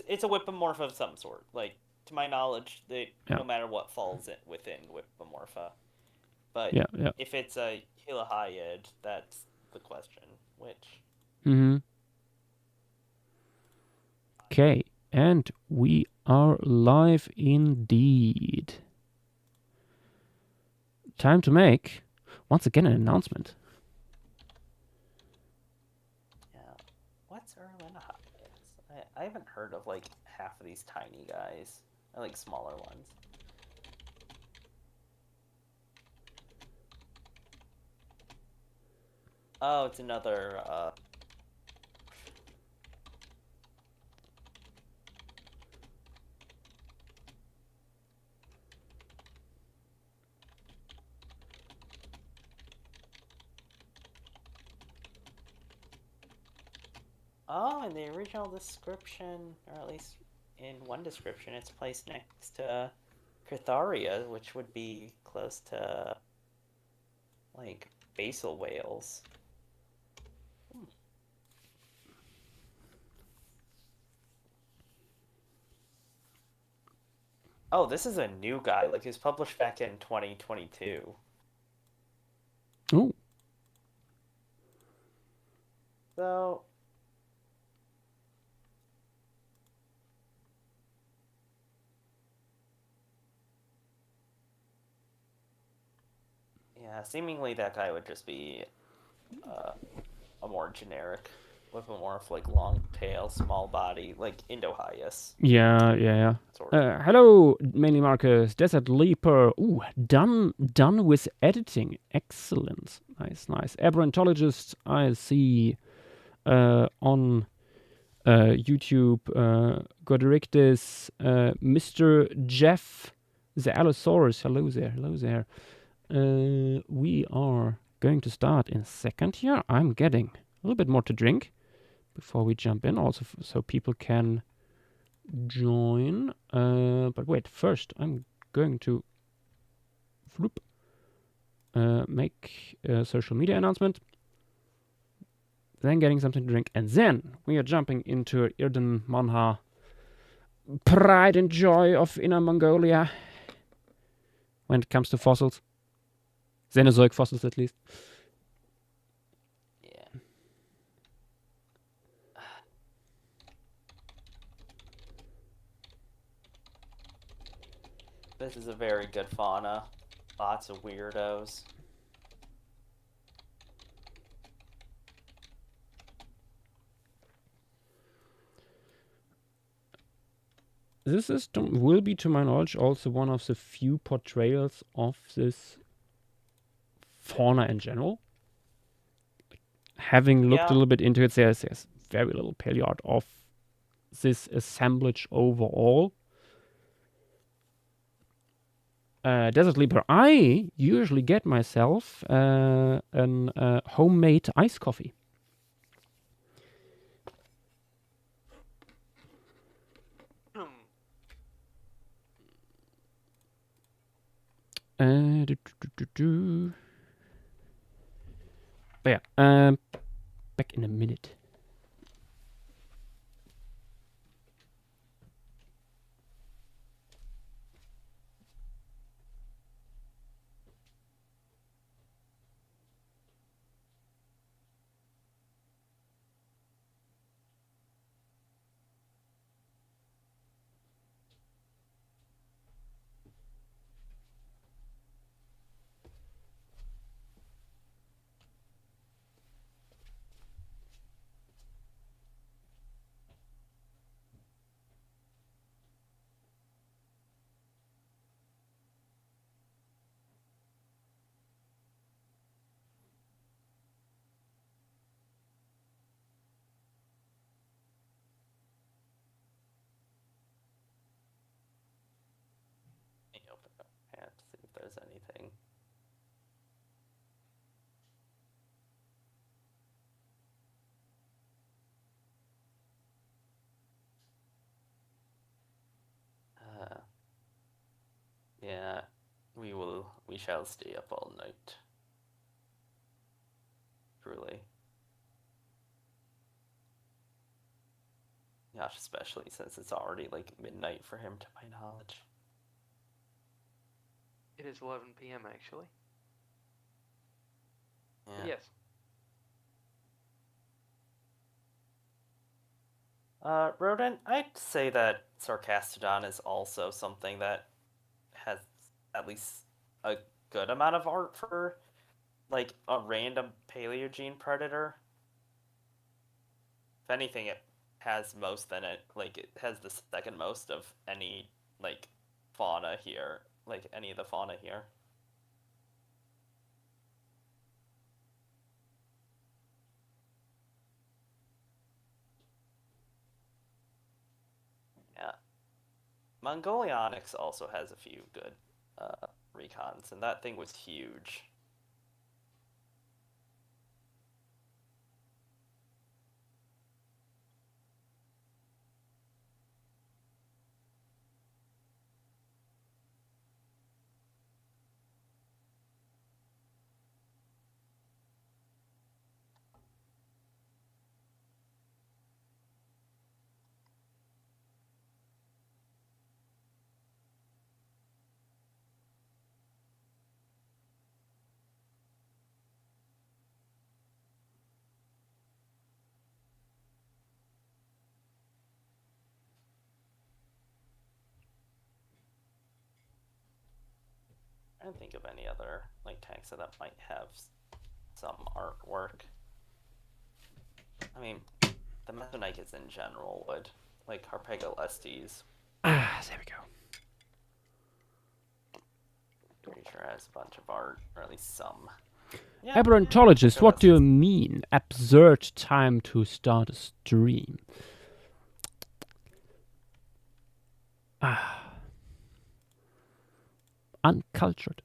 it's a Whipomorph of some sort. Like, to my knowledge, Yeah, no matter what falls within Whipomorpha. But yeah, yeah. if it's a Hilahayid, that's the question. Which Mm-hmm. Okay, and we are live indeed. Time to make, once again, an announcement. yeah, what's Erlenahayid? I haven't heard of like half of these tiny guys. I like smaller ones. Oh, it's another. Oh, in the original description, or at least in one description, it's placed next to Cartharia, which would be close to like basal whales. Hmm. Oh, this is a new guy. Like, he was published back in 2022. Oh, So, yeah, seemingly that guy would just be uh, a more generic Lipomorph, like long tail, small body, like Indohyus, yeah, yeah, sort of. yeah. Hello, mainly Marcus, Desert Leaper. Ooh, done with editing. Excellent. Nice, nice. Aberrantologist, I see on YouTube. Godrictus, Mr. Jeff, the Allosaurus. Hello there, hello there. We are going to start in a second here. I'm getting a little bit more to drink before we jump in, also so people can join. But wait, first I'm going to floop, make a social media announcement, then getting something to drink, and then we are jumping into Irden Manha, pride and joy of Inner Mongolia when it comes to fossils. Cenozoic fossils, at least. Yeah. This is a very good fauna. Lots of weirdos. This is will be, to my knowledge, also one of the few portrayals of this fauna in general. Having looked a Yeah, little bit into it, there's very little paleo art of this assemblage overall. Desert Leaper, I usually get myself an homemade iced coffee. Do, do, do, do. But yeah, back in a minute. let me open up and see if there's anything. Uh, yeah, we shall stay up all night. Truly. Yeah, cache, especially since it's already like midnight for him, to my knowledge. It is 11 p.m. actually. Yeah. Yes. Rodent, I'd say that Sarcastodon is also something that has at least a good amount of art for, like, a random Paleogene predator. If anything, it has most in it. Like, it has the second most of any, like, fauna here. Like, any of the fauna here. Yeah. Mongolionics also has a few good recons, and that thing was huge. I don't think of any other like tanks that might have some artwork. I mean, the Methonykes in general would, like Harpagolestes. Ah, there we go. Pretty sure it has a bunch of art, or at least some. Yeah, Aberrantologist, what do you mean? Absurd time to start a stream. Ah. Uncultured.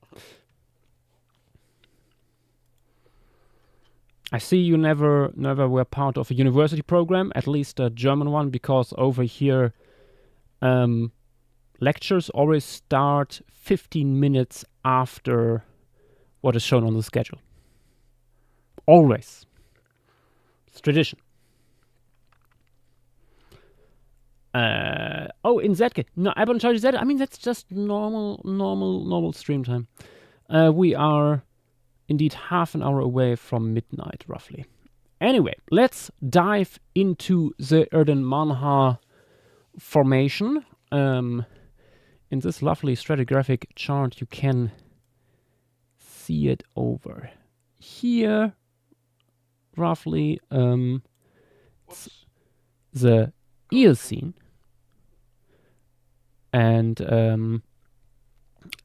I see you never were part of a university program, at least a German one, because over here lectures always start 15 minutes after what is shown on the schedule. Always. It's tradition. In ZK. No, I don't charge that. I mean, that's just normal stream time. We are indeed half an hour away from midnight, roughly. Anyway, let's dive into the Erden-Manha formation. In this lovely stratigraphic chart, you can see it over here, roughly. The Eocene, and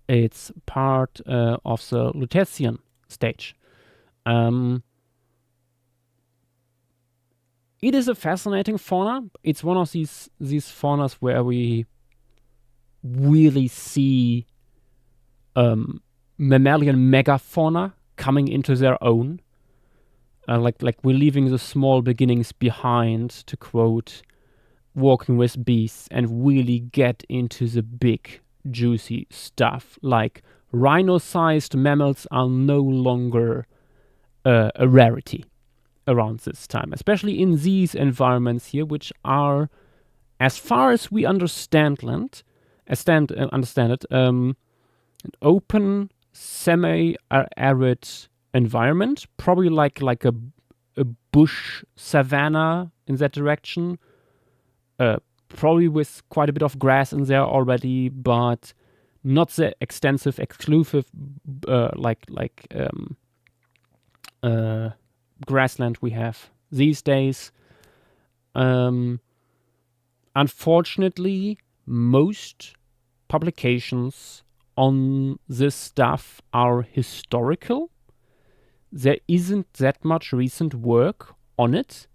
it's part of the Lutetian stage. It is a fascinating fauna. It's one of these faunas where we really see mammalian megafauna coming into their own. Like we're leaving the small beginnings behind, to quote Walking with Beasts, and really get into the big, juicy stuff. Like rhino-sized mammals are no longer a rarity around this time, especially in these environments here, which are, as far as we understand it, an open, semi-arid environment, probably like a bush savanna in that direction. Probably with quite a bit of grass in there already, but not the extensive, exclusive grassland we have these days. Unfortunately, most publications on this stuff are historical. There isn't that much recent work on it.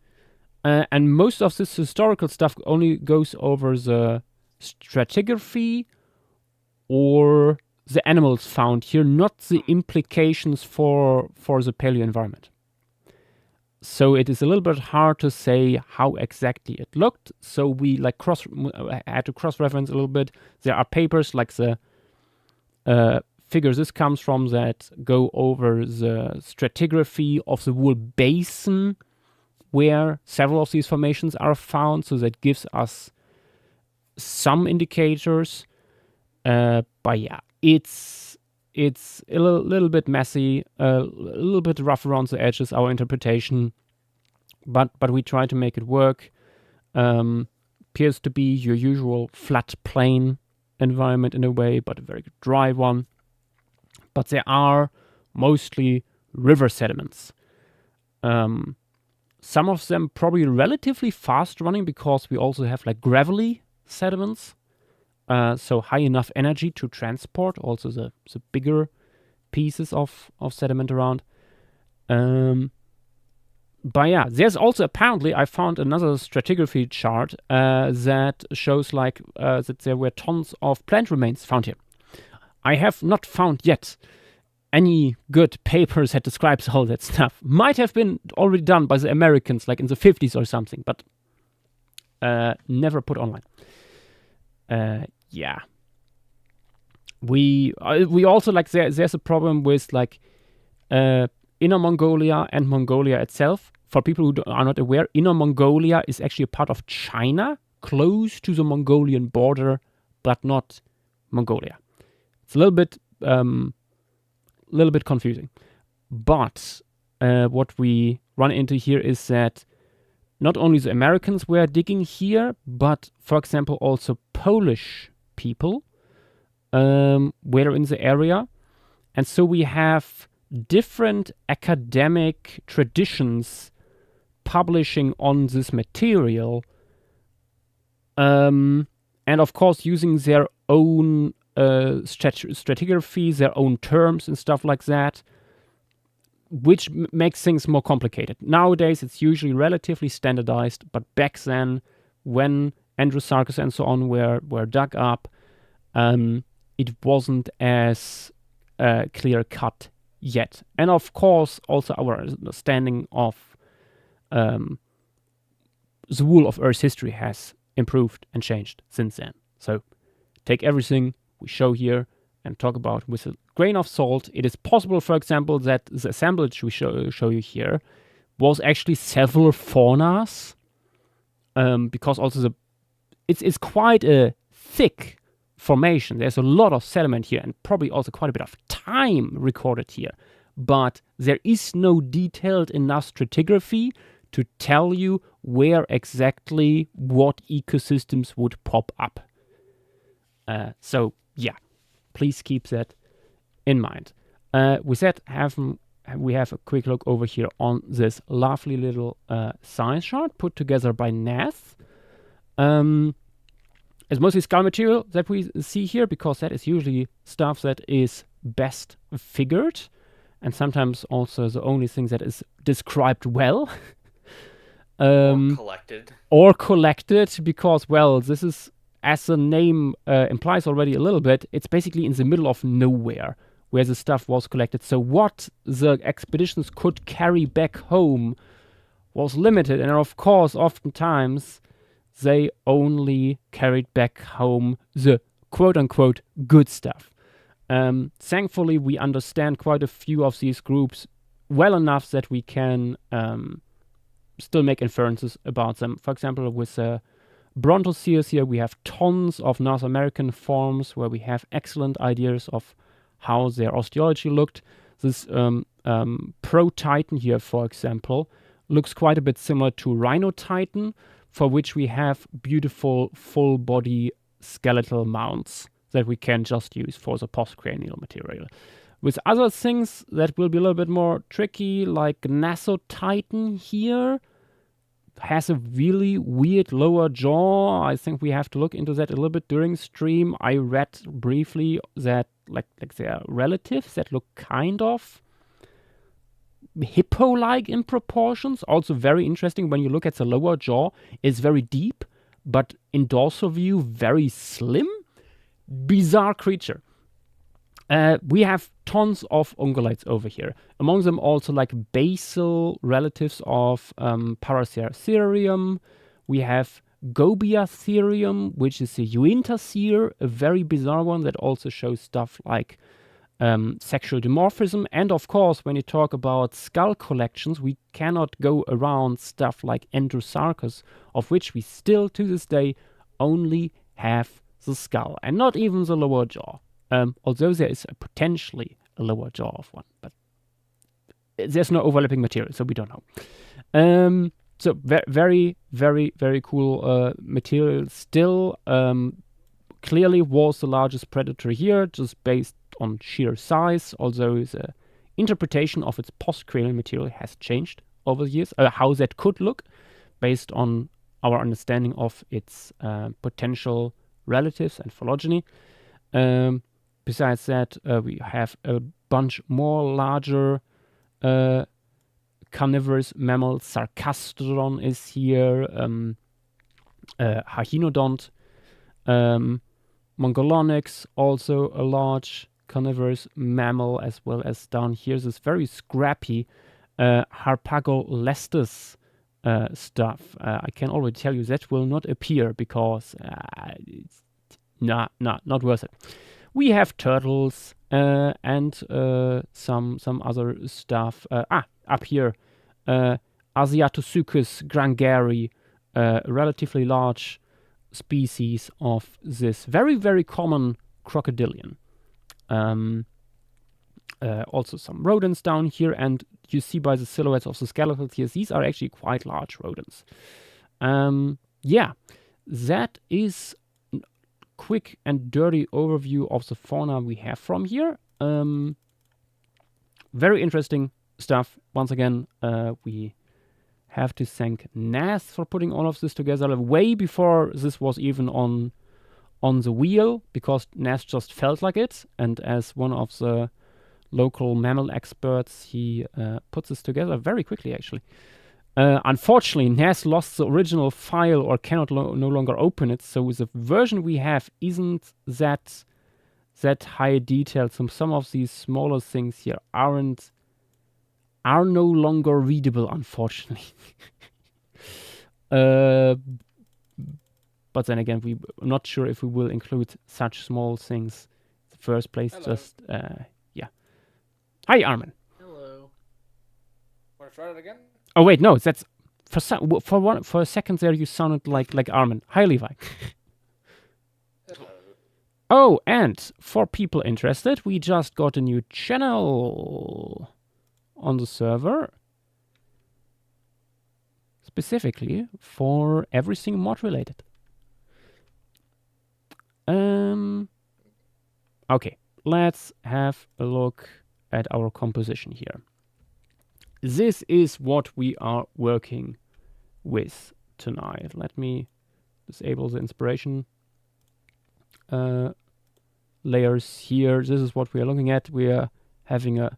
And most of this historical stuff only goes over the stratigraphy or the animals found here, not the implications for the paleo environment. So it is a little bit hard to say how exactly it looked. So we had to cross-reference a little bit. There are papers like the figures this comes from that go over the stratigraphy of the Wool Basin where several of these formations are found, so that gives us some indicators. But yeah, it's a little bit messy, a little bit rough around the edges, our interpretation, but we try to make it work. Appears to be your usual flat plain environment in a way, but a very dry one. But there are mostly river sediments. Some of them probably relatively fast running because we also have like gravelly sediments. So high enough energy to transport also the bigger pieces of sediment around. But yeah, there's also apparently, I found another stratigraphy chart that shows like that there were tons of plant remains found here. I have not found yet any good papers that describes all that stuff. Might have been already done by the Americans, like in the 50s or something, but never put online. Yeah. We also like there's a problem with like Inner Mongolia and Mongolia itself. For people who are not aware, Inner Mongolia is actually a part of China, close to the Mongolian border, but not Mongolia. It's a little bit confusing. But what we run into here is that not only the Americans were digging here, but for example also Polish people were in the area. And so we have different academic traditions publishing on this material, and of course using their own stratigraphy, their own terms and stuff like that, which makes things more complicated. Nowadays it's usually relatively standardized, but back then when Andrewsarchus and so on were dug up, it wasn't as clear cut yet. And of course also our understanding of the whole of Earth's history has improved and changed since then. So take everything we show here and talk about with a grain of salt. It is possible, for example, that the assemblage we show you here was actually several faunas, because also it's quite a thick formation. There's a lot of sediment here and probably also quite a bit of time recorded here. But there is no detailed enough stratigraphy to tell you where exactly what ecosystems would pop up. So yeah, please keep that in mind. With that, we have a quick look over here on this lovely little science chart put together by Nath. It's mostly skull material that we see here because that is usually stuff that is best figured and sometimes also the only thing that is described well. Or collected because, well, this is, as the name implies already a little bit, it's basically in the middle of nowhere where the stuff was collected. So what the expeditions could carry back home was limited. And of course, oftentimes, they only carried back home the quote-unquote good stuff. Thankfully, we understand quite a few of these groups well enough that we can still make inferences about them. For example, with Brontoceres here, we have tons of North American forms where we have excellent ideas of how their osteology looked. This Pro-Titan here, for example, looks quite a bit similar to Rhino-Titan, for which we have beautiful full-body skeletal mounts that we can just use for the postcranial material. With other things that will be a little bit more tricky, like Naso-Titan here, has a really weird lower jaw. I think we have to look into that a little bit during stream. I read briefly that like they are relatives that look kind of hippo-like in proportions. Also very interesting when you look at the lower jaw. It's very deep, but in dorsal view, very slim. Bizarre creature. We have tons of ungulates over here. Among them also like basal relatives of Paracercerium. We have Gobiatherium, which is a Uintaseer, a very bizarre one that also shows stuff like sexual dimorphism. And of course, when you talk about skull collections, we cannot go around stuff like Androsarchus, of which we still to this day only have the skull and not even the lower jaw. Although there is potentially a lower jaw of one, but there's no overlapping material, so we don't know. So very, very, very cool material still. Clearly was the largest predator here, just based on sheer size, although the interpretation of its postcranial material has changed over the years, how that could look, based on our understanding of its potential relatives and phylogeny. Besides that, we have a bunch more larger carnivorous mammals. Sarcastodon is here, Hyaenodont, Mongolonyx, also a large carnivorous mammal, as well as down here this very scrappy Harpagolestes stuff. I can already tell you that will not appear because it's not worth it. We have turtles and some other stuff. Up here, Asiatosuchus grangeri, relatively large species of this very, very common crocodilian. Also some rodents down here, and you see by the silhouettes of the skeletals here, these are actually quite large rodents. Yeah, that is a quick and dirty overview of the fauna we have from here. Very interesting stuff. Once again, we have to thank Nas for putting all of this together way before this was even on the wheel, because Nas just felt like it, and as one of the local mammal experts, he puts this together very quickly, actually. Unfortunately, Nas lost the original file or cannot no longer open it, so the version we have isn't that high detail. Some of these smaller things here are no longer readable, unfortunately. But then again, we're not sure if we will include such small things in the first place. Hello. Just, yeah. Hi, Armin. Hello. Want to try it again? Oh, wait, no, that's... For a second there, you sounded like Armin. Hi, Levi. Hello. Oh, and for people interested, we just got a new channel on the server, specifically for everything mod related. Okay, let's have a look at our composition here. This is what we are working with tonight. Let me disable the inspiration layers here. This is what we are looking at. We are having a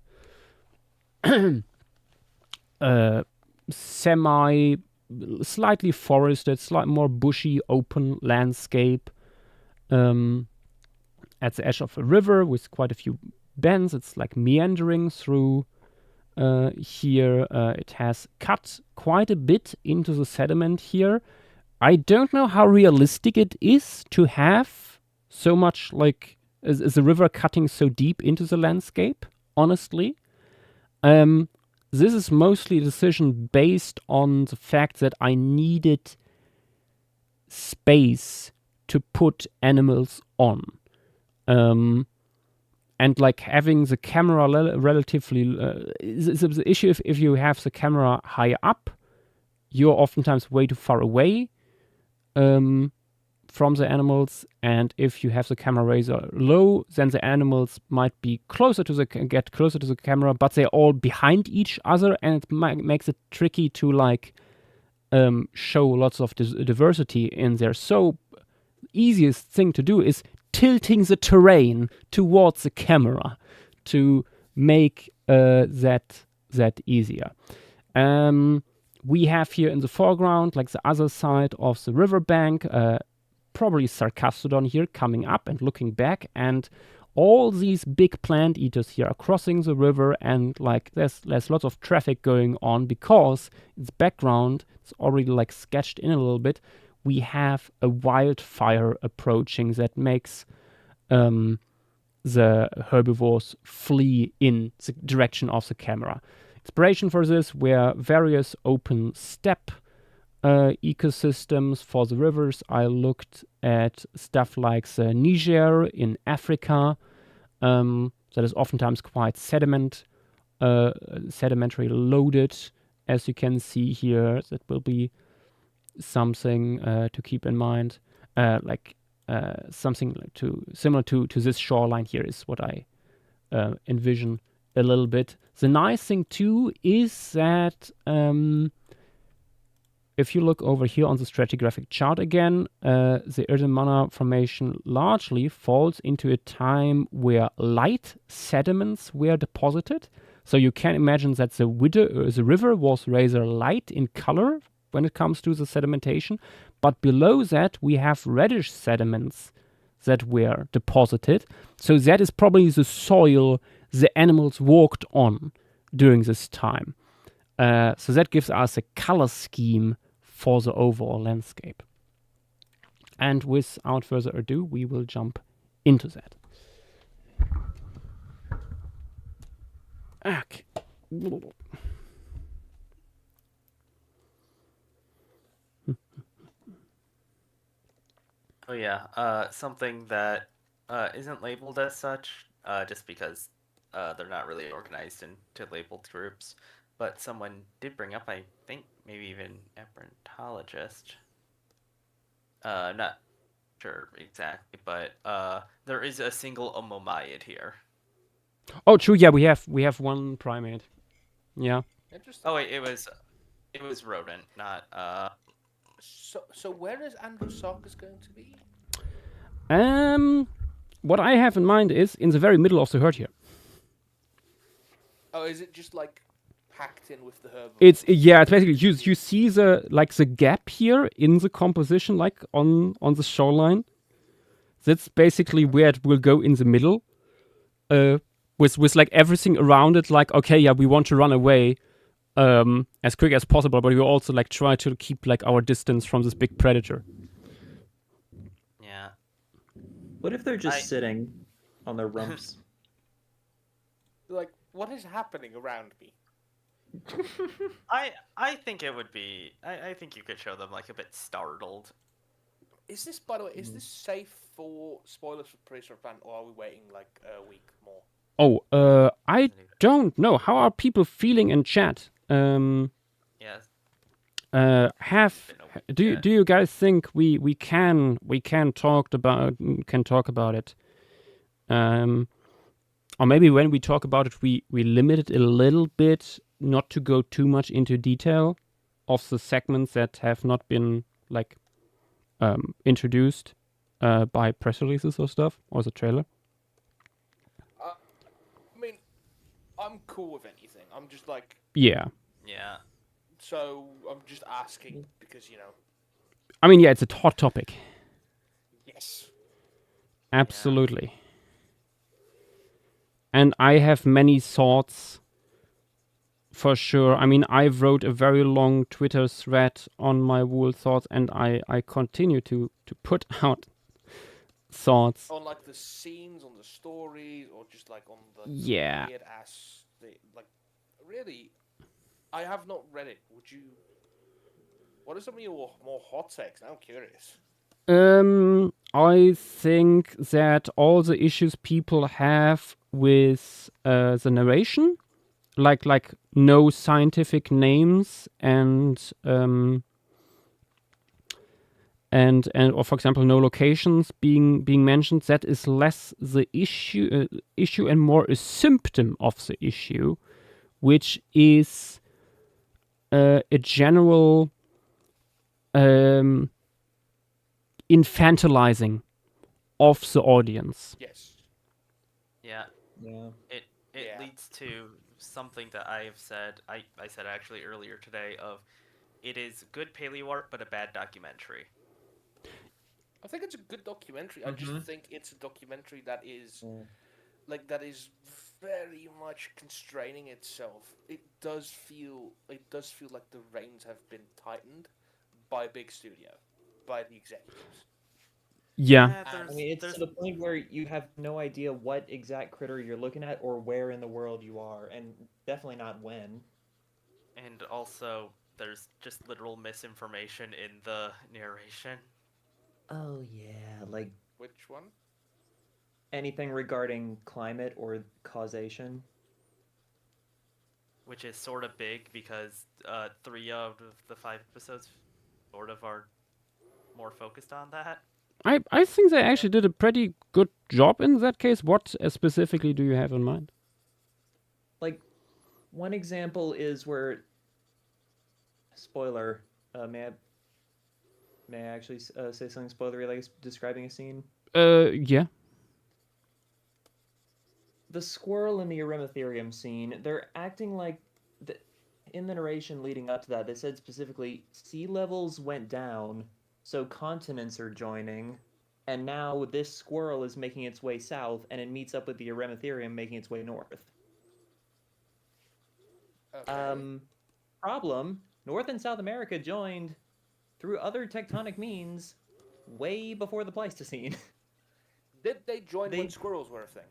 slightly forested, slightly more bushy, open landscape at the edge of a river with quite a few bends. It's like meandering through here. It has cut quite a bit into the sediment here. I don't know how realistic it is to have so much, like, is the river cutting so deep into the landscape, honestly. This is mostly a decision based on the fact that I needed space to put animals on. And like having the camera relatively... the issue if you have the camera high up, you're oftentimes way too far away from the animals, and if you have the camera razor low, then the animals might be get closer to the camera, but they're all behind each other, and it makes it tricky to like show lots of diversity in there. So easiest thing to do is tilting the terrain towards the camera to make that easier. We have here in the foreground, like the other side of the riverbank, probably Sarcastodon here coming up and looking back, and all these big plant eaters here are crossing the river, and like there's lots of traffic going on because its background, it's already like sketched in a little bit. We have a wildfire approaching that makes the herbivores flee in the direction of the camera. Inspiration for this were various open steppe ecosystems for the rivers. I looked at stuff like the Niger in Africa, that is oftentimes quite sedimentary loaded, as you can see here. That will be something to keep in mind. Something similar to this shoreline here is what I envision a little bit. The nice thing too is that if you look over here on the stratigraphic chart again, the Erdemana Formation largely falls into a time where light sediments were deposited. So you can imagine that the river was rather light in color when it comes to the sedimentation. But below that, we have reddish sediments that were deposited. So that is probably the soil the animals walked on during this time. So that gives us a color scheme for the overall landscape. And without further ado, we will jump into that. Okay. Oh yeah, something that isn't labeled as such, just because they're not really organized into labeled groups. But someone did bring up, I think, maybe even embryologist. Not sure exactly, but there is a single omomiid here. Oh, true. Yeah, we have one primate. Yeah. Interesting. Oh wait, it was rodent, not So where is Androsarchus going to be? What I have in mind is in the very middle of the herd here. Oh, is it just like packed in with the herbivores? It's basically you see the gap here in the composition, like on the shoreline. That's basically where it will go in the middle. With like everything around it, like, okay, yeah, we want to run away as quick as possible, but we also like try to keep like our distance from this big predator. yeah. What if they're just sitting on their rumps? Like, what is happening around me? I think it would be. I think you could show them like a bit startled. Is this, by the way, is this safe for spoilers for Prehistoric Planet, or are we waiting like a week more? Oh, I don't know. How are people feeling in chat? Yes. Do you guys think we can talk about it? Or maybe when we talk about it, we limit it a little bit, not to go too much into detail of the segments that have not been like introduced by press releases or stuff, or the trailer. I mean, I'm cool with anything. I'm just like, Yeah. Yeah. so I'm just asking because, you know. I mean, yeah, it's a hot topic. Yes. Absolutely. Yeah. And I have many thoughts, for sure. I mean, I wrote a very long Twitter thread on my wool thoughts, and I continue to put out thoughts. On like the scenes, on the stories, or just like on the weird ass thing. Like, really, I have not read it. Would you? What are some of your more hot takes? I'm curious. I think that all the issues people have with the narration, like no scientific names and or for example no locations being mentioned, that is less the issue and more a symptom of the issue, which is a general infantilizing of the audience. Yes. Yeah. Yeah. It leads to something that I have said. I said actually earlier today of it is good paleo art but a bad documentary. I think it's a good documentary. I just think it's a documentary that is that is very much constraining itself. It does feel like the reins have been tightened by a big studio, by the executives. Yeah. I mean, it's to the point where you have no idea what exact critter you're looking at or where in the world you are, and definitely not when. And also, there's just literal misinformation in the narration. Oh yeah, like Which one? anything regarding climate or causation. Which is sort of big because 3 out of the 5 episodes sort of are more focused on that. I think they actually did a pretty good job in that case. What specifically do you have in mind? Like, one example is where, spoiler, may I actually say something spoilery, like describing a scene? Yeah. The squirrel in the Eremitherium scene, they're acting like, in the narration leading up to that, they said specifically, sea levels went down, so continents are joining, and now this squirrel is making its way south, and it meets up with the Eremitherium making its way north. Okay. Problem, North and South America joined through other tectonic means way before the Pleistocene. Did they join when squirrels were a thing?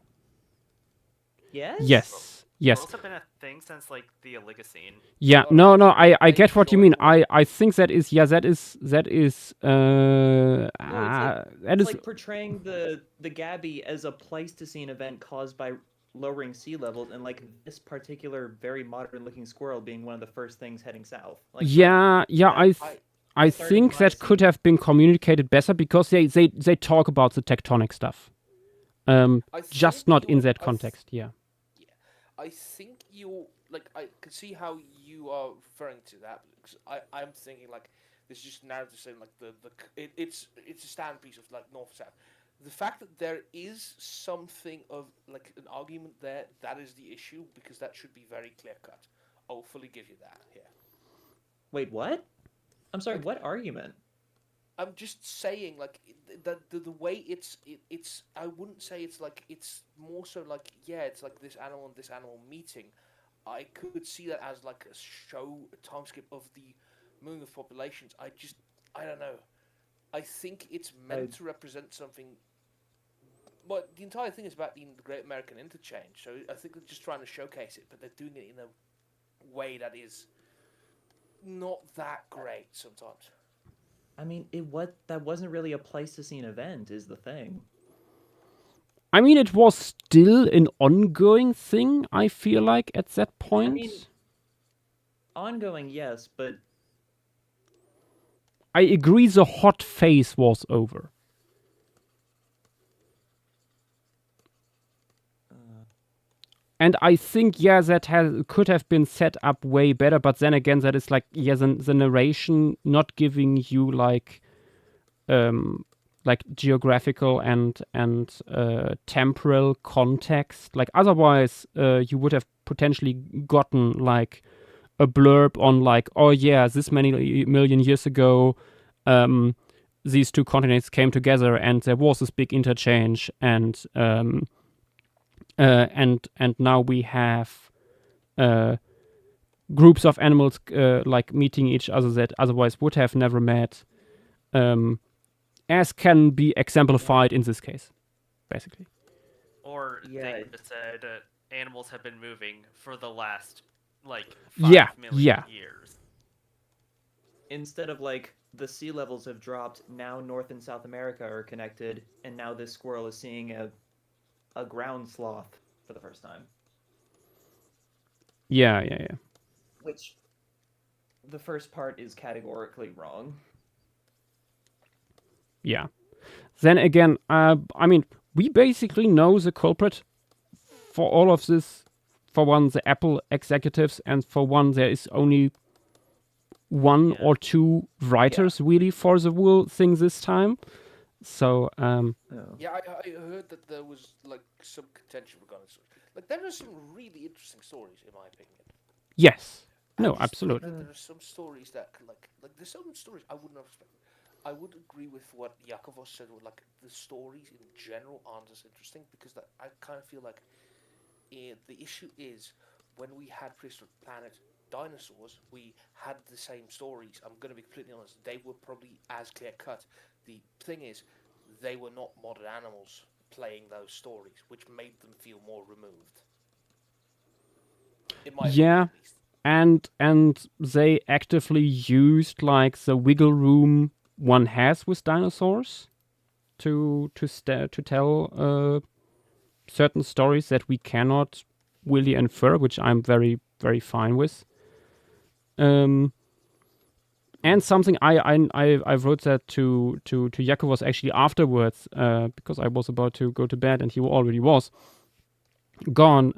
Yes? Yes. Yes. Squirrels have been a thing since like the Oligocene. Yeah. Oh, No. No. I they get what you mean. joined I think that is. Yeah. That is. That is. No, That it's is. like portraying the Gabby as a Pleistocene event caused by lowering sea levels, and like this particular very modern looking squirrel being one of the first things heading south. Like, Yeah. Yeah. I starting think that could Miocene. have been communicated better because they talk about the tectonic stuff. Just think not in you- that I th- context. Yeah. I think you like. I can see how you are referring to that. Because I'm thinking like this is just narrative saying like it's a stand piece of like north south. The fact that there is something of like an argument there, that is the issue because that should be very clear cut. I'll fully give you that. Yeah. Wait, what? I'm sorry, Like- what argument? I'm just saying, like the way it's. I wouldn't say it's like it's more so like it's like this animal and this animal meeting. I could see that as like a show a time skip of the moving of populations. I don't know. I think it's meant to represent something. But the entire thing is about the Great American Interchange, so I think they're just trying to showcase it, but they're doing it in a way that is not that great sometimes. I mean, that wasn't really a Pleistocene event, is the thing. I mean, it was still an ongoing thing, I feel like, at that point. mean, ongoing, yes, but I agree the hot phase was over. And I think, that could have been set up way better, but then again, that is like, the narration not giving you like geographical and temporal context. Like otherwise, you would have potentially gotten like a blurb on like, oh yeah, this many million years ago, these two continents came together and there was this big interchange, and now we have groups of animals like meeting each other that otherwise would have never met, as can be exemplified in this case, basically. Or Yeah. they just said animals have been moving for the last like 5 Yeah, million yeah. years. instead of like the sea levels have dropped, now North and South America are connected, and now this squirrel is seeing a ground sloth for the first time. Yeah. Which the first part is categorically wrong. Yeah. Then again, I mean, we basically know the culprit for all of this. For one, the Apple executives, and for one, there is only one or two writers really for the whole thing this time. So, Yeah, I heard that there was like some contention regarding this. Like there are some really interesting stories, in my opinion. yes. I No, just think absolutely. that there are some stories that like there's some stories I wouldn't have expected. I would agree with what Yakovos said. With like the stories in general aren't as interesting because that I kind of feel like the issue is when we had Prehistoric Planet dinosaurs, we had the same stories. I'm going to be completely honest; they were probably as clear cut. The thing is, they were not modern animals playing those stories, which made them feel more removed. In my opinion, Yeah, at least. and they actively used like the wiggle room one has with dinosaurs to tell certain stories that we cannot really infer, which I'm very very fine with. And something I wrote that to Jakob was actually afterwards, because I was about to go to bed and he already was gone.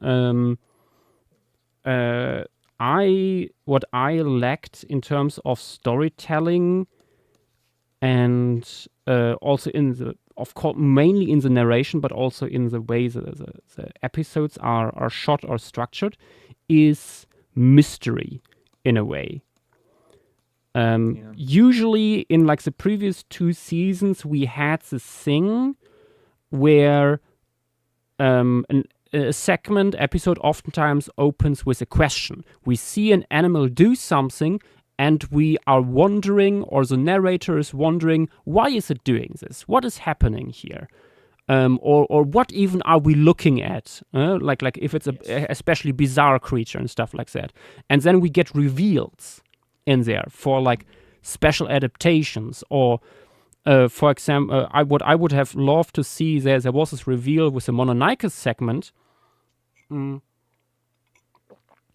What I lacked in terms of storytelling, and also in the, of course, mainly in the narration, but also in the way the episodes are shot or structured, is mystery in a way. Usually in like the previous 2 seasons, we had this thing where a segment episode oftentimes opens with a question. We see an animal do something and we are wondering, or the narrator is wondering, why is it doing this? What is happening here? Or what even are we looking at? Like if it's a especially bizarre creature and stuff like that. And then we get reveals in there for like special adaptations, or for example, what I would have loved to see, there was this reveal with the Mononicus segment,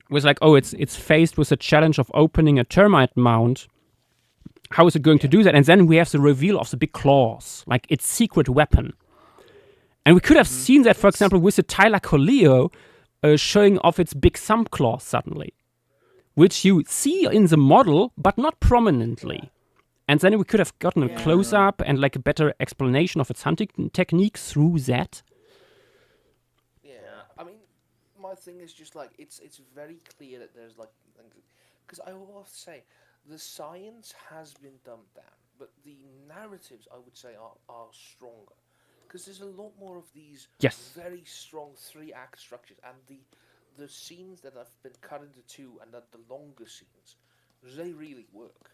with like, oh, it's faced with the challenge of opening a termite mound. How is it going to do that? And then we have the reveal of the big claws, like its secret weapon. And we could have seen that, for example, with the Tylacoleo showing off its big thumb claws suddenly, which you see in the model, but not prominently. And then we could have gotten a close-up and like a better explanation of its hunting techniques through that. Yeah, I mean, my thing is just like it's very clear that there's like, because I will have to say the science has been dumbed down, but the narratives I would say are stronger, because there's a lot more of these very strong 3-act structures, and the scenes that have been cut into 2 and the longer scenes, they really work.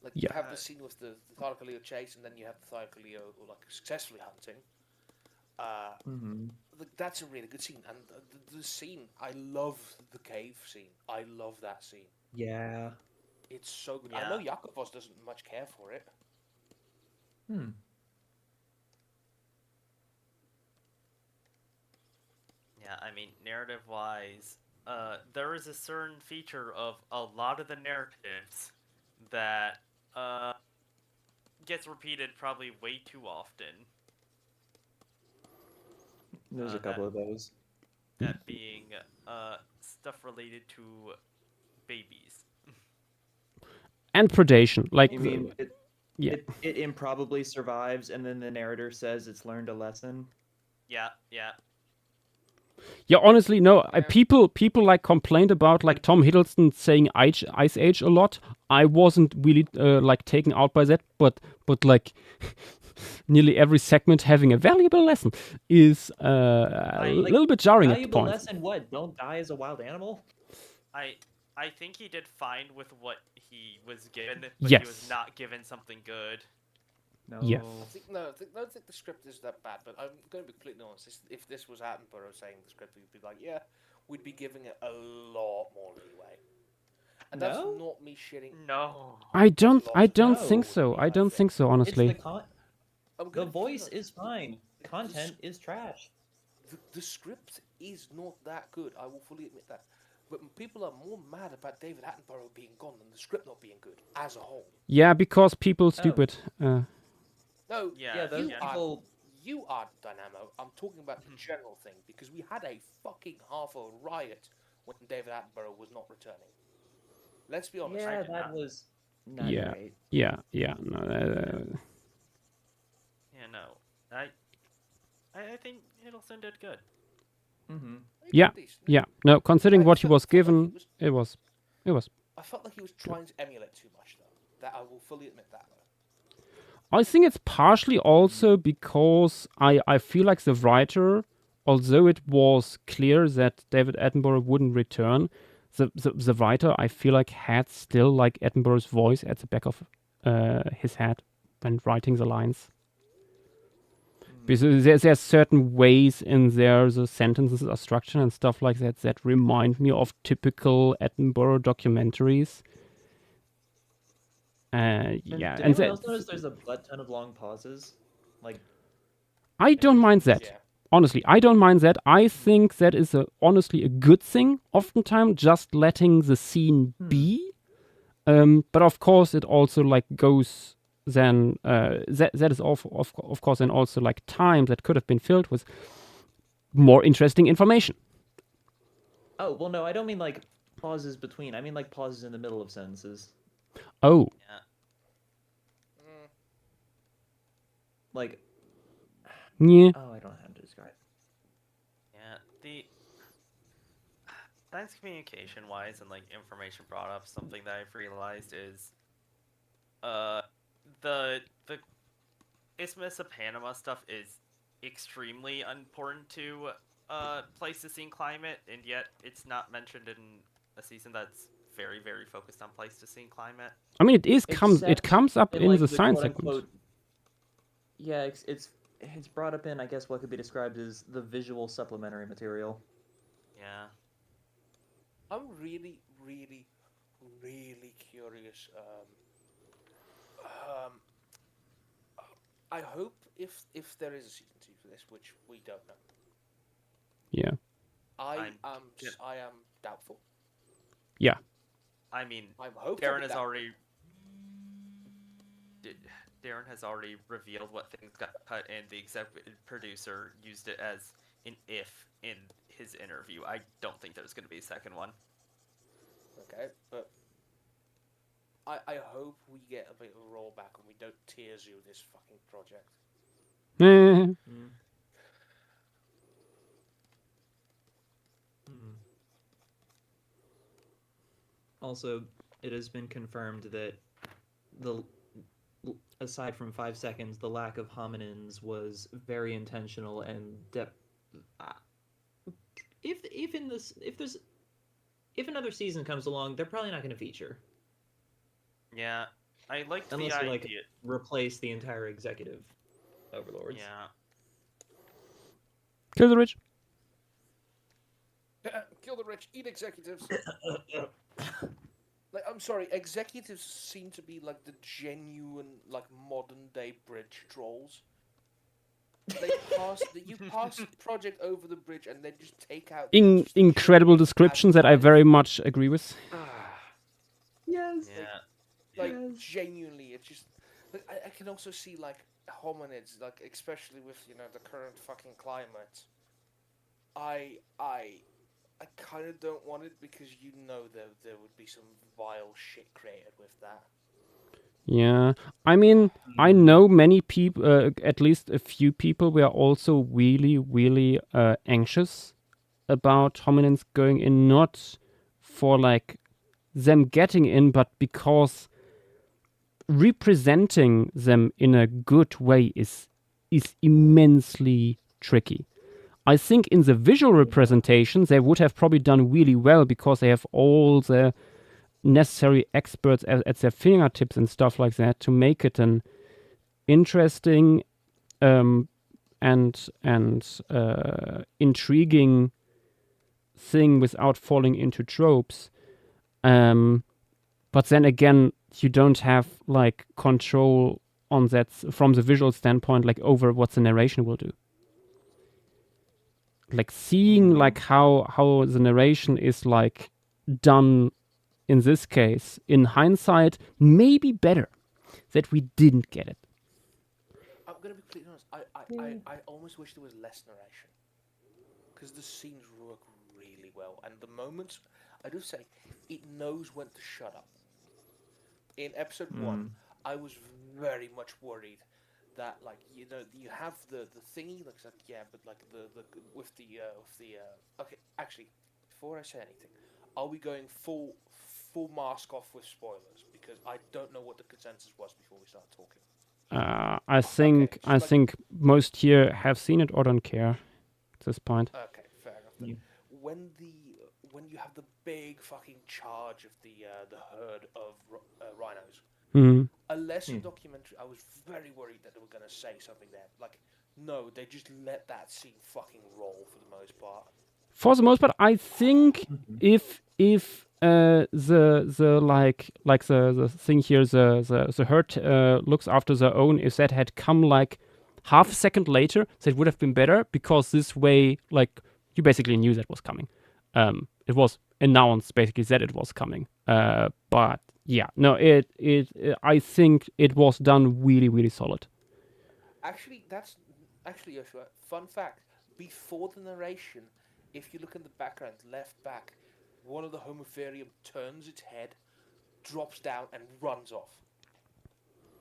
Like you have the scene with the Thylacoleo chase, and then you have the Thylacoleo like successfully hunting. That's a really good scene, and the scene, I love the cave scene. I love that scene. Yeah. It's so good. Yeah. I know Jakobos doesn't much care for it. Yeah, I mean, narrative-wise, there is a certain feature of a lot of the narratives that gets repeated probably way too often. There's a couple of those. That being stuff related to babies. And predation. Like, You mean it improbably survives, and then the narrator says it's learned a lesson? Yeah. Yeah, honestly, no. People like complained about like Tom Hiddleston saying Ice Age a lot. I wasn't really like taken out by that, but like nearly every segment having a valuable lesson is a little bit jarring at the Valuable point. lesson what? Don't die as a wild animal? I think he did fine with what he was given, but he was not given something good. No. Yes. I don't think the script is that bad, but I'm going to be completely honest. If this was Attenborough saying the script, we'd be like, yeah, we'd be giving it a lot more leeway. And that's not me shitting. No. I don't think so. I don't think so, honestly. It's the voice is fine. The content is trash. The script is not that good. I will fully admit that. But people are more mad about David Attenborough being gone than the script not being good as a whole. Yeah, because people stupid. No, those people. You are Dynamo. I'm talking about the general thing, because we had a fucking half a riot when David Attenborough was not returning. Let's be honest. Yeah, that was not great. Yeah. No, Yeah, no. I think Hiddleston did good. Yeah. No, considering what he was given, it was. I felt like he was trying to emulate too much, though. That I will fully admit that, though. I think it's partially also because I feel like the writer, although it was clear that David Attenborough wouldn't return, the writer, I feel like, had still like Attenborough's voice at the back of his head. when writing the lines. Because there's certain ways in there the sentences are structured and stuff like that that remind me of typical Attenborough documentaries. And Yeah, did and anyone else notice there's a butt ton of long pauses? Like, I don't mind that. Yeah. Honestly, I don't mind that. I think that is honestly a good thing. Oftentimes, just letting the scene be. But of course, it also like goes then. That is of course, and also like time that could have been filled with more interesting information. oh, well, no, I don't mean like pauses between. I mean like pauses in the middle of sentences. Oh, Yeah. Like, yeah. oh, I don't know how to describe. Yeah. Thanks communication wise and like information brought up, something that I've realized is the Isthmus of Panama stuff is extremely important to Pleistocene climate, and yet it's not mentioned in a season that's very, very focused on Pleistocene climate. I mean, it Except comes up in like, the science segment. quote-unquote- Yeah, it's brought up in, I guess, what could be described as the visual supplementary material. Yeah. I'm really, really, really curious. I hope if there is a season 2 for this, which we don't know. Yeah. I am doubtful. Yeah. I mean, I'm hopeful. Darren has already revealed what things got cut, and the executive producer used it as an if in his interview. I don't think there's going to be a second one. Okay, but I hope we get a bit of a rollback and we don't tears you this fucking project. Also, it has been confirmed that aside from 5 seconds, the lack of hominins was very intentional and if another season comes along, they're probably not going to feature. Yeah, I liked Unless the you idea. replace the entire executive overlords. Yeah. Kill the rich. Kill the rich, eat executives. Like, I'm sorry, executives seem to be like the genuine, like, modern day bridge trolls. You pass the project over the bridge and then just take out Incredible descriptions that I very much agree with. Yes. Yeah. Like, genuinely, it's just like, I can also see like hominids, like especially with the current fucking climate. I kind of don't want it because there would be some vile shit created with that. Yeah, I mean, I know many people, at least a few people, were also really, really anxious about hominins going in, not for like them getting in, but because representing them in a good way is immensely tricky. I think in the visual representation, they would have probably done really well because they have all the necessary experts at their fingertips and stuff like that to make it an interesting and intriguing thing without falling into tropes. But then again, you don't have like control on that from the visual standpoint, like over what the narration will do. Like seeing like how the narration is like done in this case, in hindsight, maybe better that we didn't get it. I'm gonna be completely honest. I almost wish there was less narration because the scenes work really well, and the moments I do say it knows when to shut up. In episode 1, I was very much worried that you have the thingy looks like but like the with the okay, actually before I say anything, are we going full mask off with spoilers, because I don't know what the consensus was before we start talking. I think most here have seen it or don't care at this point. Okay, fair enough. Then. When you have the big fucking charge of the herd of rhinos, Mhm. A lesson documentary, I was very worried that they were going to say something there. Like, no, they just let that scene fucking roll for the most part. For the most part, I think if the the thing here, the herd looks after their own, if that had come like half a second later, that would have been better, because this way, like, you basically knew that was coming. It was announced basically that it was coming. But yeah, no, I think it was done really, really solid. Actually, Joshua, fun fact. Before the narration, if you look in the background, left back, one of the Homotherium turns its head, drops down, and runs off.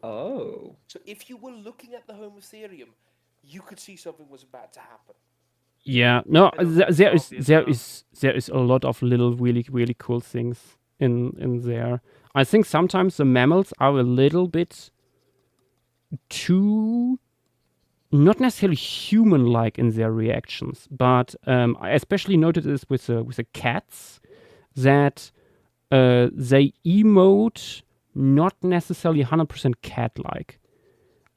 Oh. So if you were looking at the Homotherium, you could see something was about to happen. Yeah, no, I don't there think it's there obvious is a lot of little really, really cool things in there. I think sometimes the mammals are a little bit too not necessarily human-like in their reactions, but I especially noted this with the cats, that they emote not necessarily 100% cat-like.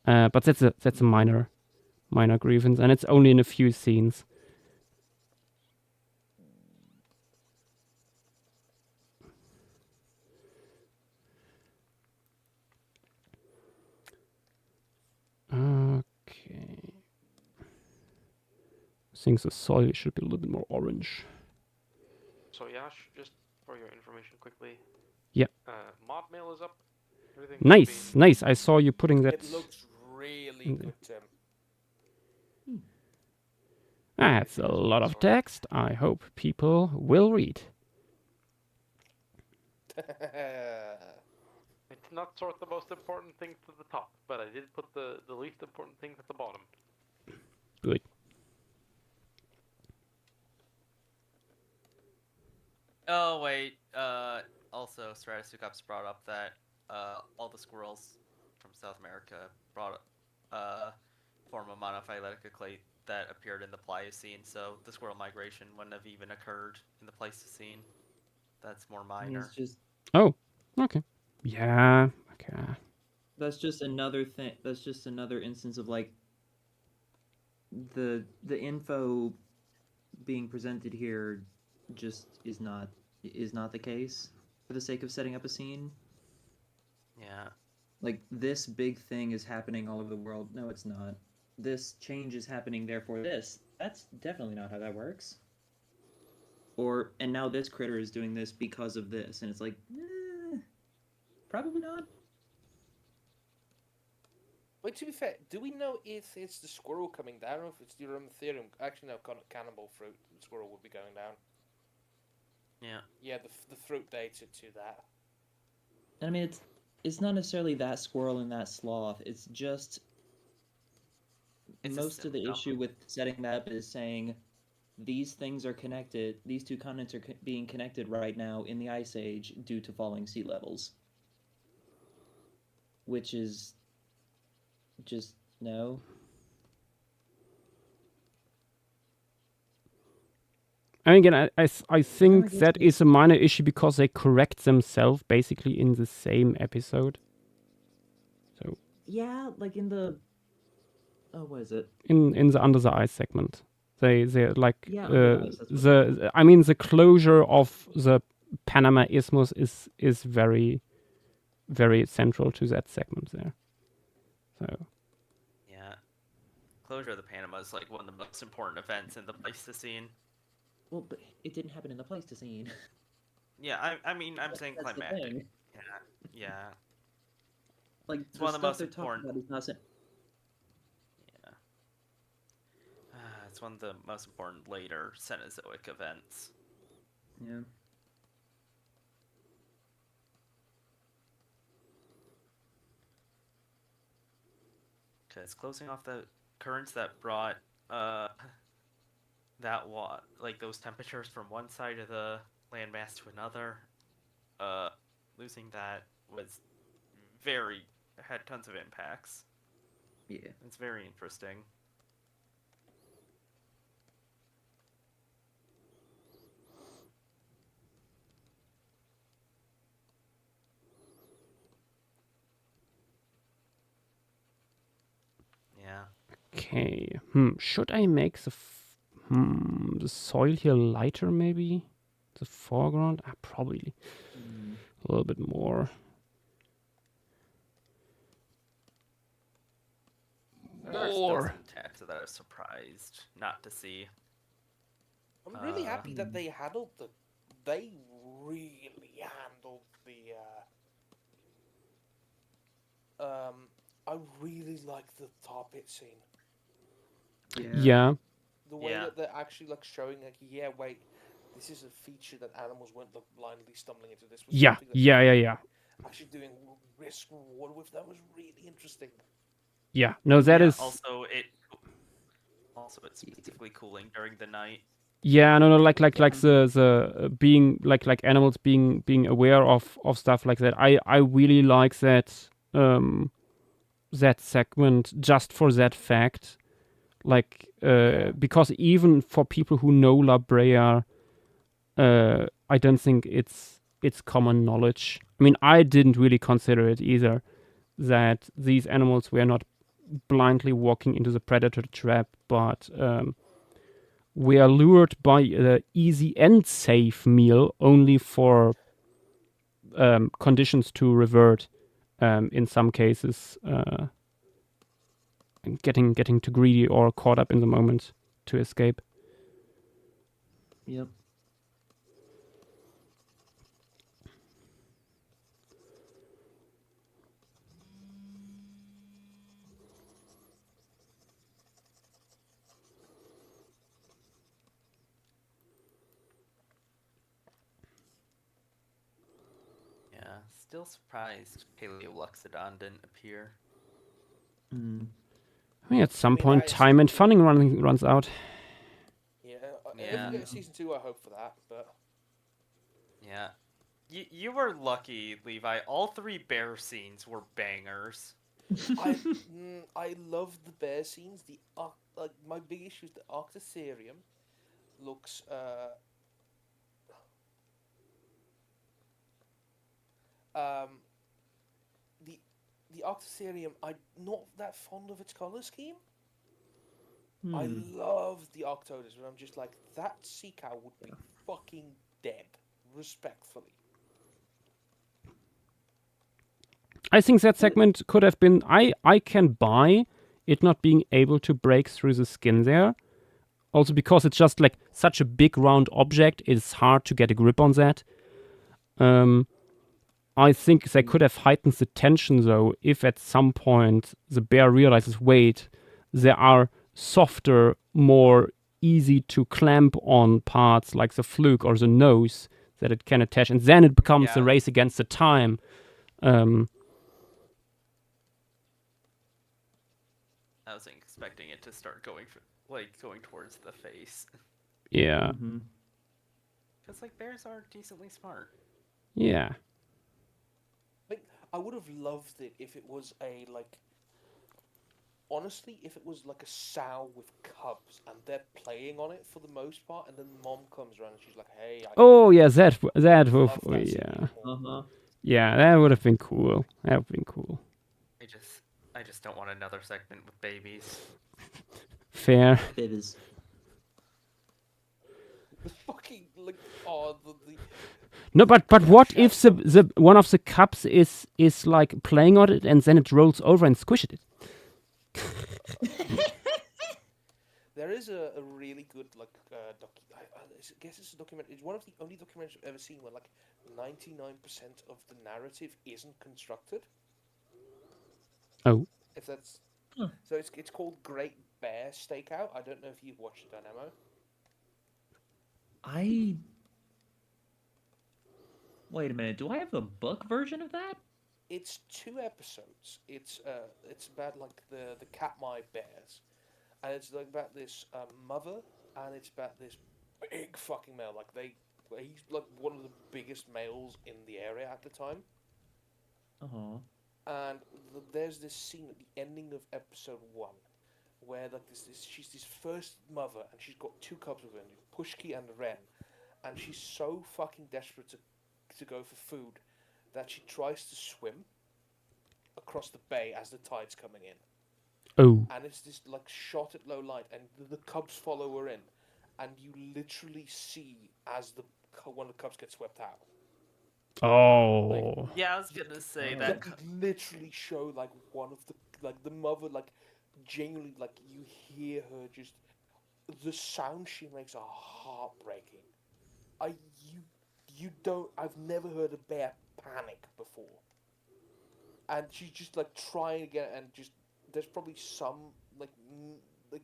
But that's a minor grievance, and it's only in a few scenes. Okay. I think the soil should be a little bit more orange. So Yash, just for your information quickly. Yeah. Mod mail is up. Everything Nice, nice. I saw you putting that. It looks really good, Tim. That's a lot of text. I hope people will read. It's not sort the most important things to the top, but I did put the least important things at the bottom. Good. Oh wait. Also, Stratosucops brought up that all the squirrels from South America form a monophyletic clade that appeared in the Pliocene, so the squirrel migration wouldn't have even occurred in the Pleistocene. That's more minor. It's just Oh, okay. Yeah. Okay. that's just another thing. That's just another instance of like the info being presented here just is not the case for the sake of setting up a scene. Yeah. Like, this big thing is happening all over the world. No, it's not. This change is happening, therefore this. That's definitely not how that works. Or, and now this critter is doing this because of this. And it's like, probably not. Wait, to be fair, do we know if it's the squirrel coming down or if it's the Aromatherium? Actually, no, cannibal fruit. The squirrel would be going down. Yeah. Yeah, the fruit dates it to that. And I mean, it's not necessarily that squirrel and that sloth. It's just It's a most of the symptom. issue with setting that up is saying these things are connected. These two continents are being connected right now in the Ice Age due to falling sea levels. Which is just no. And again, I think guess that is a minor issue because they correct themselves basically in the same episode. So Yeah, like in the what is it? in the Under the Ice segment, they like Yeah, Under the Ice, that's what I mean the closure of the Panama Isthmus is very, very central to that segment there. So Yeah. Closure of the Panama is like one of the most important events in the Pleistocene. Well, but it didn't happen in the Pleistocene. Yeah, I mean, I'm saying That's the climactic. thing. Yeah. Like, It's the one of the stuff most they're talking important- about is not. It's one of the most important later Cenozoic events. Yeah. Because closing off the currents that brought like those temperatures from one side of the landmass to another, losing that had tons of impacts. Yeah. It's very interesting. Okay. Should I make the soil here lighter, maybe? The foreground? Probably a little bit more. There are still some tabs that I was surprised not to see. I'm really happy that they handled they really handled the I really like the tar pit scene. Yeah. The way that they're actually like showing like, yeah, wait, this is a feature that animals weren't like blindly stumbling into. This was Yeah. something that Yeah. actually doing risk reward with that was really interesting. Yeah. No, that is. Also it's specifically cooling during the night. Yeah, no, like the being like animals being aware of stuff like that. I really like that that segment just for that fact. Like because even for people who know La Brea, I don't think it's common knowledge. I mean, I didn't really consider it either that these animals were not blindly walking into the predator trap, but we are lured by an easy and safe meal only for conditions to revert in some cases, getting too greedy or caught up in the moment to escape. Yep. Yeah, still surprised Paleoloxodon didn't appear. I mean, at some point, time and funding runs out. Yeah, if we get season 2, I hope for that. But yeah, you were lucky, Levi. All 3 bear scenes were bangers. I love the bear scenes. The like my big issue is the Octotherium looks the Octotherium, I'm not that fond of its color scheme. I love the Octodus, but I'm just like, that sea cow would be fucking dead, respectfully. I think that segment could have been. I can buy it not being able to break through the skin there. Also because it's just like such a big round object, it's hard to get a grip on that. I think they could have heightened the tension though if at some point the bear realizes, wait, there are softer, more easy to clamp on parts like the fluke or the nose that it can attach, and then it becomes a race against the time. I wasn't expecting it to start going towards the face. Yeah. Because like bears are decently smart. Yeah. Like, I would have loved it if it was a like. Honestly, if it was like a sow with cubs and they're playing on it for the most part, and then mom comes around and she's like, "Hey." Yeah, that would have been cool. That would have been cool. I just don't want another segment with babies. Fair. Babies. The fucking like No, but what if the one of the cups is like playing on it and then it rolls over and squishes it? There is a really good like I guess it's a document. It's one of the only documentaries I've ever seen where like 99% of the narrative isn't constructed. Oh. If that's so, it's called Great Bear Stakeout. I don't know if you've watched it, Dynamo. Wait a minute. Do I have the book version of that? It's 2 episodes. It's about like the Katmai bears, and it's like about this mother, and it's about this big fucking male. Like he's like one of the biggest males in the area at the time. And there's this scene at the ending of episode 1 where like she's this first mother, and she's got 2 cubs with her, Pushki and Ren, and she's so fucking desperate to go for food that she tries to swim across the bay as the tide's coming in. Oh. and it's this like shot at low light, and the cubs follow her in, and you literally see as one of the cubs gets swept out. Oh. Yeah, I was gonna say Like, that. you literally show like one of the mother like genuinely like you hear her just the sound she makes are heartbreaking. You don't I've never heard a bear panic before. And she's just like trying again, and just there's probably some like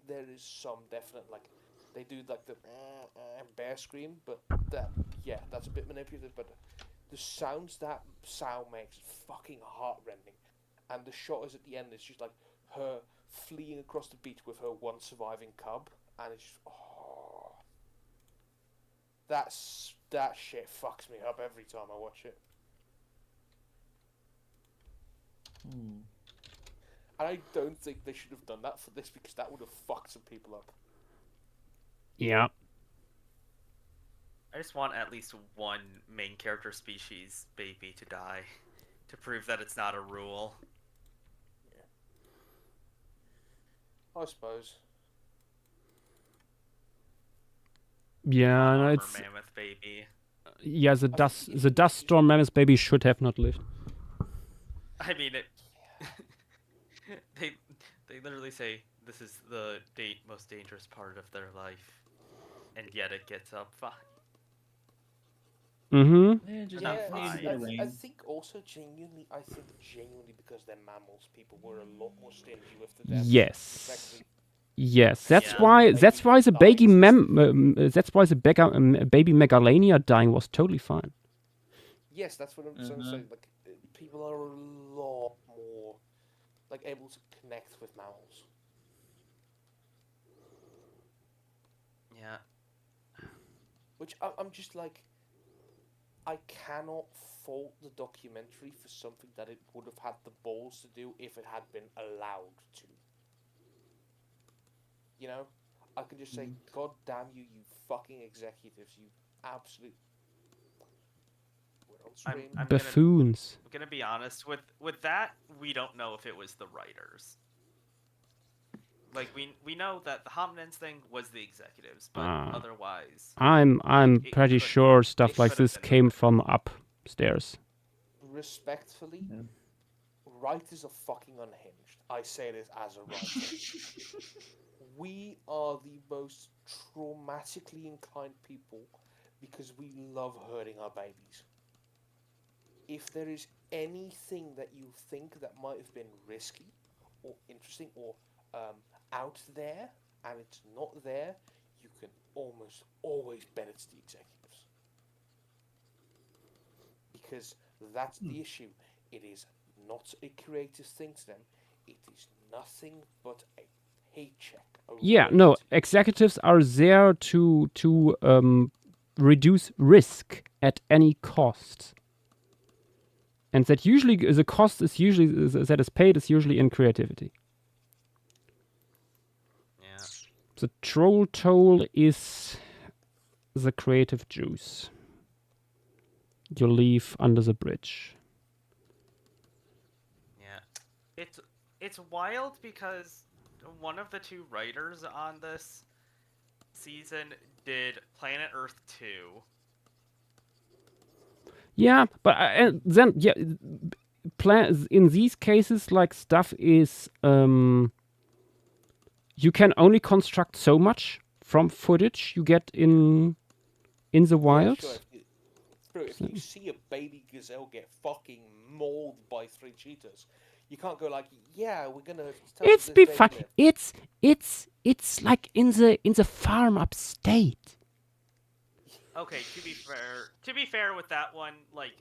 there is some definite like they do like the bear scream, but that's a bit manipulative. But the sounds that sow makes is fucking heartrending, and the shot is at the end. It's just like her fleeing across the beach with her one surviving cub, and it's just, that shit fucks me up every time I watch it. And I don't think they should have done that for this, because that would have fucked some people up. Yeah. I just want at least one main character species baby to die, to prove that it's not a rule. I suppose. Yeah, no, Armor it's mammoth baby. yeah. The dust storm mammoth baby should have not lived. I mean it. They literally say this is the most dangerous part of their life, and yet it gets up fine. Mm-hmm. Yeah, just Not needs a fine. bit of I rain. think also genuinely because they're mammals, people were a lot more stingy with the deaths. Yes. Exactly. Yes. That's Yeah. why. That's why the baby Dies. that's why the baby Megalania dying was totally fine. Yes, that's what I'm saying. Like, people are a lot more like able to connect with mammals. Yeah. Which I'm just like, I cannot fault the documentary for something that it would have had the balls to do if it had been allowed to. You know, I could just say, God damn you, you fucking executives, you absolute. We're on stream. I'm Buffoons. gonna be honest with that. We don't know if it was the writers. Like we know that the hominins thing was the executives, but otherwise. I'm It pretty could- sure stuff it like could have this been the came writers. from upstairs. Respectfully, writers are fucking unhinged. I say this as a writer. We are the most traumatically inclined people because we love hurting our babies. If there is anything that you think that might have been risky or interesting or out there and it's not there, you can almost always bet it's the executives. Because that's the issue. It is not a creative thing to them. It is nothing but a paycheck. Yeah, no, executives are there to reduce risk at any cost, and that usually the cost is usually that is paid is usually in creativity. Yeah. The troll toll is the creative juice you leave under the bridge. Yeah. It's wild because one of the two writers on this season did Planet Earth 2. Yeah, but then yeah, in these cases, like stuff is you can only construct so much from footage you get in the wild. Yeah, sure. If you see a baby gazelle get fucking mauled by 3 cheetahs, you can't go like, yeah, we're gonna. It's be fun. It's like in the farm upstate. Okay, to be fair with that one, like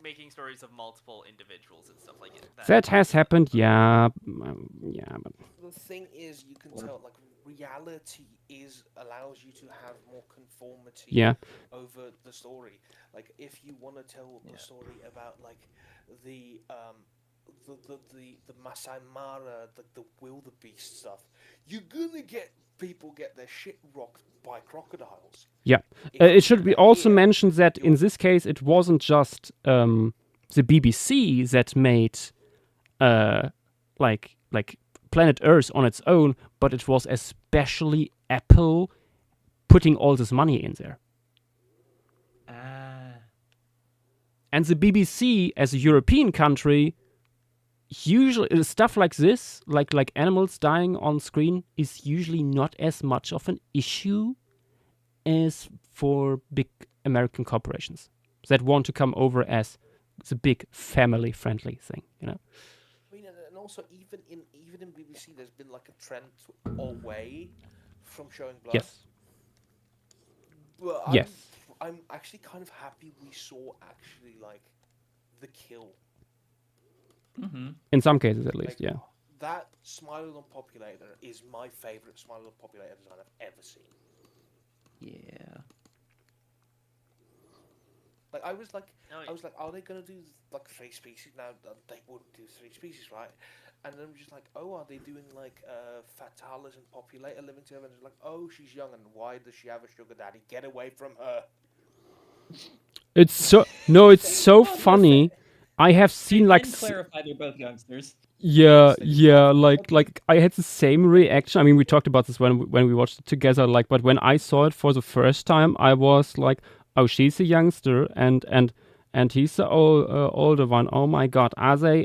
making stories of multiple individuals and stuff like that. That has happened, yeah, yeah. But The thing is, you can tell like reality allows you to have more conformity yeah, over the story. Like if you want to tell the story about like the Masai Mara, the wildebeest stuff, you're gonna get people get their shit rocked by crocodiles. yeah. If It should be also here, mentioned that in this case, it wasn't just the BBC that made like like planet Earth on its own, but it was especially Apple putting all this money in there. And the BBC, as a European country, usually stuff like this, like animals dying on screen, is usually not as much of an issue as for big American corporations that want to come over as the big family-friendly thing, you know. I mean, and also even in BBC, there's been like a trend away from showing blood. Yes. But Yes. I'm actually kind of happy we saw actually like the kill. In some cases, at least, Like, yeah. That Smilodon populator is my favorite Smilodon populator design I've ever seen. Yeah. Like I was like, Oh, are they gonna do like 3 species now? They wouldn't do 3 species, right? And then I'm just like, oh, are they doing like Fatalis and Populator living together? And it's like, oh, she's young, and why does she have a sugar daddy? Get away from her! It's so funny. I have seen like clarify they're both youngsters. yeah, like I had the same reaction. I mean, we talked about this when we watched it together. Like, but when I saw it for the first time, I was like, "Oh, she's a youngster, and he's the older one. Oh my God, are they?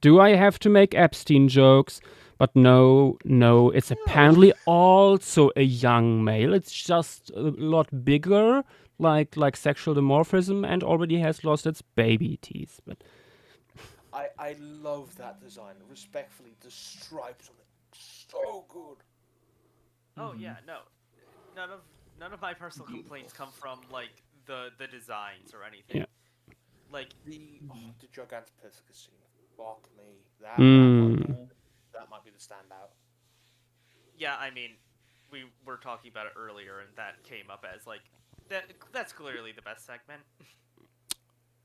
Do I have to make Epstein jokes?" But no, it's apparently also a young male. It's just a lot bigger, like sexual dimorphism, and already has lost its baby teeth. But I love that design. Respectfully, the stripes on it, so good. Oh yeah, no, none of my personal complaints come from like the designs or anything. Yeah. Like The Gigantopithecus scene, fuck me, that might be the standout. yeah, I mean, we were talking about it earlier, and that came up as like that's clearly the best segment.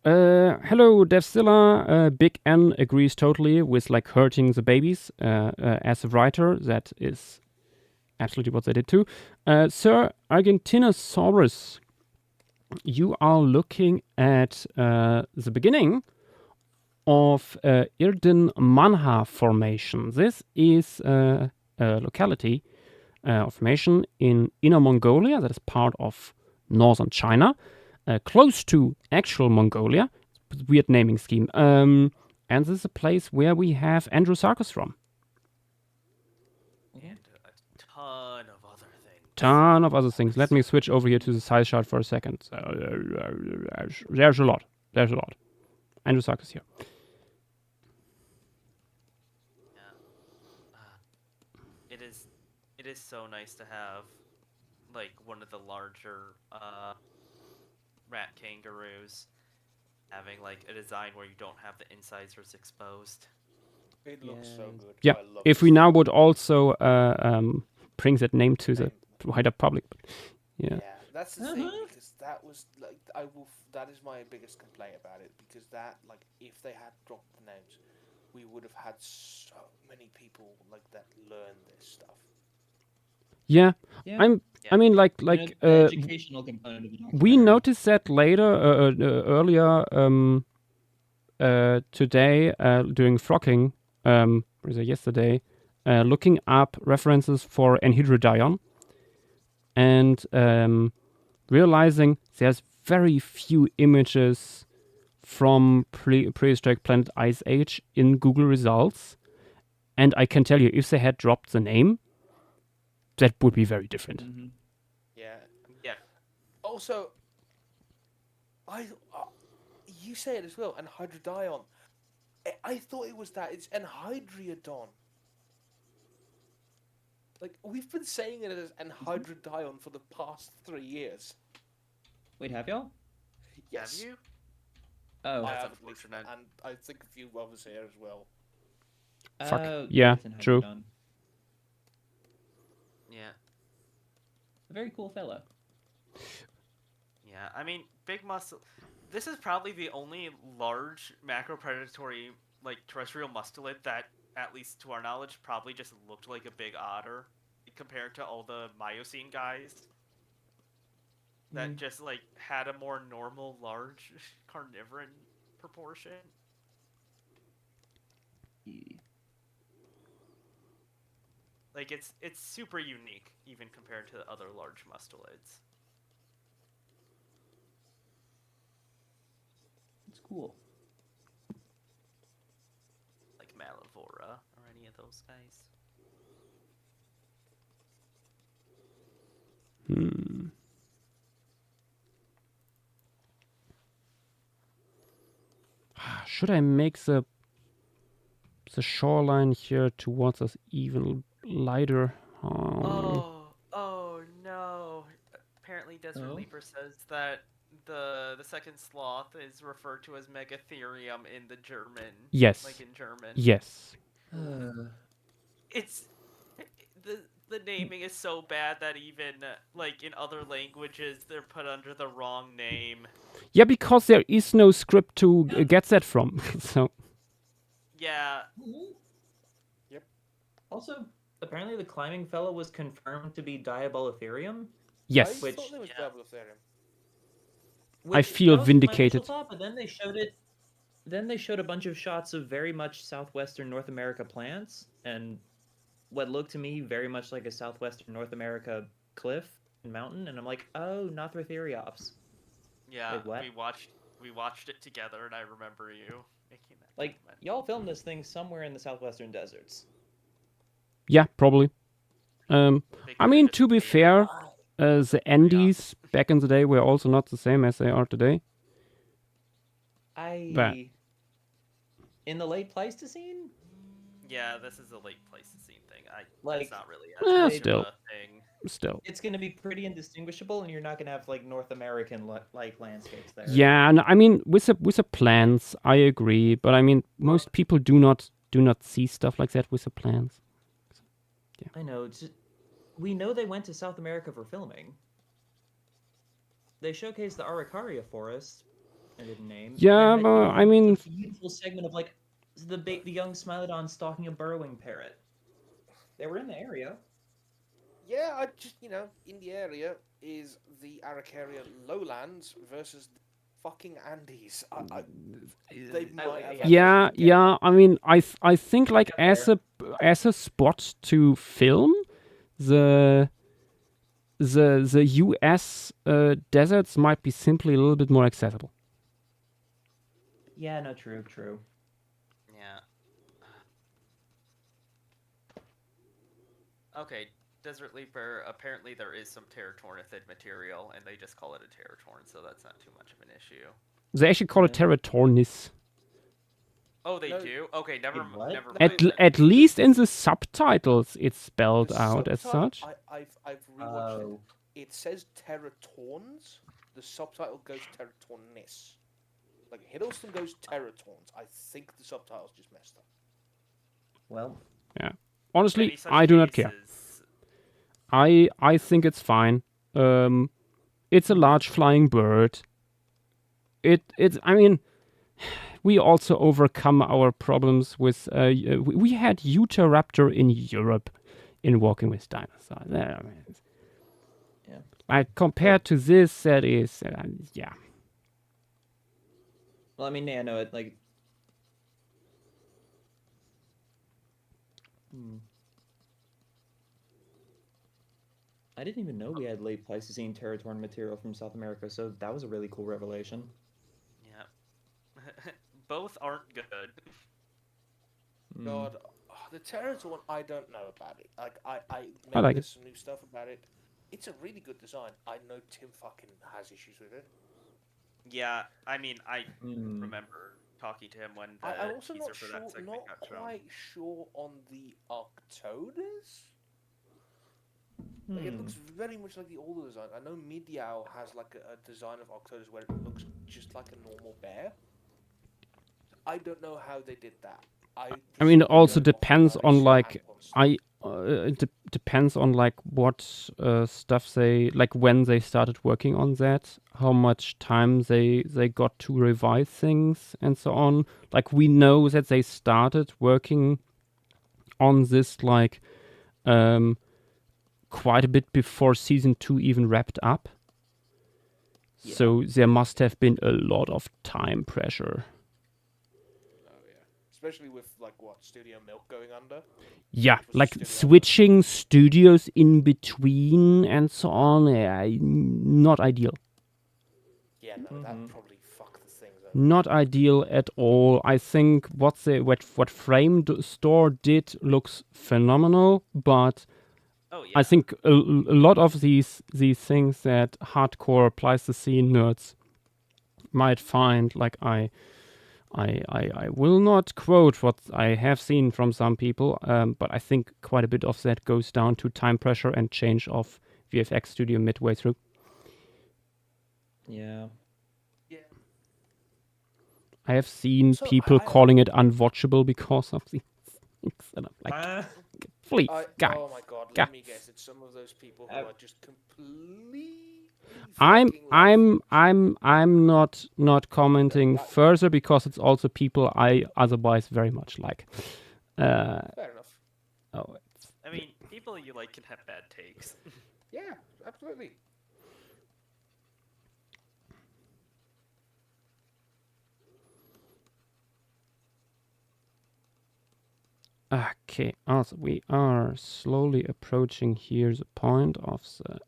Hello, Devzilla. Big N agrees totally with like hurting the babies. As a writer, that is absolutely what they did too. Sir Argentinosaurus, you are looking at the beginning of Irdin Manha Formation. This is a locality, formation in Inner Mongolia that is part of northern China, close to actual Mongolia. Weird naming scheme. And this is a place where we have Andrewsarchus from. And a ton of other things. Ton of other things. Let me switch over here to the size chart for a second. There's a lot. Andrewsarchus here. It is so nice to have like one of the larger rat kangaroos having like a design where you don't have the incisors exposed. It looks so good. Yeah, I love if this we now design. would also bring that name to the wider public. Yeah. Yeah, that's the thing, because that was like that is my biggest complaint about it, because that, like, if they had dropped the names, we would have had so many people like that learn this stuff. Yeah. Yeah. I mean, like The educational component of the we documentary. noticed that later, earlier today during flocking, or was it yesterday, looking up references for Enhydrodion, and realizing there's very few images from prehistoric planet Ice Age in Google results, and I can tell you, if they had dropped the name, that would be very different. Mm-hmm. Yeah. Yeah. Also, you say it as well, Enhydrodion. I thought it was that. It's Enhydriodon. Like, we've been saying it as Enhydrodion for the past 3 years. Wait, have y'all? Yes. Have you? Oh. I That's have, at least, unfortunate. and I think a few others here as well. Fuck. Oh, Yeah, Nathan true. Hydrodon. Yeah. A very cool fellow. Yeah, I mean, big muscle. This is probably the only large macropredatory, like, terrestrial mustelid that, at least to our knowledge, probably just looked like a big otter compared to all the Miocene guys that just, like, had a more normal, large carnivoran proportion. Like it's super unique even compared to other large mustelids. It's cool. Like Malivora or any of those guys. Should I make the shoreline here towards us even lighter? Oh no! Apparently, Desert Oh? Leaper says that the second sloth is referred to as Megatherium in the German. Yes. Like in German. Yes. It's the naming is so bad that even like in other languages they're put under the wrong name. Yeah, because there is no script to get that from. So Yeah. Yep. Also, apparently the climbing fellow was confirmed to be Diabolitherium. yes, I thought there was Yeah. Diabolitherium. I feel that was my initial vindicated. thought, but then they showed it. Then they showed a bunch of shots of very much southwestern North America plants and what looked to me very much like a southwestern North America cliff and mountain, and I'm like, oh, Nothrotheriops. Yeah. Wait, what? We watched it together, and I remember you making that Like, comment. y'all filmed this thing somewhere in the southwestern deserts. Yeah, probably. They I could've mean, just to be made it fair, up. the Andes back in the day were also not the same as they are today. But- In the late Pleistocene? Yeah, this is a late Pleistocene thing. Like, it's not really eh, much still. of a thing. Still. It's going to be pretty indistinguishable, and you're not going to have, like, North American, like, landscapes there. Yeah, and I mean, with the plants, I agree. But I mean, most people do not see stuff like that with the plants. I know. It's just, we know they went to South America for filming. They showcased the Araucaria forest. I didn't name. Yeah, and they but, had, I mean- the beautiful segment of like the young Smilodon stalking a burrowing parrot. They were in the area. Yeah, I just, in the area is the Araucaria lowlands versus the fucking Andes. They might have Yeah. I mean, I think like as a spot to film, the U.S. Deserts might be simply a little bit more accessible. Yeah, no, true. Yeah. Okay, Desert Leaper, apparently there is some Terratornithid material, and they just call it a Terratorn, so that's not too much of an issue. They actually call it Terratornis. Oh, they No. do? Okay, never Wait, what? never At mind. at least in the subtitles, it's spelled The out as subtitle- such. I've rewatched Oh. it. It says Terratorns. The subtitle goes Terratornis. Like Hiddleston goes Terratorns. I think the subtitles just messed up. Well, Honestly, Any such I do not care. cases- I think it's fine. It's a large flying bird. It's I mean, we also overcome our problems with we had Utahraptor in Europe in Walking with Dinosaurs. I mean, Yeah. Like compared to this, that is yeah. well, I mean, yeah, no, it like. I didn't even know we had late Pleistocene Terratorn material from South America, so that was a really cool revelation. Yeah. Both aren't good. God, the Terrator one, I don't know about it. Like I I like there's some new stuff about it. It's a really good design. I know Tim fucking has issues with it. Yeah, I mean, I Hmm. remember talking to him when the I'm also teaser not for sure, that segment not got shown. quite sure on the Octodus. Like, it looks very much like the older design. I know Meow has like a design of Octodus where it looks just like a normal bear. I don't know how they did that. I mean, it also presume depends behind on Irish like and on stuff. depends on like what stuff they like when they started working on that, how much time they got to revise things and so on. Like we know that they started working on this like quite a bit before season 2 even wrapped up. So there must have been a lot of time pressure. Oh yeah, especially with like what Studio Milk going under. Yeah, Which was like Studio switching studios in between and so on, not ideal. Yeah, no, that probably fucked the things over. Not ideal at all. I think what Store did looks phenomenal, but Oh yeah. I think a lot of these things that hardcore Pleistocene nerds might find, like I will not quote what I have seen from some people, but I think quite a bit of that goes down to time pressure and change of VFX studio midway through. Yeah. Yeah. I have seen So people I- calling it unwatchable because of these things, and I'm like, please, guys. Oh my god, guys. let me guess. It's some of those people who are just completely. I'm fucking love- I'm not commenting That- further because it's also people I otherwise very much like. Fair enough. Oh, I mean, people you like can have bad takes. Yeah, absolutely. okay. Also, we are slowly approaching here the point of the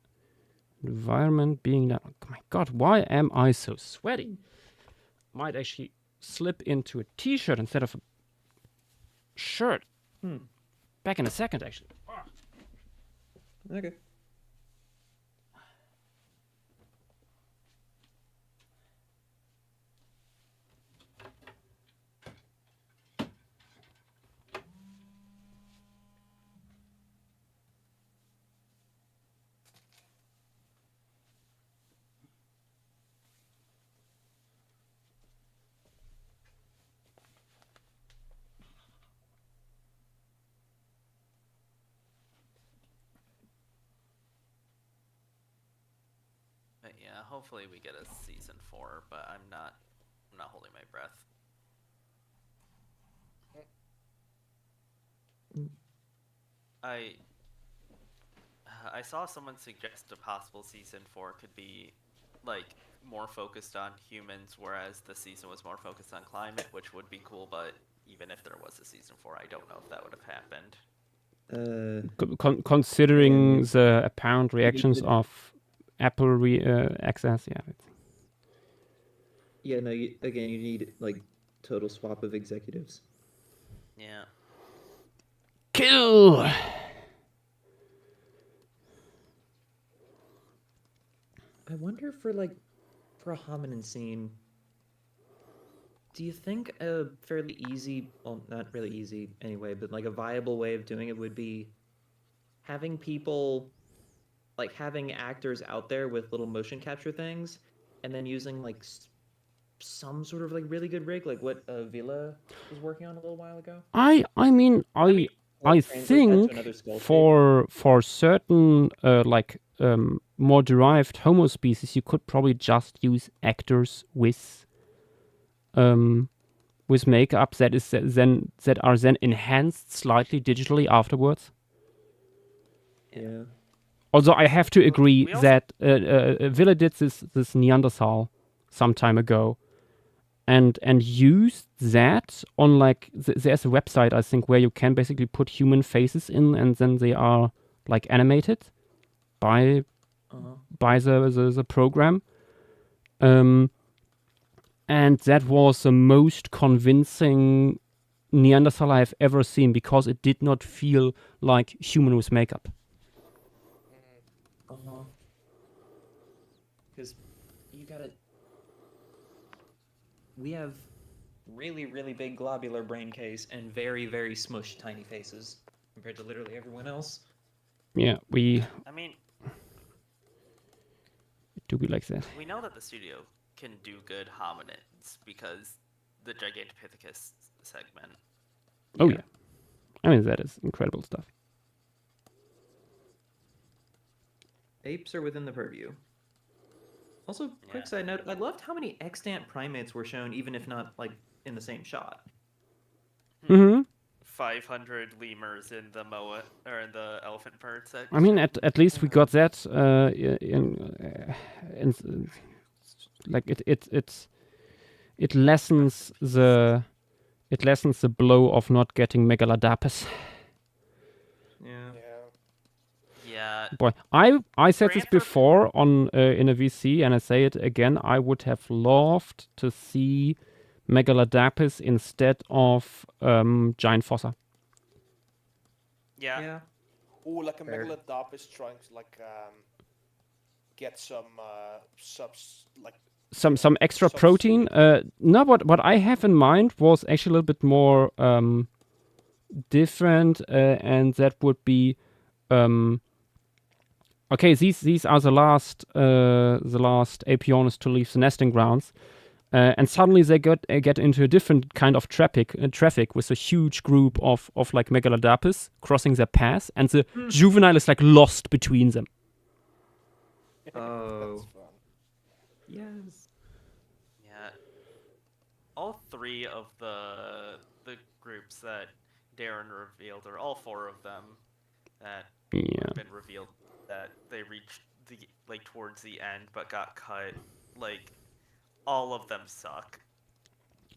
environment being done. Oh my God, why am I so sweaty? Might actually slip into a t-shirt instead of a shirt. Back in a second, actually. Okay. But yeah, hopefully we get a season 4, but I'm not holding my breath. I saw someone suggest a possible season 4 could be like more focused on humans, whereas the season was more focused on climate, which would be cool, but even if there was a season 4, I don't know if that would have happened. Considering the apparent reactions of Apple access, yeah. Yeah, no, again, you need, like, total swap of executives. Yeah. Cool! I wonder for a hominin scene, do you think a fairly easy, well, not really easy anyway, but like a viable way of doing it would be having people, like having actors out there with little motion capture things, and then using like some sort of like really good rig, like what Villa was working on a little while ago? I mean, I think for certain more derived Homo species, you could probably just use actors with makeup that are then enhanced slightly digitally afterwards. Yeah. Although I have to agree we also- that Villa did this Neanderthal some time ago, and used that on there's a website I think where you can basically put human faces in, and then they are like animated by the program. And that was the most convincing Neanderthal I've ever seen because it did not feel like human with makeup. Because you gotta. We have really, really big globular brain case and very, very smushed tiny faces compared to literally everyone else. Yeah, I mean, do be like that. we know that the studio can do good hominids because the Gigantopithecus segment. Oh yeah. I mean, that is incredible stuff. Apes are within the purview. Also, quick side note, I loved how many extant primates were shown, even if not, like, in the same shot. Mm-hmm. 500 lemurs in the moa or in the elephant bird section. I mean, at least we got that like it lessens the It lessens the blow of not getting Megalodapus. Yeah. Yeah. Boy, I said this Transfer- before on in a VC, and I say it again. I would have loved to see Megalodapus instead of Giant Fossa. Yeah. Yeah. Or like a Fair. Megalodapus trying to like get some subs like Some extra Some protein. No, what I have in mind was actually a little bit more different, and that would be okay. These are the last Aepionis to leave the nesting grounds, and suddenly they get into a different kind of traffic with a huge group of like Megalodapus crossing their path, and the juvenile is like lost between them. Oh. That's fun. Yes. Yeah. All three of the groups that Darren revealed, or all four of them that Yeah. have been revealed, that they reached the like towards the end but got cut. Like, all of them suck.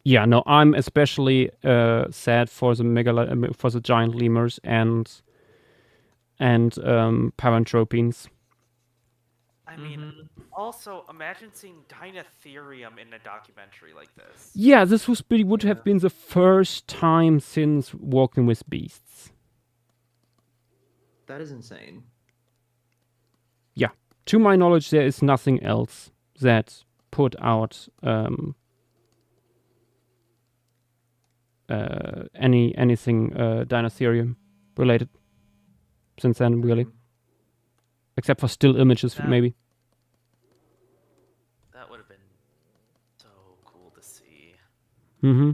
Yeah, no, I'm especially sad for the for the giant lemurs and Paranthropines. I mean, also imagine seeing Dinotherium in a documentary like this. Yeah, this would have been the first time since Walking with Beasts. That is insane. Yeah, to my knowledge, there is nothing else that put out anything Dinotherium related since then, really. Except for still images, Yeah. maybe. That would have been so cool to see. Mm-hmm.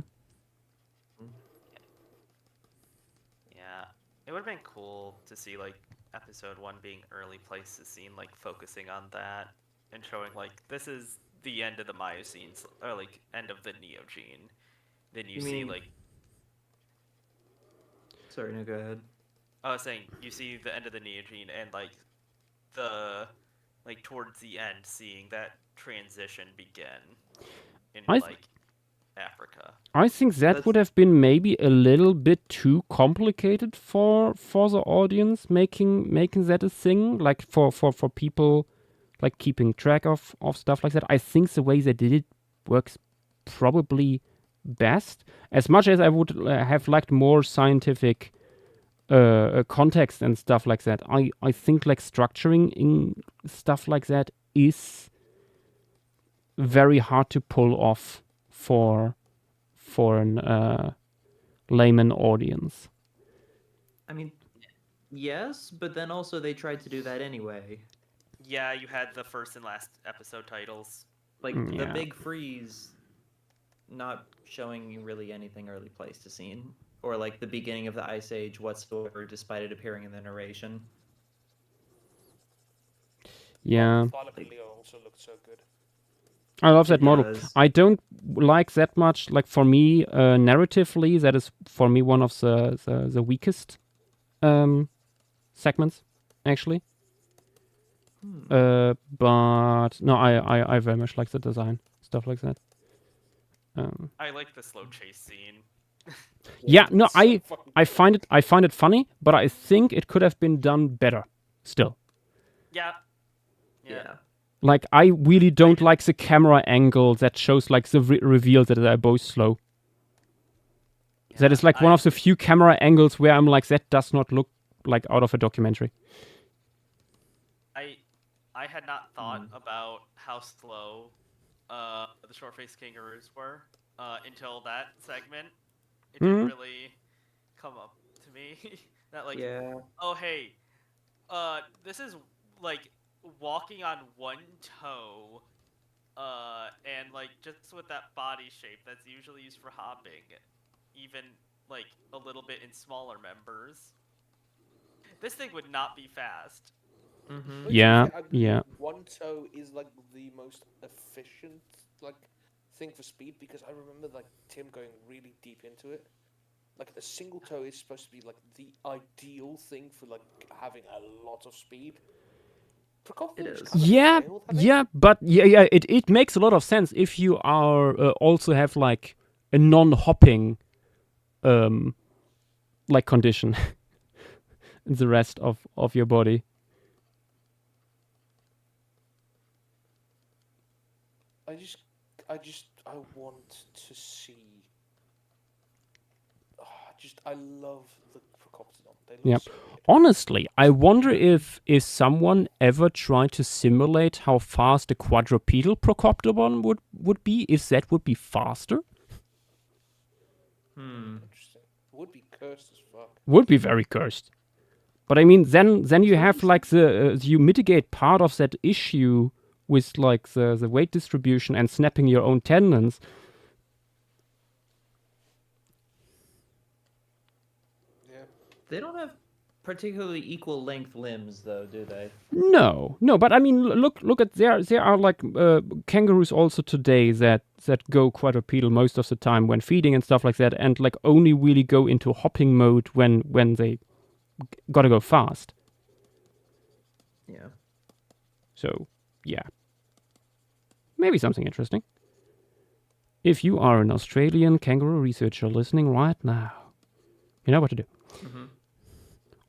Yeah, it would have been cool to see like episode 1 being early Pleistocene, like focusing on that and showing like this is the end of the Miocene, or like end of the Neogene. Then you see mean- like Sorry, no, go ahead. I was saying you see the end of the Neogene and like the like towards the end seeing that transition begin in I th- like Africa. I think that That's- would have been maybe a little bit too complicated for the audience making that a thing, like for people like keeping track of stuff like that. I think the way they did it works probably best. As much as I would have liked more scientific context and stuff like that, I think like structuring in stuff like that is very hard to pull off for an layman audience. I mean, yes, but then also they tried to do that anyway. Yeah, you had the first and last episode titles. Like Yeah. the big freeze, not showing you really anything early Pleistocene, or like the beginning of the Ice Age whatsoever, despite it appearing in the narration. Yeah, Violet and Leo also looked so good. I love that It model. does. I don't like that much. Like for me, narratively, that is for me one of the weakest segments, actually. But no, I very much like the design, stuff like that. I like the slow chase scene. Yeah, no, It's so fucking I find it funny, but I think it could have been done better. Still, Yeah. like I really don't like the camera angle that shows like the reveal that they're both slow. That is like one of the few camera angles where I'm like, that does not look like out of a documentary. I had not thought about how slow the short-faced kangaroos were until that segment. It didn't really come up to me that like, Yeah. oh hey, this is like walking on one toe, and like just with that body shape that's usually used for hopping, even like a little bit in smaller members. This thing would not be fast. Mm-hmm. But Yeah, I believe yeah. One toe is like the most efficient like thing for speed because I remember like Tim going really deep into it. Like a single toe is supposed to be like the ideal thing for like having a lot of speed. It is. Yeah, but it makes a lot of sense if you are also have like a non-hopping like condition in the rest of your body. I want to see. I love the Procoptodon. They look Yep. so weird. Honestly, I wonder if someone ever tried to simulate how fast a quadrupedal Procoptodon would be, if that would be faster. Interesting. Would be cursed as fuck. Would be very cursed. But I mean, then you have like you mitigate part of that issue with like the weight distribution and snapping your own tendons. Yeah. They don't have particularly equal length limbs, though, do they? No, but I mean, look at there are like kangaroos also today that go quadrupedal most of the time when feeding and stuff like that, and like only really go into hopping mode when they gotta go fast. Yeah. So yeah, maybe something interesting. If you are an Australian kangaroo researcher listening right now, you know what to do. Mm-hmm.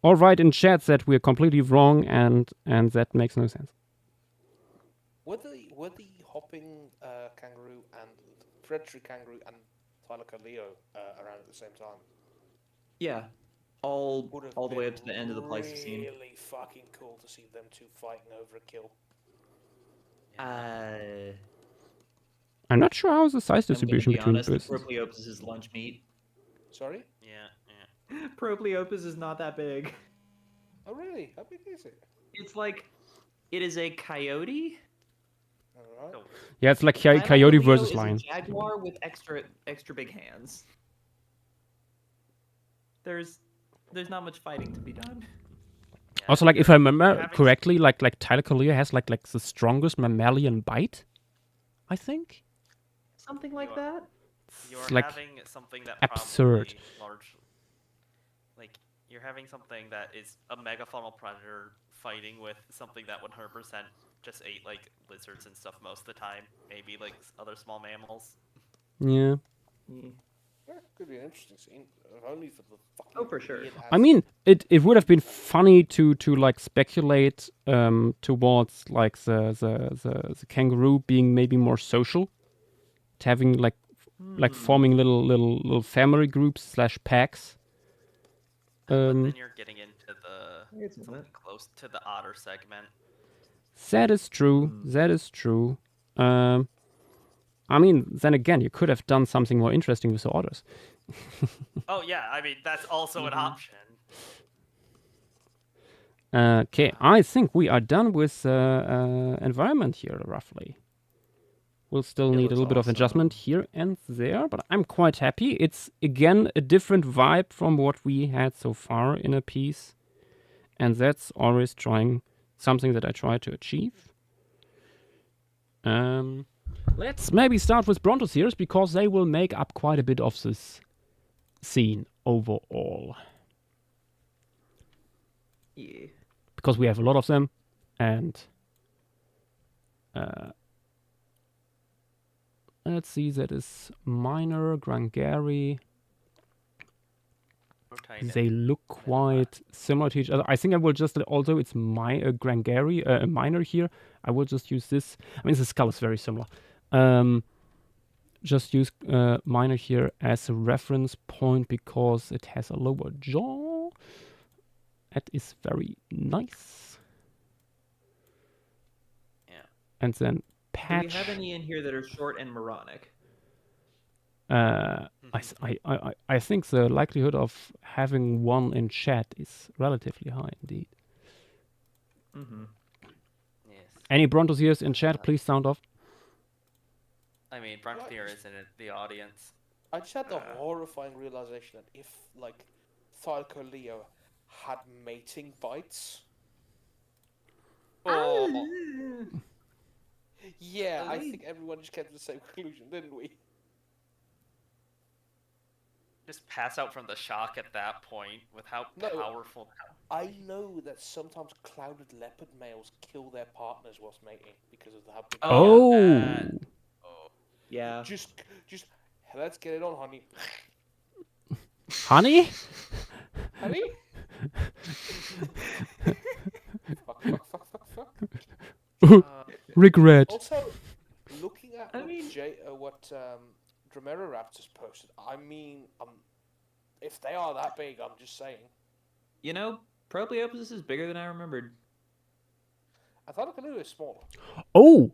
Or write in chat that we're completely wrong and that makes no sense. Were the hopping kangaroo and predatory kangaroo and Thylacoleo around at the same time? Yeah. All Would have the way been up to the end of the Pleistocene. Really fucking cool to see them two fighting over a kill. I'm not sure how the size I'm gonna distribution be between honest, birds. Propleopus is lunch meat. Sorry? Yeah. Propleopus is not that big. Oh really? How big is it? It's like, it is a coyote. All right. Yeah, it's like coyote Thylacoleo versus is lion. a jaguar with extra big hands. There's not much fighting to be done. Also, like if I remember having correctly, like Thylacoleo has like the strongest mammalian bite, I think. Something like that. You're It's like having something that absurd. You're having something that is a megafaunal predator fighting with something that 100% just ate like lizards and stuff most of the time. Maybe like other small mammals. Yeah. Yeah, could be an interesting scene. If only for the fucking. Oh, for sure. weird I ass- mean, it would have been funny to like speculate towards like the kangaroo being maybe more social, to having like forming little family groups / packs. But then you're getting into It's something close to the otter segment. That is true. That is true. I mean, then again, you could have done something more interesting with the otters. Oh yeah, I mean that's also an option. Okay, I think we are done with environment here, roughly. We'll still need a little bit of adjustment here and there, but I'm quite happy. It's, again, a different vibe from what we had so far in a piece. And that's always something that I try to achieve. Let's maybe start with Brontosaurus, because they will make up quite a bit of this scene overall. Yeah. Because we have a lot of them, and let's see, that is minor, Grangari. They look quite similar to each other. I think I will just, although it's Grangari, a minor here, I will just use this. I mean, the skull is very similar. Just use minor here as a reference point because it has a lower jaw. That is very nice. Yeah. And then Do patch. we have any in here that are short and moronic? I think the likelihood of having one in chat is relatively high indeed. Mm-hmm. Yes. Any Brontosaurus in chat, please sound off. I mean, Brontosaurus is in the audience. I just had the horrifying realization that if, like, Thylacoleo had mating bites. Oh. Yeah, I think everyone just came to the same conclusion, didn't we? Just pass out from the shock at that point with how No. powerful. I know that sometimes clouded leopard males kill their partners whilst mating because of how big. Yeah. Just let's get it on, honey. Honey? Honey? Fuck. Regret. Also, looking at I what mean- Dramera Raptors posted, I mean, if they are that big, I'm just saying. You know, Probleopsis is bigger than I remembered. I thought Cthulhu was smaller. Oh,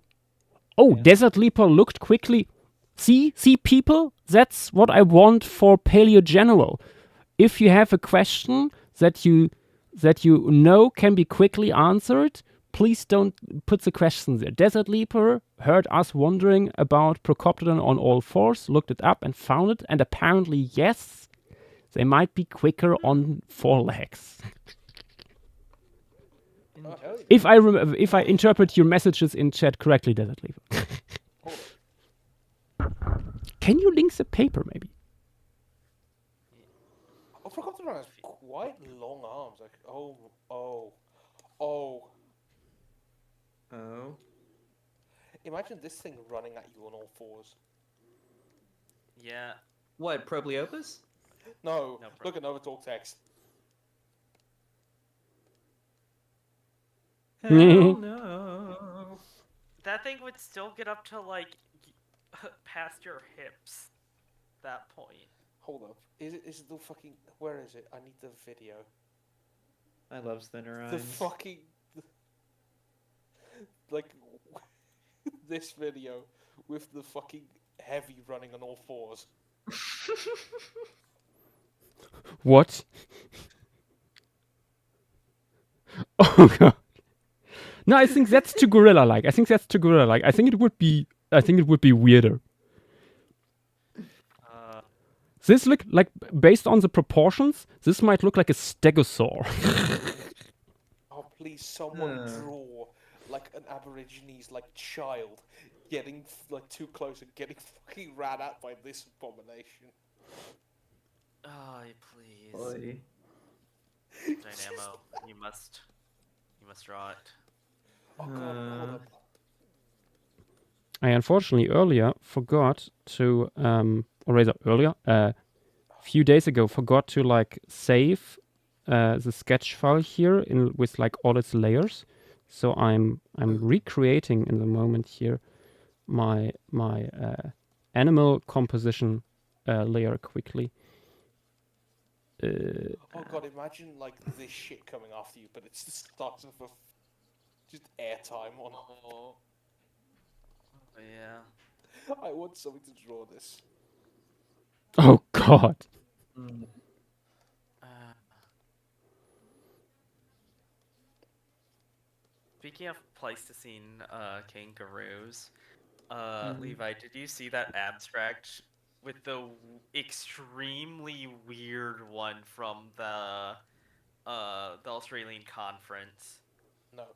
Yeah. Desert Leaper looked quickly. See, people? That's what I want for Paleo General. If you have a question that you know can be quickly answered, please don't put the question there. Desert Leaper heard us wondering about Procoptodon on all fours, looked it up and found it, and apparently, yes, they might be quicker on four legs. Oh, hell yeah. If I interpret your messages in chat correctly, Desert Leaper. Hold Can you link the paper, maybe? Oh, Procoptodon has quite long arms. Like, oh. Oh. Imagine this thing running at you on all fours. Yeah. What, Probleopus? No, No look at Novatalk text. Hell no. That thing would still get up to like past your hips. That point. Hold up. Is it the fucking... Where is it? I need the video. I love Thinner The Eyes. fucking... Like, this video with the fucking heavy running on all fours. What? Oh god. No, I think that's too gorilla-like. I think it would be weirder. This look like, based on the proportions, this might look like a stegosaur. Oh, please, someone Uh. draw like an Aborigines like child getting like too close and getting fucking ran at by this abomination. Oh, please. Boy. Dynamo, you must draw it. Oh god, hold up. I unfortunately earlier forgot to, a few days ago, forgot to like save the sketch file here with like all its layers. So I'm recreating in the moment here my animal composition layer quickly. Oh god, imagine like this shit coming after you, but it's the start of just airtime on. Oh. Yeah. I want something to draw this. Oh god. Speaking of Pleistocene kangaroos, Levi, did you see that abstract with the extremely weird one from the Australian conference? No.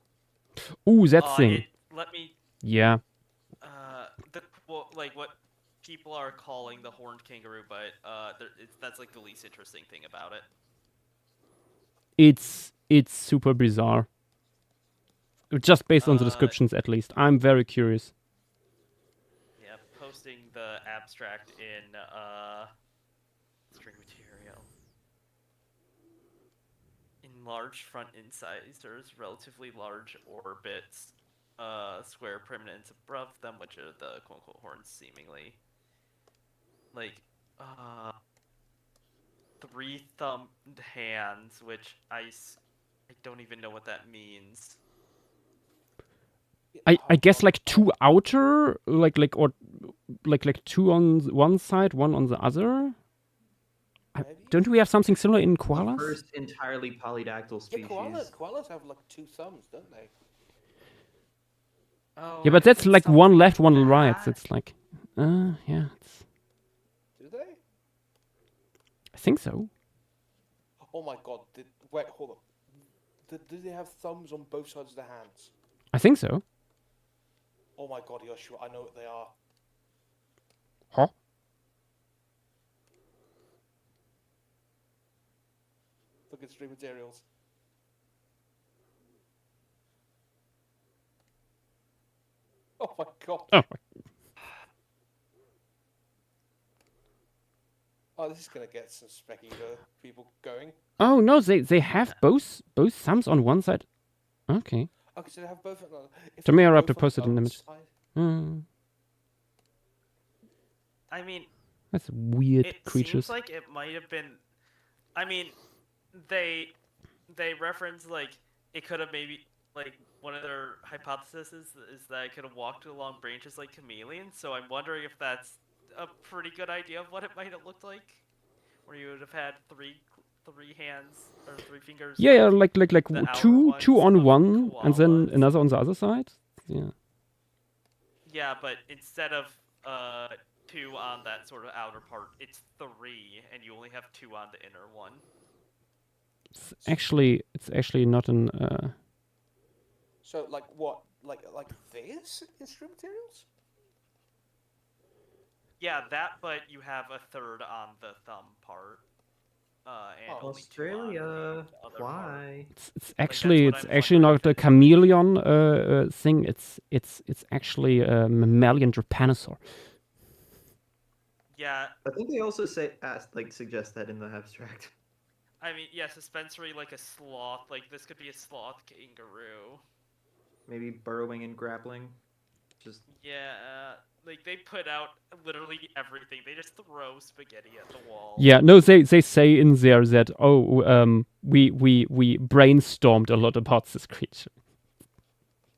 Ooh, that thing. Let me. Yeah. Like what people are calling the horned kangaroo, but that's like the least interesting thing about it. It's super bizarre. Just based on the descriptions, at least. I'm very curious. Yeah, posting the abstract in string material. In large front incisors, relatively large orbits, square prominence above them, which are the quote-unquote horns, seemingly. Like, 3-thumbed hands, which I don't even know what that means. I guess like two outer, like two on one side, one on the other. Don't we have something similar in koalas? First entirely polydactyl species. Yeah, koalas have like 2 thumbs, don't they? Oh, Yeah, but that's like one left, one right. It's like, yeah. Do they? I think so. Oh my god! Wait, hold up. Do they have thumbs on both sides of their hands? I think so. Oh my god, Joshua, I know what they are. Huh? Look at stream materials. Oh my god. Oh. Oh, this is gonna get some specky people going. Oh no, they have both thumbs on one side. Okay. Okay, so they have both. If To they me, have I have to both on post it in one an image. side- Hmm. I mean, That's weird it creatures. seems like it might have been. I mean, they reference like it could have maybe like one of their hypotheses is that it could have walked along branches like chameleons. So I'm wondering if that's a pretty good idea of what it might have looked like, where you would have had three hands or three fingers. Yeah, yeah, like the outer two ones on of one, and then koalas. another on the other side. Yeah. Yeah, but instead of 2 on that sort of outer part, it's 3, and you only have 2 on the inner one. It's actually not an. So like what? Like this instrument materials? Yeah, that, but you have a third on the thumb part. And Oh, only 2 on Australia, the other part. why? It's that's actually what it's I'm actually wondering not if a it's like- chameleon thing. It's actually a mammalian trypanosaur. Yeah, I think they also suggest that in the abstract. I mean, yeah, suspensory like a sloth. Like, this could be a sloth kangaroo. Maybe burrowing and grappling. Just Yeah, like, they put out literally everything. They just throw spaghetti at the wall. Yeah, no, they say in there that we brainstormed a lot about this creature.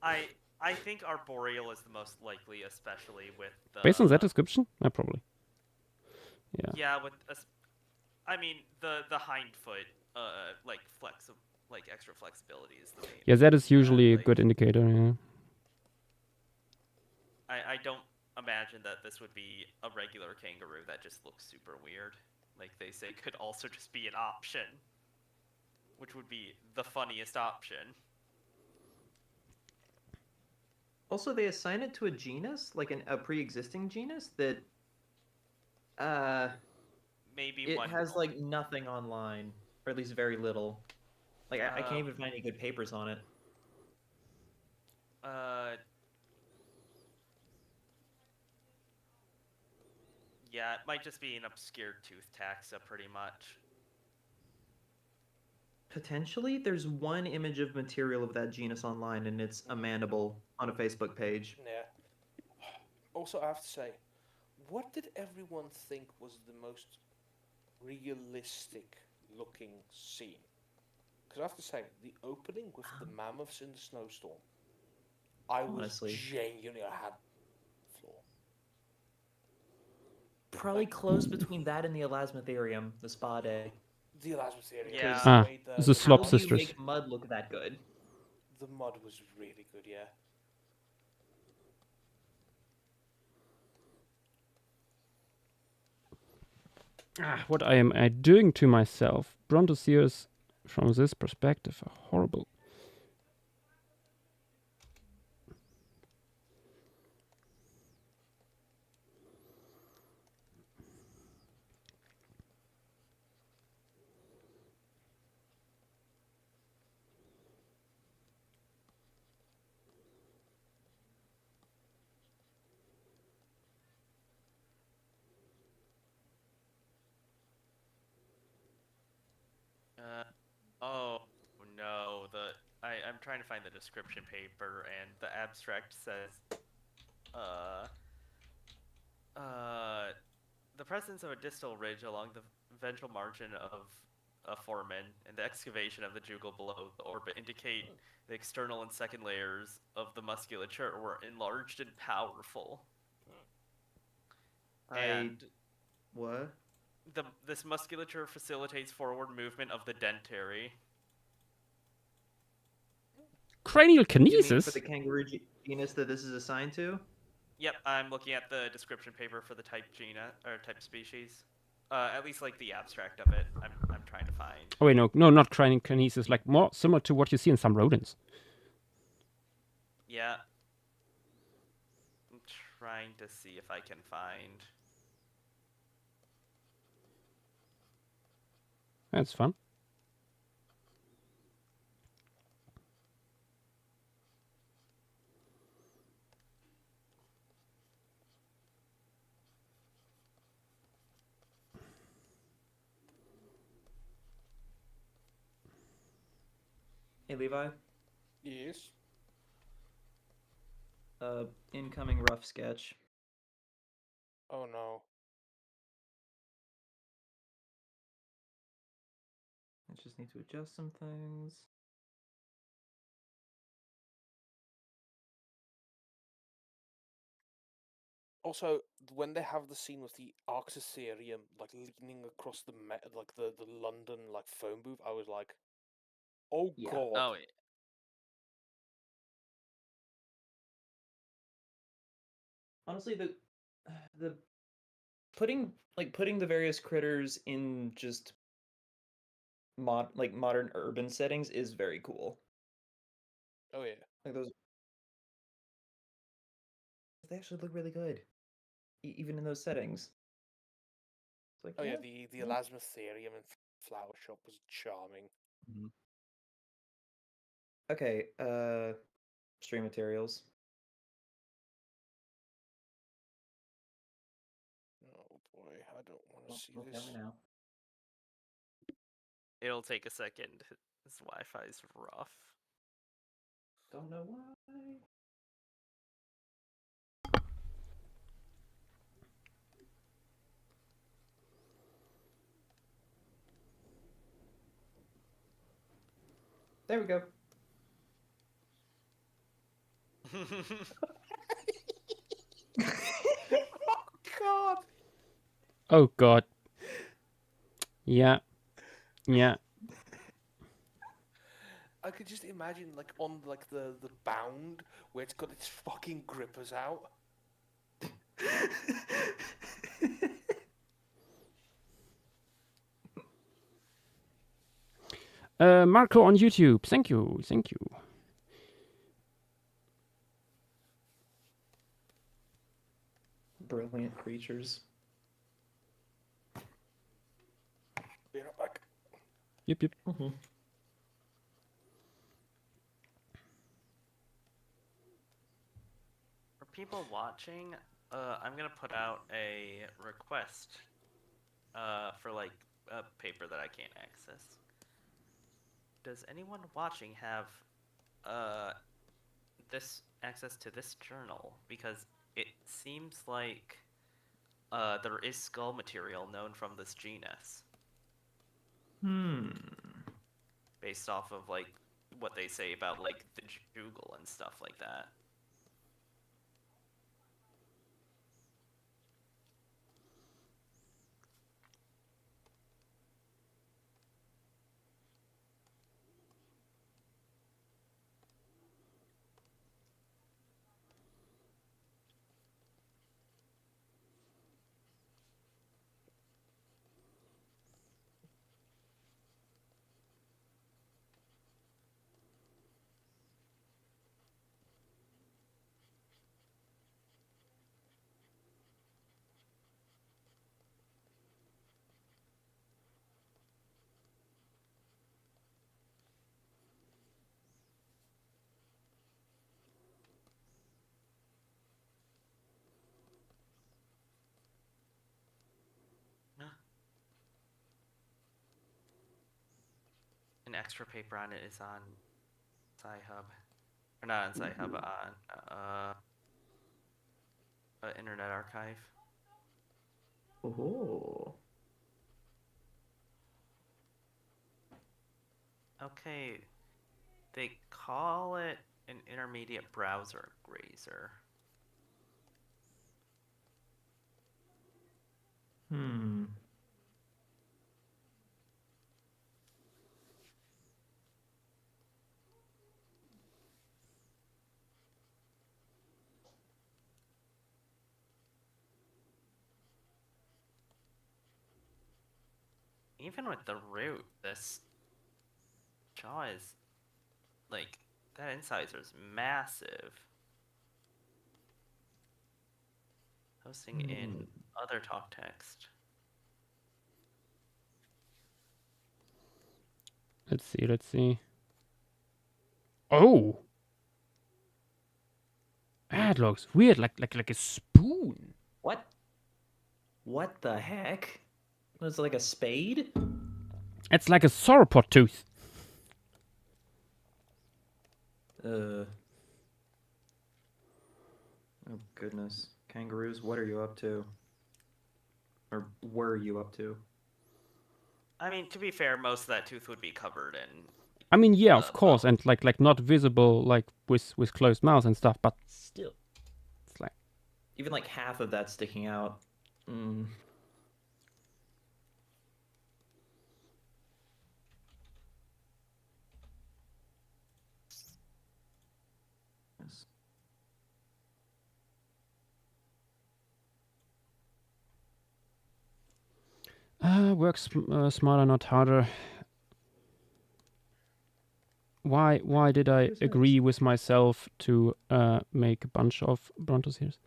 I think arboreal is the most likely, especially with the... Based on that description, probably. Yeah. Yeah, with... I mean, the hind foot, like, extra flexibility is the main... Yeah, that is usually a like, good indicator. Yeah. I don't imagine that this would be a regular kangaroo that just looks super weird. Like they say, could also just be an option, which would be the funniest option. also they assign it to a genus, like a pre-existing genus that Maybe it one has like nothing online, or at least very little. Like I can't even find any good papers on it. Yeah, it might just be an obscure tooth taxa, pretty much. Potentially, there's one image of material of that genus online, and it's a mandible on a Facebook page. Yeah. Also, I have to say, what did everyone think was the most realistic looking scene? Because I have to say, the opening with the mammoths in the snowstorm, I Honestly. was genuinely I had floor. Probably close between that and the Elasmotherium, the spa day. The Elasmotherium. Yeah. Ah, The the Slop How do you Sisters. make mud look that good? The mud was really good, yeah. What I am doing to myself. Brontosaurus, from this perspective, are horrible. Oh no, I'm trying to find the description paper, and the abstract says, the presence of a distal ridge along the ventral margin of a foramen and the excavation of the jugal below the orbit indicate the external and second layers of the musculature were enlarged and powerful. And What? this musculature facilitates forward movement of the dentary. Cranial You mean kinesis? for the kangaroo genus that this is assigned to? Yep, I'm looking at the description paper for the type type species. At least like the abstract of it. I'm trying to find. Oh wait, no, not cranial kinesis. Like more similar to what you see in some rodents. Yeah. I'm trying to see if I can find. That's fun. Hey, Levi. Yes. Incoming rough sketch. Oh no. I just need to adjust some things. Also, when they have the scene with the Arctisarium like leaning across the the London like phone booth, I was like, oh Yeah. god. Oh, yeah. Honestly, the putting the various critters in just modern urban settings is very cool. Oh yeah. Like those, they actually look really good, even in those settings. It's like, Oh yeah, yeah. the Elasmotherium and Flower Shop was charming. Mhm. Okay, stream materials. Oh boy, I don't want to Well, see we'll this. tell me now. It'll take a second. This Wi-Fi is rough. Don't know why. There we go. Oh god. Oh god. Yeah. Yeah. I could just imagine like on like the bound where it's got its fucking grippers out. Marco on YouTube. Thank you. Thank you. Brilliant creatures. Be right back. Yep, yep. Mm-hmm. For people watching, I'm gonna put out a request for like a paper that I can't access. Does anyone watching have this access to this journal? Because it seems like there is skull material known from this genus based off of like what they say about like the jugal and stuff like that. An extra paper on it is on Sci-Hub. Or not on Sci-Hub, on Internet Archive. Oh. Okay, they call it an intermediate browser grazer. Even with the root, this jaw is like that incisor is massive. Posting in other talk text. Let's see. Let's see. Oh. That looks weird. Like a spoon. What? What the heck? Was it like a spade? It's like a sauropod tooth. Oh, goodness. Kangaroos, what are you up to? Or were you up to? I mean, to be fair, most of that tooth would be covered in. I mean, yeah, of course, bone. and like not visible, like with closed mouths and stuff, but still, it's like Even like half of that sticking out. Mm. Yes. work smarter, not harder. Why did I agree with myself to make a bunch of Brontosaurs?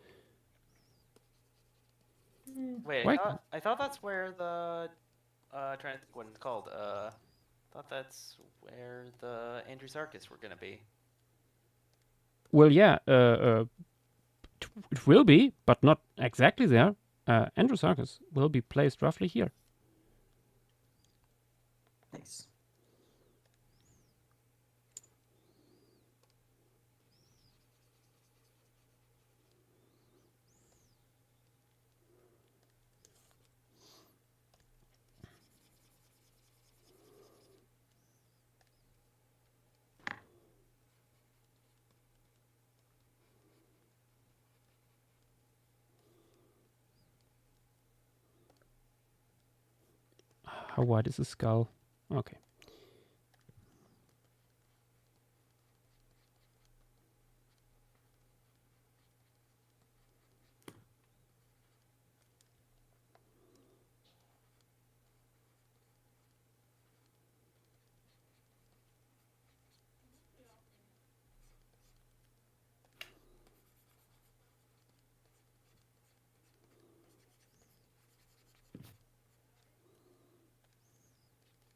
Wait, Why? I thought that's where the trying to think what it's called. Thought that's where the Andrewsarchus were gonna be. Well, yeah, it will be, but not exactly there. Andrewsarchus will be placed roughly here. Nice. How wide is the skull? Okay.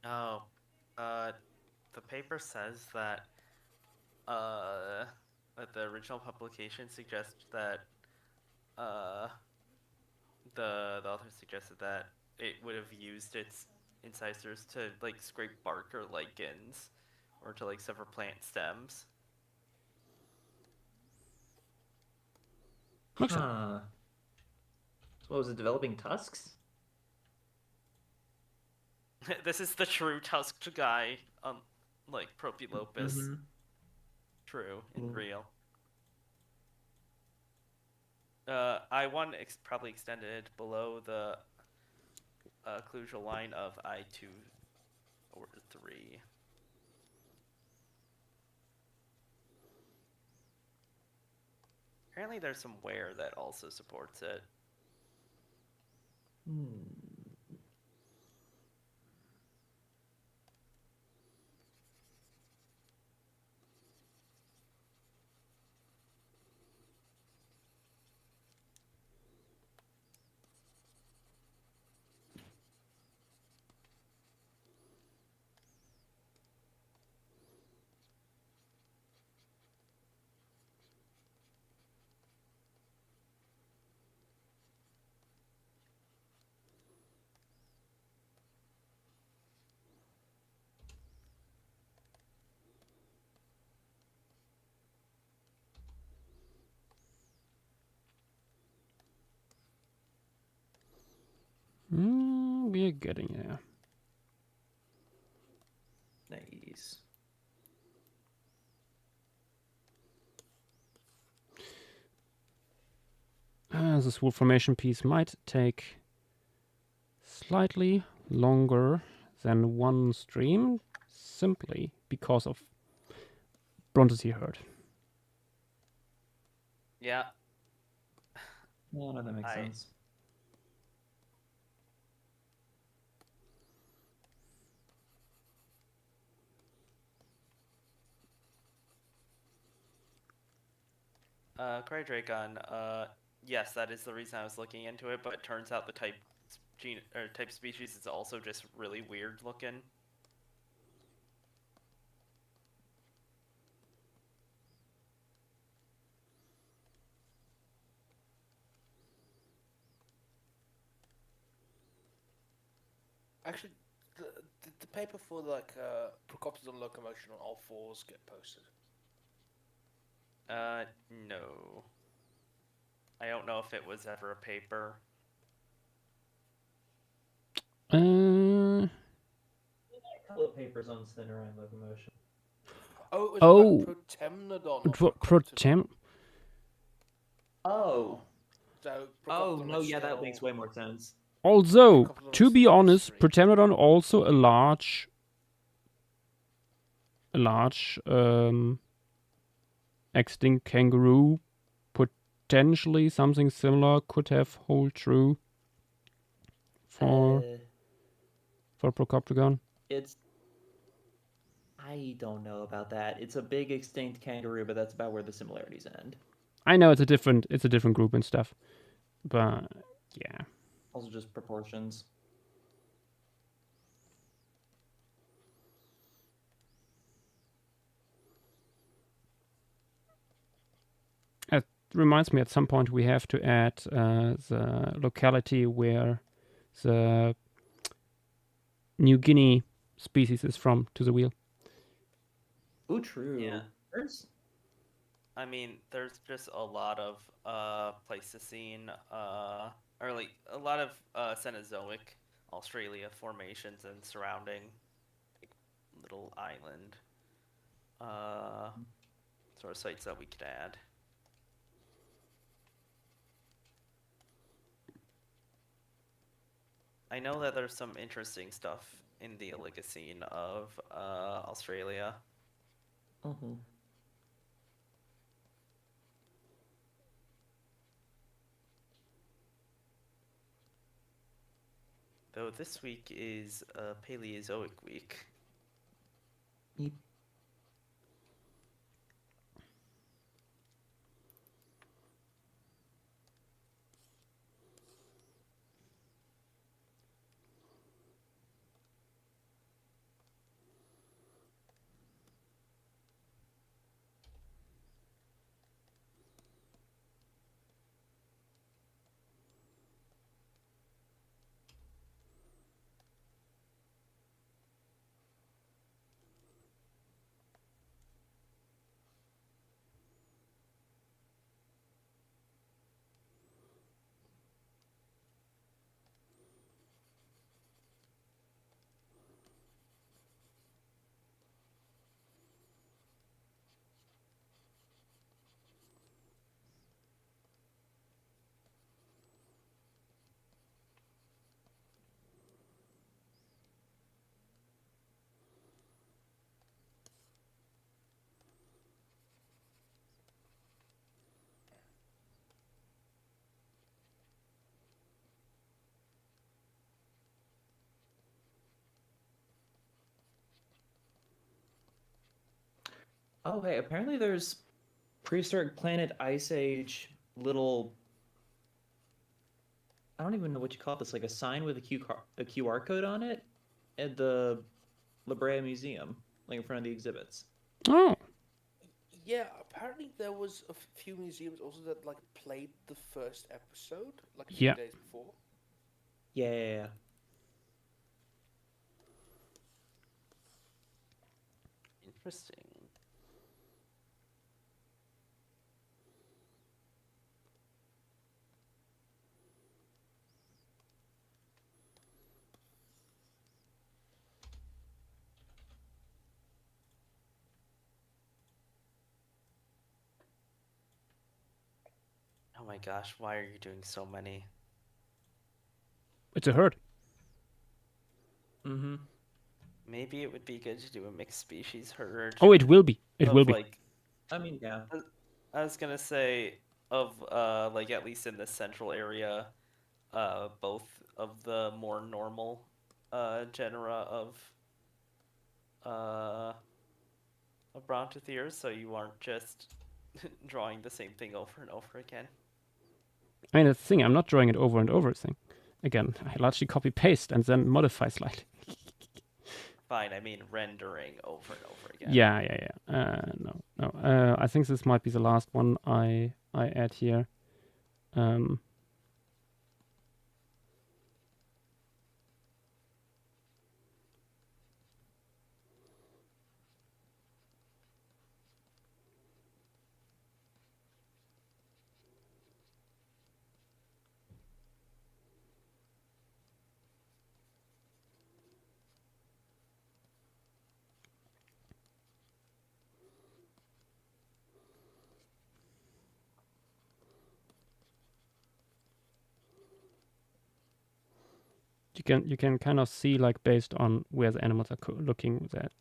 Oh, the paper says that that the original publication suggests that the author suggested that it would have used its incisors to like scrape bark or lichens, or to like sever plant stems. Makes sense. Huh. So what was it, developing tusks? This is the true tusked guy, like Propylopus. Mhm. True and Mm. real. I1 probably extended below the occlusal line of I2 or 3. Apparently there's some wear that also supports it. We're getting there. Nice. This wool formation piece might take slightly longer than one stream, simply because of Brontosaur herd. Yeah. Yeah, no, that makes sense. Crydragon, yes, that is the reason I was looking into it, but it turns out the type species is also just really weird looking. Actually, the paper for like Procoptodon locomotion on all fours get posted. No. I don't know if it was ever a paper. couple of papers on Cinerine locomotion. Oh, it was Oh. about Protemnodon. Not Protem. Oh. So, Oh, Procoptodon no, is yeah, that still- makes way more sense. Also, Procoptodon to is be still a honest, mystery. Protemnodon also a large extinct kangaroo. Potentially something similar could have hold true for Procoptodon. I don't know about that. It's a big extinct kangaroo, but that's about where the similarities end. I know it's a different group and stuff, but yeah. Also just proportions. It reminds me at some point we have to add the locality where the New Guinea species is from to the wheel. Ooh, true. Yeah. There's I mean, there's just a lot of Pleistocene, or like a lot of Cenozoic Australia formations and surrounding like, little island sort of sites that we could add. I know that there's some interesting stuff in the Oligocene of Australia. Mm-hmm. Though this week is Paleozoic week. Yep. Oh, hey, apparently there's prehistoric planet Ice Age little... I don't even know what you call this, like a sign with a QR code on it at the La Brea Museum, like in front of the exhibits. Oh. Yeah, apparently there was a few museums also that like played the first episode like a few days before. Yeah. Interesting. Oh my gosh, why are you doing so many? It's a herd. Mm-hmm. Maybe it would be good to do a mixed species herd. Oh, it will be. It will be. Like, I mean, yeah. I was gonna say of like at least in the central area, both of the more normal genera of Brontotheres, so you aren't just drawing the same thing over and over again. I mean, that's the thing. I'm not drawing it over and over. Again, I largely copy paste and then modify slightly. Fine, I mean rendering over and over again. Yeah. No. I think this might be the last one I add here. you can kind of see like based on where the animals are looking that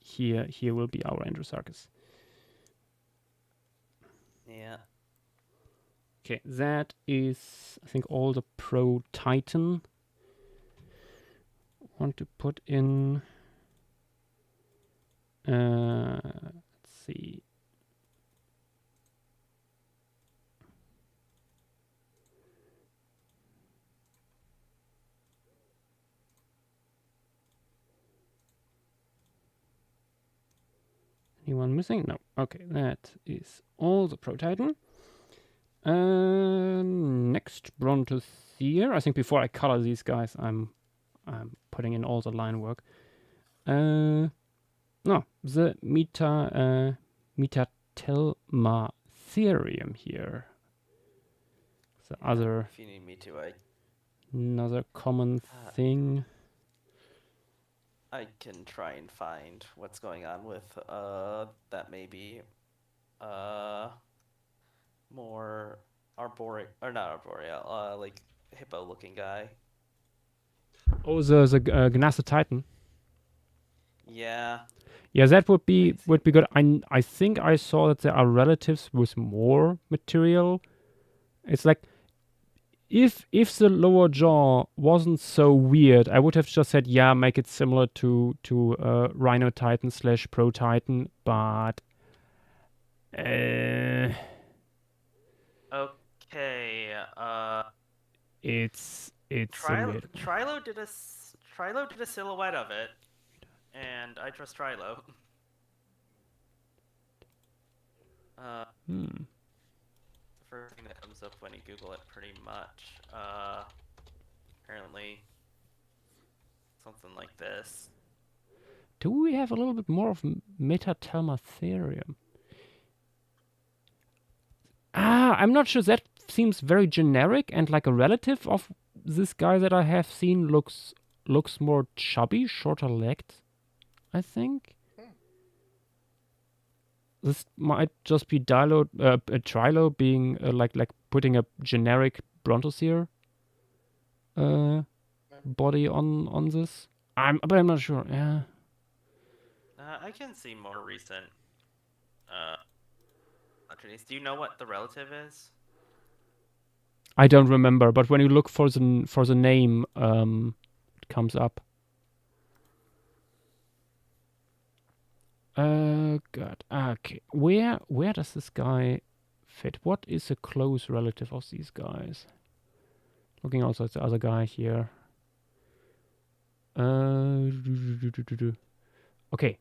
here will be our Androsarchus. Yeah. Okay, that is I think all the Pro Titan. Want to put in. Let's see. Anyone missing? No. Okay, that is all the Pro Titan. Next Brontosphere. I think before I color these guys, I'm putting in all the line work. No, the Metatelmatherium here. The other If you need me to, another common thing. I can try and find what's going on with that maybe more arboreal or not arboreal, like hippo looking guy. Oh, the Gnasser Titan. Yeah. Yeah, that would be good. I think I saw that there are relatives with more material. It's like if the lower jaw wasn't so weird, I would have just said make it similar to Rhino Titan / Pro Titan, but Okay. it's Trilo did a silhouette of it, and I trust Trilo. The first thing that comes up when you Google it, pretty much. Apparently, something like this. Do we have a little bit more of Metatelmatherium? I'm not sure. That seems very generic, and like a relative of this guy that I have seen looks more chubby, shorter legged, I think. This might just be Trilo being like putting a generic Brontosphere body on this. But I'm not sure. Yeah. I can see more recent attorneys. Do you know what the relative is? I don't remember, but when you look for the name, it comes up. God. Okay. Where does this guy fit? What is a close relative of these guys? Looking also at the other guy here. Okay.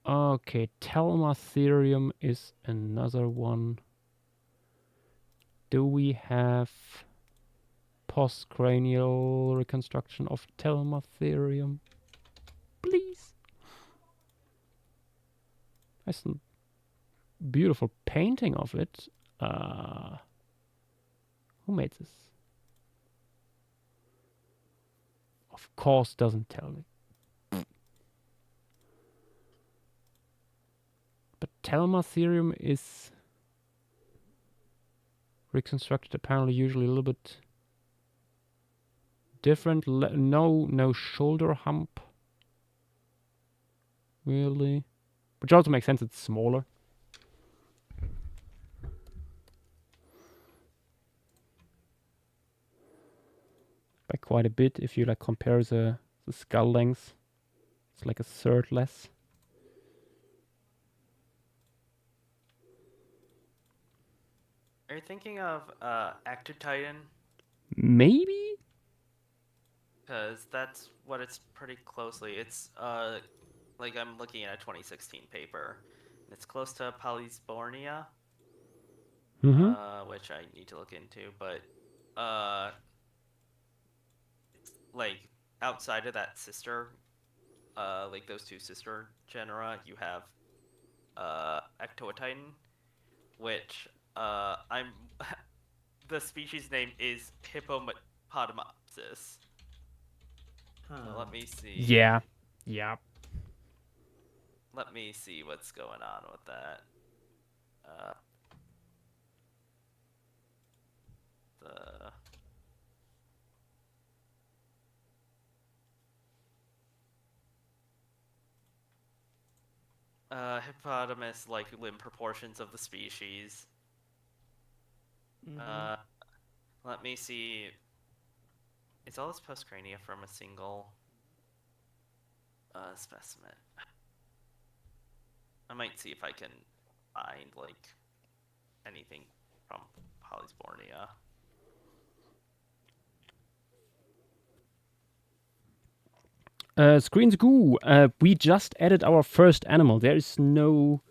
Okay, Telmatherium is another one. Do we have postcranial reconstruction of Telmatherium? Please. There's some beautiful painting of it. Who made this? Of course, doesn't tell me. But Telmatherium is reconstructed apparently usually a little bit different. No shoulder hump. Really? Which also makes sense, it's smaller. By quite a bit if you like compare the skull length. It's like a third less. Are you thinking of Active Titan? Maybe? Because that's what it's pretty closely. It's like I'm looking at a 2016 paper. It's close to Polysbornia, which I need to look into. But like outside of that sister, like those two sister genera, you have Ectotitan, which I'm the species name is Hippopotamopsis. So let me see. Yeah. Let me see what's going on with that. the... hippopotamus, like, limb proportions of the species. Let me see. Is all this postcrania from a single specimen? I might see if I can find, like, anything from Polysbornia. Screens goo. We just added our first animal. There is no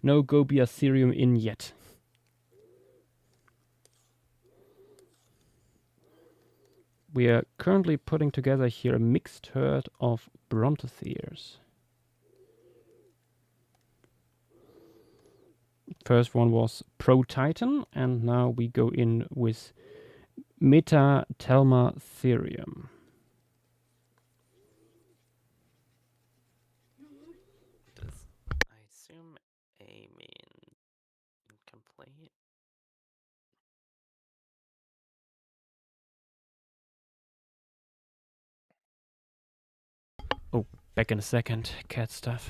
Gobiatherium in yet. We are currently putting together here a mixed herd of Brontotheres. First one was Pro-Titan, and now we go in with Metatelmatherium. I assume A means incomplete? Oh, back in a second. Cat stuff.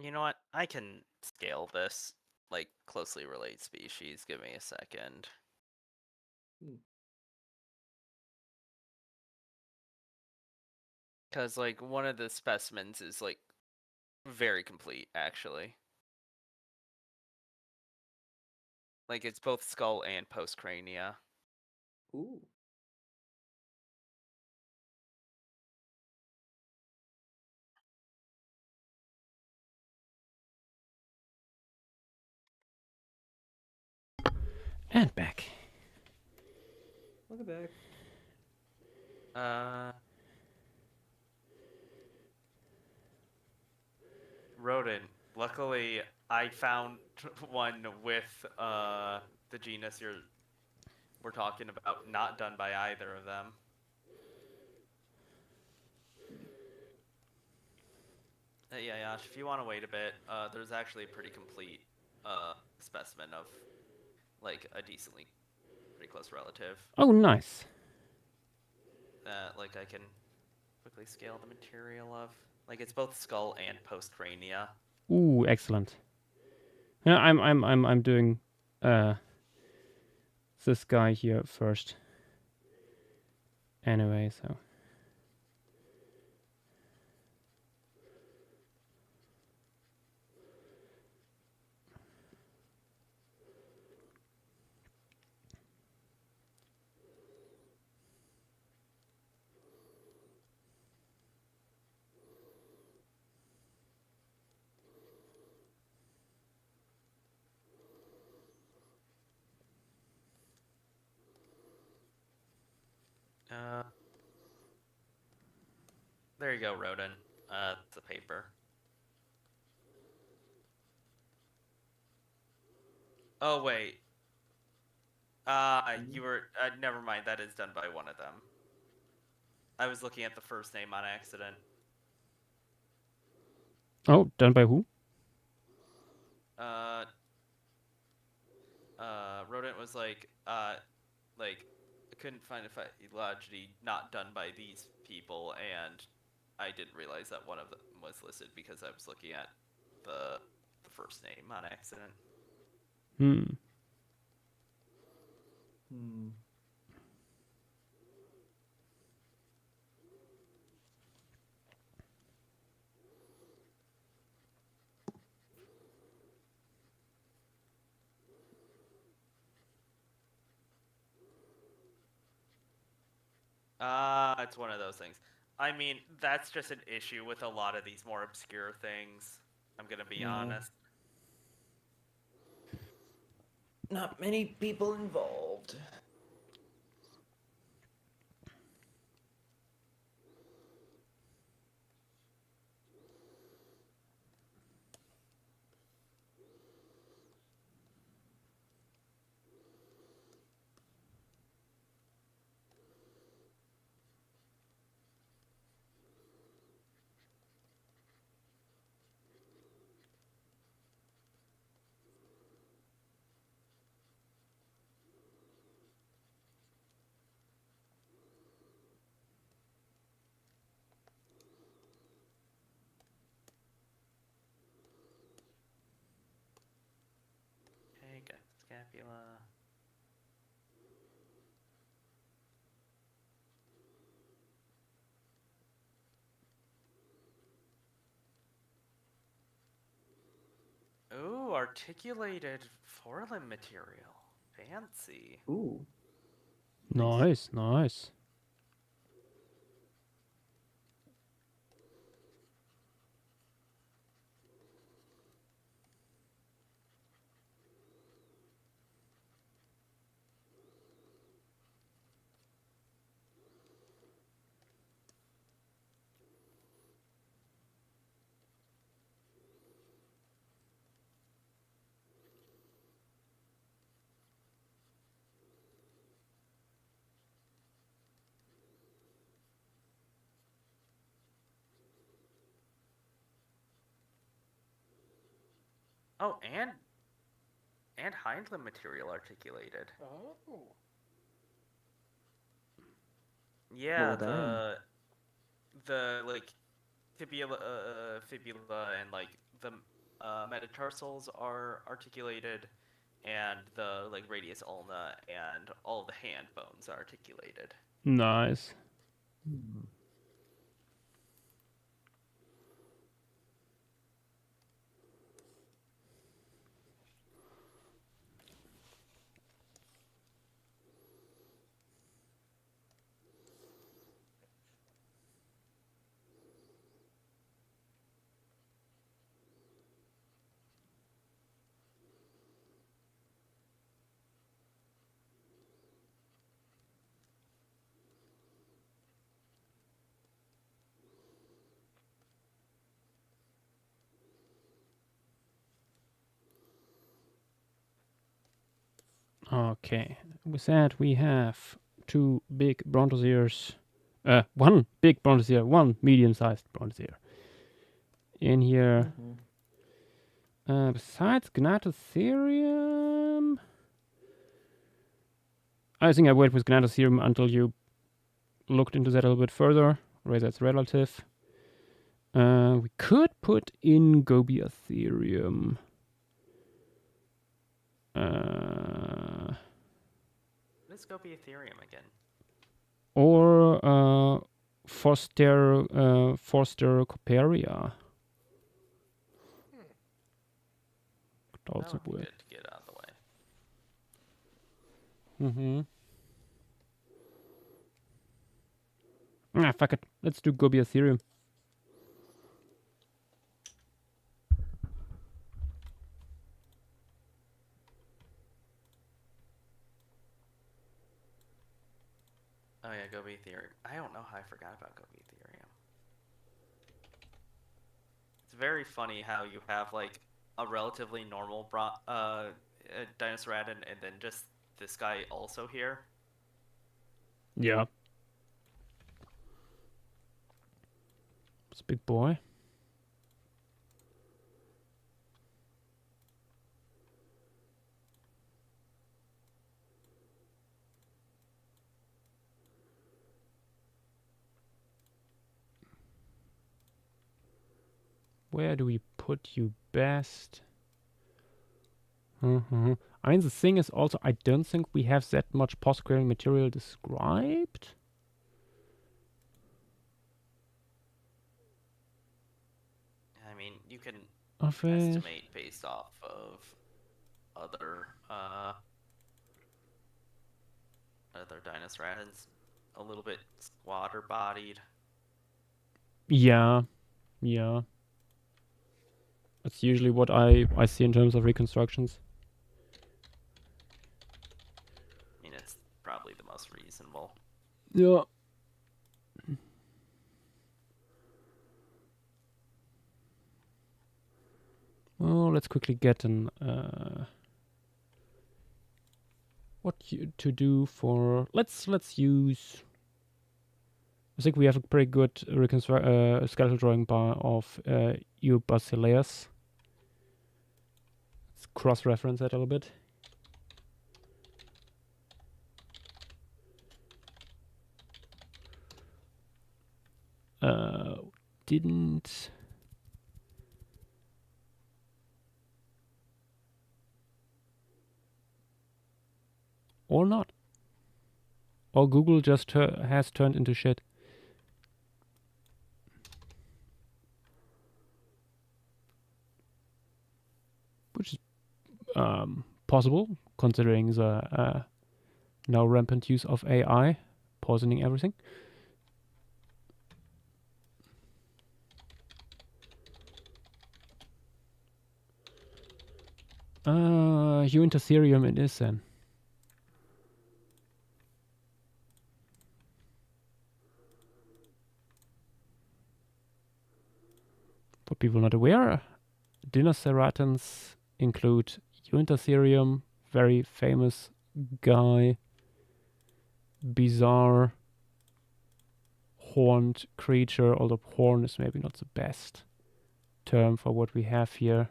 You know what? I can scale this, like, closely related species. Give me a second. Because, like, one of the specimens is, like, very complete, actually. Like, it's both skull and postcrania. Ooh. And back. Welcome back. Rodent. Luckily, I found one with the genus we're talking about, not done by either of them. Yeah, Yash, if you want to wait a bit, there's actually a pretty complete specimen of, like, a decently pretty close relative. Oh, nice. Like, I can quickly scale the material of. Like, it's both skull and postcrania. Ooh, excellent. Yeah, I'm doing this guy here first. Anyway, so. There you go, rodent. The paper. Oh, wait. You were... never mind, that is done by one of them. I was looking at the first name on accident. Oh, done by who? Rodent was like, I couldn't find a phylogeny not done by these people, and I didn't realize that one of them was listed because I was looking at the first name on accident. It's one of those things. I mean, that's just an issue with a lot of these more obscure things. I'm gonna be honest. Not many people involved. Okay, got scapula. Ooh, articulated forelimb material. Fancy. Ooh. Nice, nice. Oh, and hind limb material articulated. Oh. Yeah, Well, damn. the like fibula and like the metatarsals are articulated, and the like radius ulna and all the hand bones are articulated. Nice. Okay. With that, we have two big brontosaurs. One big brontosaur, one medium-sized brontosaur. In here, besides Gnatotherium, I think I wait with Gnatotherium until you looked into that a little bit further. Right, that's relative. We could put in Gobiatherium. Let's go be Ethereum again. Or Forster Coperia. Could That also would be work. good to get out of the way. Mm-hmm. Ah, fuck it. Let's do Gobiatherium. Oh yeah, go be Ethereum. I don't know how I forgot about go be Ethereum. It's very funny how you have like a relatively normal Dinosauridan and then just this guy also here. Yeah. It's a big boy. Where do we put you best? I mean, the thing is also, I don't think we have that much post-querying material described. I mean, you can Of it. estimate based off of other Dinosaurians, a little bit squatter bodied. Yeah, yeah. That's usually what I see in terms of reconstructions. I mean, it's probably the most reasonable. Yeah. Well, let's quickly get an to do for let's use. I think we have a pretty good skeletal drawing of Basileus. Let's cross-reference that a little bit. Didn't. Or not. Or Google just has turned into shit. Which is possible, considering the now rampant use of AI, poisoning everything. Ethereum it is then. For people not aware, Dinoceratans include Ethereum, very famous guy, bizarre horned creature, although horn is maybe not the best term for what we have here.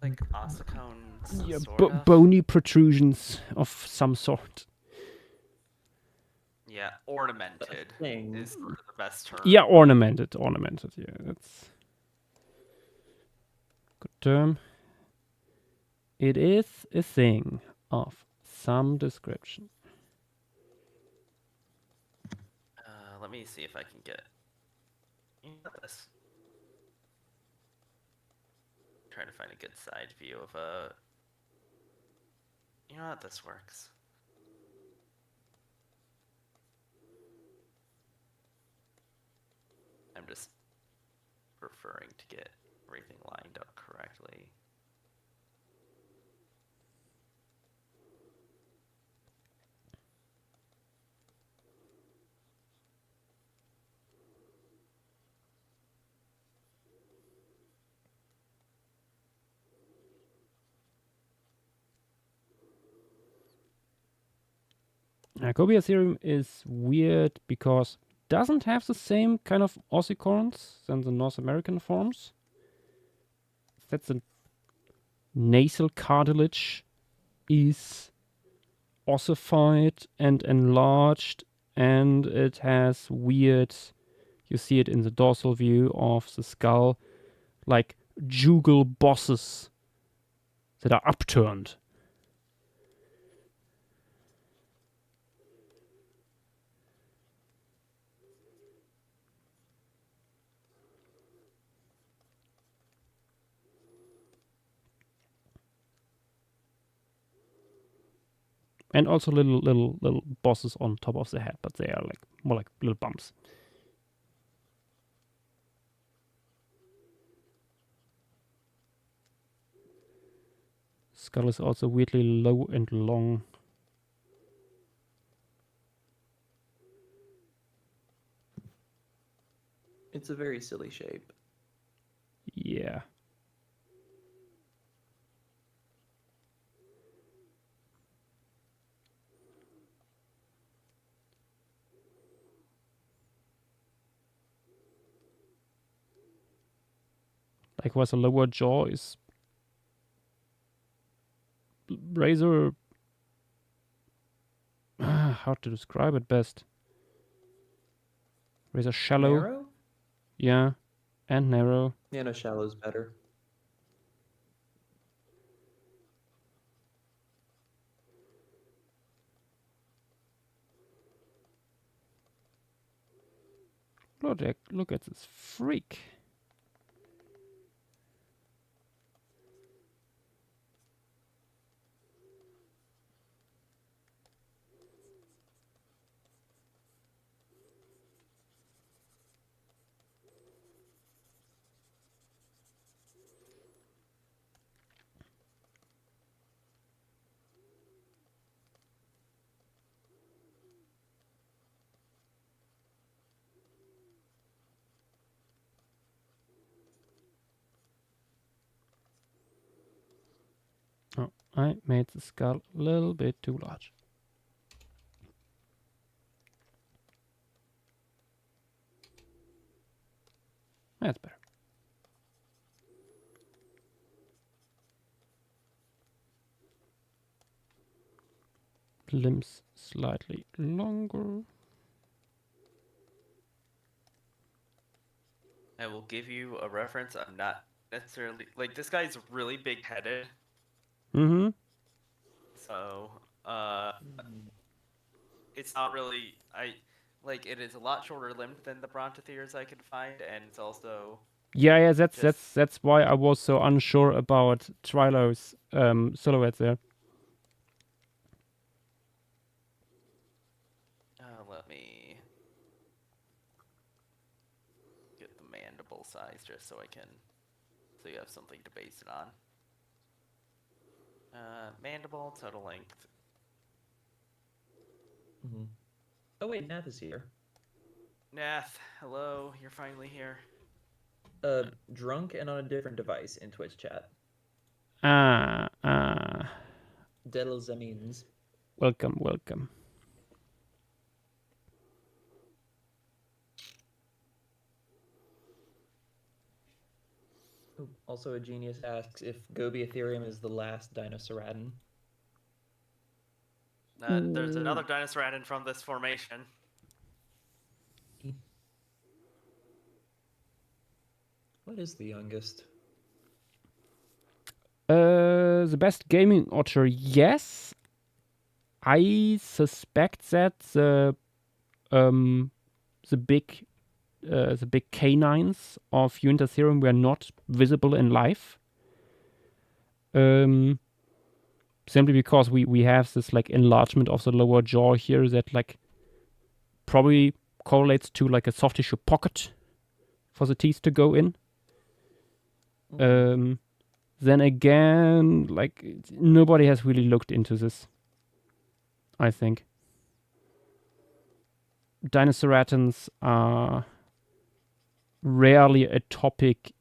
Like ossicones, Yeah, sort of. bony protrusions of some sort. Yeah, ornamented Thing. is sort of the best term. Yeah, ornamented. Yeah, that's good term. It is a thing of some description. Let me see if I can get this. Trying to find a good side view of a. You know what? This works. I'm just preferring to get everything lined up correctly. Cobia theorem is weird because doesn't have the same kind of ossicorns than the North American forms. That's a nasal cartilage is ossified and enlarged, and it has weird, you see it in the dorsal view of the skull, like jugal bosses that are upturned. And also little bosses on top of the head, but they are like more like little bumps. Skull is also weirdly low and long. It's a very silly shape. Yeah. Likewise, the lower jaw is razor. How to describe it best? Razor shallow. Narrow? Yeah, and narrow. Yeah, no, shallow's better. Look at this freak. I made the skull a little bit too large. That's better. Limbs slightly longer. I will give you a reference. I'm not necessarily like this guy's really big-headed, Mm-hmm. so it's not really it is a lot shorter limbed than the Brontotheres I could find, and it's also Yeah, that's just that's why I was so unsure about Trilo's silhouette there. let me get the mandible size just so you have something to base it on. Mandible total length. Mm-hmm. Oh wait, Nath is here. Nath, hello, you're finally here. Drunk and on a different device in Twitch chat. Del Zamins. Welcome, welcome. Also, a genius asks if Gobi Ethereum is the last Dinosauratin. There's another Dinosauratin from this formation. What is the youngest? The best gaming otter, yes. I suspect that the big canines of Unitaserum were not visible in life. Simply because we have this like enlargement of the lower jaw here that like probably correlates to like a soft tissue pocket for the teeth to go in. Then again, like nobody has really looked into this, I think. Dinosauratins are rarely a topic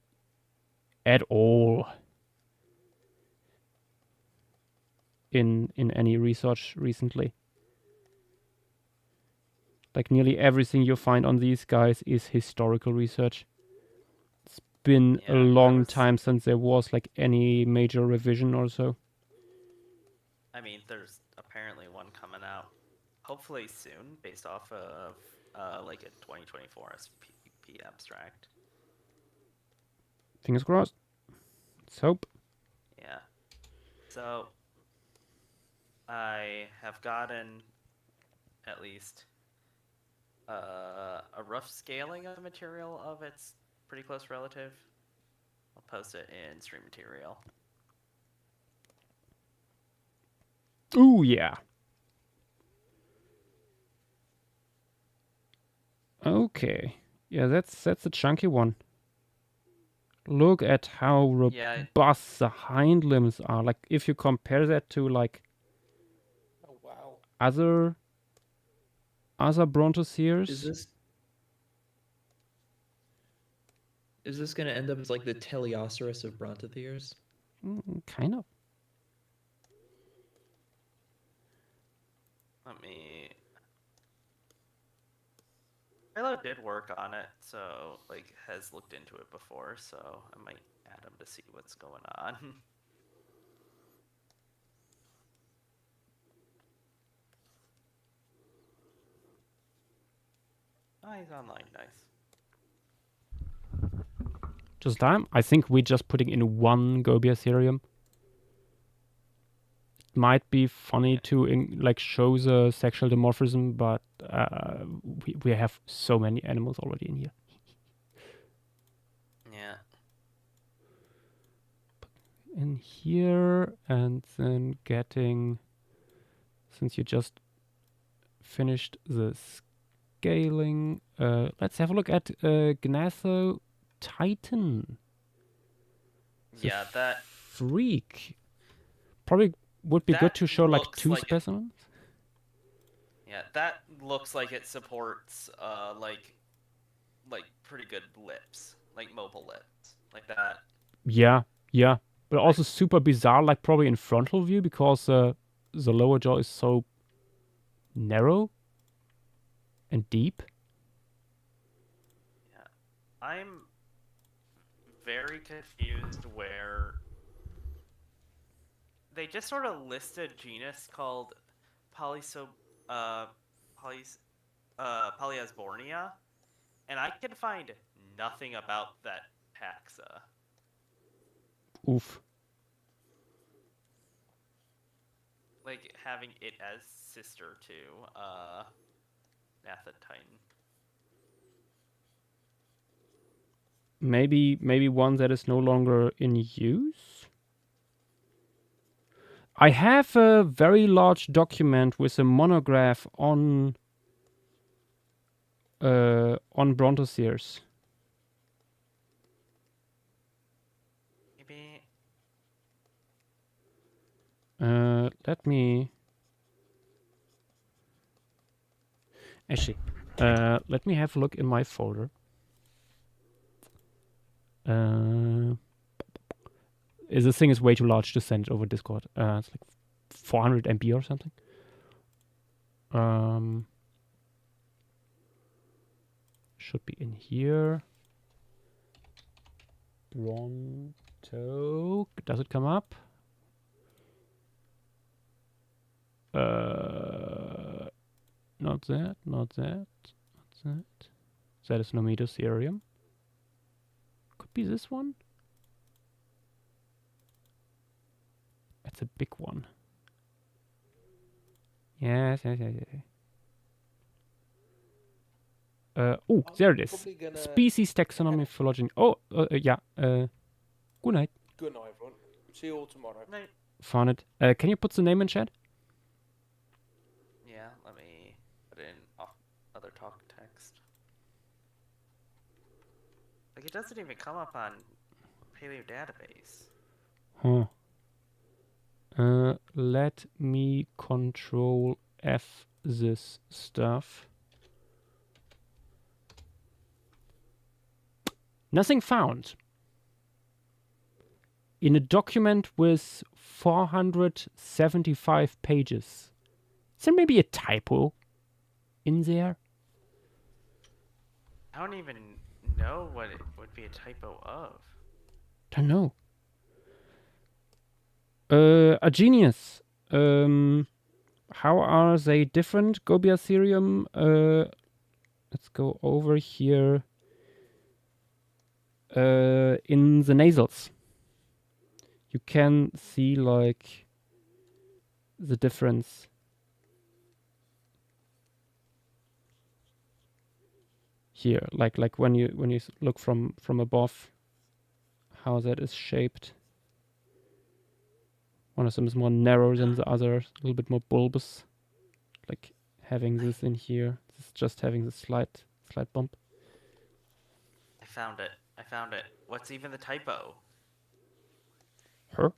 at all in any research recently. Like nearly everything you find on these guys is historical research. It's been a long time since there was like any major revision or so. I mean, there's apparently one coming out hopefully soon based off of like a 2024 SP abstract. Fingers crossed. Let's hope. Yeah. So I have gotten at least a rough scaling of the material of its pretty close relative. I'll post it in stream material. Ooh, yeah. Okay. Yeah, that's a chunky one. Look at how robust the hind limbs are. Like, if you compare that to, like, other Brontosaurs. Is this going to end up as, like, the Teleosaurus of Brontosaurs? Kind of. Let me... Milo did work on it, so, like, has looked into it before, so I might add him to see what's going on. Oh, he's online, nice. Just time? I think we're just putting in one Gobiatherium. It might be funny to like show the sexual dimorphism, but we have so many animals already in here. Yeah. In here, and then getting, since you just finished the scaling, let's have a look at Gnatho Titan. Yeah, that freak. Probably would be good to show like two specimens. Yeah, that looks like it supports like pretty good lips, like mobile lips, like that. Yeah, But also super bizarre, like probably in frontal view, because the lower jaw is so narrow and deep. Yeah. I'm very confused where they just sort of listed a genus called Polyasbornia, and I can find nothing about that taxa. Oof. Like having it as sister to Nathatyne. Maybe one that is no longer in use. I have a very large document with a monograph on Brontosaurs. Maybe. Let me actually let me have a look in my folder. This thing is way too large to send over Discord. It's like 400 MB or something. Should be in here. Bronto. Does it come up? Not that, not that, not that. That is Nometoserium. Could be this one. That's a big one. Yes. Oh, there it is. Species taxonomy phylogeny. Oh, yeah. Good night. Good night, everyone. See you all tomorrow. Night. Found it. Can you put the name in chat? Yeah, let me put in other talk text. Like, it doesn't even come up on Paleo database. Huh. Let me control F this stuff. Nothing found. In a document with 475 pages. Is there maybe a typo in there? I don't even know what it would be a typo of. Don't know. A genius. How are they different? Gobiatherium. Let's go over here. In the nasals, you can see like the difference. Here, like when you look from above, how that is shaped. One of them is more narrow than the other, a little bit more bulbous. Like having this in here, this is just having the slight bump. I found it. What's even the typo? Her?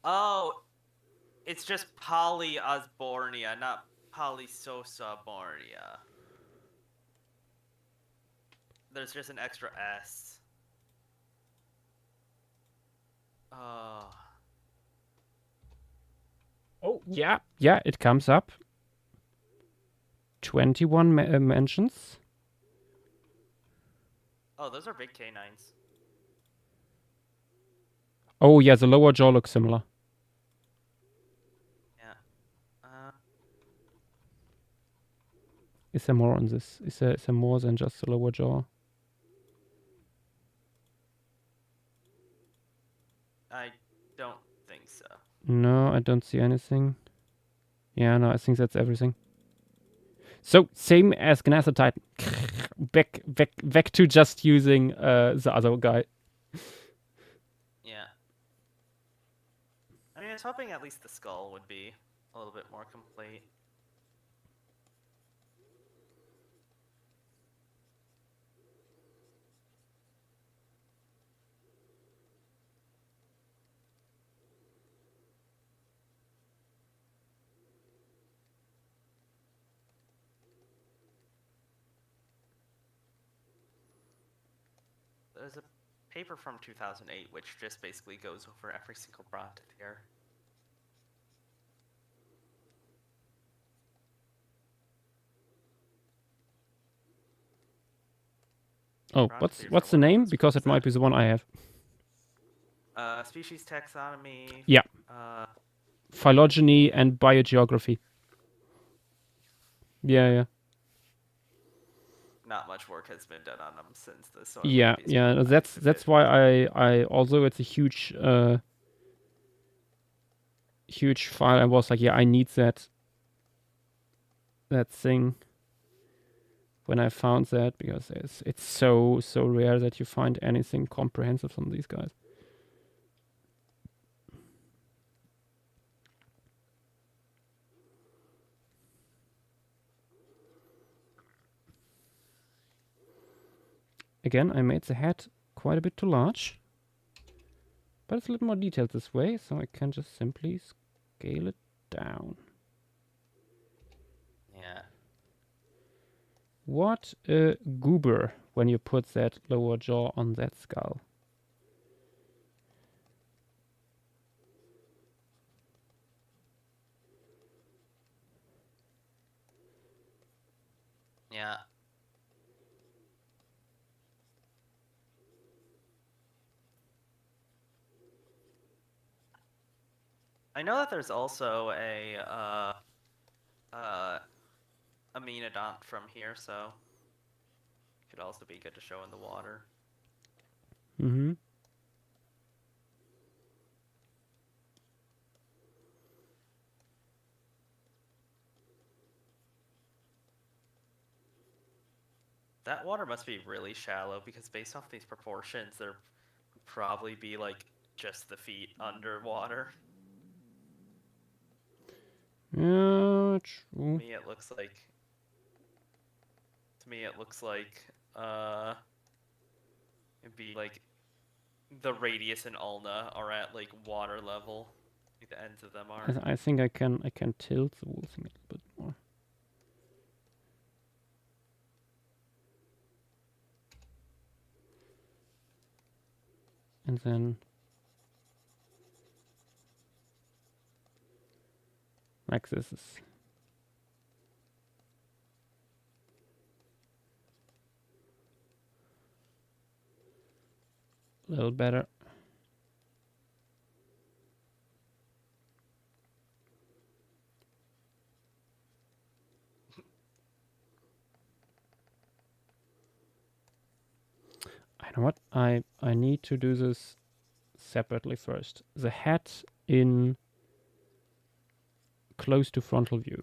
Oh, it's just Polyosbornia, not Polysosabornia. There's just an extra S. Oh. Oh, yeah, it comes up. 21 mentions. Oh, those are big canines. Oh, yeah, the lower jaw looks similar. Yeah. Is there more on this? Is there more than just the lower jaw? I don't think so. No, I don't see anything. Yeah, no, I think that's everything. So, same as Gnathotype. back to just using the other guy. Yeah. I mean, I was hoping at least the skull would be a little bit more complete. There's a paper from 2008, which just basically goes over every single bronze tier. Oh, what's the name? Because it might be the one I have. Species taxonomy. Yeah. Phylogeny yeah. and biogeography. Yeah. Not much work has been done on them since this. So Yeah. That's why I although it's a huge huge file, I was like, yeah, I need that thing when I found that, because it's so rare that you find anything comprehensive from these guys. Again, I made the head quite a bit too large, but it's a little more detailed this way, so I can just simply scale it down. Yeah. What a goober when you put that lower jaw on that skull. Yeah. I know that there's also a amenodont from here, so could also be good to show in the water. Mm-hmm. That water must be really shallow, because based off these proportions, there would probably be like just the feet underwater. Yeah, To true. me, it looks like. It'd be like the radius and ulna are at like water level. Like the ends of them are. I think I can tilt the whole thing a little bit more. And then like this is a little better. I know what? I need to do this separately first. The head in close to frontal view.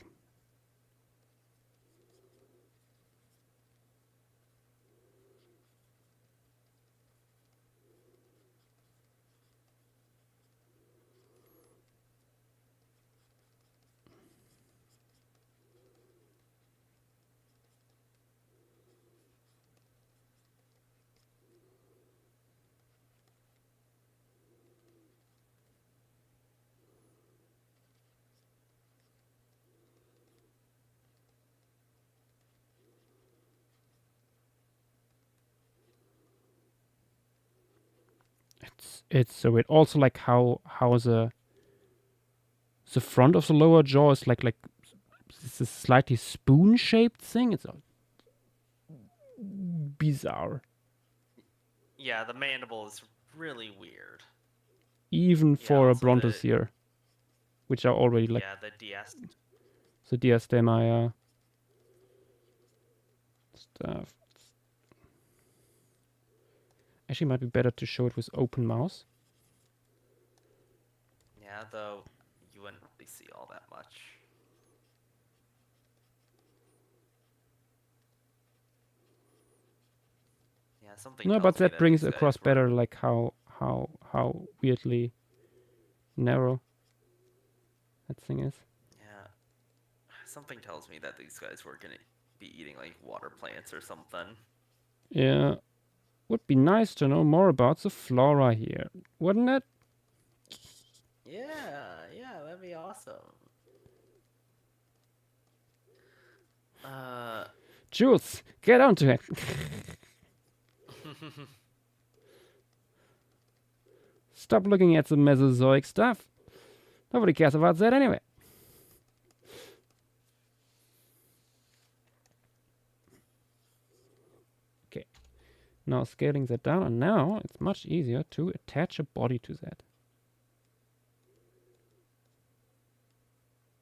It's so weird. Also, like how the front of the lower jaw is like this is slightly spoon-shaped thing. It's bizarre. Yeah, the mandible is really weird. Even for a also the- brontosaur, which are already like Yeah, the the diastema stuff. Actually, might be better to show it with open mouth. Yeah, though you wouldn't really see all that much. Yeah, something. No, but tells me that brings these across guys were- better like how weirdly narrow that thing is. Yeah, something tells me that these guys were gonna be eating like water plants or something. Yeah, would be nice to know more about the flora here, wouldn't it? Yeah, that'd be awesome. Jules, get onto it. Stop looking at the Mesozoic stuff. Nobody cares about that anyway. Okay. Now scaling that down, and now it's much easier to attach a body to that.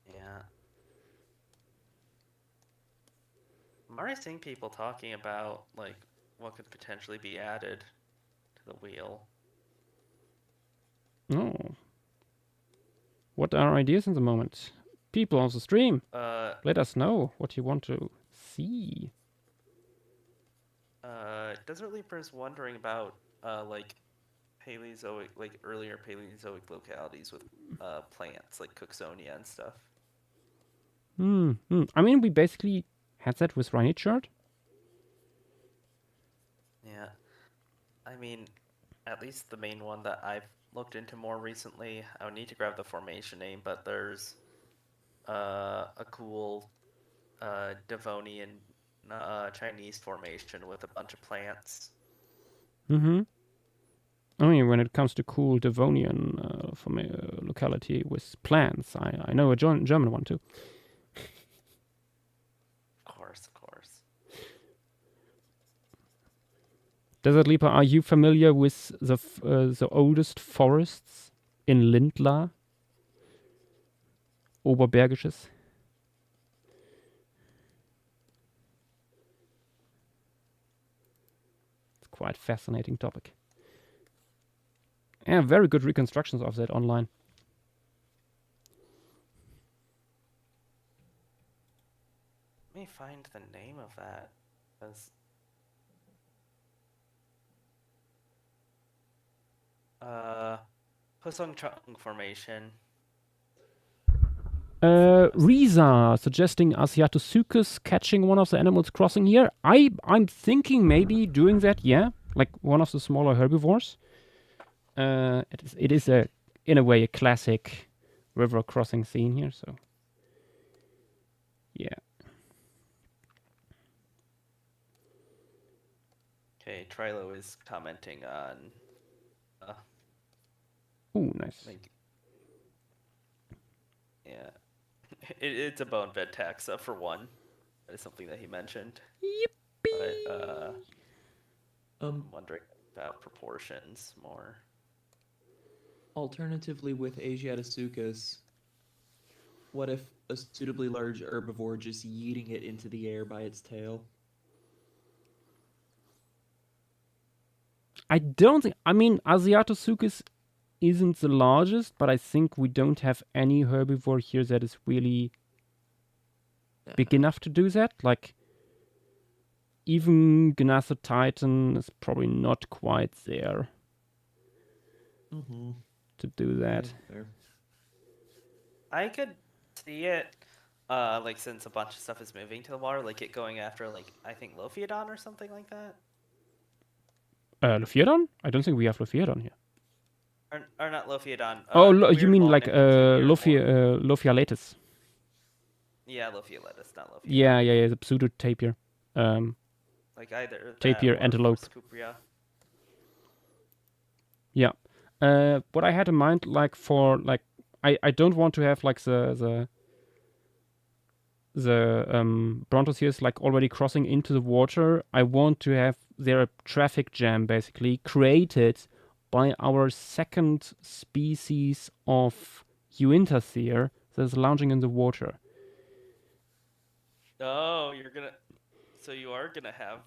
Yeah. I'm already seeing people talking about like what could potentially be added to the wheel. Oh. What are ideas in the moment? People on the stream, let us know what you want to see. Desert Leaper's wondering about like Paleozoic, like earlier Paleozoic localities with plants like Cooksonia and stuff. I mean, we basically had that with Rhinechard. Yeah. I mean, at least the main one that I've looked into more recently, I would need to grab the formation name, but there's a cool Devonian Chinese formation with a bunch of plants. I mean, when it comes to cool Devonian from a locality with plants, I know a German one too. Of course. Desert Leaper, are you familiar with the oldest forests in Lindlar? Oberbergisches? It's quite fascinating topic. Yeah, very good reconstructions of that online. Let me find the name of that. Husong-Chung Formation. Riza suggesting Asiatosuchus catching one of the animals crossing here. I'm thinking maybe doing that, yeah. Like one of the smaller herbivores. It is in a way a classic river crossing scene here, so yeah. Okay, Trilo is commenting on Ooh, nice. like, yeah. It's a bone bed taxa for one. That is something that he mentioned. Yippee! But I'm wondering about proportions more. Alternatively, with Asiatosuchus, what if a suitably large herbivore just yeeting it into the air by its tail? I don't think. I mean, Asiatosuchus isn't the largest, but I think we don't have any herbivore here that is really big enough to do that. Like, even Gnathottitan Titan is probably not quite there to do that. Yeah, I could see it, like since a bunch of stuff is moving to the water, like it going after, like, I think Lophiodon or something like that. Lophiodon? I don't think we have Lophiodon here. Or not Lophiodon. You mean like Lophiolatus? Yeah, Lophioletus, not Lophiodon. Yeah, the pseudo tapir. Like either tapir, that or antelope. Scoopria. Yeah. What I had in mind, like for like, I don't want to have like the Brontosaurus like already crossing into the water. I want to have their traffic jam basically created by our second species of Uintathir that's lounging in the water. Oh, so you are gonna have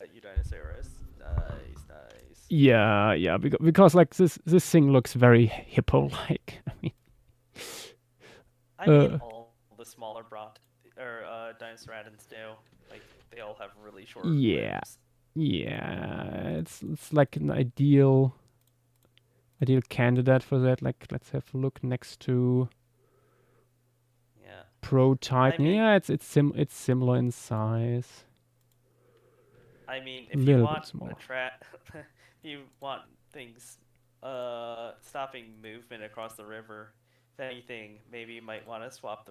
Eudinosaurus. Nice. Yeah, because like this thing looks very hippo-like. I mean, all the smaller Dinoceratons do. Like, they all have really short limbs. Yeah, it's like an ideal candidate for that. Like, let's have a look next to Pro Titan. Yeah, it's similar in size. I mean, if you want you want things stopping movement across the river, if anything, maybe you might want to swap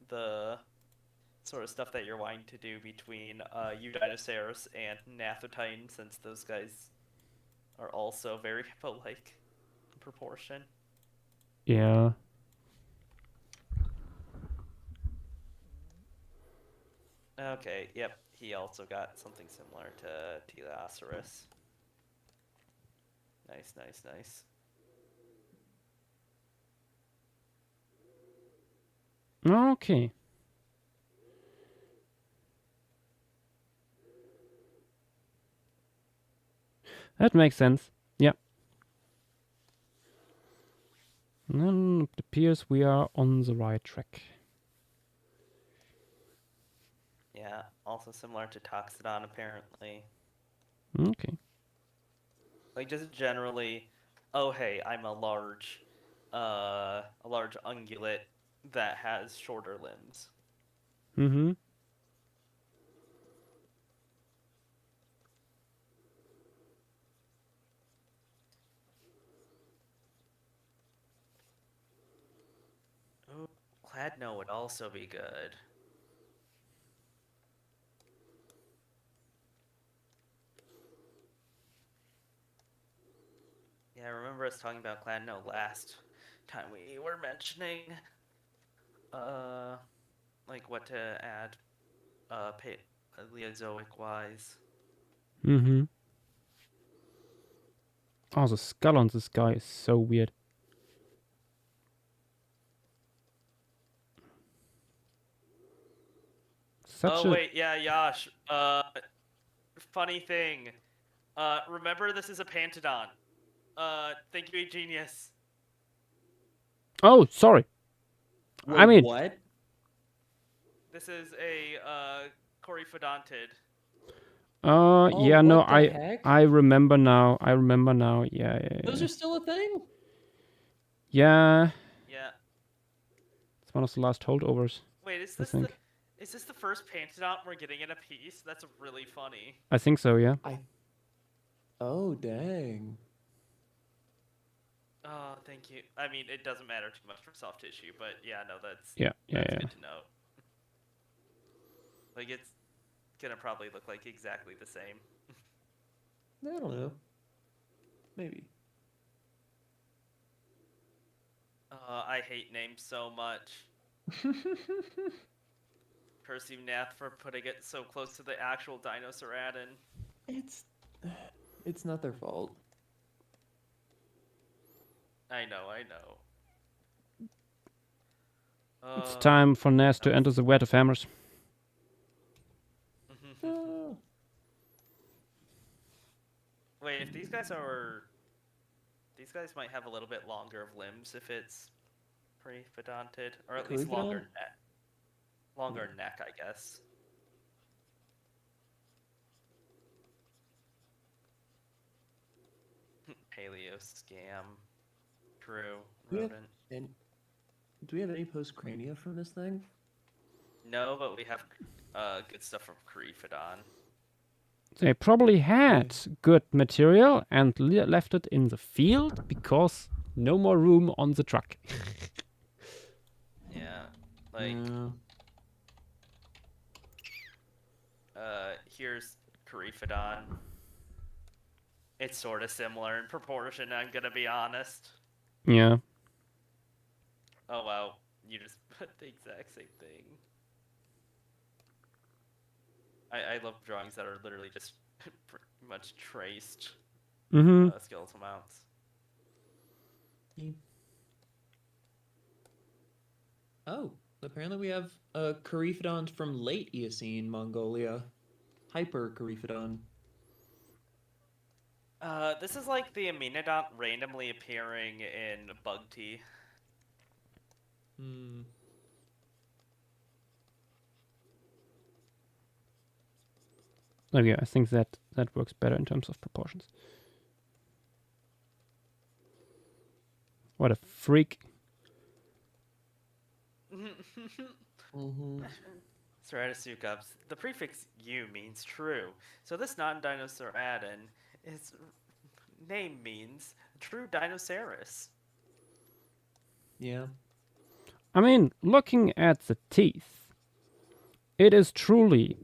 the sort of stuff that you're wanting to do between Eudinosaurus and Gnathotitan, since those guys are also very hippo-like. proportion. Yeah. Okay, yep. He also got something similar to Teleosaurus. Nice, nice, nice. Okay. That makes sense. Yeah. And then it appears we are on the right track. Yeah, also similar to Toxodon, apparently. Okay. Like, just generally, oh hey, I'm a large ungulate that has shorter limbs. Mm-hmm. Ooh, Cladno would also be good. Yeah, I remember us talking about Cladno last time we were mentioning, like what to add, Paleozoic-wise. Mm-hmm. Oh, the skull on this guy is so weird. Such Oh a... wait, yeah, Yash. Funny thing. Remember this is a Pantodon. Thank you, genius. Oh, sorry. Wait, I mean... what? This is a Coryphodontid. yeah, no, what the heck? I remember now. I remember now. Yeah, yeah, Those yeah. are still a thing? Yeah, Yeah. it's one of the last holdovers. Wait, is I this think. the first Pantodon we're getting in a piece? That's really funny. I think so. Yeah. Oh, dang. Oh, thank you. I mean, it doesn't matter too much for soft tissue, but yeah, no, that's Yeah. good to know. Like, it's gonna probably look like exactly the same. I don't know. Maybe. I hate names so much. Curse you, Nath, for putting it so close to the actual Dinosauraddon. It's not their fault. I know. It's time for Ness to enter the wet of hammers. Wait, if these guys might have a little bit longer of limbs if it's pre-fedontid, or at least longer neck, I guess. Paleo scam. True. Rodent. Do we have any postcrania from this thing? No, but we have good stuff from Coryphodon. They probably had good material and left it in the field because no more room on the truck. Yeah, like here's Coryphodon. It's sort of similar in proportion, I'm gonna be honest. Yeah. Oh wow, you just put the exact same thing. I love drawings that are literally just pretty much traced skeletal mounts. Oh, apparently we have Coryphodons from late Eocene Mongolia. Hyper Coryphodon. This is like the Amenodont randomly appearing in Bug Tea. Oh yeah, I think that works better in terms of proportions. What a freak. Ceratasucops. The prefix U means true. So this non-Dinosauradon, its name means true Dinosaurus. Yeah. I mean, looking at the teeth, it is truly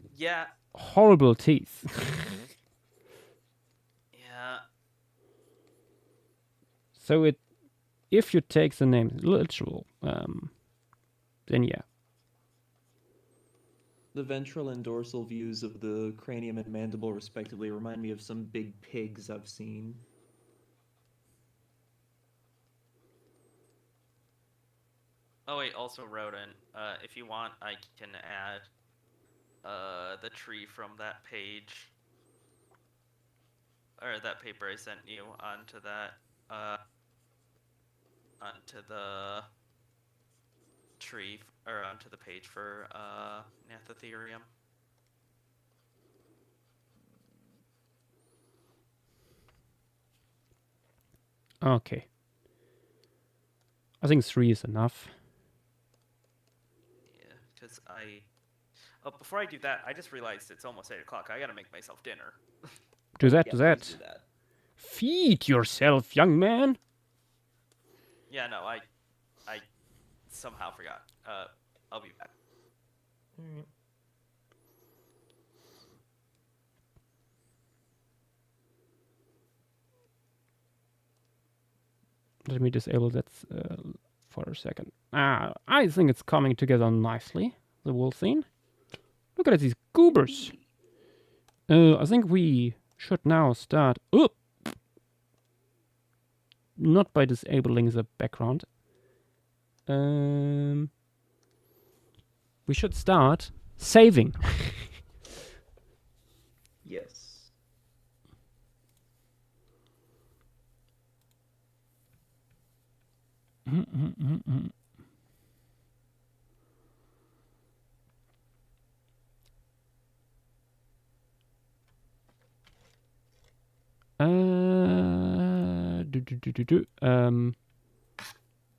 horrible teeth. Yeah. So if you take the name literal, then yeah. The ventral and dorsal views of the cranium and mandible, respectively, remind me of some big pigs I've seen. Oh wait, also rodent. If you want, I can add the tree from that page or that paper I sent you onto that onto the tree or onto the page for Nathotherium. Okay. I think 3 is enough. Yeah, because oh, before I do that, I just realized it's almost 8 o'clock. I gotta make myself dinner. Do that, Yeah, do please that. do that. Feed yourself, young man. Yeah, no, I somehow forgot. I'll be back. Alright. Let me disable that for a second. I think it's coming together nicely, the whole scene. Look at these goobers. I think we should now start... Oop! Not by disabling the background. We should start saving. Yes.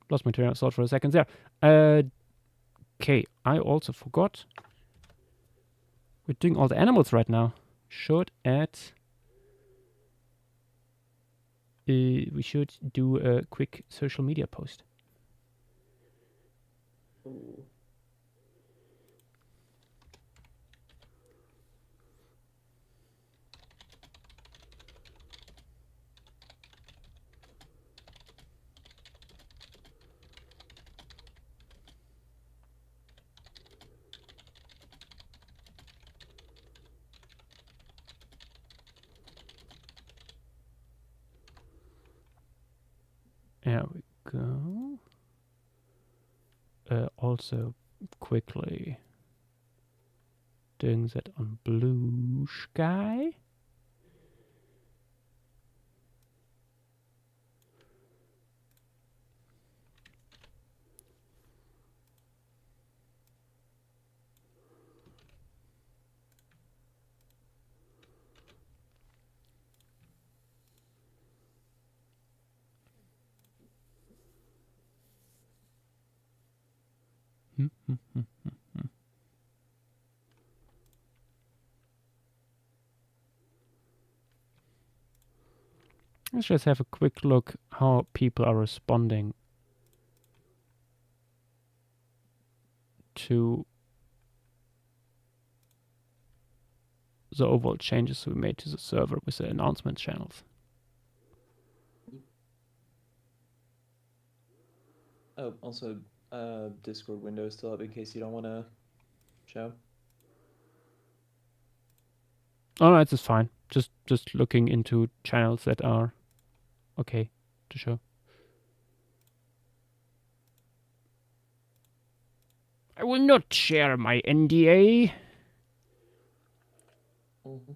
Lost my train of thought for a second there. Okay, I also forgot. We're doing all the animals right now. Should add... we should do a quick social media post. Ooh. There we go. Also, quickly doing that on blue sky. Let's just have a quick look how people are responding to the overall changes we made to the server with the announcement channels. Oh, also, Discord window is still up in case you don't want to show. Oh no, it's just fine. Just looking into channels that are okay to show. I will not share my NDA. Mm-hmm.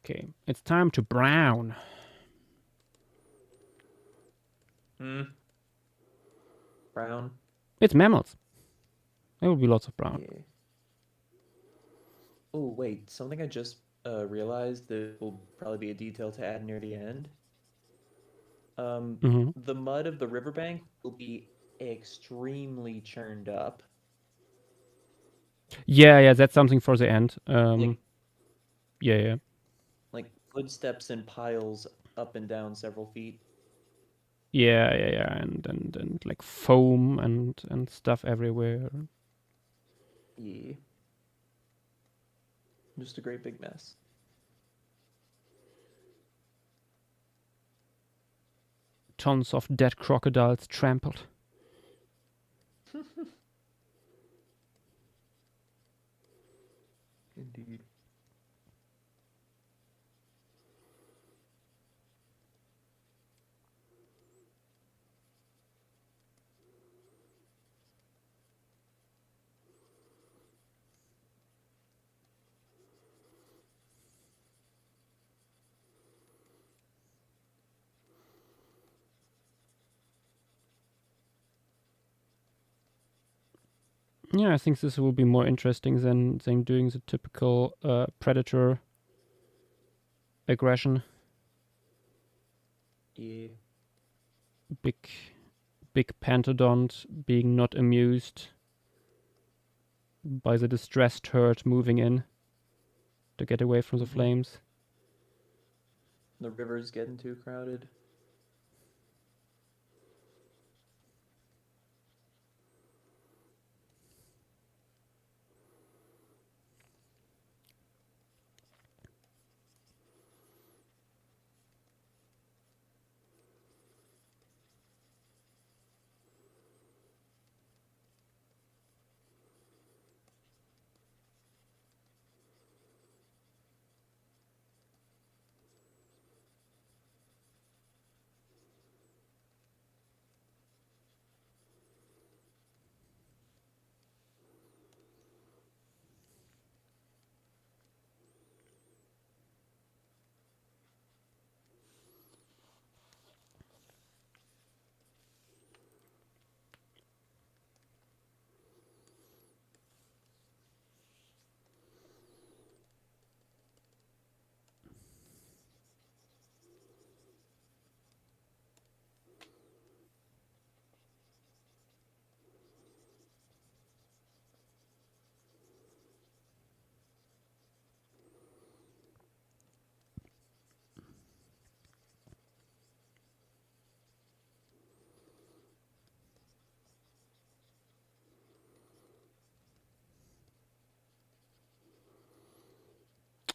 Okay, it's time to brown. Brown. It's mammals. There will be lots of brown. Yeah. Oh, wait. Something I just realized that will probably be a detail to add near the end. The mud of the riverbank will be extremely churned up. Yeah, that's something for the end. Like, yeah. like footsteps in piles up and down several feet. Yeah, and like foam and stuff everywhere. Yeah. Just a great big mess. Tons of dead crocodiles trampled. Indeed. Yeah, I think this will be more interesting than doing the typical predator aggression. Yeah. Big pantodont being not amused by the distressed herd moving in to get away from the flames. The river's getting too crowded.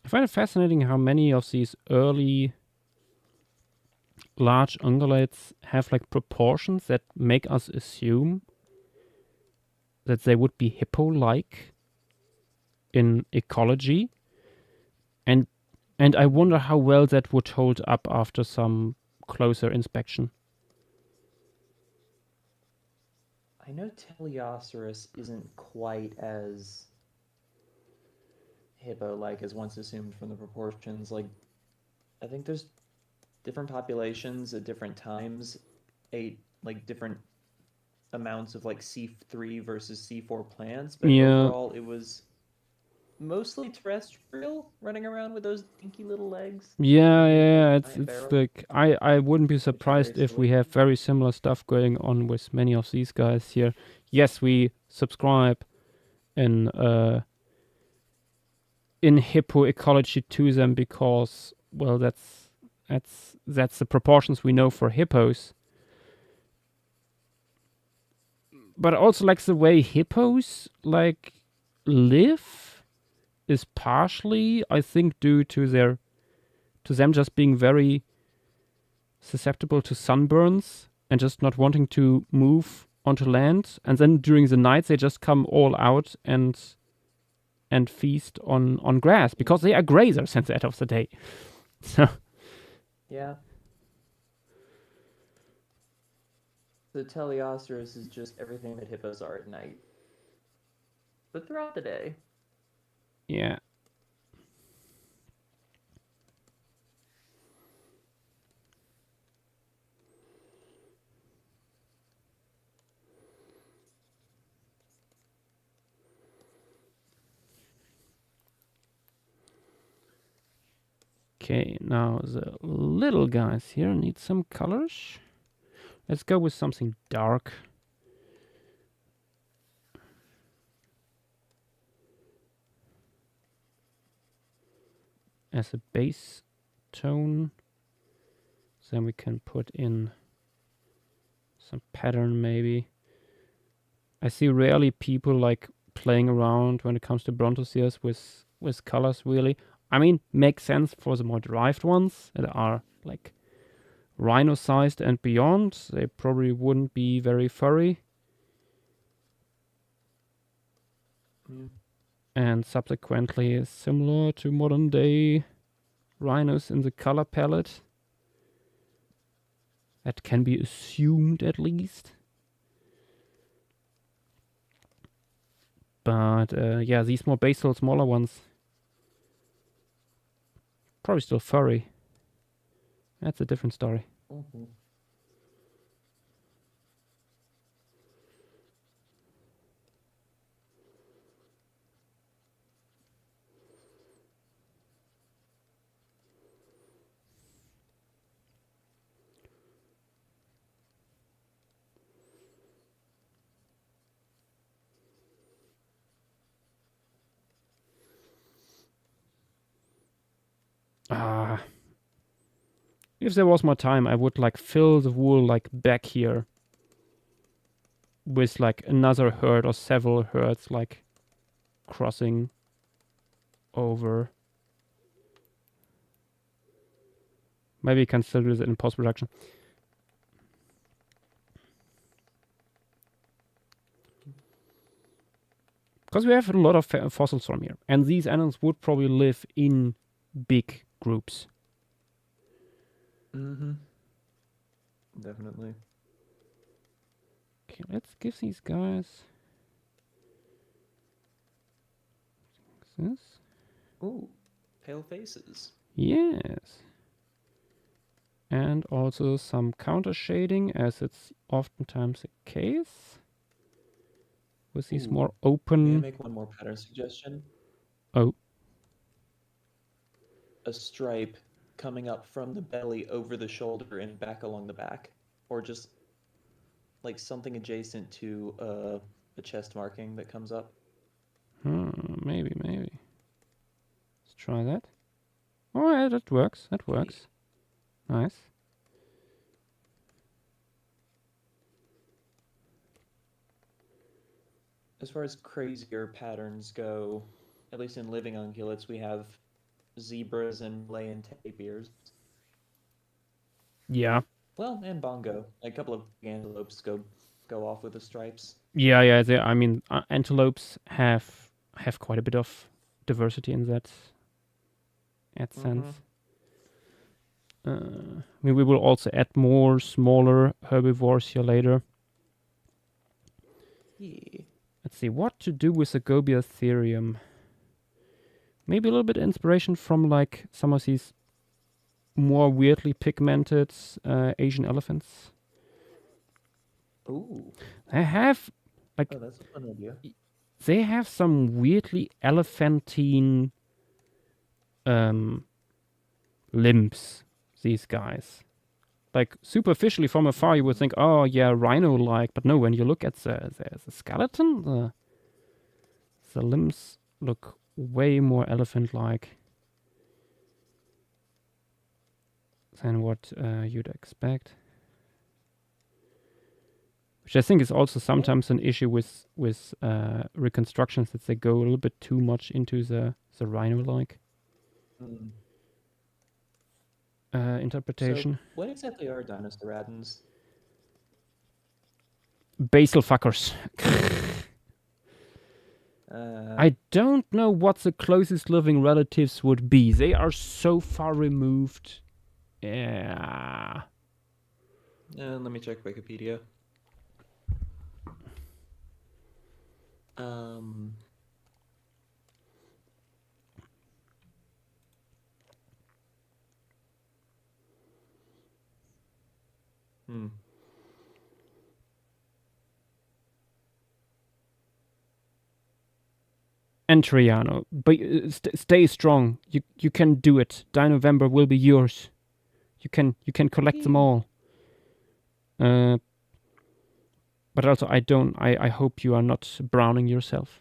I find it fascinating how many of these early large ungulates have like proportions that make us assume that they would be hippo-like in ecology, and I wonder how well that would hold up after some closer inspection. I know Teleoceras isn't quite as hippo-like as once assumed from the proportions. Like, I think there's different populations at different times ate like different amounts of like C3 versus C4 plants, but Yeah. overall it was mostly terrestrial, running around with those dinky little legs. Yeah. It's Barrel. like I wouldn't be very surprised if we silly. have very similar stuff going on with many of these guys here. Yes, we subscribe in hippo ecology to them because, well, that's the proportions we know for hippos. But also like the way hippos like live is partially, I think, due to them just being very susceptible to sunburns and just not wanting to move onto land. And then during the night they just come all out and feast on grass because they are grazers at the end of the day. So Yeah. The Teleoceras is just everything that hippos are at night. But throughout the day. yeah. Okay, now the little guys here need some colors. Let's go with something dark. As a base tone. Then we can put in some pattern maybe. I see rarely people like playing around when it comes to brontosaurs with colors, really. I mean, makes sense for the more derived ones that are like rhino-sized and beyond. They probably wouldn't be very furry. And subsequently similar to modern day rhinos in the color palette. That can be assumed at least. But yeah, these more basal, smaller ones, probably still furry. That's a different story. Mm-hmm. If there was more time, I would like fill the wool like back here with like another herd or several herds like crossing over. Maybe you can still do that in post-production. Because we have a lot of fossils from here. And these animals would probably live in big groups. Mm-hmm. Definitely. Okay, let's give these guys this. Ooh, pale faces. Yes. And also some counter shading, as it's oftentimes the case. With these Ooh. more May I open. make one more pattern suggestion? Oh. A stripe coming up from the belly over the shoulder and back along the back. Or just like something adjacent to a chest marking that comes up. Maybe. Let's try that. Oh, yeah, that works. That works. Nice. As far as crazier patterns go, at least in living ungulates, we have zebras and Malayan tapirs. Yeah. Well, and bongo. A couple of antelopes go off with the stripes. Yeah. I mean, antelopes have quite a bit of diversity in that sense. I mean, we will also add more smaller herbivores here later. Yeah. Let's see what to do with the Gobiatherium. Maybe a little bit inspiration from like some of these more weirdly pigmented Asian elephants. Ooh. They have like Oh, that's a fun idea. they have some weirdly elephantine limbs. These guys, like superficially from afar, you would think, oh yeah, rhino-like, but no. When you look at the skeleton, the limbs look way more elephant-like than what you'd expect. Which I think is also sometimes an issue with reconstructions, that they go a little bit too much into the rhino-like interpretation. So, what exactly are Dinoceratons? Basal fuckers. I don't know what the closest living relatives would be. They are so far removed. Yeah. Let me check Wikipedia. And Triano, but stay strong. You can do it. Dinovember will be yours. You can collect them all. But also, I hope you are not browning yourself.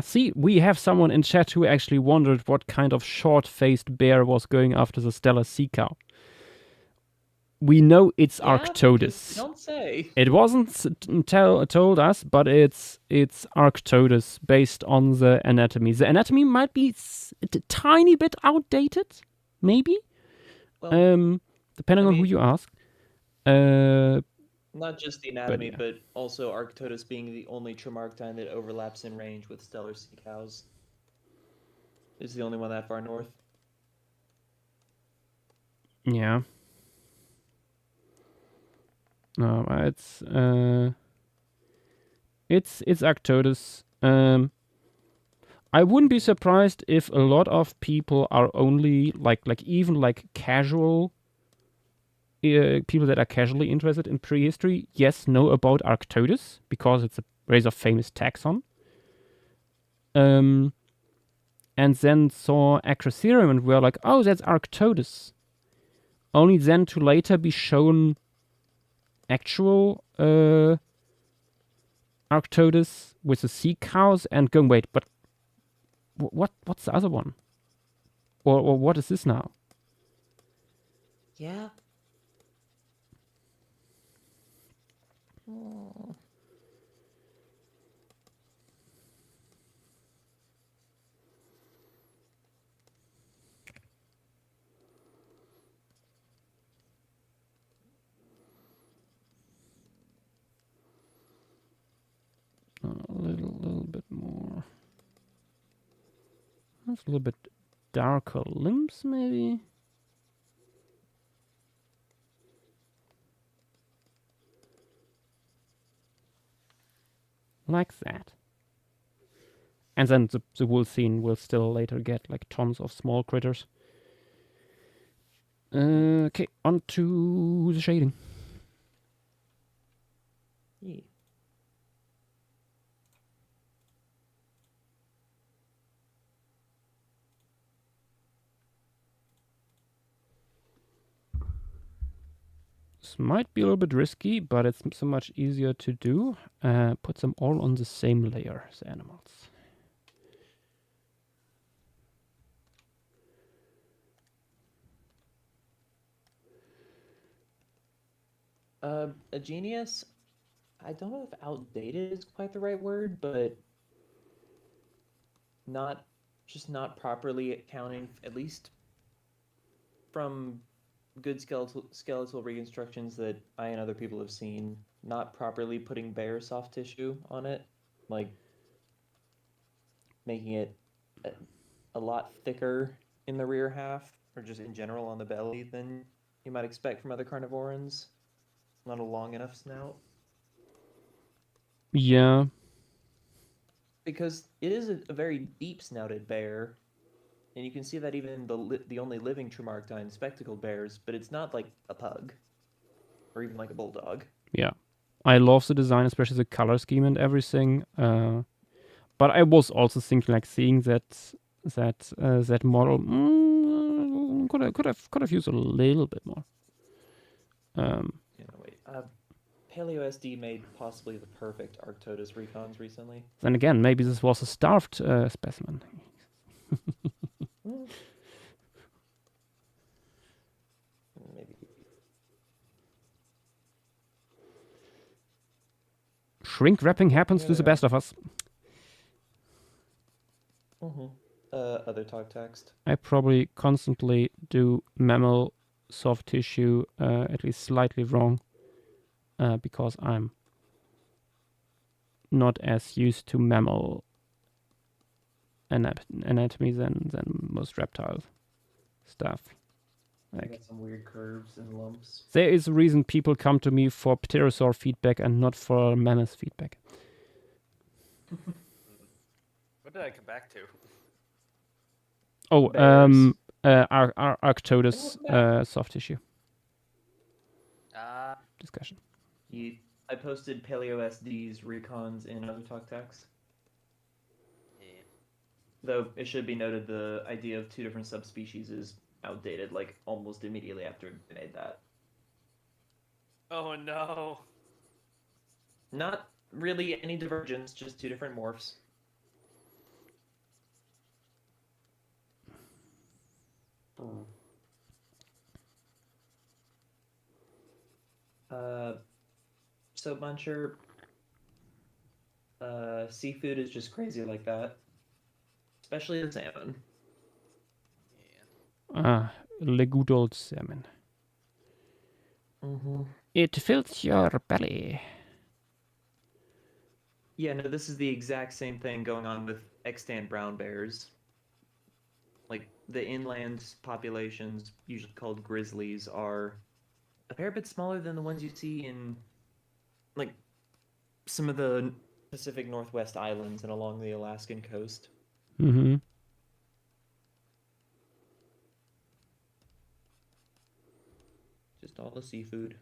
See, we have someone in chat who actually wondered what kind of short-faced bear was going after the stellar sea cow. We know it's Yeah, Arctodus. don't say. It wasn't told us, but it's Arctodus based on the anatomy. The anatomy might be a tiny bit outdated, maybe. Well, Depending on who mean- you ask. Not just the anatomy, yeah. but also Arctodus being the only Tremarctine that overlaps in range with stellar sea cows. It's the only one that far north. Yeah. No, it's Arctodus. I wouldn't be surprised if a lot of people are only like casual people that are casually interested in prehistory, yes, know about Arctodus because it's a rather famous taxon. And then saw Acrocerium and were like, oh, that's Arctodus. Only then to later be shown actual Arctodus with the sea cows and going, wait, but what's the other one? Or what is this now? Yeah. Oh. A little bit more. That's a little bit darker limbs, maybe. Like that. And then the wool scene will still later get like tons of small critters. Okay, on to the shading. Yeah. This might be a little bit risky, but it's so much easier to do. Put them all on the same layer, the animals. A genius, I don't know if outdated is quite the right word, but not properly accounting, at least from good skeletal reconstructions that I and other people have seen, not properly putting bare soft tissue on it, like making it a lot thicker in the rear half, or just in general on the belly than you might expect from other carnivorans. Not a long enough snout. Yeah. Because it is a very deep-snouted bear, and you can see that even the only living Tremarctine spectacled bears, but it's not like a pug, or even like a bulldog. Yeah. I love the design, especially the color scheme and everything. But I was also thinking, like, seeing that model could have used a little bit more. Paleo SD made possibly the perfect Arctodus recons recently. Then again, maybe this was a starved specimen. Maybe. Shrink wrapping happens to the best of us. Other talk text. I probably constantly do mammal soft tissue at least slightly wrong because I'm not as used to mammal anatomy than most reptile stuff. Like, got some weird curves and lumps. There is a reason people come to me for pterosaur feedback and not for mammoth feedback. What did I come back to? Oh, Bears. Arctodus soft tissue discussion. I posted Paleo SD's recons in other talk text. Yeah. Though it should be noted the idea of two different subspecies is outdated, like almost immediately after it made that. Oh no. Not really any divergence, just two different morphs. So Muncher, seafood is just crazy like that. Especially the salmon. Ah, the good old salmon. Mm-hmm. It fills your belly. Yeah, no, this is the exact same thing going on with extant brown bears. Like, the inland populations, usually called grizzlies, are a fair bit smaller than the ones you see in, like, some of the Pacific Northwest islands and along the Alaskan coast. Mm-hmm. Just all the seafood.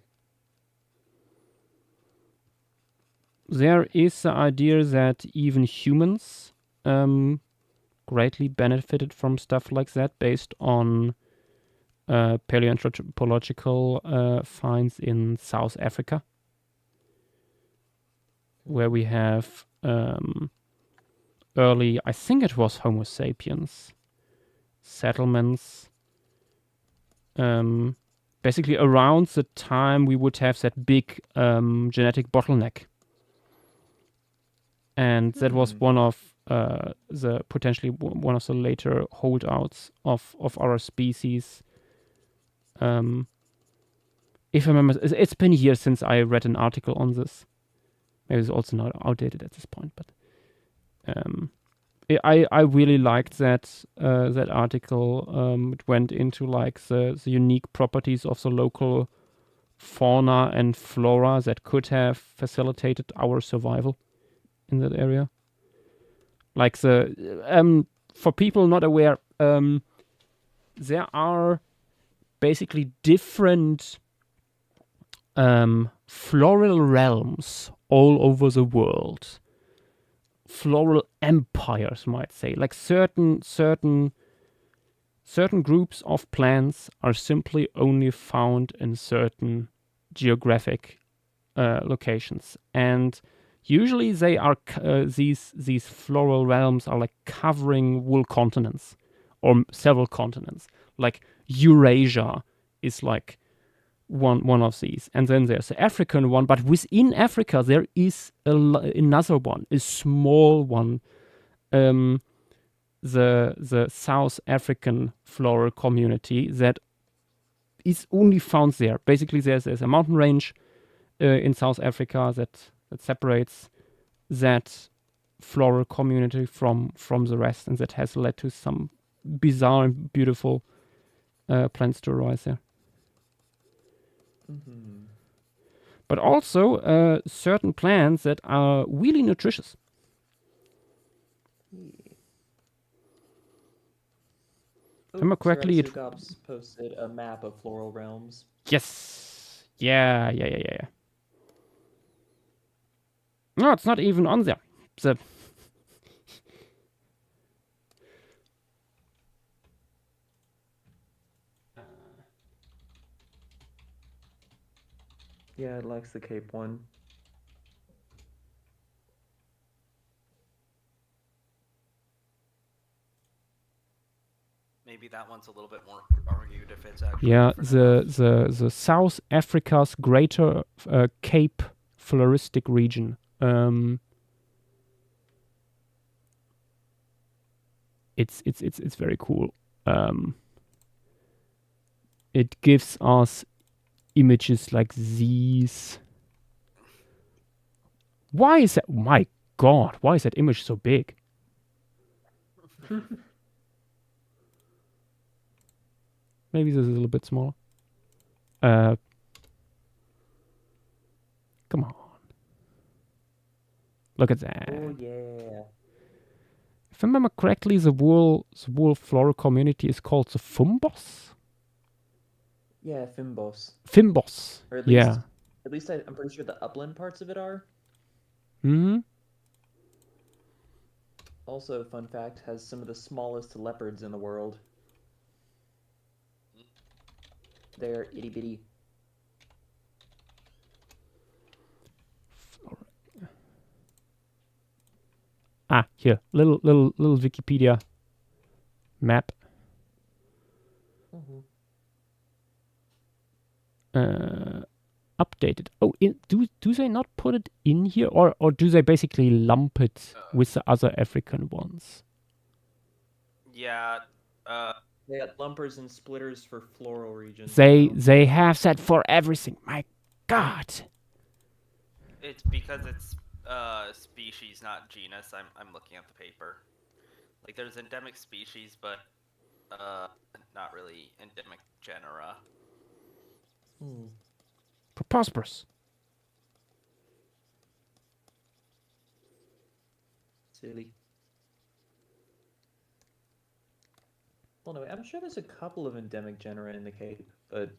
There is the idea that even humans greatly benefited from stuff like that based on paleoanthropological finds in South Africa, where we have early, I think it was Homo sapiens, settlements, basically around the time we would have that big genetic bottleneck. And that was one of the potentially one of the later holdouts of our species. If I remember, it's been years since I read an article on this. Maybe it's also not outdated at this point, but I really liked that that article. It went into like the unique properties of the local fauna and flora that could have facilitated our survival in that area. Like for people not aware, there are basically different floral realms all over the world. Floral empires, might say. Like certain groups of plants are simply only found in certain geographic locations, and usually they are these floral realms are like covering whole continents or several continents. Like Eurasia is like one of these, and then there's the African one, but within Africa there is another one, a small one, the South African floral community that is only found there. Basically, there's a mountain range in South Africa that separates that floral community from the rest, and that has led to some bizarre and beautiful plants to arise there. Mm-hmm. But also certain plants that are really nutritious. If I remember correctly, it posted a map of floral realms. Yes. Yeah. No, it's not even on there. Yeah, it likes the Cape one. Maybe that one's a little bit more argued if it's actually. Yeah, the South Africa's Greater Cape floristic region. It's very cool. It gives us images like these. Why is that? My God, why is that image so big? Maybe this is a little bit smaller. Come on. Look at that. Oh yeah. If I remember correctly, the whole floral community is called the Fumbos. Yeah, Fimbos. Fimbos. Or at least, yeah. At least I'm pretty sure the upland parts of it are. Mm-hmm. Also, fun fact, has some of the smallest leopards in the world. They're itty bitty. Ah, here, little Wikipedia map. updated. Oh, do they not put it in here, or do they basically lump it with the other African ones? Yeah. They got lumpers and splitters for floral regions. They have that for everything. My God. It's because it's species, not genus. I'm looking at the paper. Like there's endemic species, but not really endemic genera. Preposterous. Silly. Well, no, I'm sure there's a couple of endemic genera in the Cape, but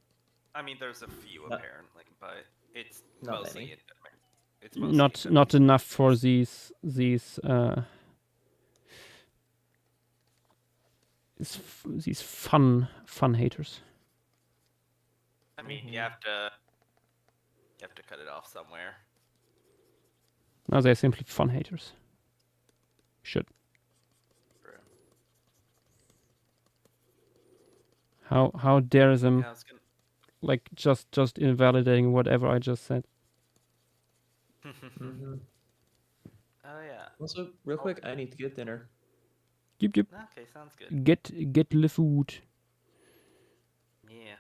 I mean, there's a few apparently, but it's not mostly many. endemic. It's mostly Not enough for these fun haters. I mean, you have to cut it off somewhere. No, they're simply fun haters. Should. How dare them? Yeah, Like just invalidating whatever I just said. Mm-hmm. Oh yeah. Also, real quick, I need to get dinner. Yep. Okay, sounds good. Get the food. Yeah.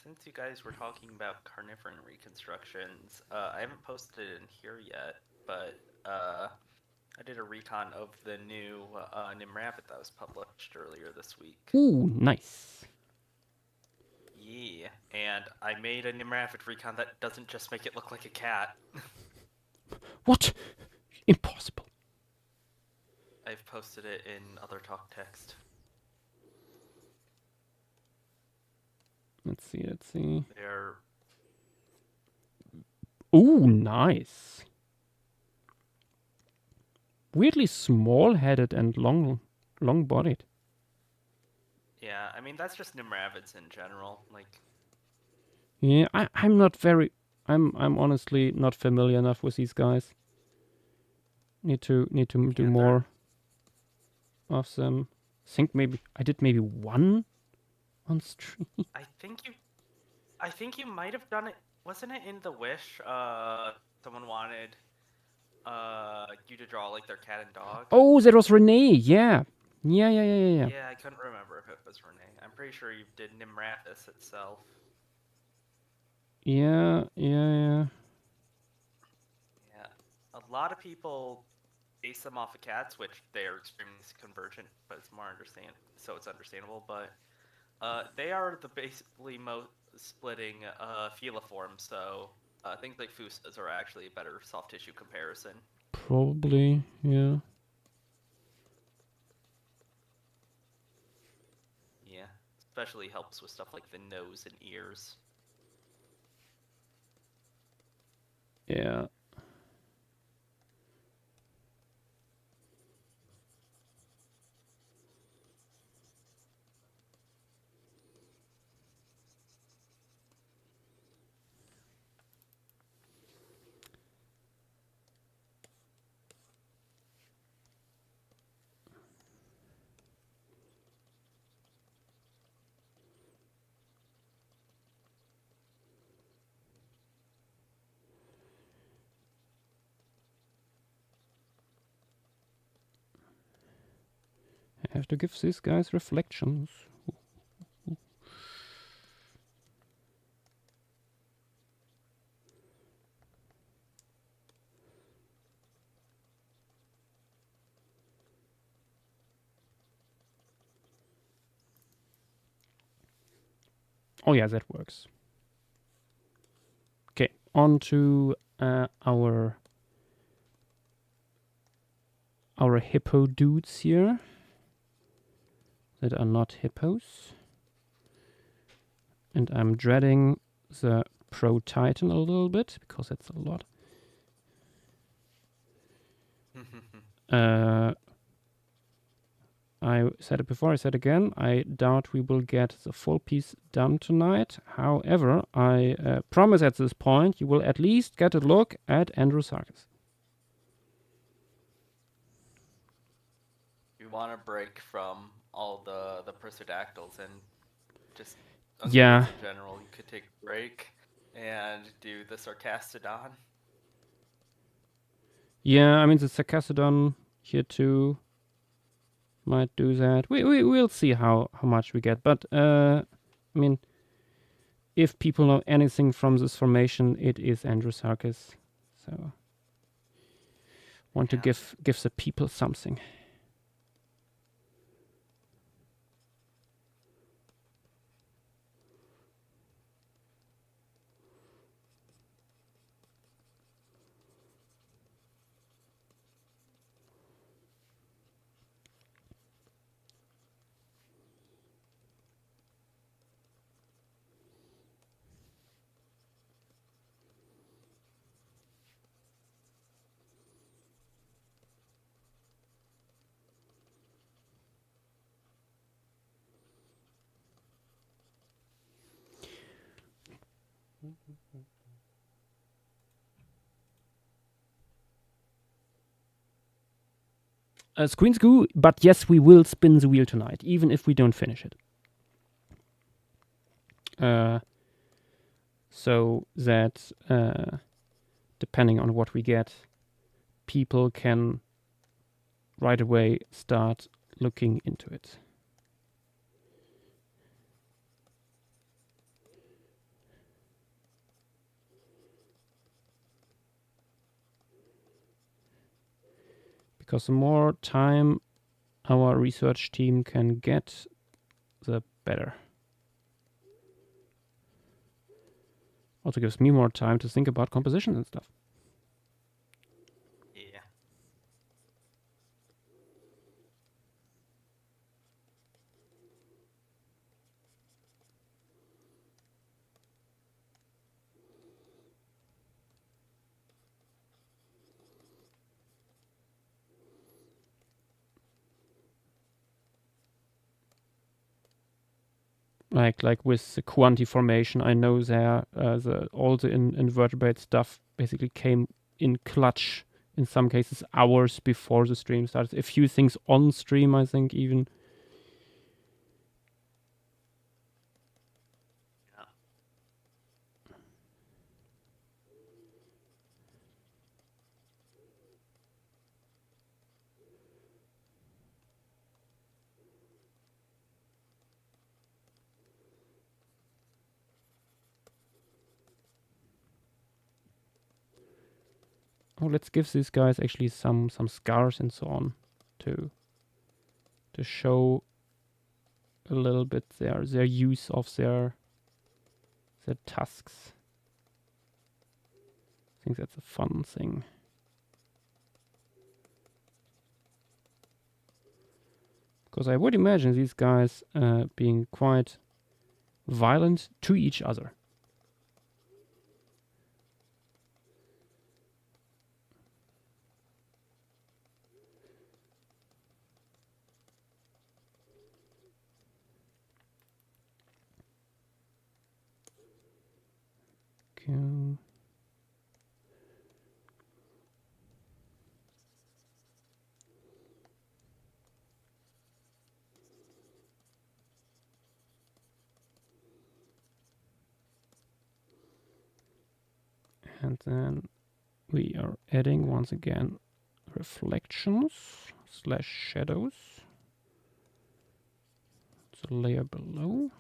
Since you guys were talking about carnivoran reconstructions, I haven't posted it in here yet, but I did a recon of the new Nimravit that was published earlier this week. Ooh, nice. Yeah, and I made a Nimravit recon that doesn't just make it look like a cat. What? Impossible. I've posted it in other talk text. Let's see. They're... Ooh, nice. Weirdly small-headed and long-bodied. Yeah, I mean, that's just Nimravits in general. Like, Yeah, I'm not very... I'm honestly not familiar enough with these guys. Need to do more of them. Think maybe... I did maybe one on stream. I think you might have done it. Wasn't it in the Wish? Someone wanted you to draw like their cat and dog. Oh, that was Renee. Yeah. Yeah. Yeah, I couldn't remember if it was Renee. I'm pretty sure you did Nimrathis itself. Yeah. Yeah. A lot of people base them off of cats, which they are extremely convergent, but it's it's understandable. But they are the basically most splitting feliform, so things like fusas are actually a better soft tissue comparison. Probably, yeah. Yeah, especially helps with stuff like the nose and ears. Yeah. I have to give these guys reflections. Oh yeah, that works. Okay, on to our hippo dudes here that are not hippos. And I'm dreading the Pro Titan a little bit because it's a lot. I said it before, I said again, I doubt we will get the full piece done tonight. However, I promise at this point you will at least get a look at Andrew Sarkis. You want to break from all the Persodactyls and just yeah in general, you could take a break and do the Sarcastodon. Yeah, I mean the Sarcastodon here too might do that. We'll see how much we get, but I mean, if people know anything from this formation, it is Andrewsarchus. So want to give the people something. Screens go, but yes, we will spin the wheel tonight, even if we don't finish it. So that depending on what we get, people can right away start looking into it. Because the more time our research team can get, the better. Also gives me more time to think about compositions and stuff. Yeah. Like with the Quanti formation, I know there all the invertebrate stuff basically came in clutch. In some cases, hours before the stream starts. A few things on stream, I think, even. Yeah. Oh, let's give these guys actually some scars and so on to show a little bit their use of their tusks. I think that's a fun thing. Because I would imagine these guys being quite violent to each other. Okay. And then we are adding once again reflections / shadows. The layer below.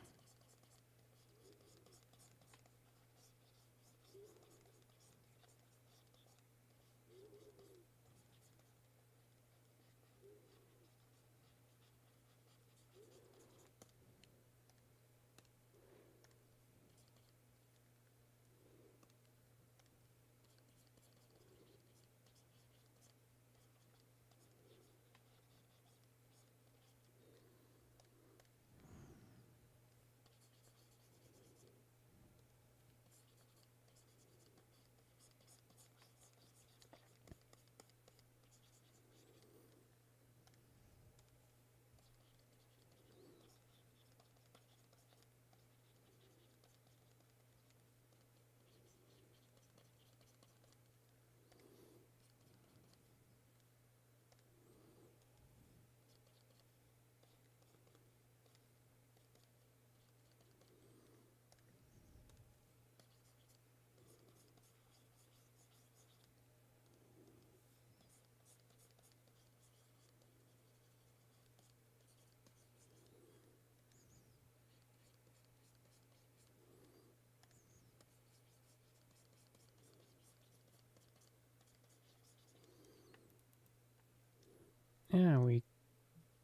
There we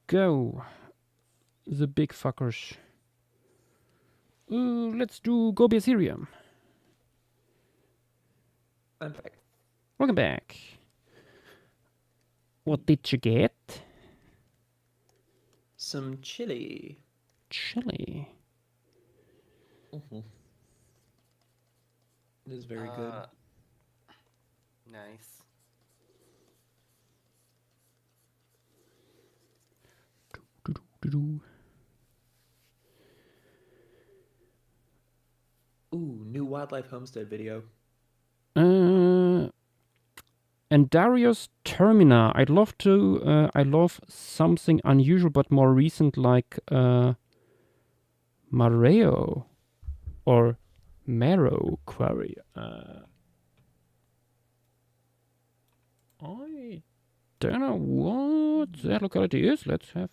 go. The big fuckers. Let's do Gobi Ethereum. I'm back. Welcome back. What did you get? Some chili. Chili. Mm-hmm. It is very good. Nice. Ooh, new wildlife homestead video. And Darius Termina. I love something unusual but more recent, like Mareo or Marrow Quarry. I don't know what that locality is. Let's have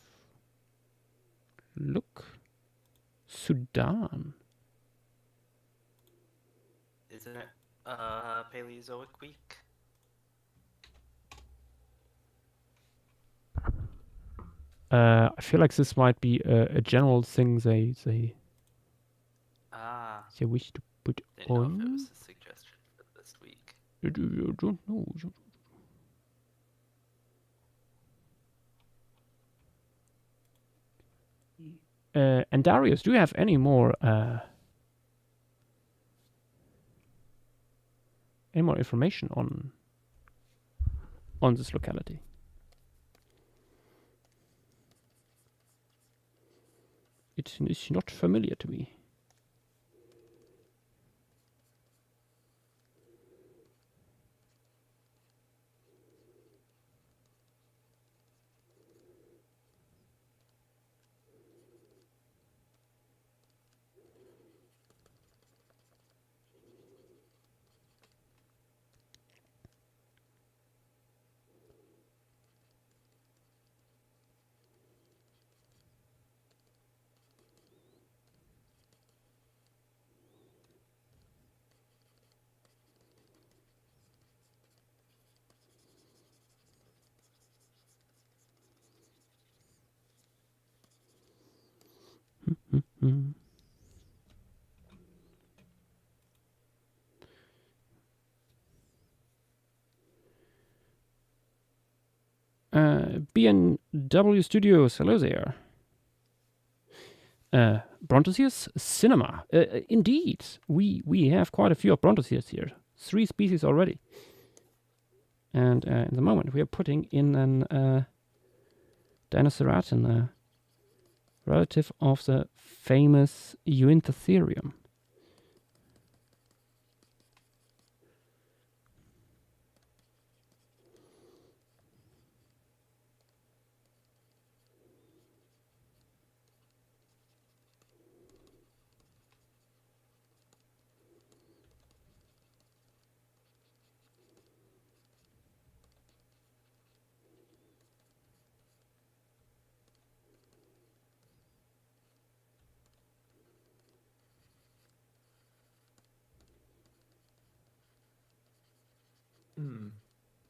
look. Sudan. Isn't it Paleozoic week? I feel like this might be a general thing they wish to put Didn't know if it on. was a suggestion for this week. I don't know. And Darius, do you have any more information on this locality? It is not familiar to me. B&W Studios, hello there. Brontosaurus Cinema. Indeed, we have quite a few of Brontosaurus here. 3 species already. And in the moment we are putting in an Dinoceratan, relative of the famous Uintatherium.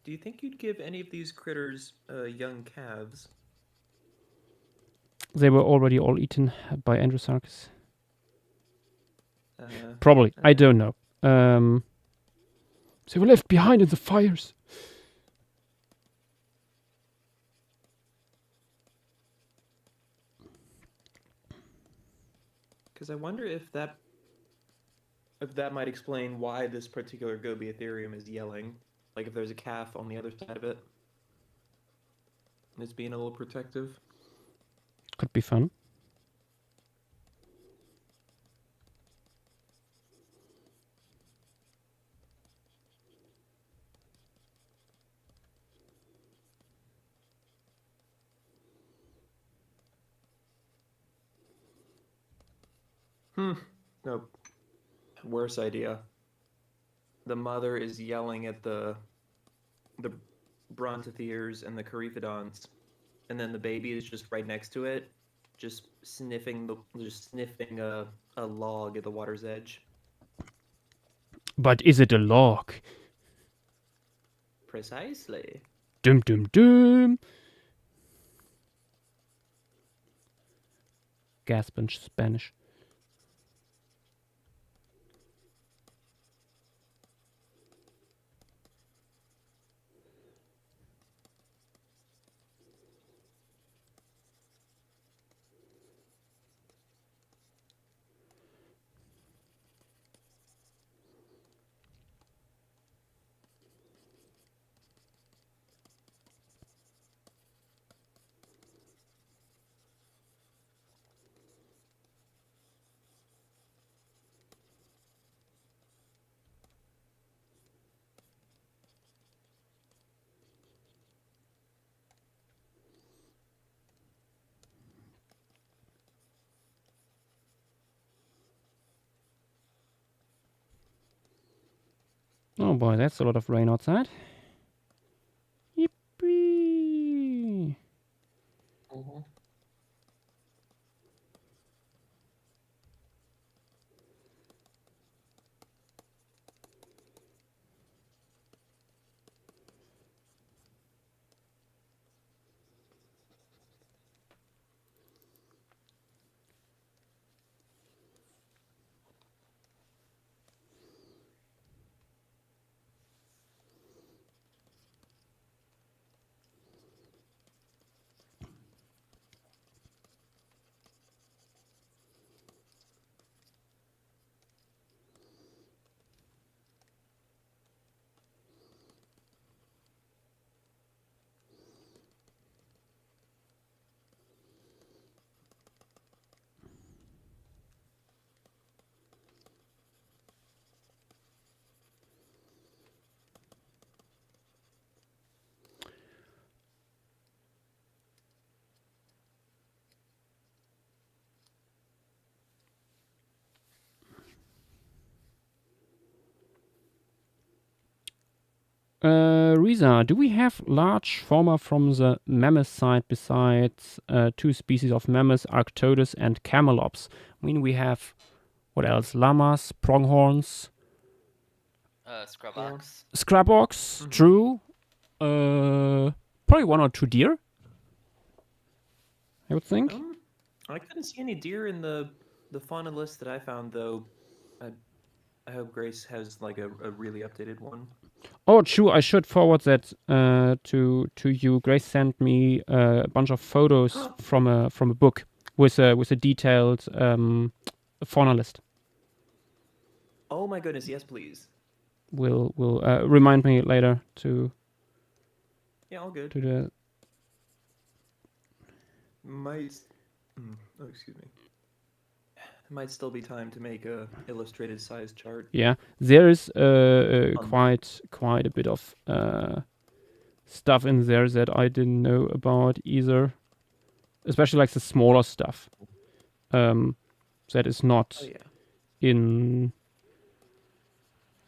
Do you think you'd give any of these critters young calves? They were already all eaten by Androsarchus. Probably. I don't know. They were left behind in the fires. Because I wonder if that might explain why this particular Gobi Ethereum is yelling. Like if there's a calf on the other side of it. And it's being a little protective. Could be fun. Nope. Worse idea. The mother is yelling at the Brontosaurs and the Coryphodons, and then the baby is just right next to it, just sniffing a log at the water's edge. But is it a log? Precisely. Dum dum dum. gasp in Spanish. Oh boy, that's a lot of rain outside. Yippee! Mhm. Riza, do we have large fauna from the mammoth side besides two species of mammoths, Arctodus and Camelops? I mean, we have, what else? Llamas, pronghorns, Scrub-ox. scrub-ox, true. Probably one or two deer, I would think. I couldn't see any deer in the fauna list that I found, though. I hope Grace has like a really updated one. Oh, true. I should forward that to you. Grace sent me a bunch of photos from a book with a detailed fauna list. Oh my goodness, yes, please. Will remind me later to. Yeah, all good. To the. Oh, excuse me. Might still be time to make a illustrated size chart. Yeah, there is quite a bit of stuff in there that I didn't know about either, especially like the smaller stuff that is not in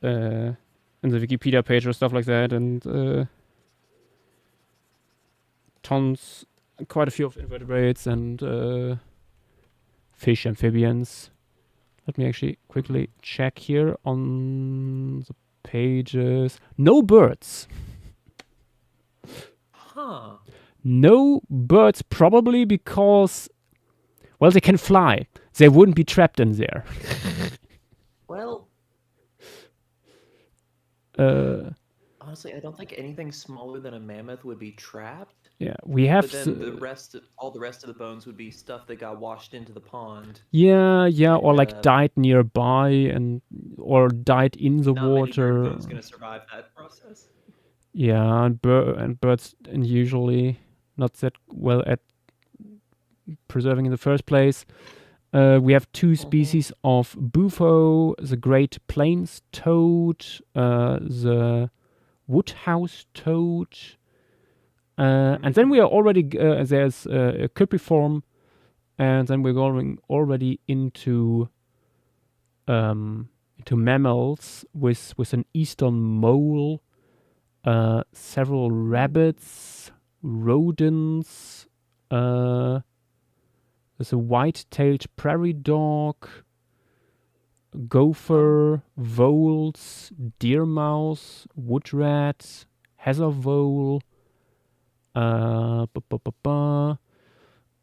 the Wikipedia page or stuff like that, and quite a few of invertebrates and fish, amphibians. Let me actually quickly check here on the pages. No birds. Huh. No birds, probably because, well, they can fly. They wouldn't be trapped in there. Well, honestly, I don't think anything smaller than a mammoth would be trapped. Yeah, we have. But then all the rest of the bones would be stuff that got washed into the pond. Yeah, or like died nearby or died in the water. Not many bird bones gonna survive that process. Yeah, and birds and usually not that well at preserving in the first place. We have two species of bufo: the Great Plains toad, the woodhouse toad. And then we are already there's a Cypriform, and then we're going already into mammals with an eastern mole, several rabbits, rodents. There's a white-tailed prairie dog, gopher, voles, deer mouse, wood rat, heather vole.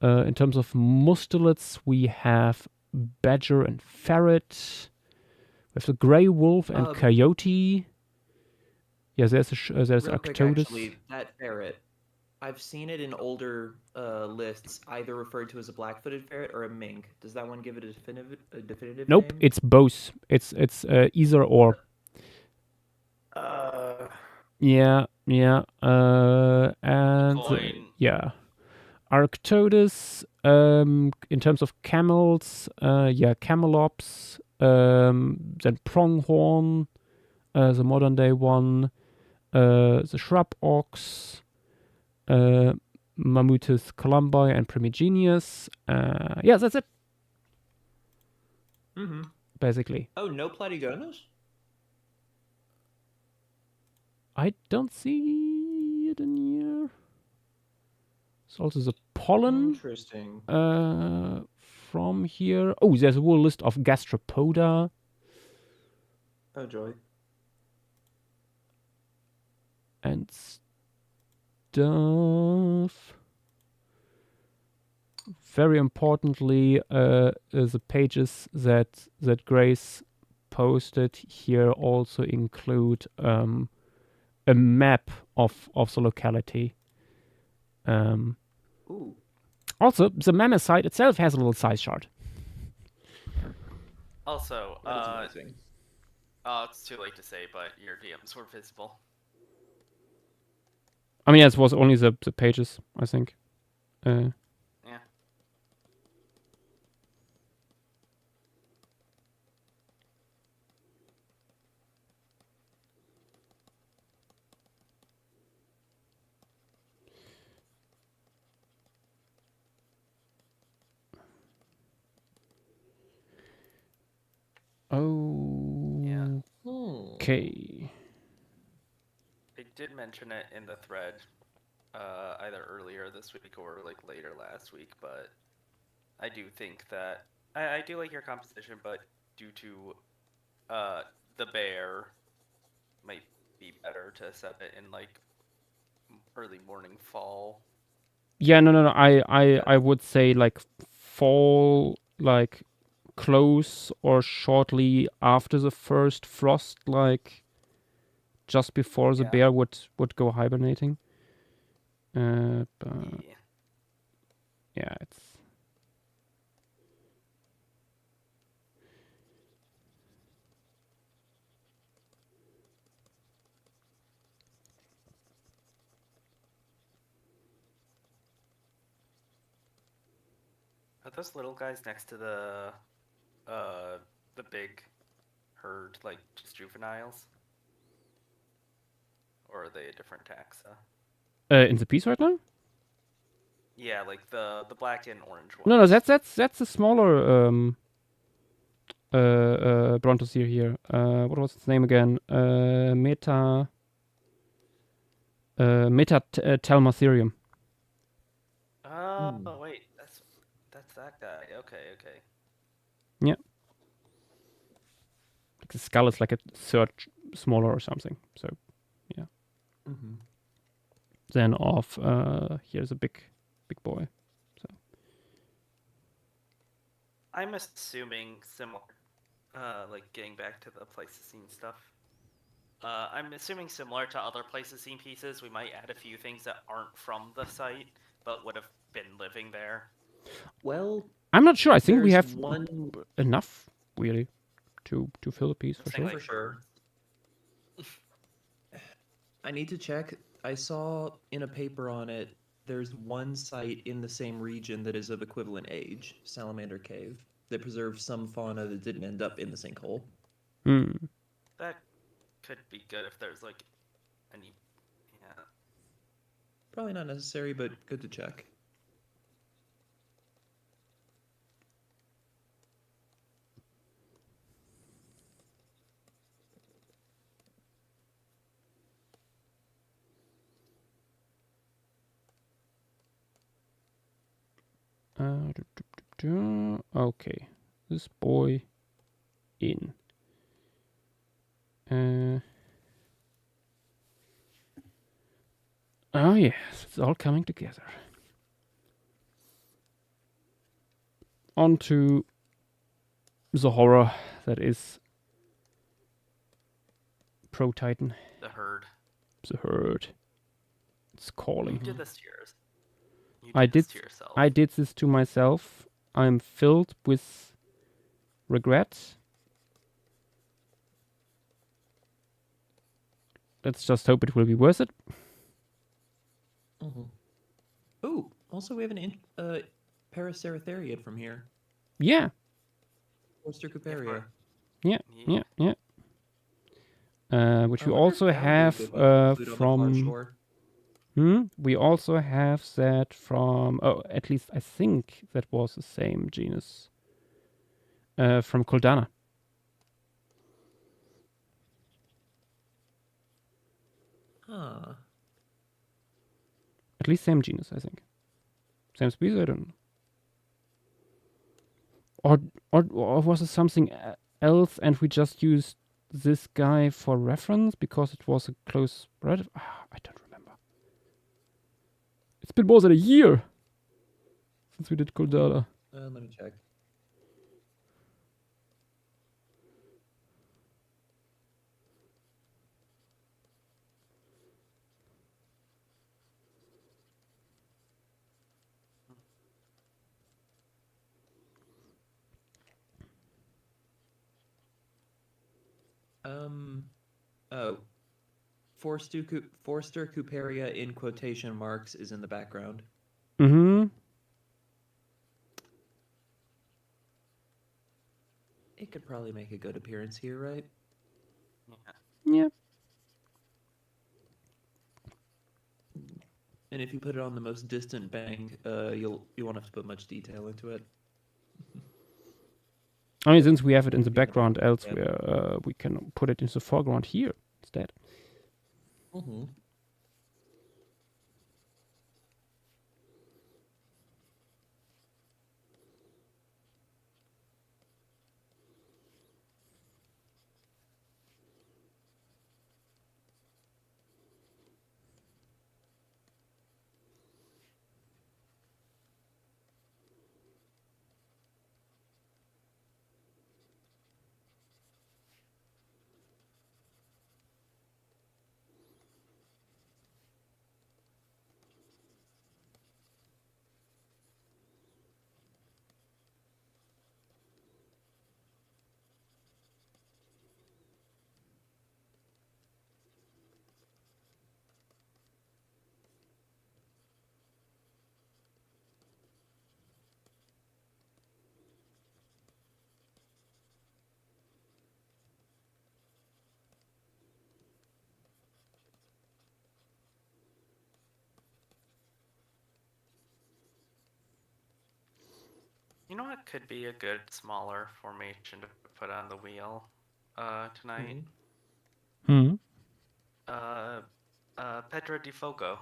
In terms of mustelids, we have badger and ferret. We have the grey wolf and coyote. Yeah, there's Real quick, Arctodus. actually, that ferret, I've seen it in older lists, either referred to as a black-footed ferret or a mink. Does that one give it a definitive Nope, name? it's both. It's either or. Yeah. And Coin. yeah, Arctodus. In terms of camels, camelops. Then pronghorn, the modern day one. The shrub ox. Mammutus columbi and primigenius. Yeah, that's it. Mm-hmm. Basically. Oh, no platygonus? I don't see it in here. There's also the pollen Interesting. from here. Oh, there's a whole list of gastropoda. Oh, joy. And stuff. Very importantly, the pages that Grace posted here also include a map of the locality. Ooh. Also, the mammoth site itself has a little size chart. Also, That is amazing. it's too late to say, but your DMs were visible. I mean, it was only the pages, I think. Yeah. Oh. Yeah. Okay. I did mention it in the thread, either earlier this week or like later last week, but I do think that I do like your composition, but due to the bear, might be better to set it in like early morning fall. Yeah, no. I would say like fall, like close or shortly after the first frost, like just before the bear would go hibernating. But yeah, it's. Are those little guys next to the big herd like just juveniles? Or are they a different taxa? In the piece right now? Yeah, like the black and orange ones. No, that's a smaller brontosaur here. What was its name again? Talmatherium. Oh, wait, that's that guy. Okay. Yeah. Like the skull is like a third smaller or something. So, yeah. Mm-hmm. Then off, here's a big boy. So. I'm assuming similar, like getting back to the Pleistocene stuff. I'm assuming similar to other Pleistocene pieces, we might add a few things that aren't from the site, but would have been living there. Well, I'm not sure. I think we there's have one enough, really, to fill a piece for Something sure. like for sure. I need to check. I saw in a paper on it, there's one site in the same region that is of equivalent age, Salamander Cave, that preserves some fauna that didn't end up in the sinkhole. That could be good if there's like any. Yeah. Probably not necessary, but good to check. Okay, this boy in. Oh yes, it's all coming together. on to the horror that is Pro Titan. The herd. The herd. It's calling. You did this to yours. You I this did. to yourself. I did this to myself. I'm filled with regret. Let's just hope it will be worth it. Ooh, also we have an Paraceratheriid from here. Yeah. Forster Couperia. Yeah. Which we I wonder also if that would be a have good one to include on the far from. shore. We also have that from. Oh, at least I think that was the same genus. From Koldana. Huh. At least same genus, I think. Same species, I don't know. Or was it something else and we just used this guy for reference because it was a close relative? I don't remember. It's been more than a year since we did Koldana. Let me check. Oh. Forster Couperia in quotation marks is in the background. Mm-hmm. It could probably make a good appearance here, right? Yeah. And if you put it on the most distant bank, you won't have to put much detail into it. I mean, since we have it in the background elsewhere, we can put it in the foreground here instead. Mm-hmm. You know what could be a good smaller formation to put on the wheel tonight? Hmm. Pedro di Fogo.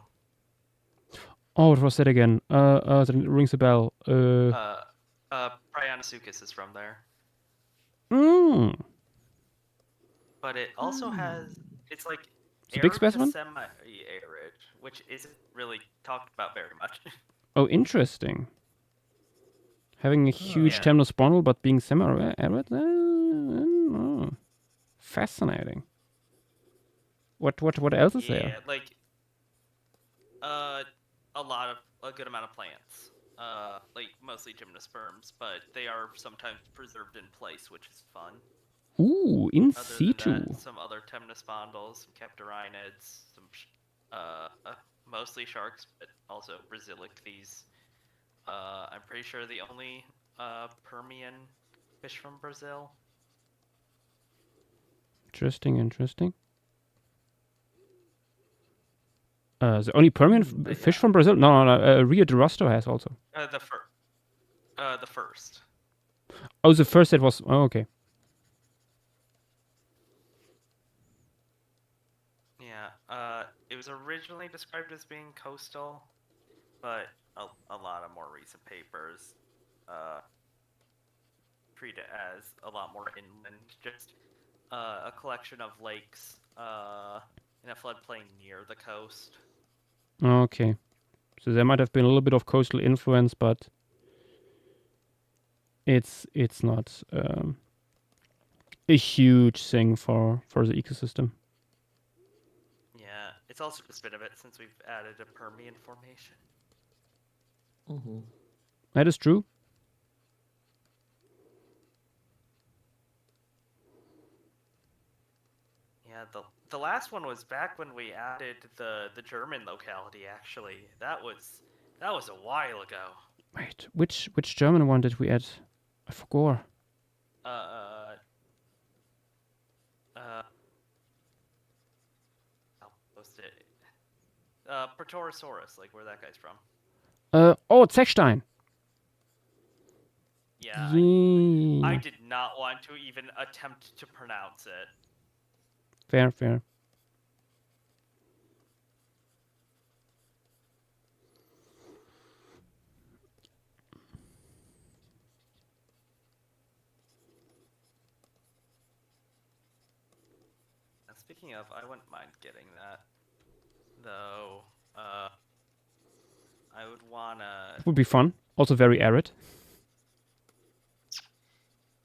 Oh, what was that again? That rings a bell. Prionosuchus is from there. But it also has, it's like It's a big specimen? semi-arid, which isn't really talked about very much. Oh, interesting. Having a huge Yeah. temnospondyl but being semi-arid? Fascinating. What else is there? Yeah, like a good amount of plants. Like mostly gymnosperms, but they are sometimes preserved in place, which is fun. Ooh, in Other situ. than that, some other temnospondyls, some captorinids, some mostly sharks, but also basilichthes. I'm pretty sure the only Permian fish from Brazil. Interesting. The only Permian fish from Brazil? No. Rio de Rosto has also. The first. Oh, the first that was. Oh, okay. Yeah. It was originally described as being coastal, but a lot of more recent papers treat it as a lot more inland. Just a collection of lakes in a floodplain near the coast. Okay. So there might have been a little bit of coastal influence, but it's not a huge thing for the ecosystem. Yeah, it's also just been a bit since we've added a Permian formation. Mm-hmm. That is true. Yeah, the last one was back when we added the German locality. Actually, that was a while ago. Wait, which German one did we add? I forgot. I'll post it. Protorosaurus, like where that guy's from. Oh, Zechstein. Yeah, Yeah. I did not want to even attempt to pronounce it. Fair. And speaking of, I wouldn't mind getting that, though. I would wanna. It would be fun. Also very arid.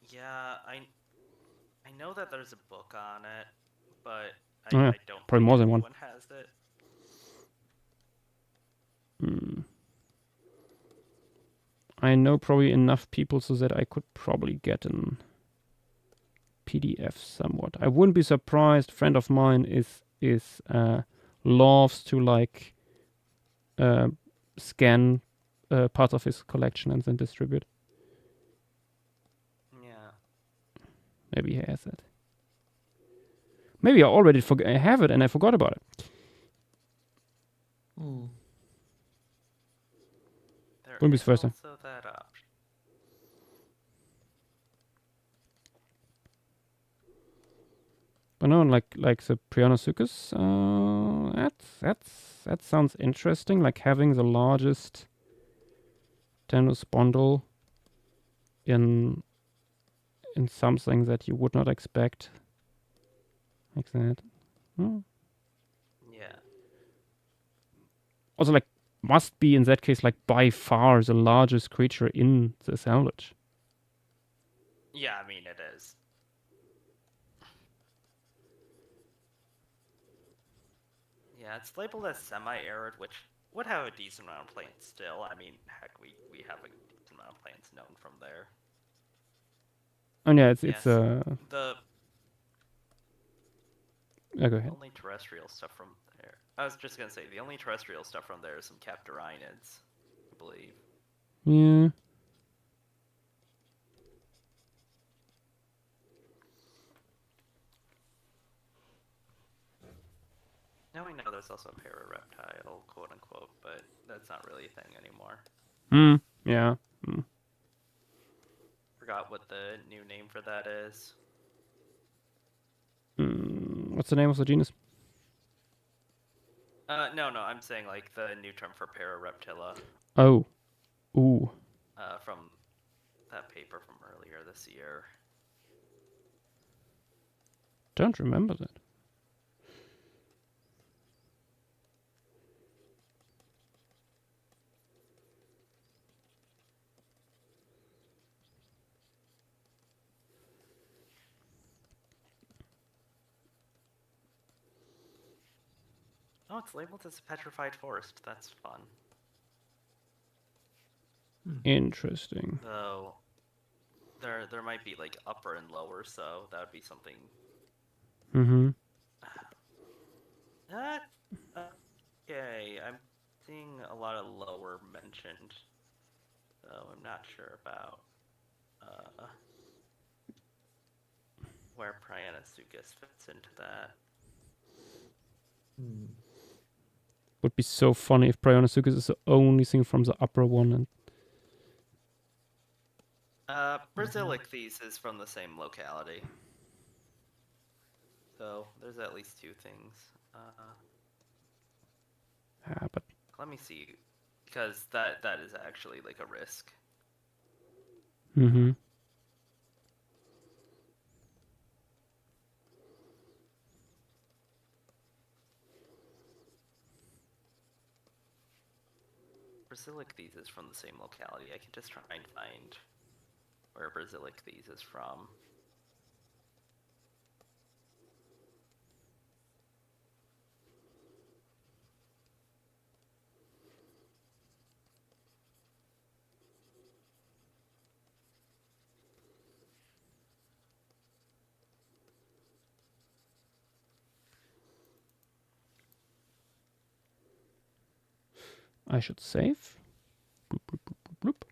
Yeah, I know that there's a book on it, but Oh, yeah. I don't Probably think more than one. anyone has it. I know probably enough people so that I could probably get an PDF somewhat. I wouldn't be surprised. A friend of mine loves to like scan parts of his collection and then distribute. Yeah. Maybe he has it. Maybe I already I have it and I forgot about it. Mm. There Wouldn't be is the first time. also that option. But no, like the Prianosuchus, that sounds interesting. Like having the largest Denospondyle in something that you would not expect, like that. Hmm. Yeah. Also, like must be in that case like by far the largest creature in the assemblage. Yeah, I mean it is. Yeah, it's labeled as semi-arid, which would have a decent amount of plants still. I mean, heck, we have a decent amount of plants known from there. And yeah, it's Yes, the the go ahead. only terrestrial stuff from there. I was just gonna say the only terrestrial stuff from there is some Captorinids, I believe. Yeah. Now we know there's also a parareptile, quote unquote, but that's not really a thing anymore. Yeah. Forgot what the new name for that is. What's the name of the genus? No, I'm saying like the new term for parareptila. Oh. Ooh. From that paper from earlier this year. Don't remember that. Oh, it's labeled as a petrified forest. That's fun. Interesting. Though there might be like upper and lower, so that would be something. Mm-hmm. Okay, I'm seeing a lot of lower mentioned, so I'm not sure about where Prianosuchus fits into that. Would be so funny if Prianosuchus is the only thing from the upper one. And Brasilicthes is from the same locality. So there's at least two things. but Let me see, because that is actually like a risk. mm-hmm. Brasilictes is from the same locality. I can just try and find where Basilic These is from. I should save. Bloop, bloop, bloop, bloop, bloop.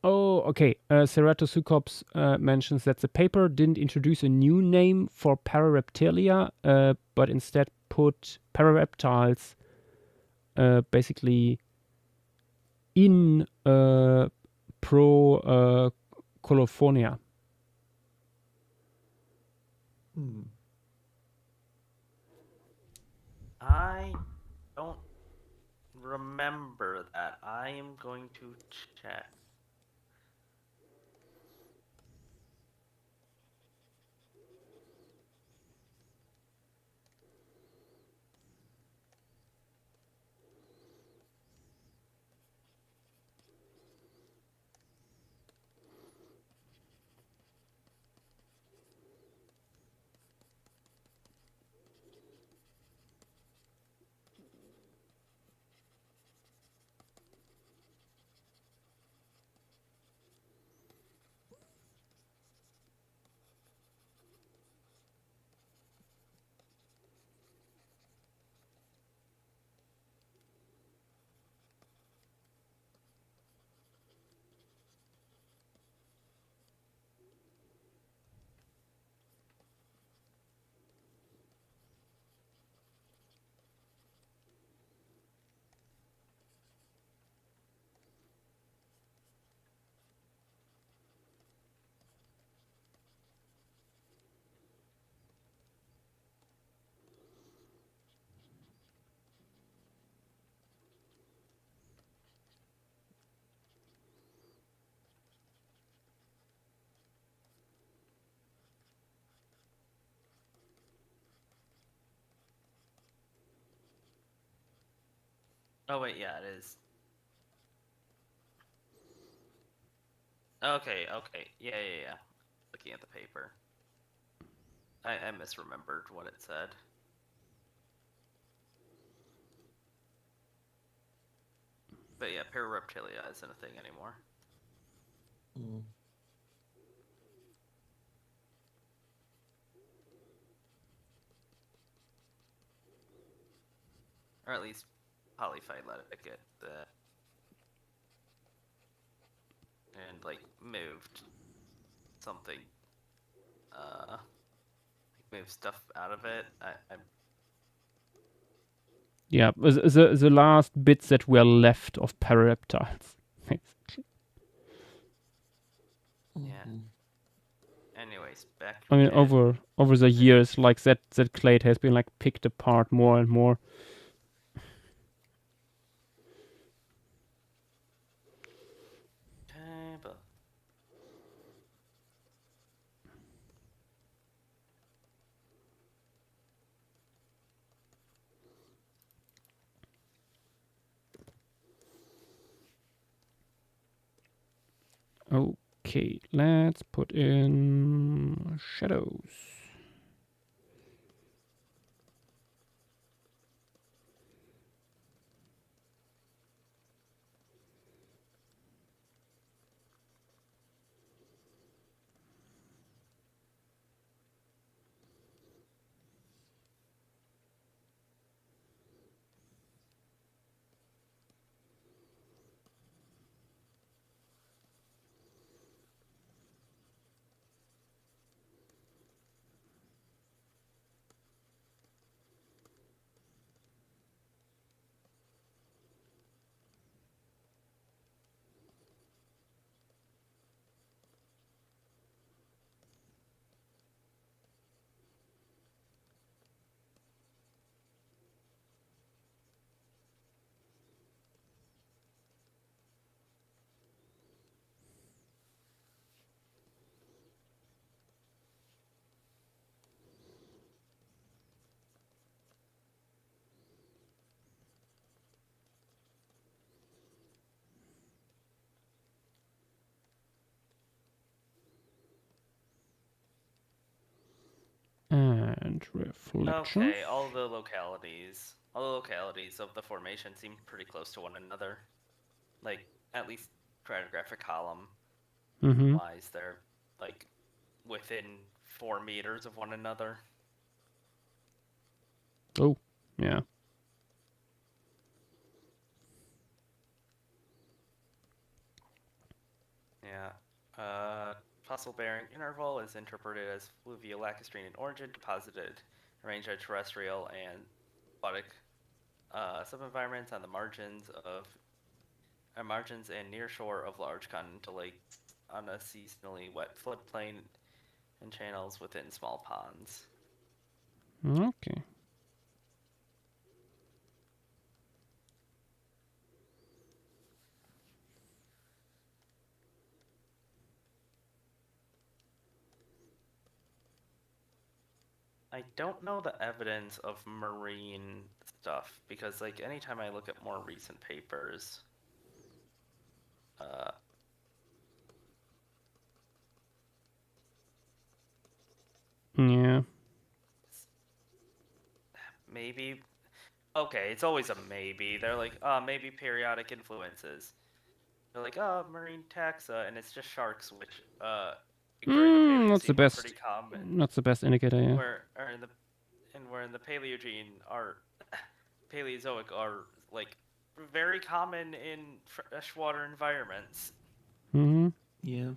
Oh, okay. Ceratoseucops mentions that the paper didn't introduce a new name for Parareptilia, but instead put parareptiles basically in Procolophornia. I don't remember that. I am going to check. Oh wait, yeah, it is. Okay, yeah. Looking at the paper. I misremembered what it said. But yeah, Parareptilia isn't a thing anymore. Or at least Polyphyte let it get the... and like moved something. Moved stuff out of it. I'm Yeah, the last bits that were left of parareptiles. yeah. Anyways, back. I mean, to- over the years, like that clade has been like picked apart more and more. Table. Okay, let's put in shadows. And reflection. Okay, all the localities of the formation seem pretty close to one another. Like, at least stratigraphic column Mm-hmm. wise, they're like within 4 meters of one another. Oh, yeah. Yeah. Fossil bearing interval is interpreted as fluvial lacustrine in origin, deposited arranged at terrestrial and aquatic subenvironments on the margins and near shore of large continental lakes on a seasonally wet floodplain and channels within small ponds. Okay. I don't know the evidence of marine stuff because, like, anytime I look at more recent papers, Yeah. maybe. Okay, it's always a maybe. They're like, maybe periodic influences. They're like, marine taxa, and it's just sharks, which during the Not the Paleocene were best. pretty common. Not the best indicator, yeah. Where in the Paleogene are Paleozoic are like very common in freshwater environments. Mm-hmm. Yeah.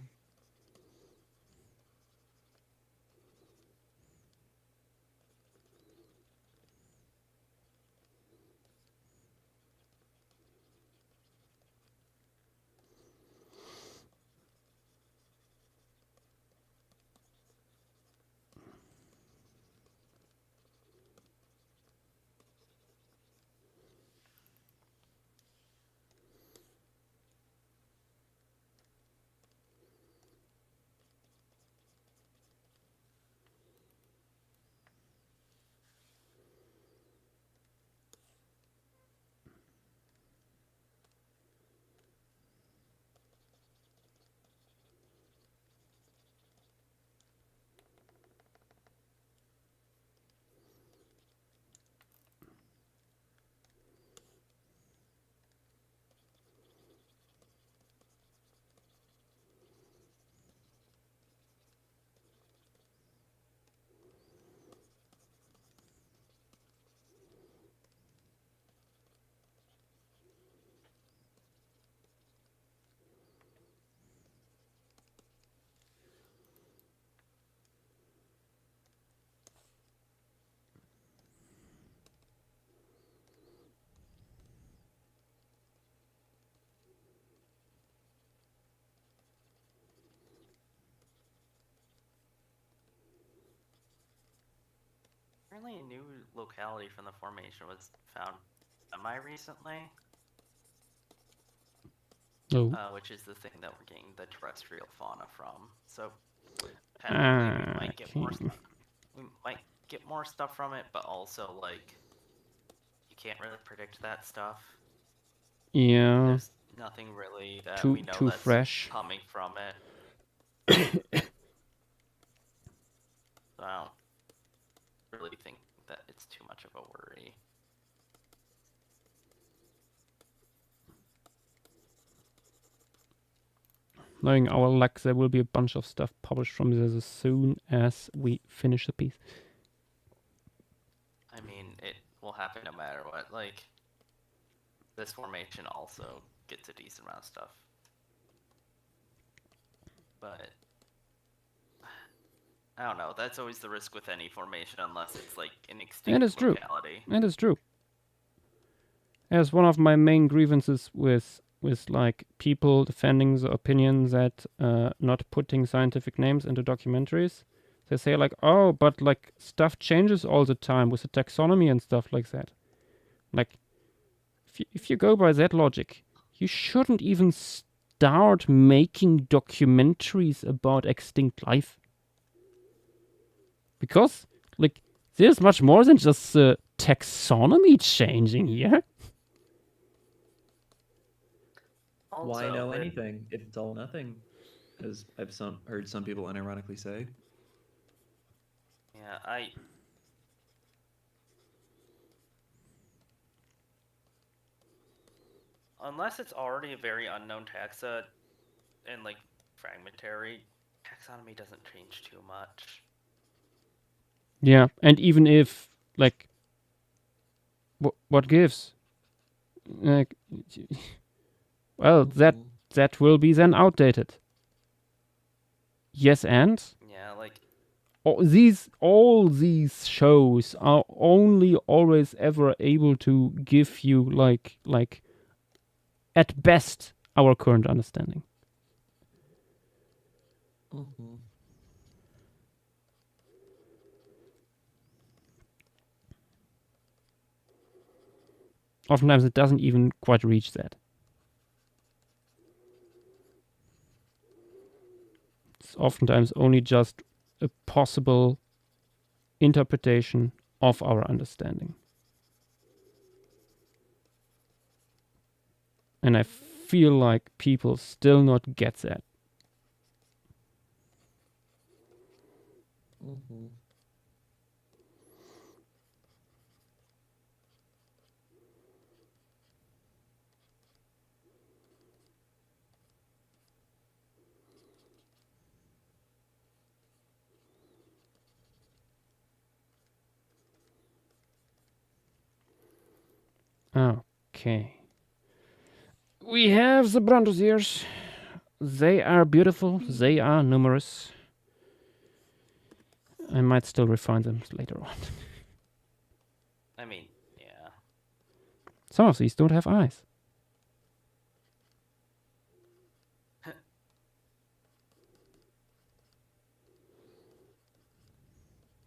Apparently, a new locality from the formation was found semi-recently, which is the thing that we're getting the terrestrial fauna from. So technically, we might get more stuff. We might get more stuff from it, but also like you can't really predict that stuff. Yeah. There's nothing really that we know Too that's fresh. coming from it. So I don't really think that it's too much of a worry. Knowing our luck, there will be a bunch of stuff published from this as soon as we finish the piece. I mean, it will happen no matter what. Like, this formation also gets a decent amount of stuff. But I don't know. That's always the risk with any formation, unless it's like an extinct locality. That is true. As one of my main grievances with like people defending the opinion that not putting scientific names into documentaries, they say like, oh, but like stuff changes all the time with the taxonomy and stuff like that. Like, if you go by that logic, you shouldn't even start making documentaries about extinct life. Because, like, there's much more than just the taxonomy changing here. Why know anything if it's all nothing? As I've heard some people unironically say. Yeah, unless it's already a very unknown taxa and like fragmentary, taxonomy doesn't change too much. Yeah, and even if like, what gives? Like, well, that will be then outdated. Yes, and Yeah, like all these shows are only always ever able to give you like at best our current understanding. Oftentimes it doesn't even quite reach that. It's oftentimes only just a possible interpretation of our understanding. And I feel like people still not get that. Okay. We have the brontosaurs. They are beautiful. They are numerous. I might still refine them later on. I mean, yeah. Some of these don't have eyes.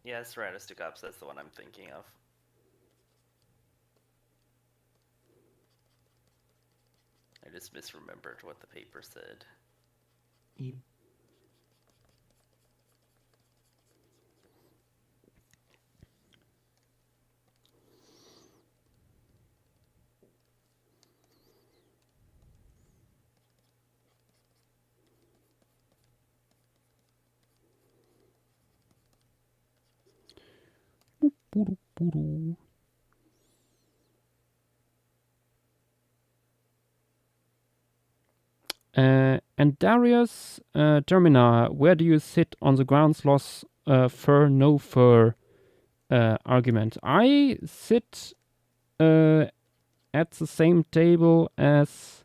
Yeah, Ceratostocops, that's the one I'm thinking of. I just misremembered what the paper said. And Darius Termina, where do you sit on the grounds loss fur no fur argument? I sit at the same table as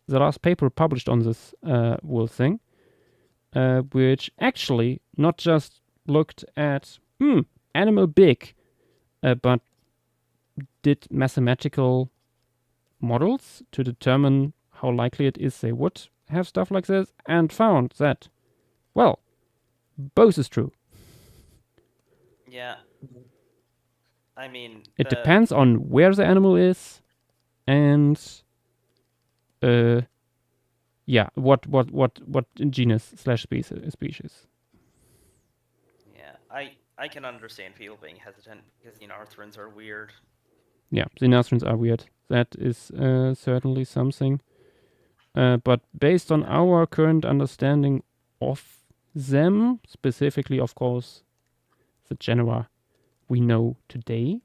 the last paper published on this wool thing, which actually not just looked at animal big, but did mathematical models to determine how likely it is they would have stuff like this, and found that, well, both is true. Yeah. I mean, It depends on where the animal is, and what genus / species. Yeah, I can understand people being hesitant because Arthrans are weird. Yeah, the Xenarthrans are weird. That is certainly something. But based on our current understanding of them, specifically, of course, the genera we know today,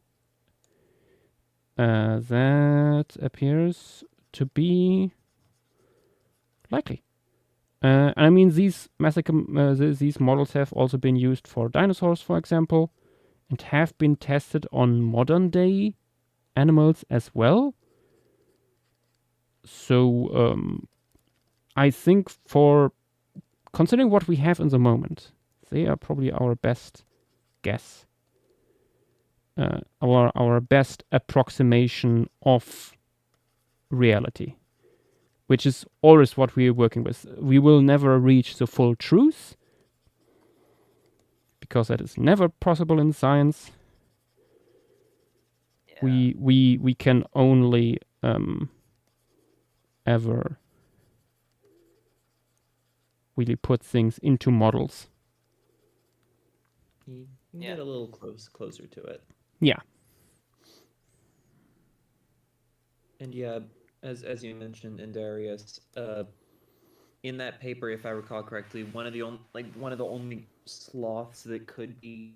that appears to be likely. I mean, these models have also been used for dinosaurs, for example, and have been tested on modern day animals as well. So I think, for considering what we have in the moment, they are probably our best guess, our best approximation of reality, which is always what we are working with. We will never reach the full truth, because that is never possible in science. Yeah. We can only ever really put things into models. You Yeah. get a little closer to it. Yeah. And yeah, as you mentioned, in Darius, in that paper, if I recall correctly, one of the only sloths that could be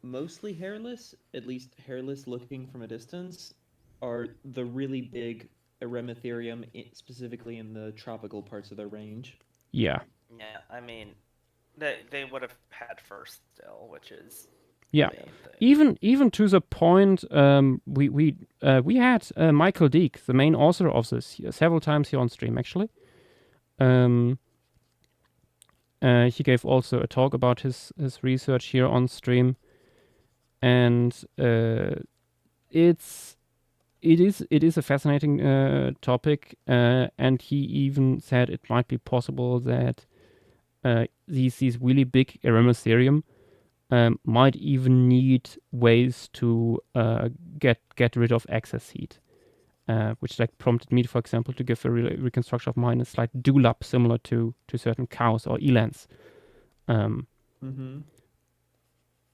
mostly hairless, at least hairless looking from a distance, are the really big Eremitherium, specifically in the tropical parts of their range. Yeah. Yeah, I mean, they would have had first still, which is Yeah. the main thing. Even to the point, we had Michael Deek, the main author of this, several times here on stream actually. He gave also a talk about his research here on stream, and it is a fascinating topic, and he even said it might be possible that these really big Eremitherium might even need ways to get rid of excess heat, which like prompted me, for example, to give a reconstruction of mine a slight dewlap similar to certain cows or elands.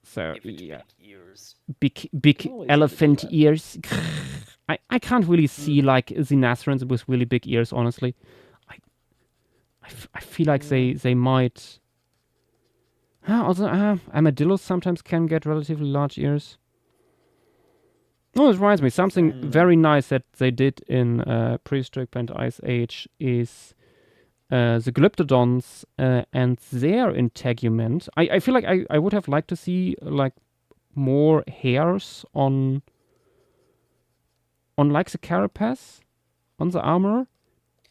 So yeah, Ears. big always elephant do that. ears. I can't really see like the Nazarans with really big ears. Honestly, I feel like they might. Also, armadillos sometimes can get relatively large ears. Oh, it reminds me, something very nice that they did in Prehistoric and Ice Age is the Glyptodons and their integument. I feel like I would have liked to see like more hairs on like the carapace, on the armor,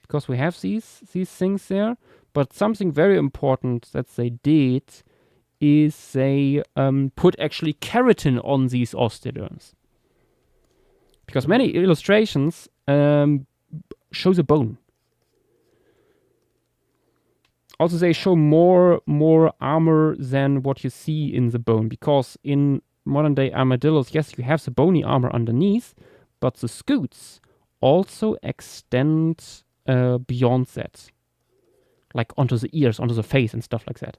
because we have these things there. But something very important that they did is they put actually keratin on these osteoderms. Because many illustrations show the bone. Also, they show more armor than what you see in the bone. Because in modern day armadillos, yes, you have the bony armor underneath, but the scutes also extend beyond that. Like onto the ears, onto the face and stuff like that.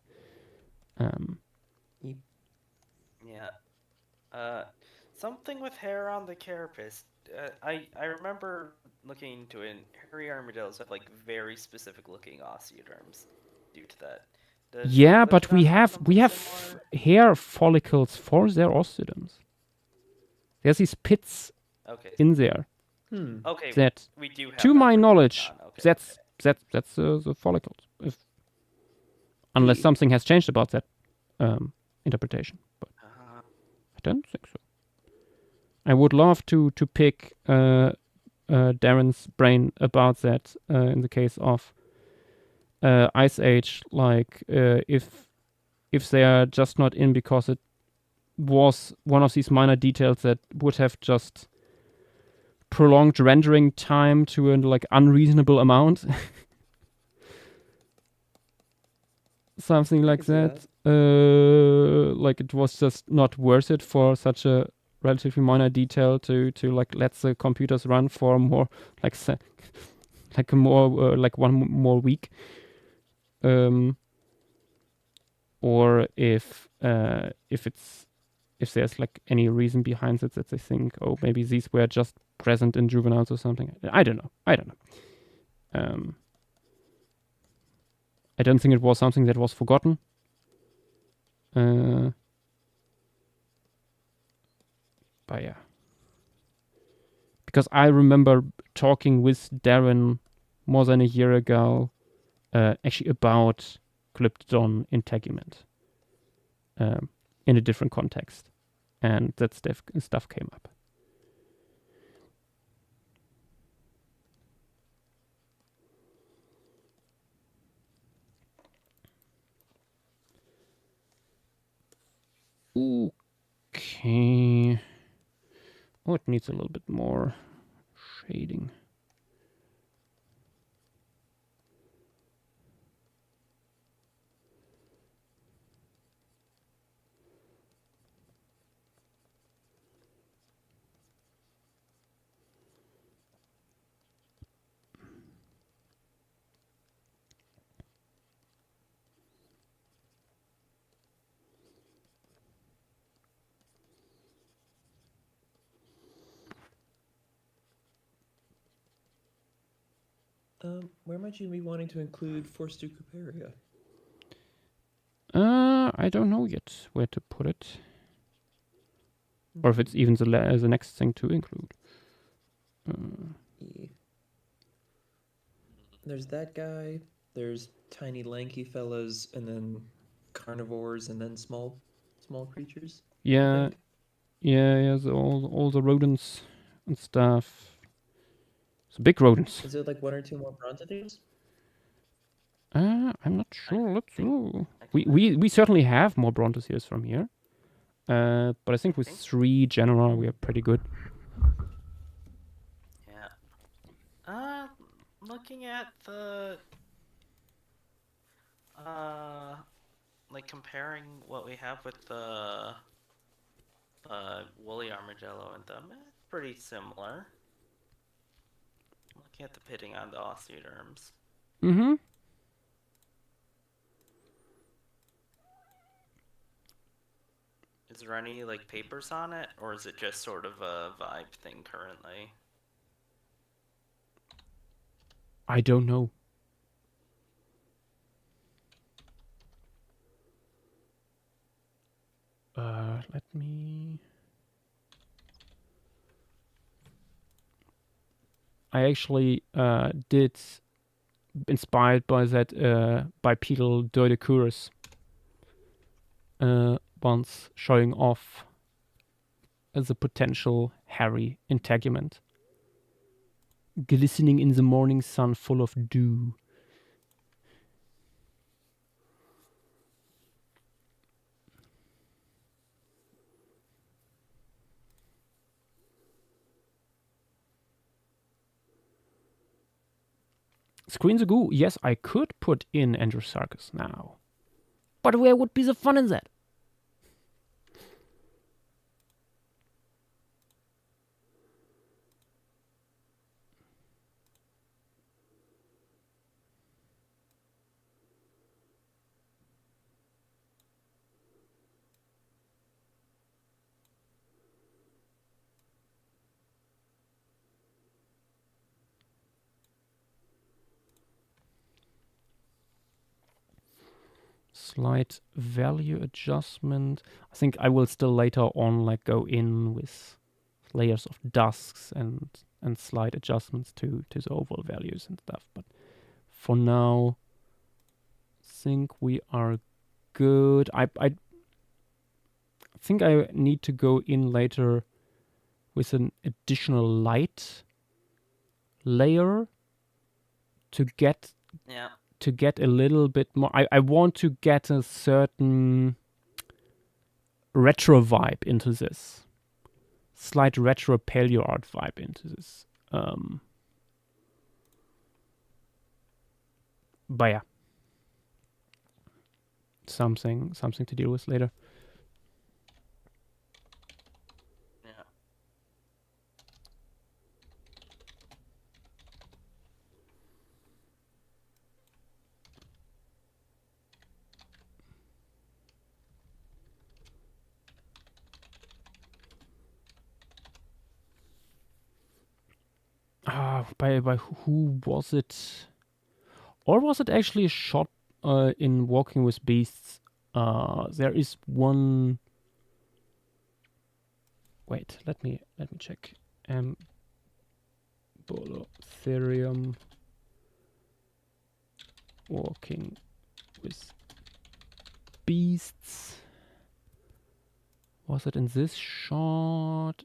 Yeah. Something with hair on the carapace. I remember looking into it. Hairy armadillos have like very specific looking osteoderms due to that. Yeah, but we have something similar? hair follicles for their osteoderms. There's these pits in there. Okay, That, we do have to that my for knowledge, Glyptodon, okay. that's the follicles. Unless something has changed about that interpretation, but I don't think so. I would love to pick Darren's brain about that in the case of Ice Age, like if they are just not in because it was one of these minor details that would have just prolonged rendering time to a like unreasonable amount. Something like that. Like it was just not worth it for such a relatively minor detail to like let the computers run for more like like a more like one more week. Or if there's like any reason behind it that they think, oh, maybe these were just present in juveniles or something. I don't know. I don't think it was something that was forgotten. But yeah. Because I remember talking with Darren more than a year ago, actually about Glyptodon integument in a different context. And that stuff came up. Okay. Oh, it needs a little bit more shading. Where might you be wanting to include Forstucuparia? I don't know yet where to put it. Or if it's even the next thing to include. Yeah. There's that guy. There's tiny lanky fellas, and then carnivores, and then small creatures. I Yeah, think. yeah. So all the rodents and stuff. So big rodents. Is there like one or two more brontosaurs? I'm not sure. Let's think- see. We certainly have more brontosaurs from here. But I think with 3 genera we are pretty good. Yeah. Looking at the like comparing what we have with the woolly armadillo and them, it's pretty similar. Looking at the pitting on the osteoderms. Mm-hmm. Is there any like papers on it, or is it just sort of a vibe thing currently? I don't know. Let me. I actually did, inspired by that bipedal Doedicurus once, showing off as a potential hairy integument. Glistening in the morning sun full of dew. Screens a goo. Yes, I could put in Androsarchus now. But where would be the fun in that? Slight value adjustment. I think I will still later on like go in with layers of dusks and slight adjustments to the overall values and stuff. But for now, think we are good. I think I need to go in later with an additional light layer to get Yeah. a little bit more. I want to get a certain retro vibe into this. Slight retro paleo art vibe into this. But yeah. Something to deal with later. Yeah. By who was it? Or was it actually a shot in Walking with Beasts? There is one. Wait, let me check. Bolitherium Walking with Beasts. Was it in this shot?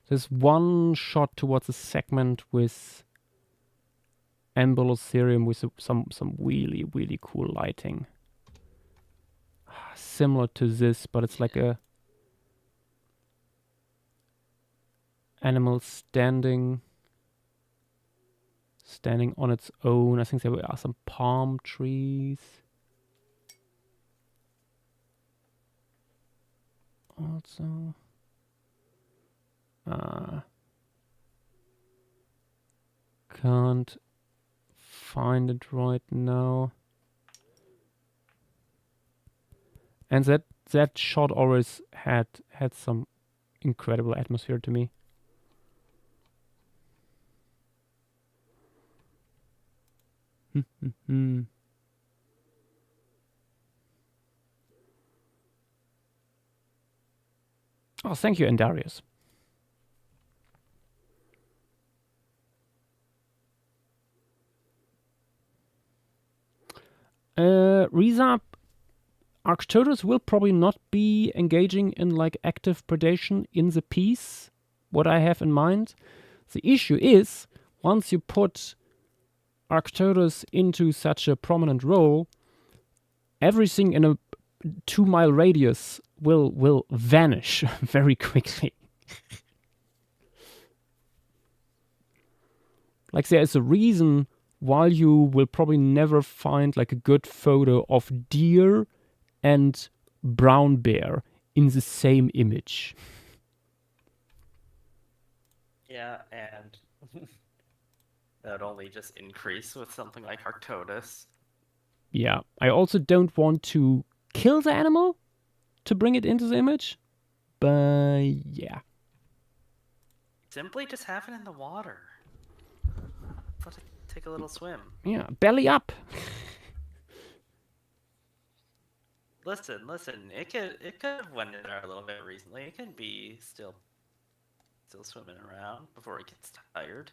There's one shot towards a segment with Ambulocerium with some really, really cool lighting. Similar to this, but it's like a animal standing on its own. I think there are some palm trees. Also. Can't find it right now. And that shot always had some incredible atmosphere to me. Oh, thank you, Andarius. Riza, Arcturus will probably not be engaging in like active predation in the piece, what I have in mind. The issue is, once you put Arcturus into such a prominent role, everything in a 2-mile radius will vanish very quickly. Like there is a reason why you will probably never find like a good photo of deer and brown bear in the same image. Yeah, and that would only just increase with something like Arcturus. Yeah, I also don't want to kill the animal to bring it into the image, but yeah. Simply just have it in the water. Let it take a little swim. Yeah, belly up. Listen. It could have went in there a little bit recently. It could be still swimming around before it gets tired.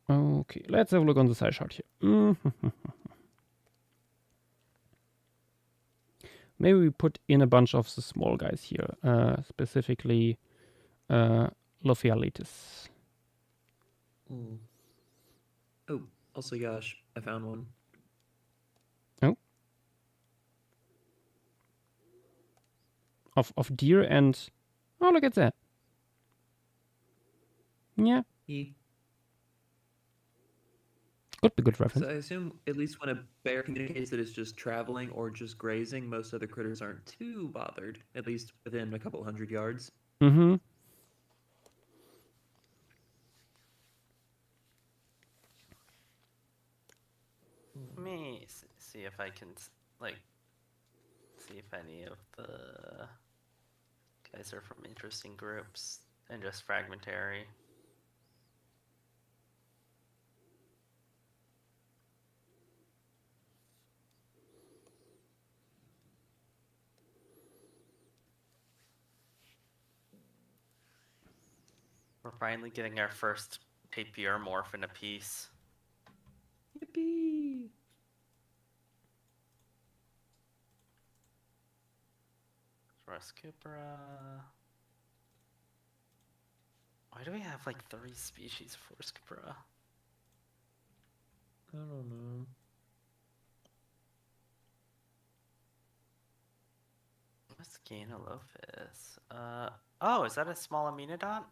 Okay, let's have a look on the side chart here. Maybe we put in a bunch of the small guys here, specifically Lophialitis. Oh, also Yash, I found one. Oh. Of deer and... Oh, look at that. Yeah. Could be good reference. So I assume at least when a bear communicates that it's just traveling or just grazing, most other critters aren't too bothered, at least within a couple 100 yards. Mm-hmm. Let me see if I can see if any of the guys are from interesting groups and just fragmentary. We're finally getting our first tapir morph in a piece. Yippee! Rascupra. Why do we have like 3 species of Rascupra? I don't know. What's Gainolophus? Oh, is that a small amenodont?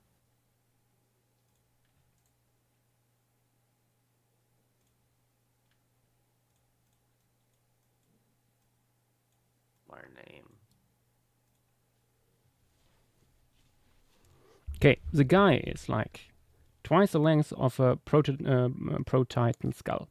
Our name. Okay, the guy is like twice the length of a Pro-Titan skull.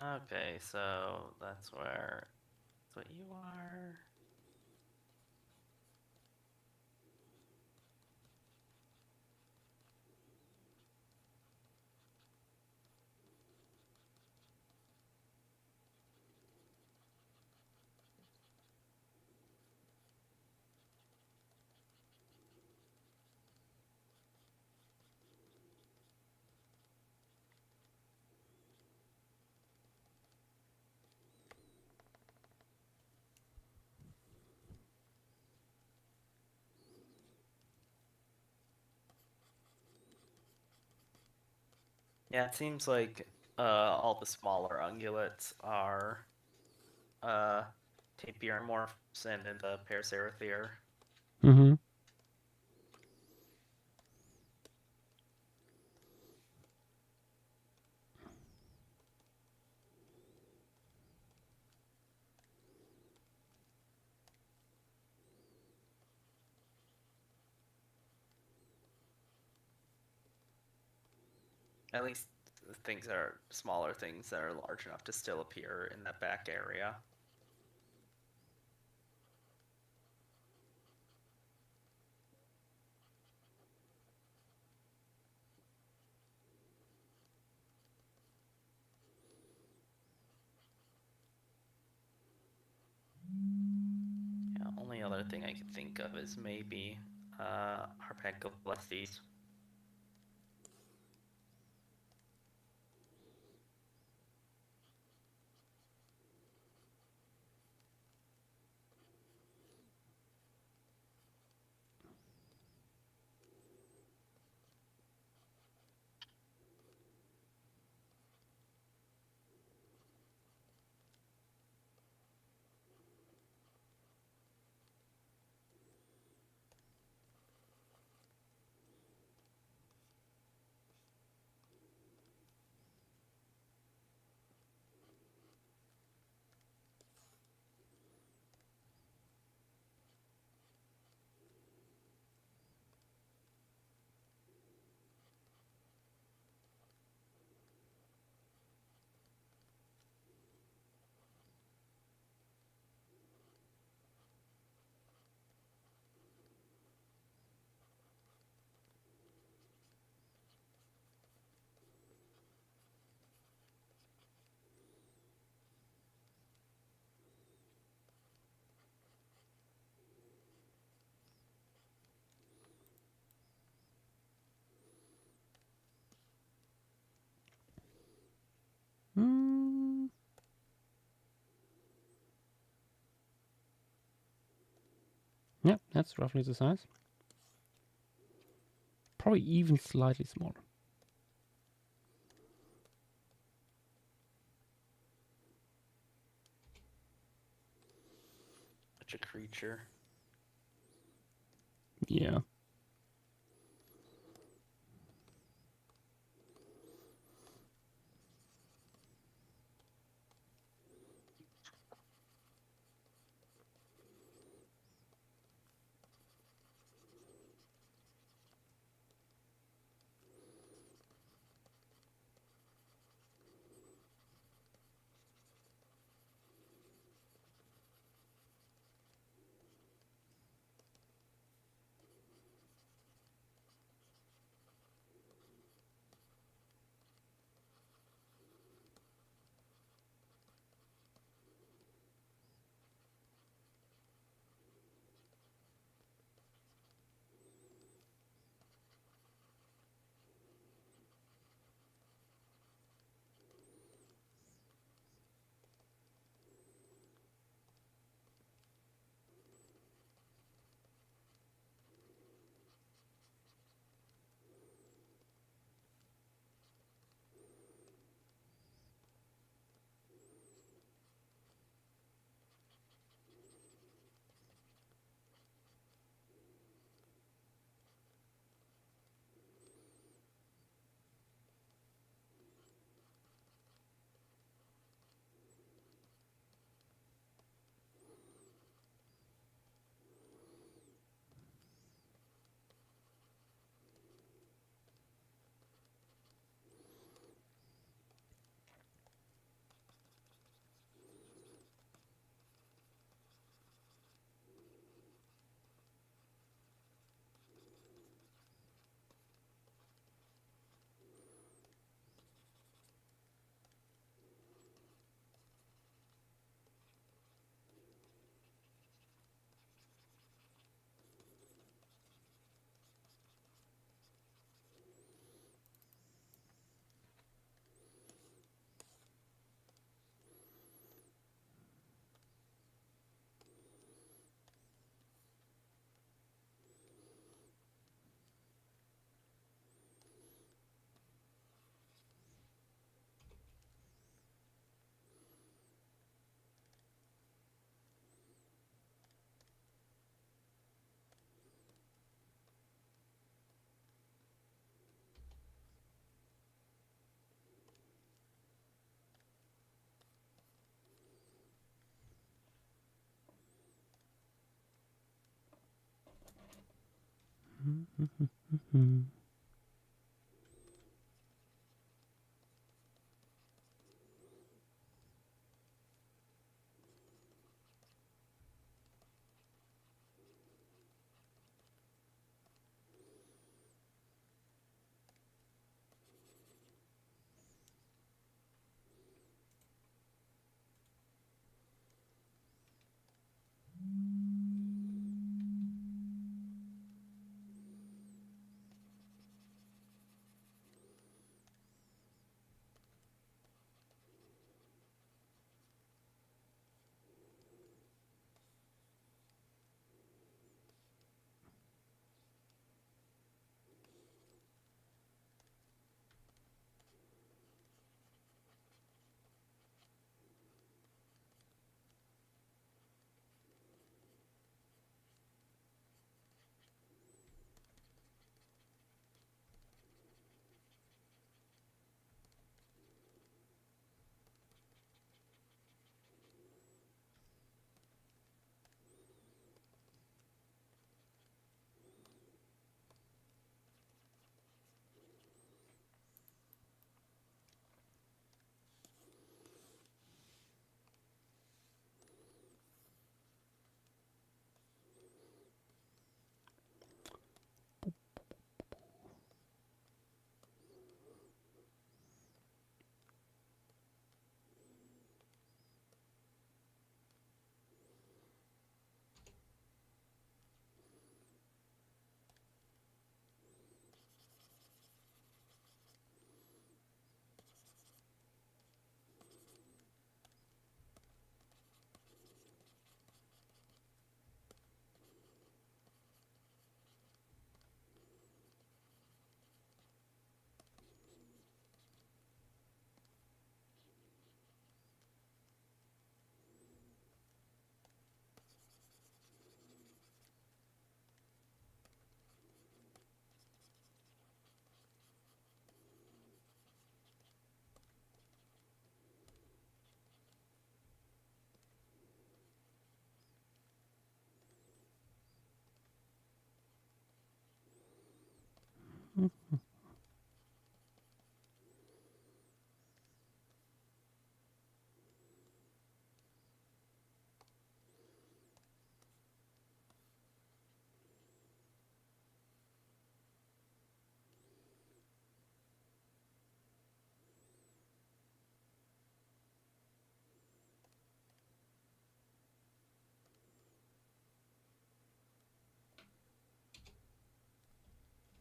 Okay, so that's what you are. Yeah, it seems like all the smaller ungulates are tapiormorphs and in the Paracerathir. Mm-hmm. At least things that are smaller things that are large enough to still appear in that back area. Yeah, only other thing I could think of is maybe Harpagoblestes. Mm. Yeah, that's roughly the size. Probably even slightly smaller. Such a creature. Yeah.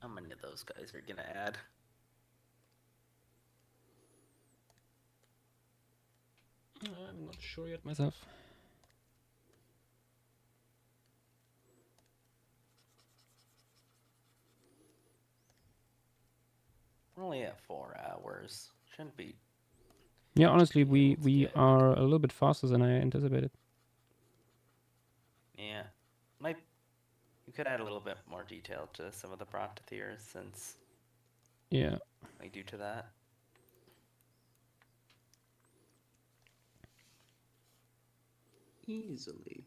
How many of those guys are gonna add? I'm not sure yet myself. We're only at 4 hours. Shouldn't be. Yeah, honestly, we It's we good. are a little bit faster than I anticipated. Yeah. Might you could add a little bit more detail to some of the Brontotheres since Yeah. like due to that. Easily.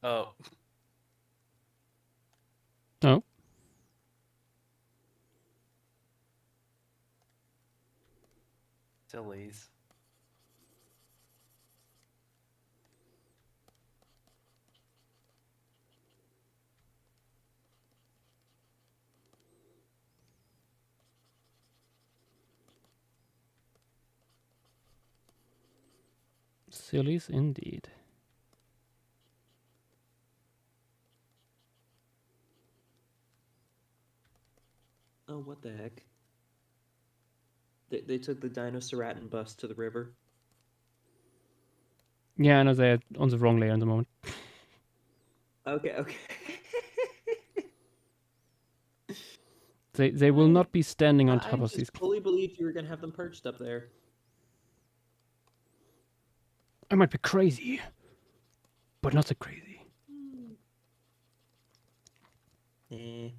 Oh, Oh, sillies. sillies indeed. Oh, what the heck? They took the Dinoceratan bus to the river. Yeah, I know they're on the wrong layer at the moment. Okay, okay. They will not be standing on I top of just these. fully believed you were gonna have them perched up there. I might be crazy, but not so crazy. Eh.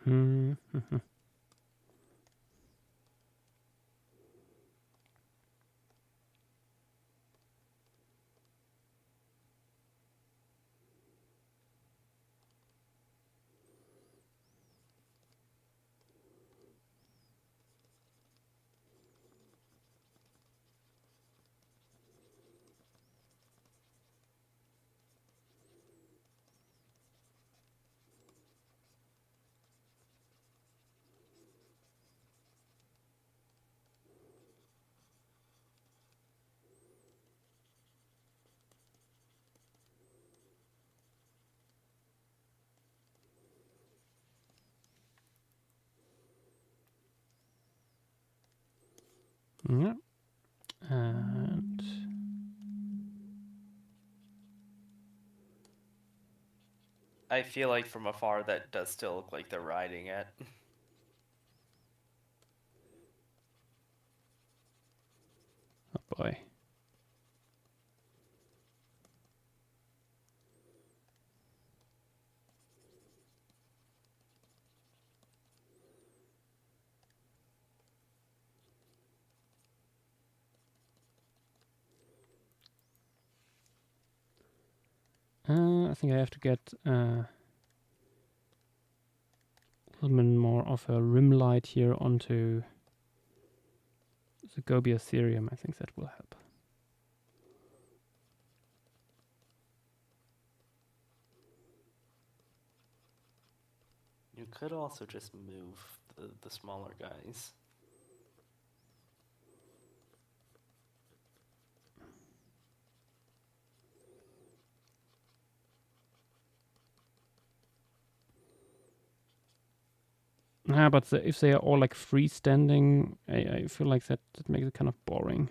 Hmm. Yeah. And I feel like from afar that does still look like they're riding it. oh boy. I think I have to get a little bit more of a rim light here onto the Gobiatherium. I think that will help. You could also just move the smaller guys. But if they are all like freestanding, I feel like that makes it kind of boring.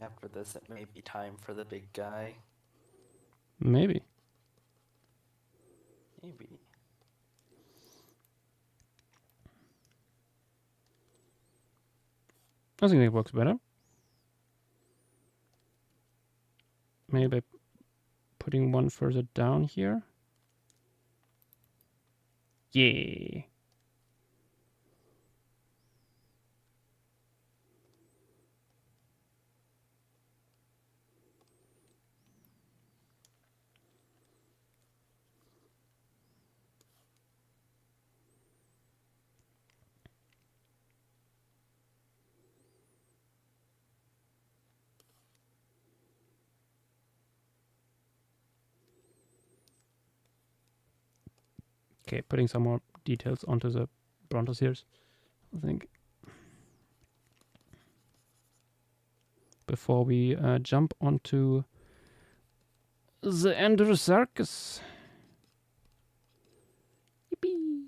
After this, it may be time for the big guy. Maybe. Maybe. I think that works better. Maybe putting one further down here. Yeah. Okay, putting some more details onto the brontosaurs, I think. Before we jump onto the Androsarchus. Yippee!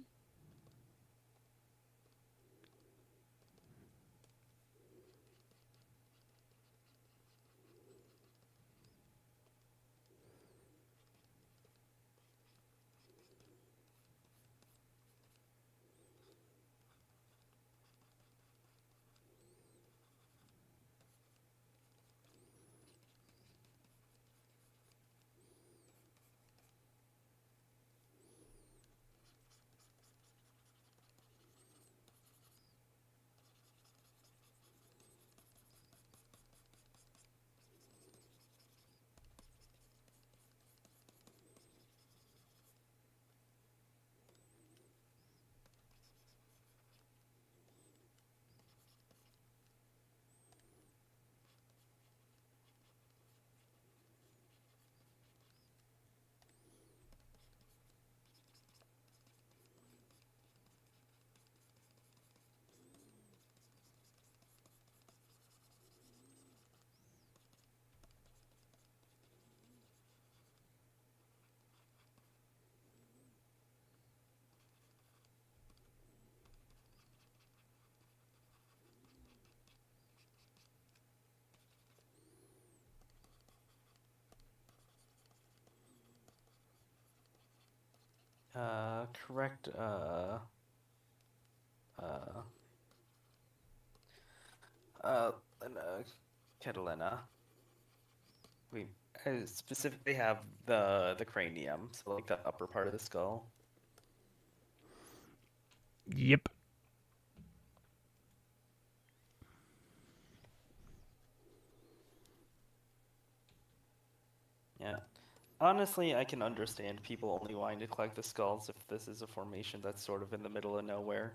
Correct. Catalina. We specifically have the cranium, so like the upper part of the skull. Yep. Yeah. Honestly, I can understand people only wanting to collect the skulls if this is a formation that's sort of in the middle of nowhere.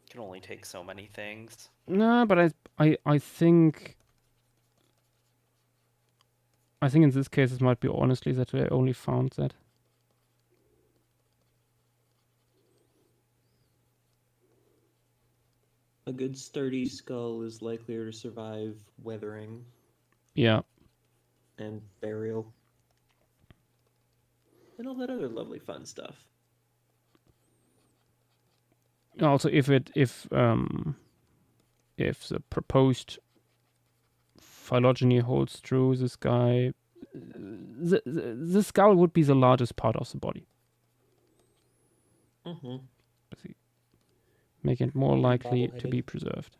It can only take so many things. No, but I think in this case it might be honestly that I only found that. A good sturdy skull is likelier to survive weathering Yeah. and burial. And all that other lovely fun stuff. Also, if the proposed phylogeny holds true, this guy, the skull would be the largest part of the body, Mm-hmm. making it more likely to Bobble-headed. be preserved.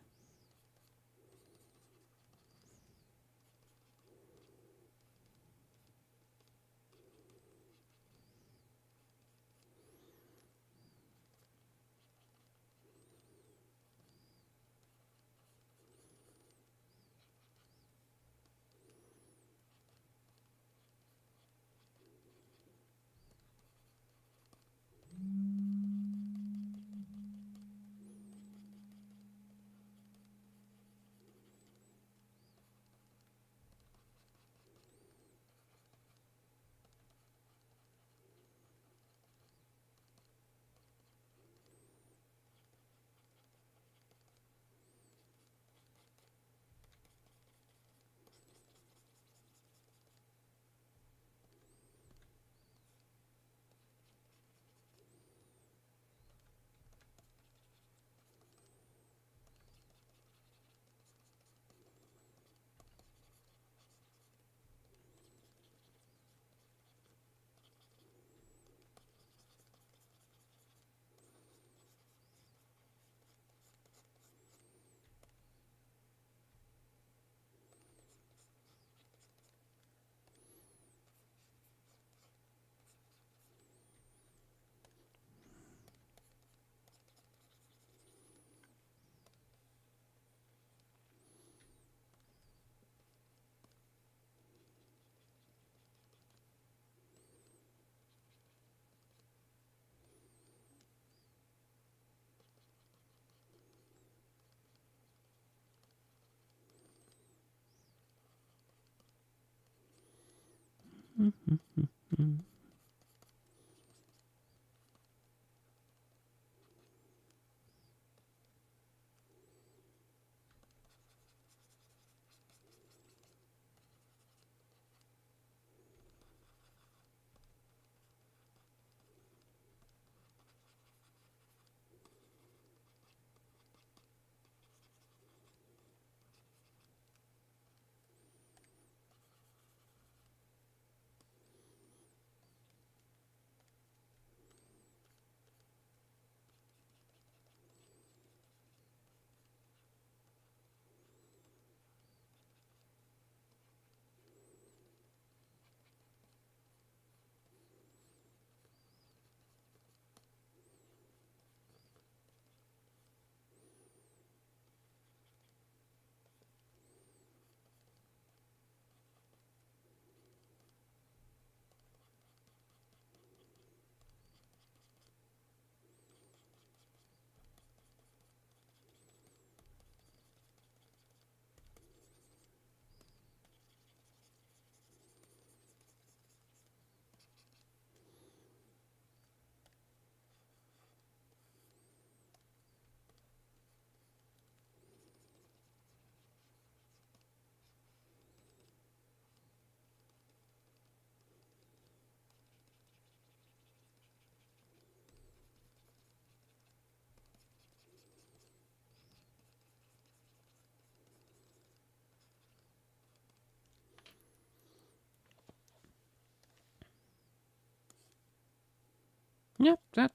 Yep, that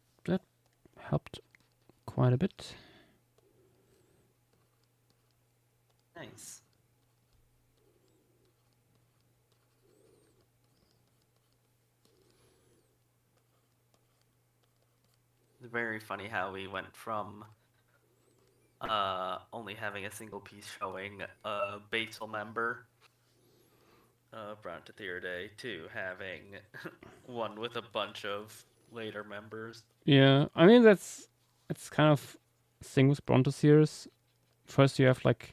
helped quite a bit. Nice. It's very funny how we went from only having a single piece showing a Batel member Brown to Theoday to having one with a bunch of later members. Yeah, I mean that's kind of thing with Brontosaurus. First you have like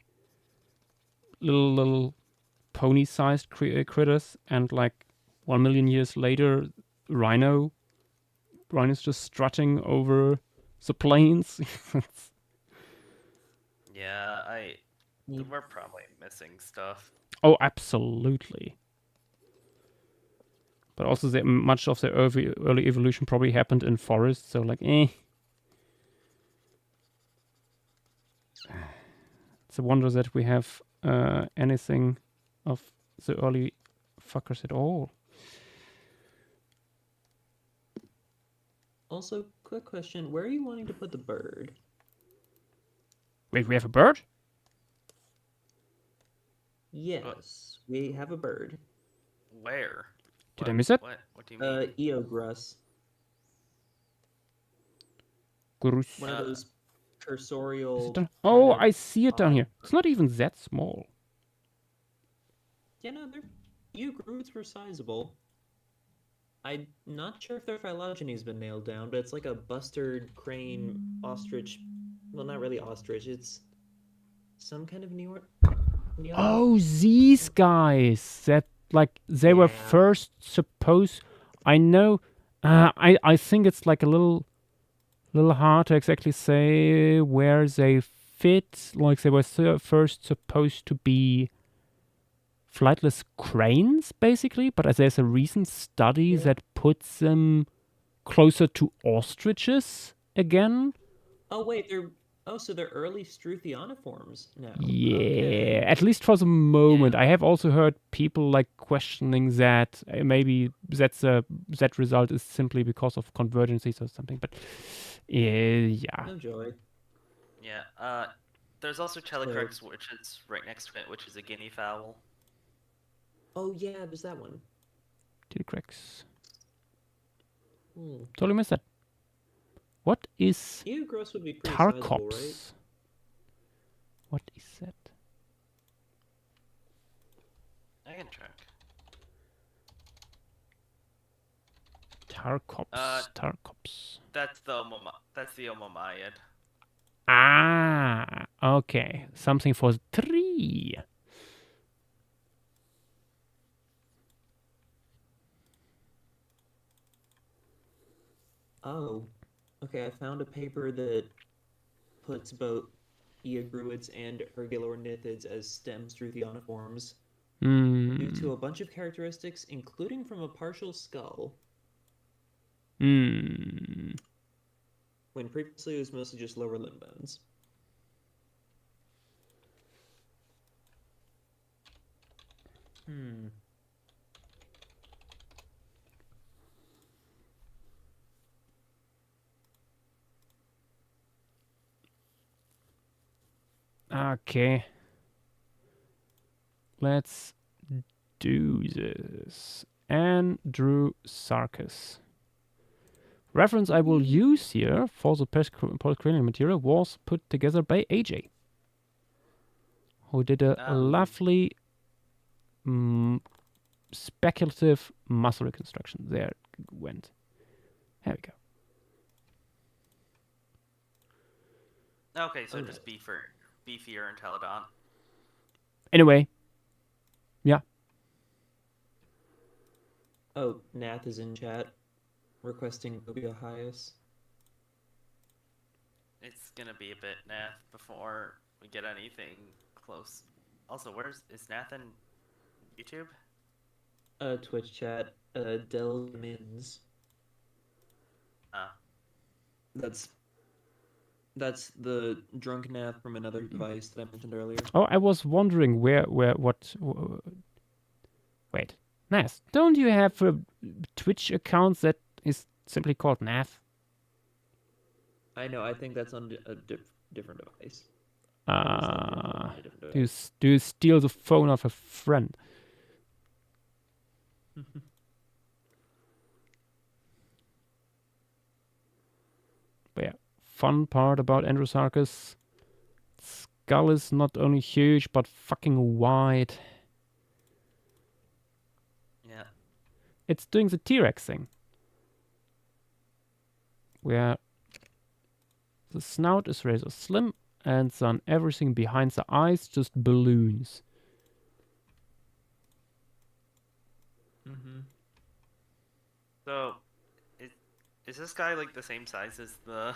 little pony-sized critters, and like 1 million years later, rhinos just strutting over the plains. Yeah, Yep. we're probably missing stuff. Oh, absolutely. But also, much of the early evolution probably happened in forests, so like, It's a wonder that we have anything of the early fuckers at all. Also, quick question: where are you wanting to put the bird? Wait, we have a bird? Yes, we have a bird. Where? Did I miss it? What do you mean? Eogrus. Grus. One of those cursorial. Oh, kind of I see it down odd here. It's not even that small. Yeah, no, Eogrus were sizable. I'm not sure if their phylogeny has been nailed down, but it's like a bustard crane ostrich. Well, not really ostrich. It's some kind of neon. Oh, these guys that like they were Yeah. first supposed. I know. I think it's like a little hard to exactly say where they fit. Like they were first supposed to be flightless cranes, basically. But there's a recent study that puts them closer to ostriches again. Oh wait, so they're early Struthioniforms now. Yeah, Okay. at least for the moment. Yeah. I have also heard people like questioning that maybe that result is simply because of convergences or something. But yeah, No joy. Yeah. There's also Telecrex, which is right next to it, which is a guinea fowl. Oh yeah, there's that one. T-Crex. Hmm. Totally missed that. What is Eogrus would be pretty sizable, Tarkops? right? What is that? I can check. Tarkops. That's the Omomyid. Ah, okay. Something for the tree. Oh, okay. I found a paper that puts both eogruids and ergilornithids as stems through theoniforms due to a bunch of characteristics, including from a partial skull, when previously it was mostly just lower limb bones. Okay. Let's do this. Andrewsarchus. Reference I will use here for the postcranial material was put together by AJ, who did a lovely speculative muscle reconstruction. There it went. There we go. Okay, so just beefier and Teledon. Anyway. Yeah. Oh, Nath is in chat, requesting Obia Hyas. It's gonna be a bit, Nath, before we get anything close. Also, is Nath in YouTube? Twitch chat, Del Mins. That's the drunk Nath from another device that I mentioned earlier. Oh, I was wondering what. Wait, Nath, don't you have a Twitch account that is simply called Nath? I know. I think that's on a different device. Do you steal the phone of a friend? But yeah, fun part about Andrewsarchus. Skull is not only huge, but fucking wide. Yeah. It's doing the T-Rex thing. Where the snout is rather slim, and then everything behind the eyes just balloons. So, is this guy like the same size as the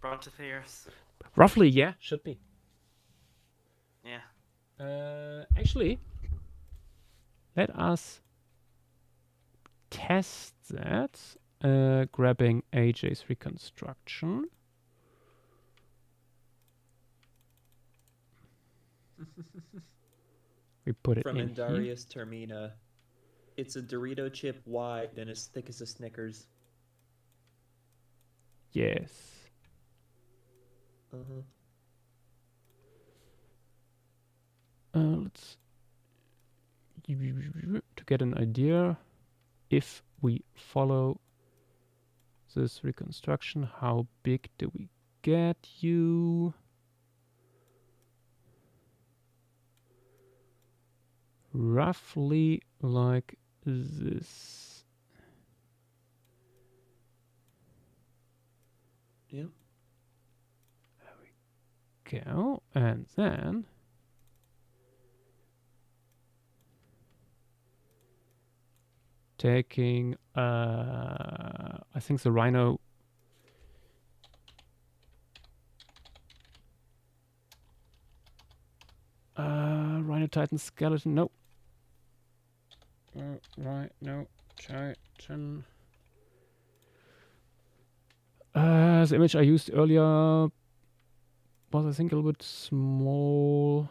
Brontotheus? Roughly, yeah, should be. Yeah. Actually, let us test that. Grabbing AJ's reconstruction. We put it From in here. Indarius Termina. It's a Dorito chip wide and as thick as a Snickers. Yes. Let's to get an idea. If we follow this reconstruction, how big do we get you? Roughly like this. Yep. There we go. And then taking I think the rhino rhino titan skeleton. Nope. Rhino titan. The image I used earlier was, I think, a little bit small.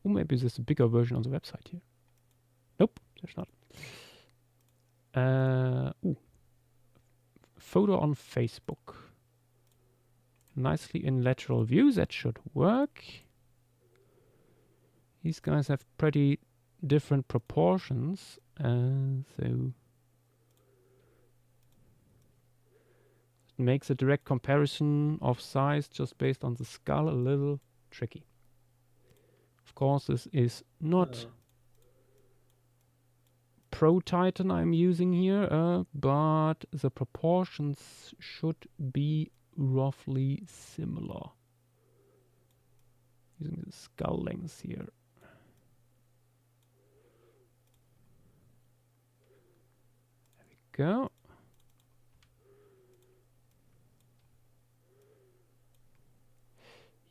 Oh, maybe there's a bigger version on the website here. Nope, there's not. Photo on Facebook. Nicely in lateral view, that should work. These guys have pretty different proportions, so it makes a direct comparison of size just based on the skull a little tricky. Of course, this is not Pro Titan I'm using here, but the proportions should be roughly similar. Using the skull length here. There we go.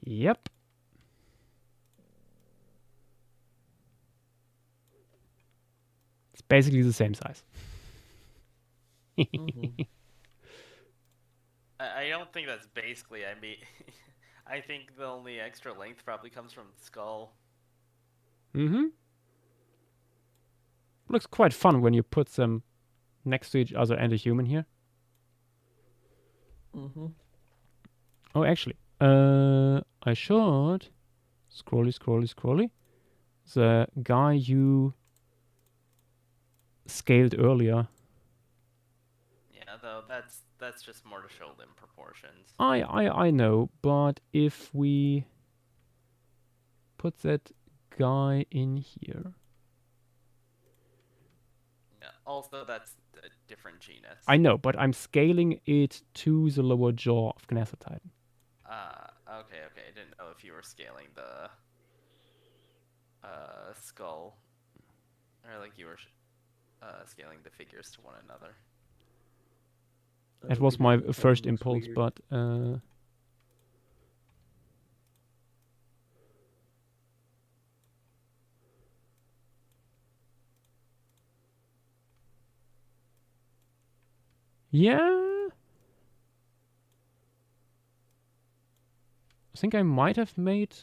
Yep. It's basically the same size. Mhm. I don't think that's basically. I mean, I think the only extra length probably comes from the skull. Mm-hmm. Looks quite fun when you put them next to each other and a human here. Mhm. Oh, actually, I should scrolly. The guy you scaled earlier. Yeah, though that's just more to show limb proportions. I know, but if we put that guy in here, Yeah. Also, that's a different genus. I know, but I'm scaling it to the lower jaw of Knesset Titan. Okay. I didn't know if you were scaling the skull, or like you were scaling the figures to one another. That was my first impulse, but yeah. I think I might have made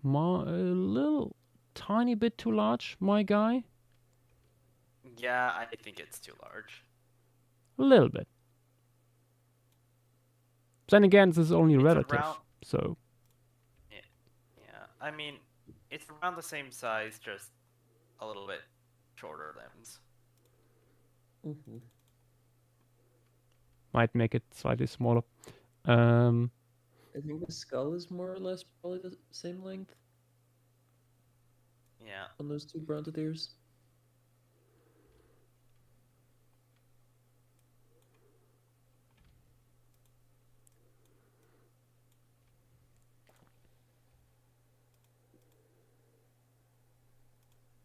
a little tiny bit too large, my guy. Yeah, I think it's too large. A little bit. Then again, this is only It's relative, around- so Yeah, I mean, it's around the same size, just a little bit shorter limbs. Mhm. might make it slightly smaller. I think the skull is more or less probably the same length Yeah. on those two Brontotheres.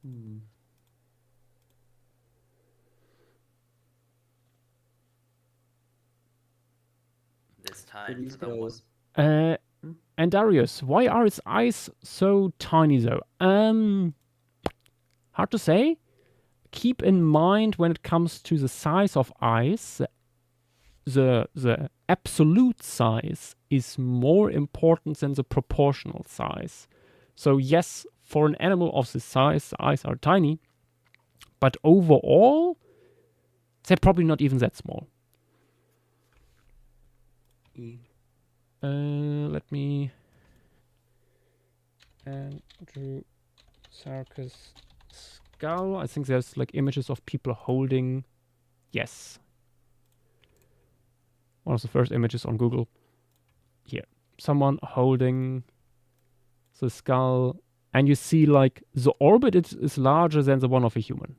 Hmm. This time these for the one. Uh, and Darius, why are its eyes so tiny though? Hard to say. Keep in mind when it comes to the size of eyes, the absolute size is more important than the proportional size. So yes, for an animal of this size, the eyes are tiny, but overall, they're probably not even that small. Let me Andrew Sarkis skull. I think there's like images of people holding. Yes. One of the first images on Google. Here. Someone holding the skull. And you see like the orbit is larger than the one of a human.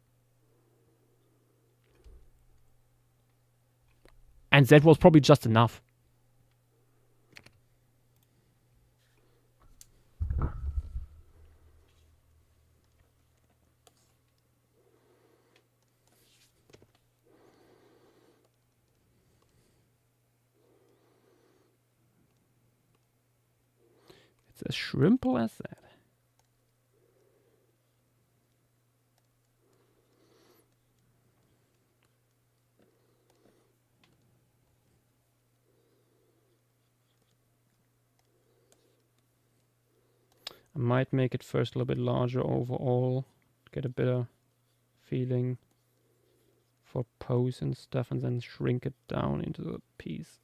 And that was probably just enough. It's as shrimple as that. I might make it first a little bit larger overall, get a better feeling for pose and stuff, and then shrink it down into the piece.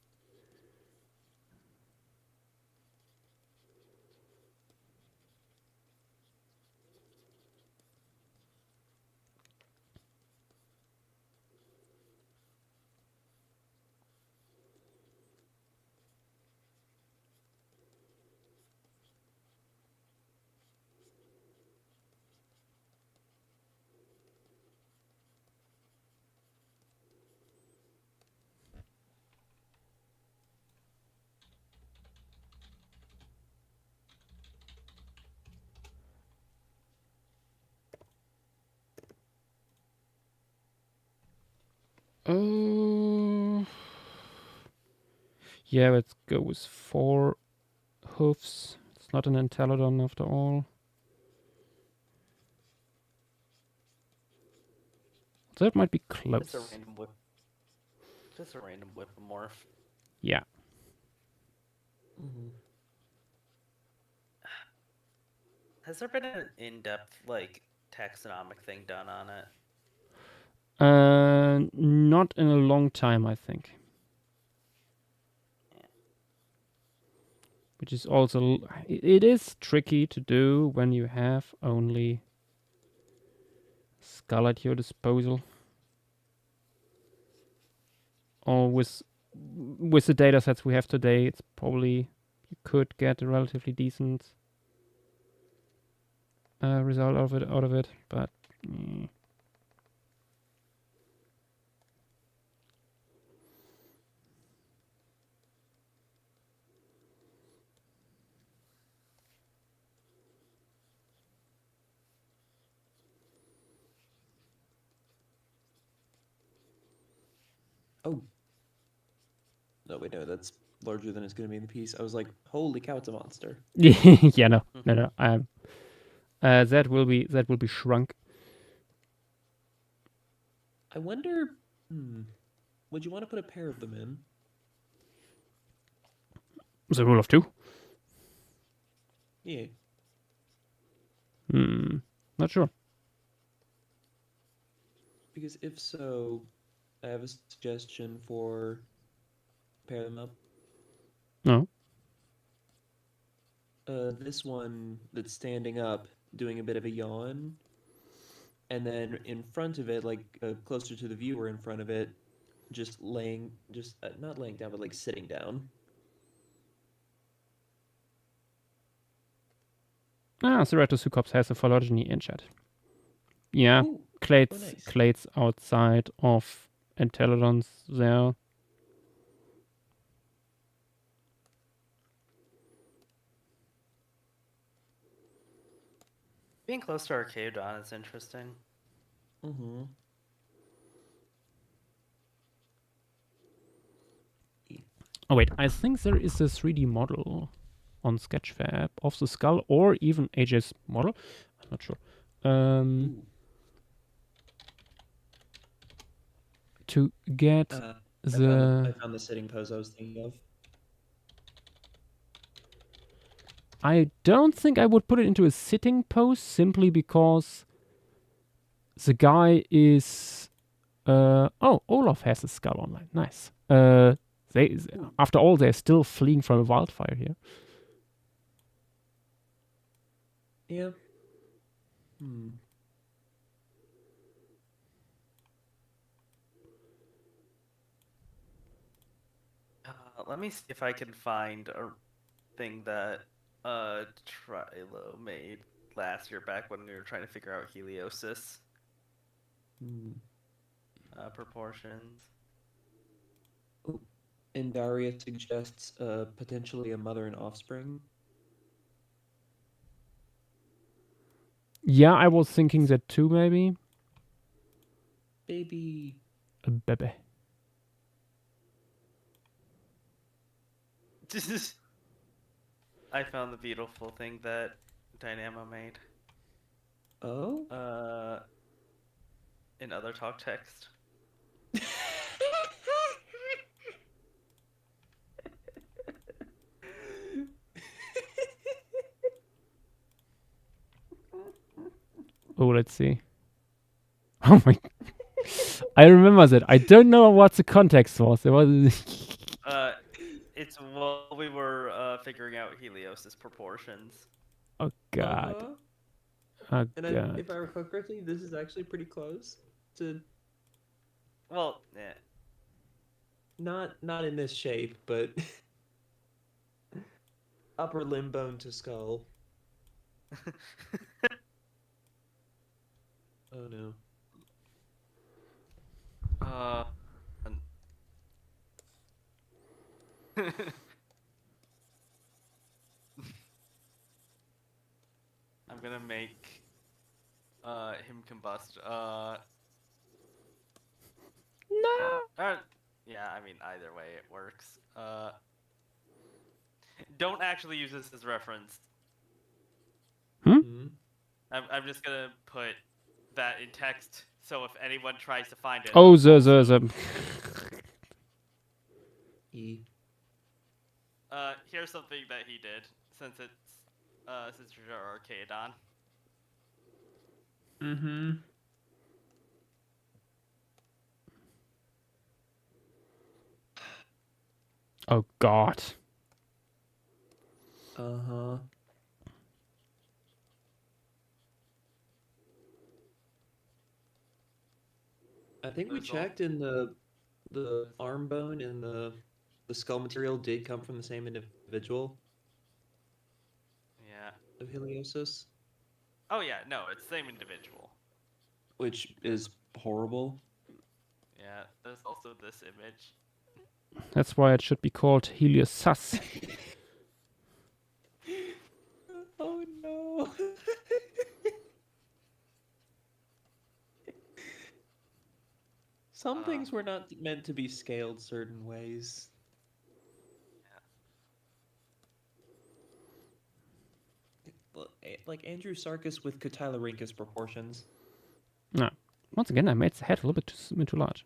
Yeah, let's go with 4 hoofs. It's not an entelodon after all. So it might be close. Just a random whipomorph. Yeah. Has there been an in-depth like taxonomic thing done on it? Not in a long time, I think. Which is also... It is tricky to do when you have only skull at your disposal. Or with the data sets we have today, it's probably... You could get a relatively decent result out of it, but... Oh. No, wait, no, that's larger than it's going to be in the piece. I was like, holy cow, it's a monster. Yeah, no. That will be shrunk. I wonder, would you want to put a pair of them in? The rule of 2? Yeah. Not sure. Because if so, I have a suggestion for pair them up. No. This one that's standing up, doing a bit of a yawn, and then in front of it, like closer to the viewer in front of it, just not laying down, but like sitting down. Ceratopsucops has a phylogeny in chat. Yeah, Ooh, clades, nice. clades outside of entelodons there. Being close to Archaeodon is interesting. Mm-hmm. Oh wait, I think there is a 3D model on Sketchfab of the skull, or even AJ's model. I'm not sure. To get I the... found the sitting pose I was thinking of. I don't think I would put it into a sitting pose, simply because the guy is... oh, Olaf has a skull online. Nice. After all, they're still fleeing from a wildfire here. Yeah. Let me see if I can find a thing that Trilo made last year back when we were trying to figure out heliosis proportions. Ooh. And Daria suggests potentially a mother and offspring. Yeah, I was thinking that too, maybe. Baby. A baby. I found the beautiful thing that Dynamo made. Oh? In other talk text. Oh, let's see. Oh my... I remember that. I don't know what the context was. It was... It's while we were figuring out heliosis proportions. Oh god. Oh And god. if I recall correctly, this is actually pretty close to... Well, yeah. Not in this shape, but... upper limb bone to skull. Oh no. I'm gonna make him combust. No. Yeah, I mean either way it works. don't actually use this as reference. Hmm? I'm just gonna put that in text, so if anyone tries to find it. Oh, they'll the E. Here's something that he did, since you're Arcadon. Mm-hmm. Oh God. Uh-huh. I think we There's all- checked in the arm bone and the skull material did come from the same individual Yeah. of Heliosis, Oh yeah, no, it's the same individual. which is horrible. Yeah, there's also this image. That's why it should be called Heliosus. Oh no. Some things were not meant to be scaled certain ways. Like Andrew Sarkis with Cotylorhynchus proportions. No. Once again, I made the head a little bit too large.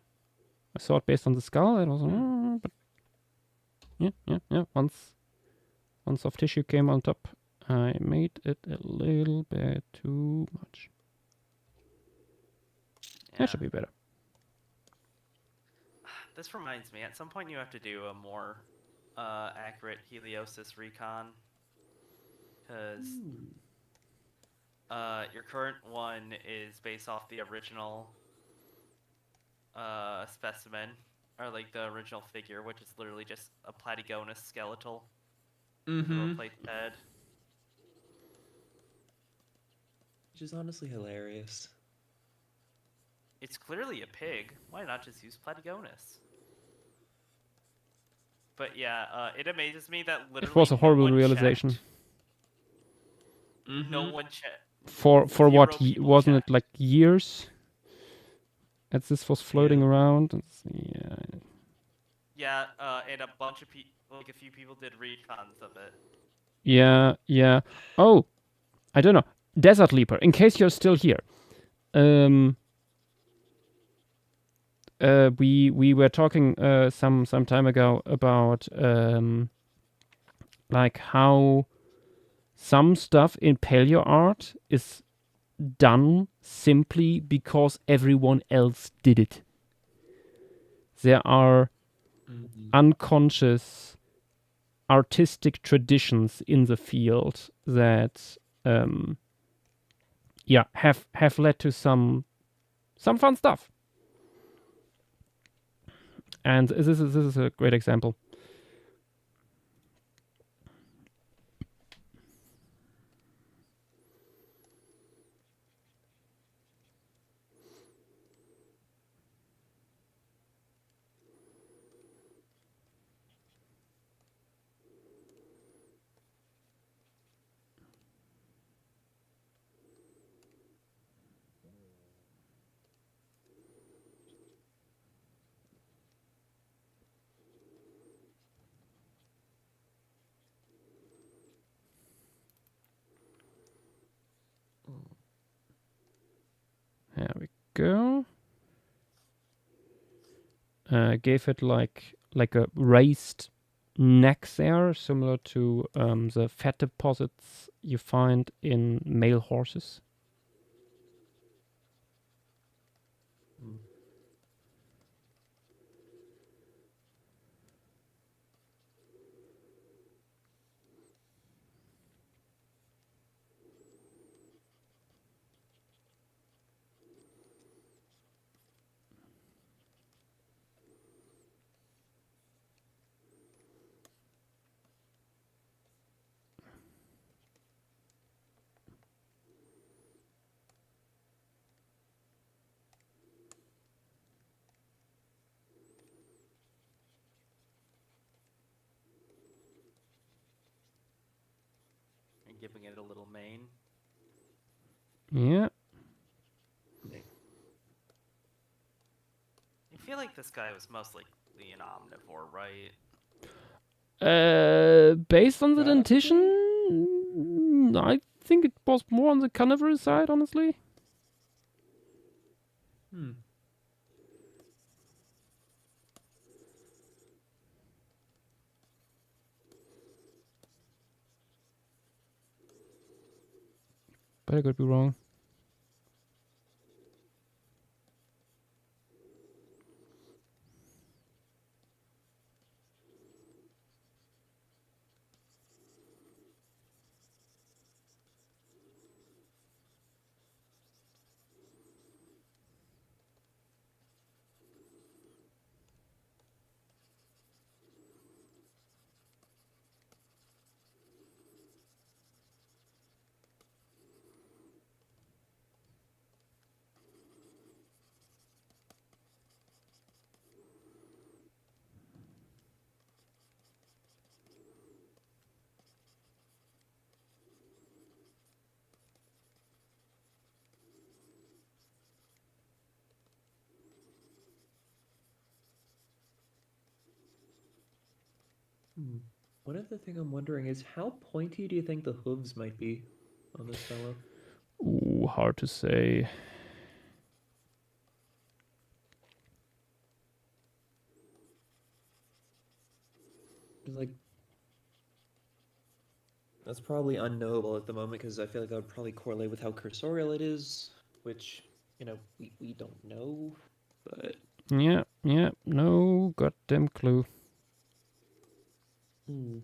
I saw it based on the skull. It was, but yeah. Once soft tissue came on top, I made it a little bit too much. Yeah. That should be better. This reminds me, at some point you have to do a more accurate Heliosis recon, because your current one is based off the original specimen, or like the original figure, which is literally just a Platygonus skeletal with a replaced head. Which is honestly hilarious. It's clearly a pig. Why not just use Platygonus? But yeah, it amazes me that literally It was a horrible no one realization. checked. No one checked. For what? People Wasn't checked. it like years? As this was floating Yeah. around. Yeah. Yeah, and a bunch of people, like a few people did recons of it. Yeah. Oh, I don't know. Desert Leaper, in case you're still here. We were talking some time ago about like how some stuff in paleo art is done simply because everyone else did it. There are unconscious artistic traditions in the field that have led to some fun stuff. And this is a great example. There we go. Gave it like a raised neck there, similar to the fat deposits you find in male horses. And giving it a little mane. Yeah. I feel like this guy was mostly an omnivore, right? Based on the Graphically? dentition, I think it was more on the carnivorous side, honestly. Hmm. But I could be wrong. Hmm. One other thing I'm wondering is how pointy do you think the hooves might be on this fellow? Ooh, hard to say. It's like that's probably unknowable at the moment because I feel like that would probably correlate with how cursorial it is, which we don't know, but Yeah, no goddamn clue. hmm.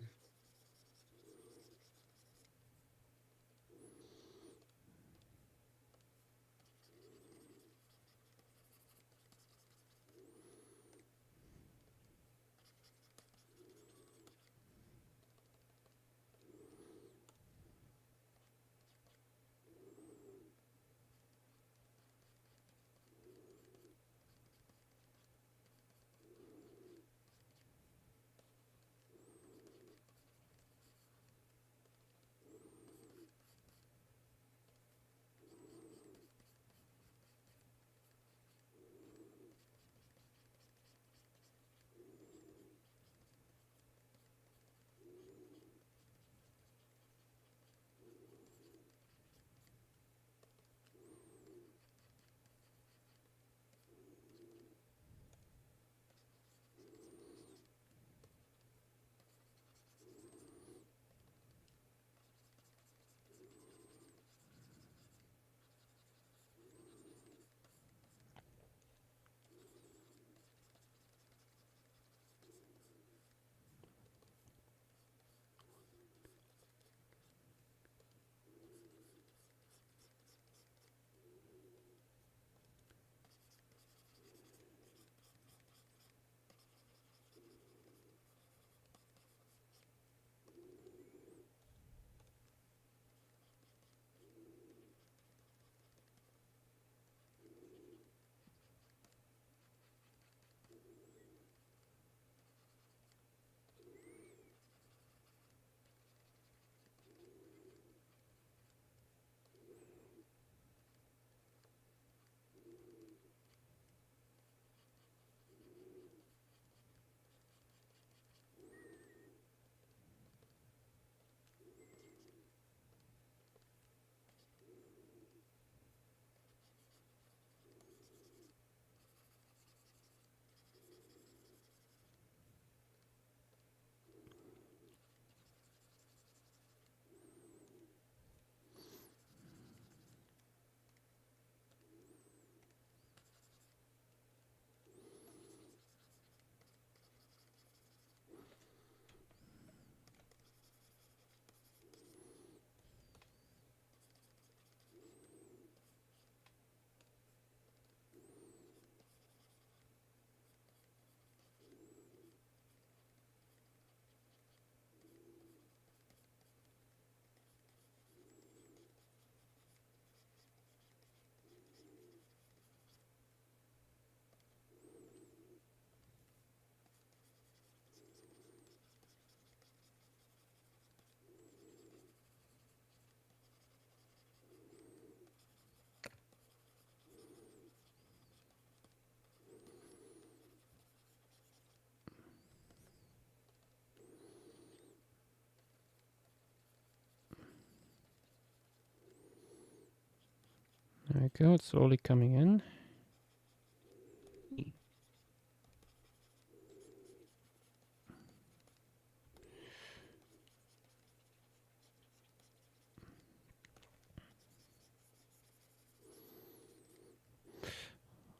There we go, it's slowly coming in.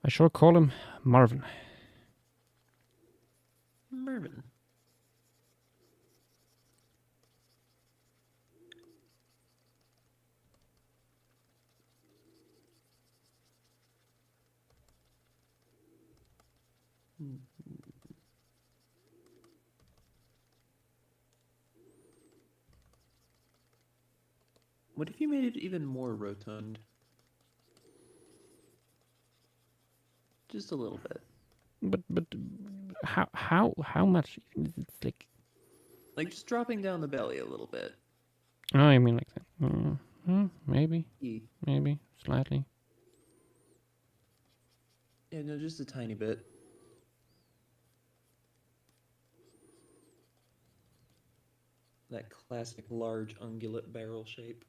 I shall call him Marvin. Mervin. What if you made it even more rotund? Just a little bit. But how much? It's Like just dropping down the belly a little bit. oh, I mean like that. Maybe Yeah, slightly. no, just a tiny bit. That classic large ungulate barrel shape.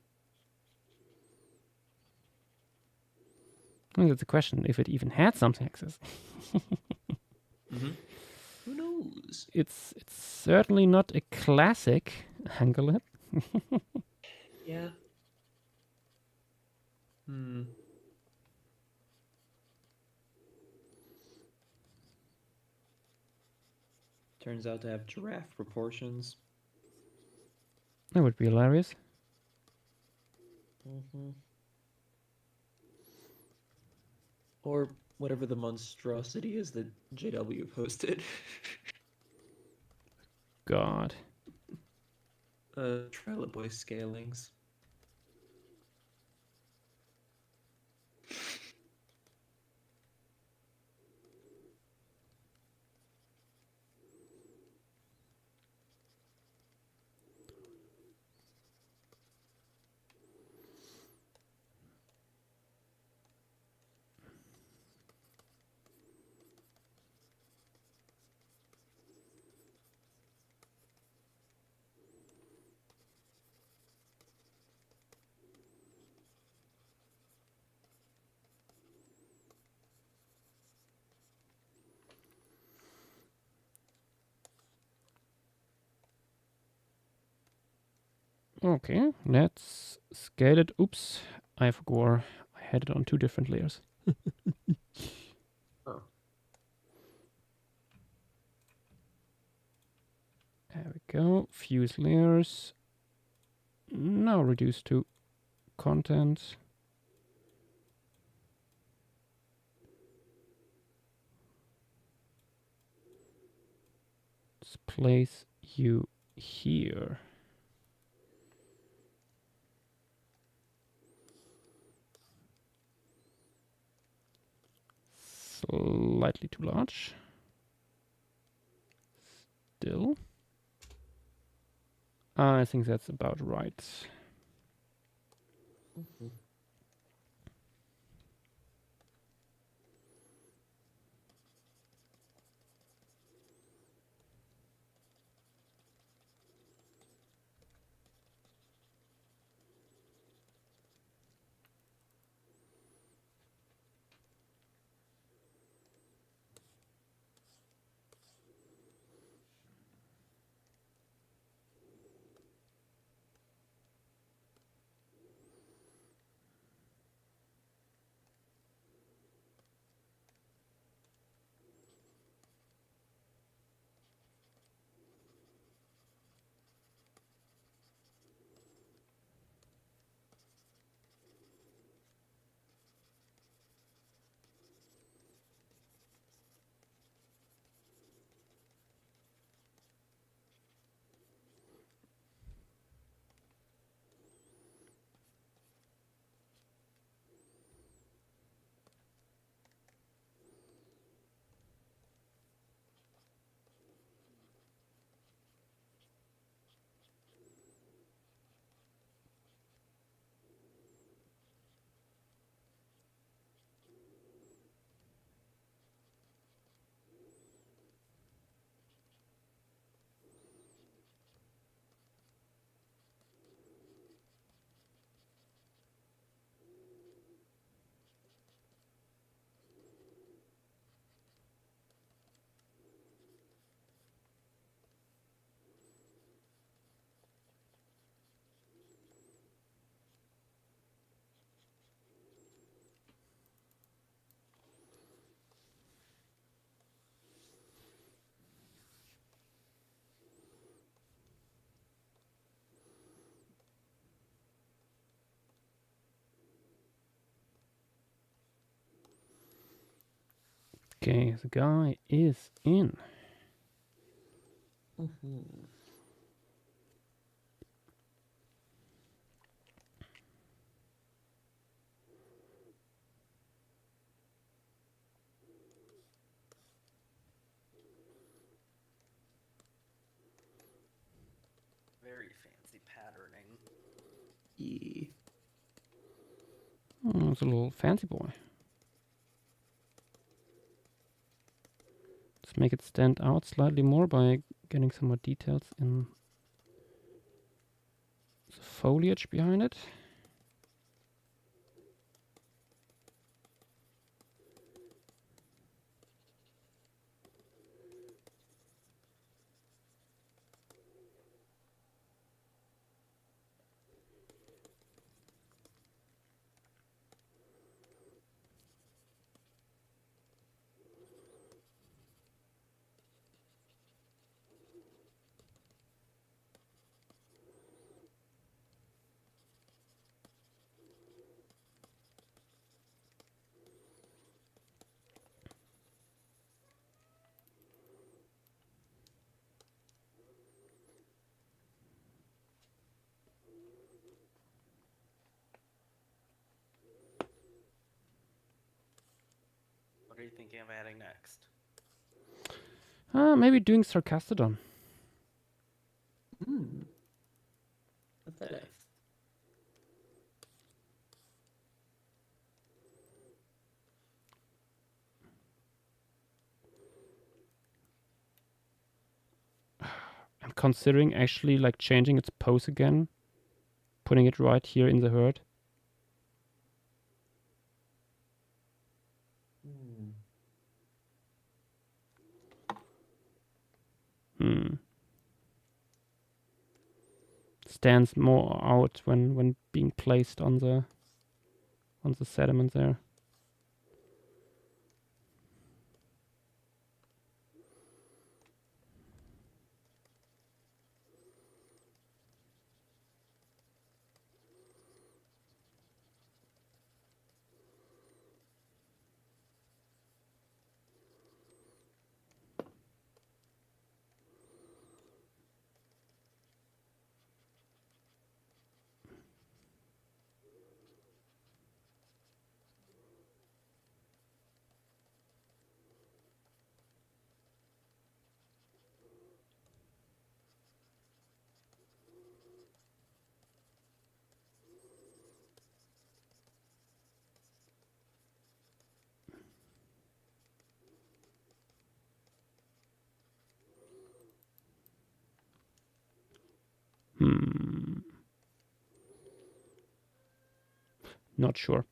I think that's a question if it even had some taxes. Who knows? It's certainly not a classic ungulate. Yeah. Turns out to have giraffe proportions. That would be hilarious. Or whatever the monstrosity is that JW posted. God. Triloboy scalings. Okay, let's scale it. Oops, I forgot. I had it on 2 different layers. Oh. There we go. Fuse layers. Now reduce to content. Let's place you here. Slightly too large. Still. I think that's about right. Okay, the guy is in. Mhm. Very fancy patterning. Yeah. It's a little fancy boy. Let's make it stand out slightly more by getting some more details in the foliage behind it. What are you thinking of adding next? Maybe doing Sarcastodon. Pathetic. I'm considering actually like changing its pose again, putting it right here in the herd. Stands more out when being placed on the sediment there. Not sure.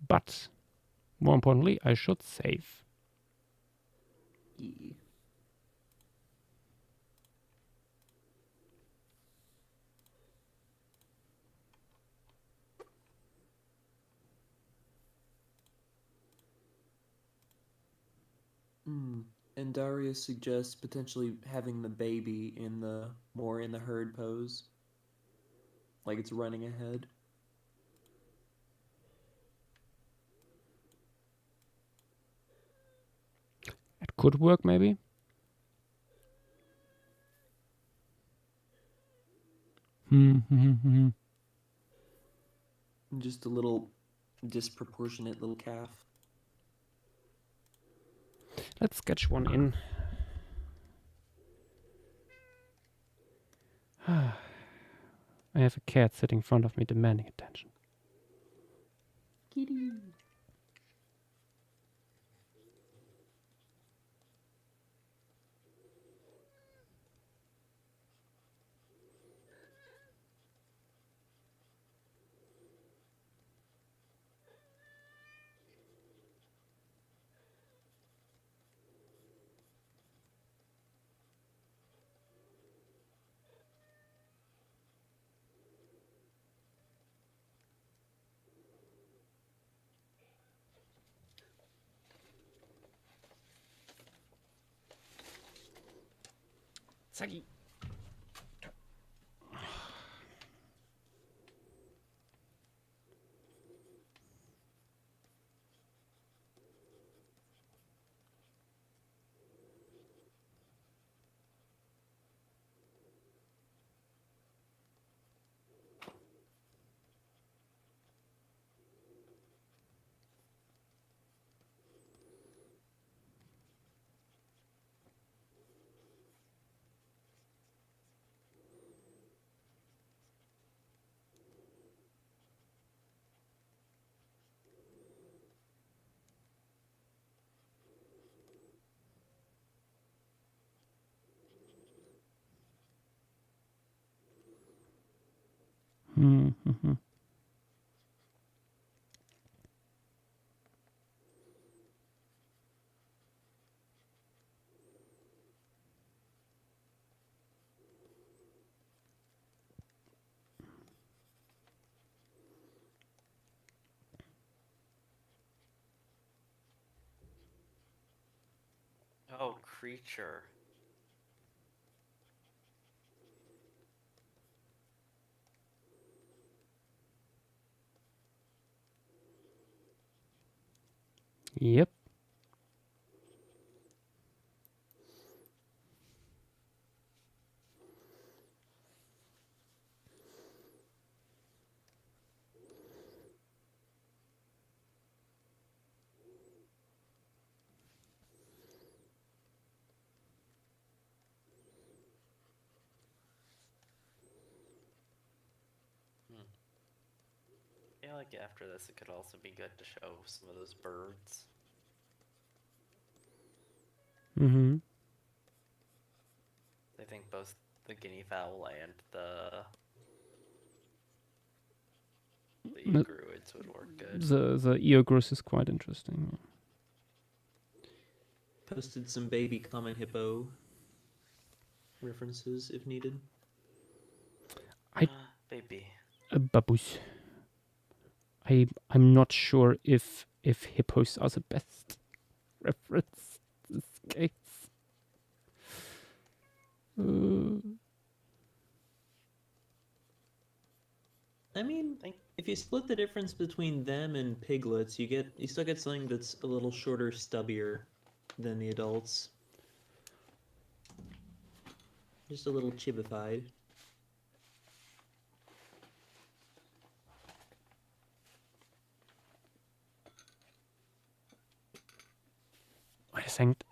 But more importantly, I should save. Yeah. And Darius suggests potentially having the baby in the herd pose, like it's running ahead. It could work maybe. Just a little disproportionate little calf. Let's sketch one in. I have a cat sitting in front of me demanding attention. Kitty. Sagi. Mm-hmm. Oh, creature. Yep. I feel like after this, it could also be good to show some of those birds. Mm-hmm. I think both the guinea fowl and the egruids would work good. The Eogrus is quite interesting. Posted some baby common hippo references if needed. Baby. Babush. I'm not sure if hippos are the best reference in this case. I mean, if you split the difference between them and piglets, you still get something that's a little shorter, stubbier than the adults. Just a little chibified. I think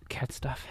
cat stuff.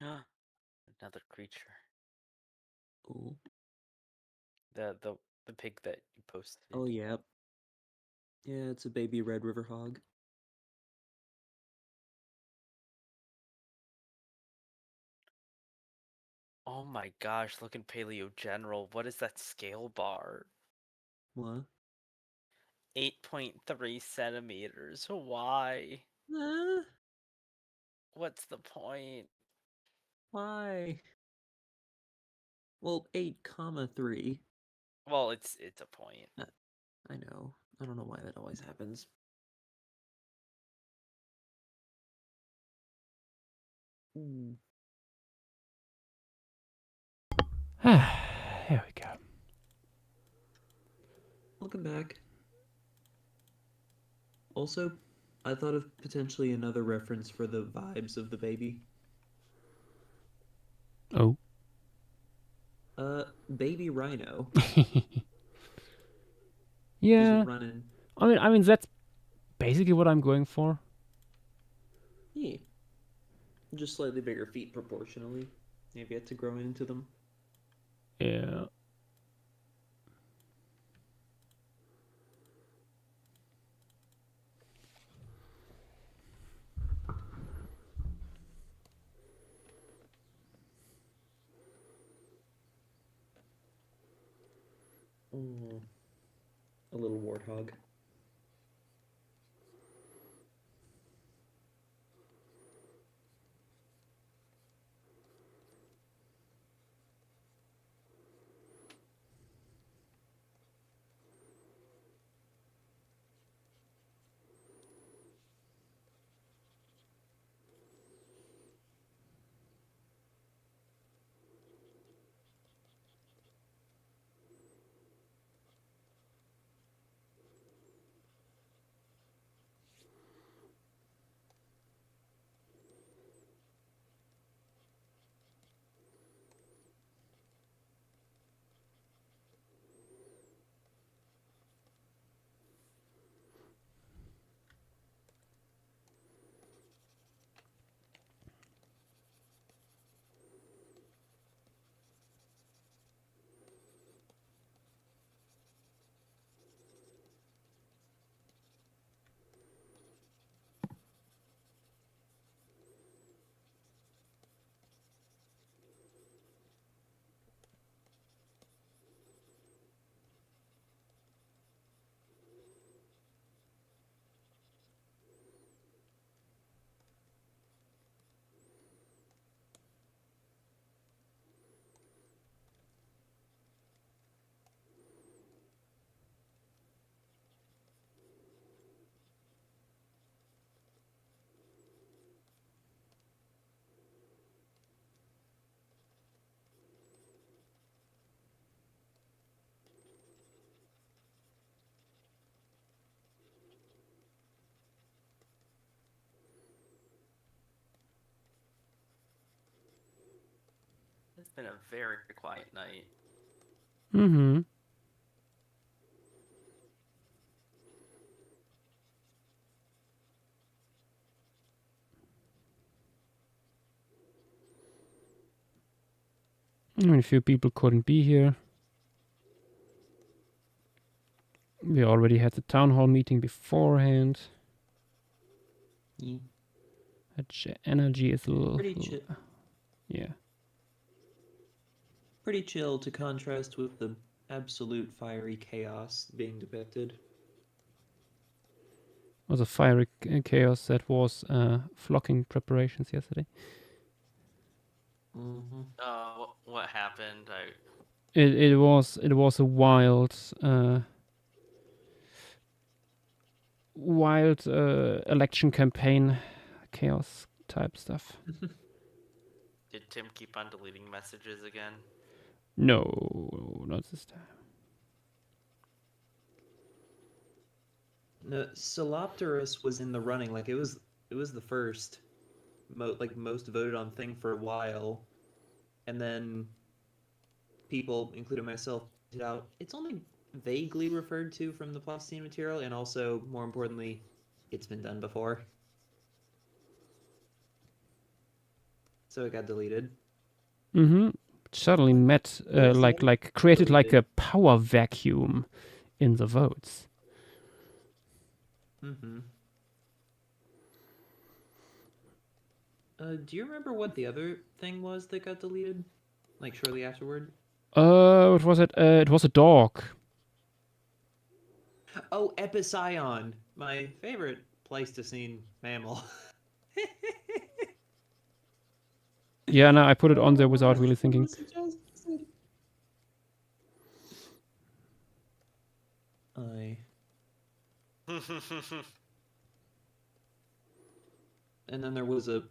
Another creature. Ooh. The pig that you posted. Oh yeah. Yeah, it's a baby red river hog. Oh my gosh, look in Paleo General. What is that scale bar? What? 8.3 centimeters. Why? What's the point? Why? Well, 8,3. Well, it's a point. I know. I don't know why that always happens. Ooh. Here we go. Welcome back. Also, I thought of potentially another reference for the vibes of the baby. Oh. Baby rhino. Yeah. Just running. I mean that's basically what I'm going for. Yeah. Just slightly bigger feet proportionally. You've yet to grow into them. Yeah. Oh, a little warthog. It's been a very quiet night. Mm-hmm. I mean, a few people couldn't be here. We already had the town hall meeting beforehand. Yeah. Energy is a little... Pretty chill. Yeah. Pretty chill to contrast with the absolute fiery chaos being depicted. Was a fiery chaos that was flocking preparations yesterday. Mm-hmm. What happened? It was a wild election campaign chaos type stuff. Did Tim keep on deleting messages again? No, not this time. No, Solopterus was in the running. Like it was the first, most voted on thing for a while, and then people, including myself, pointed out it's only vaguely referred to from the Pleistocene material, and also more importantly, it's been done before. so it got deleted. Mm-hmm. Suddenly met Yes, like created like a deleted. power vacuum in the votes. Mm-hmm. Do you remember what the other thing was that got deleted? Like shortly afterward? What was it? It was a dog. Oh, Epicyon, my favorite Pleistocene mammal. Yeah, no, I put it on there without Oh, really what thinking. was suggested? And then there was a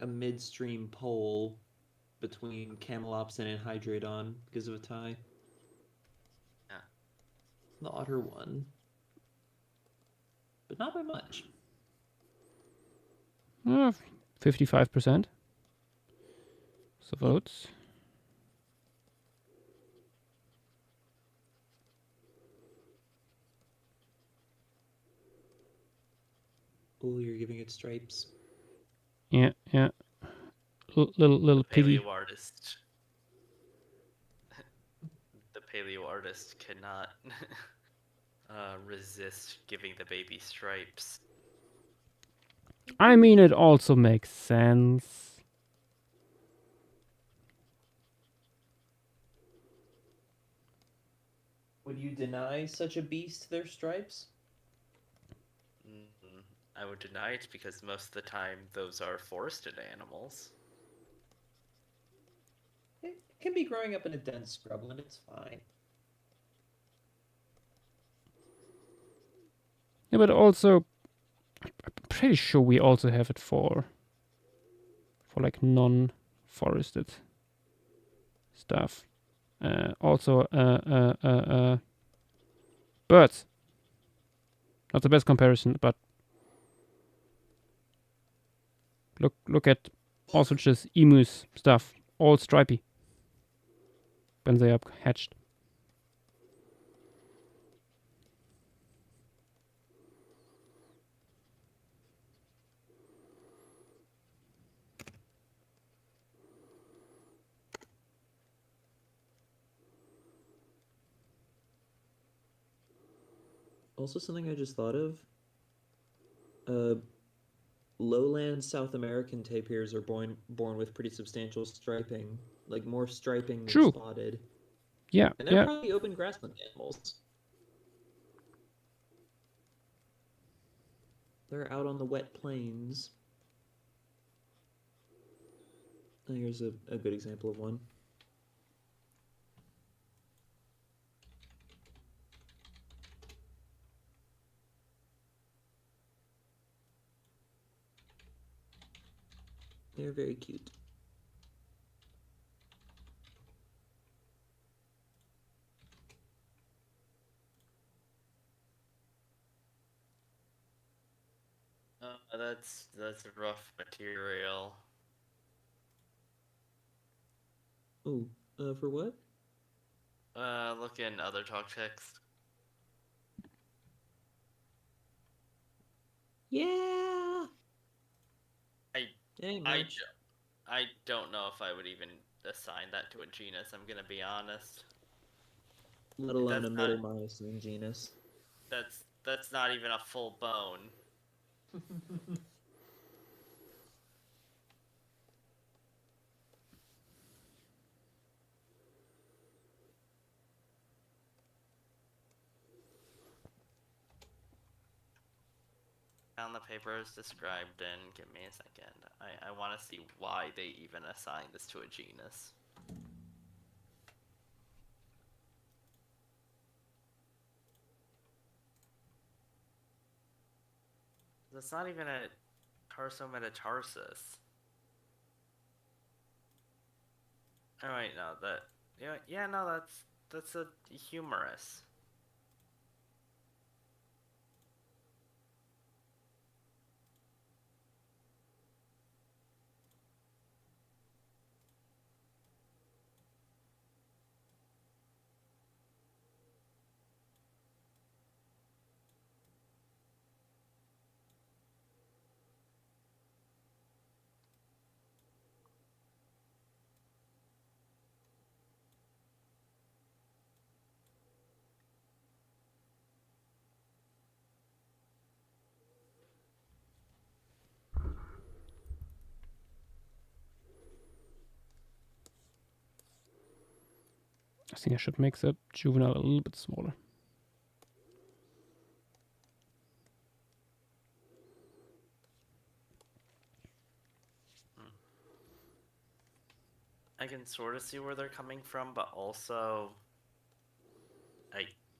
midstream poll between Camelopsin and Hydrodon because of a tie. Yeah. The otter won, but not by much. 55%. The votes. Oh, you're giving it stripes. Yeah, yeah. Little piggy. Paleo artist. The paleo artist cannot resist giving the baby stripes. I mean, it also makes sense. Would you deny such a beast their stripes? I would deny it because most of the time those are forested animals. It can be growing up in a dense scrubland, it's fine. Yeah, but also, I'm pretty sure we also have it for like non-forested stuff. Also, birds. Not the best comparison, but look at ostriches, emus, stuff, all stripy when they are hatched. Also, something I just thought of. Lowland South American tapirs are born with pretty substantial striping, like more striping than True. spotted. Yeah, And they're yeah. probably open grassland animals. They're out on the wet plains. Here's a good example of one. They're very cute. That's rough material. Oh, for what? Look in other talk text. Yeah. I Ain't I much. I don't know if I would even assign that to a genus. I'm gonna be honest. Let alone That's a not- middle miocene genus. That's not even a full bone. Found the paper is described in. Give me a second. I want to see why they even assigned this to a genus. That's not even a tarsometatarsus. Oh wait, no, no, that's a humerus. I think I should make the juvenile a little bit smaller. I can sort of see where they're coming from, but also,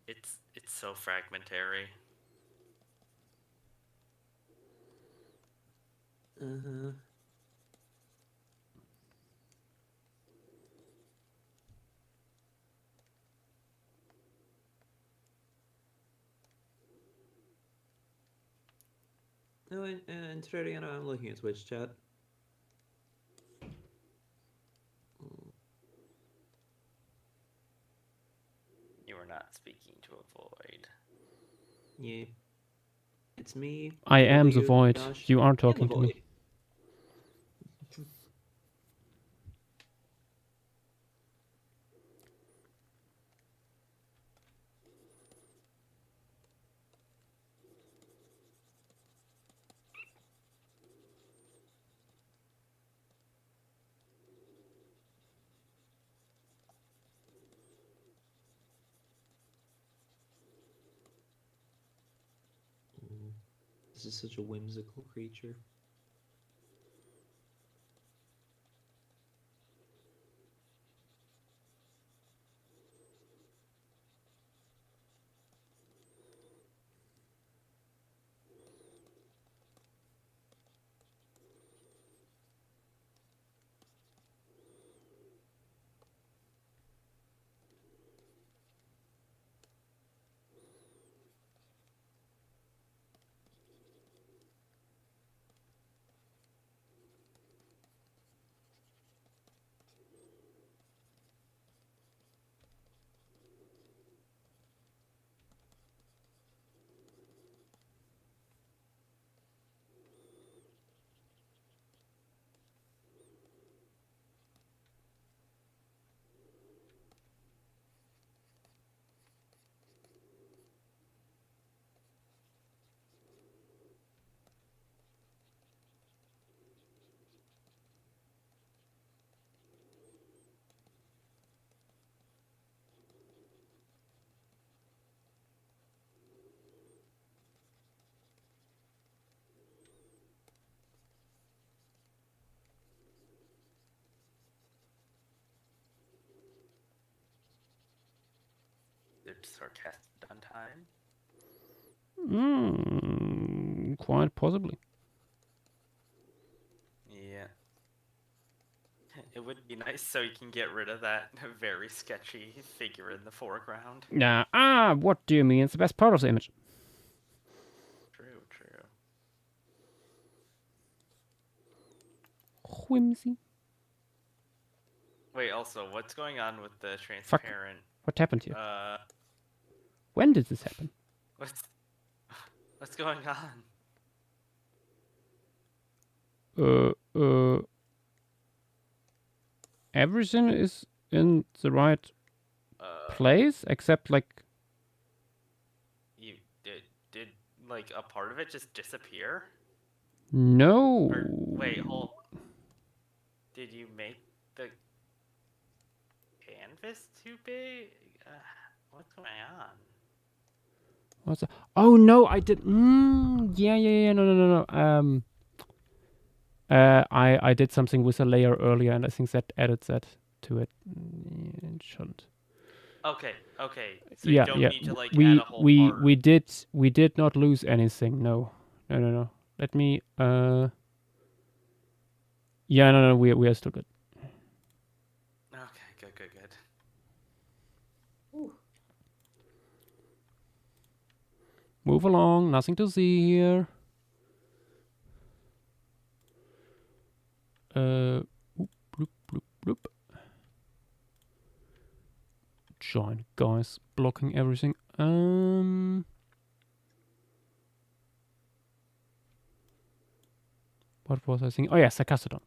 it's so fragmentary. Uh-huh. No, and Treriano, I'm looking at Twitch chat. You are not speaking to a void. Yeah. It's me. I am the W, void. Josh, You are and the talking to me. void. This is such a whimsical creature. Did sarcastic on time? Quite possibly. Yeah. It would be nice so you can get rid of that very sketchy figure in the foreground. Nah, what do you mean? It's the best part of the image. True, true. Whimsy. Wait, also, what's going on with the transparent? What happened here? When did this happen? What's going on? Everything is in the right place except like. You did like a part of it just disappear? No. Or wait, hold. Did you make the canvas too big? What's going on? What's that? Oh no, I did. Yeah. No. I did something with a layer earlier, and I think that added that to it. It shouldn't. Okay. So Yeah, you don't need to like we add a whole part. we did not lose anything. No. Let me. Yeah, no. We are still good. Okay, good. Move along. Nothing to see here. Bloop. Giant guys blocking everything. What was I thinking? Oh yeah, Sarkastodon.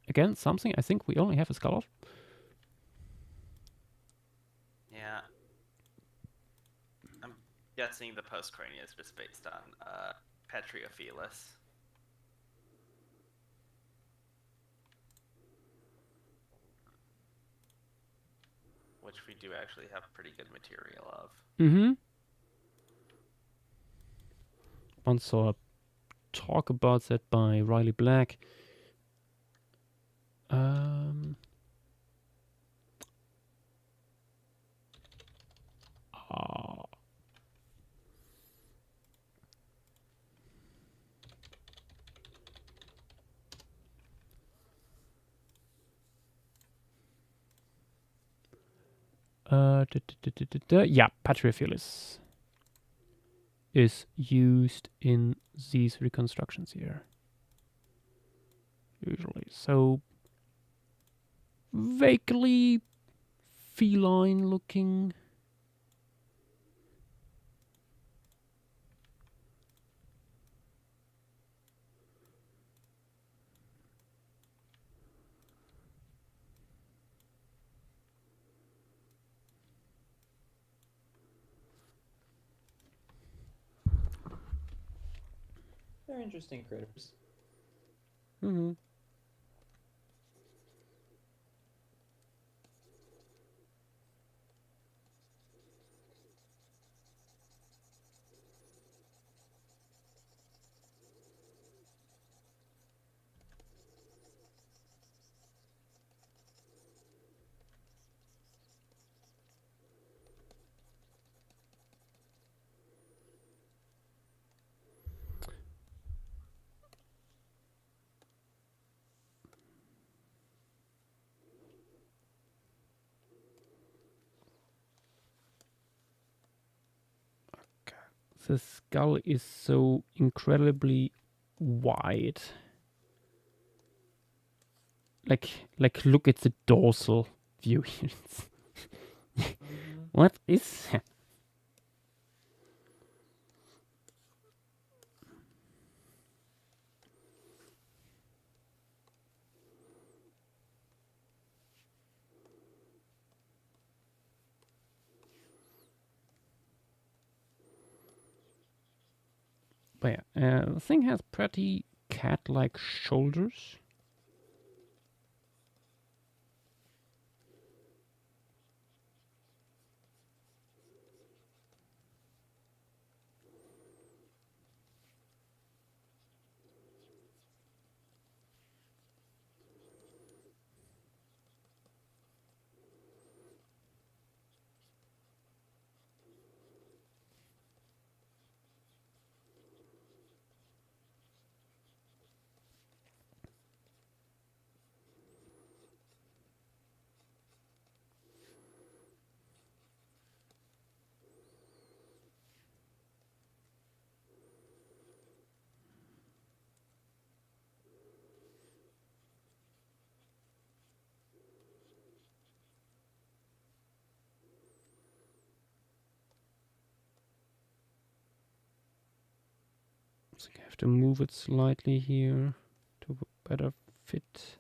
Again, something I think we only have a skull of. Yeah. I'm guessing the postcrania is just based on Petriophilus. do actually have pretty good material of. Mm-hmm. Once saw a talk about that by Riley Black. Ah. Yeah, Patriophilis is used in these reconstructions here. Usually. So vaguely feline looking. They're interesting critters. Mm-hmm. The skull is so incredibly wide. Like look at the dorsal view here. What is that? But yeah, the thing has pretty cat-like shoulders. So I have to move it slightly here to better fit.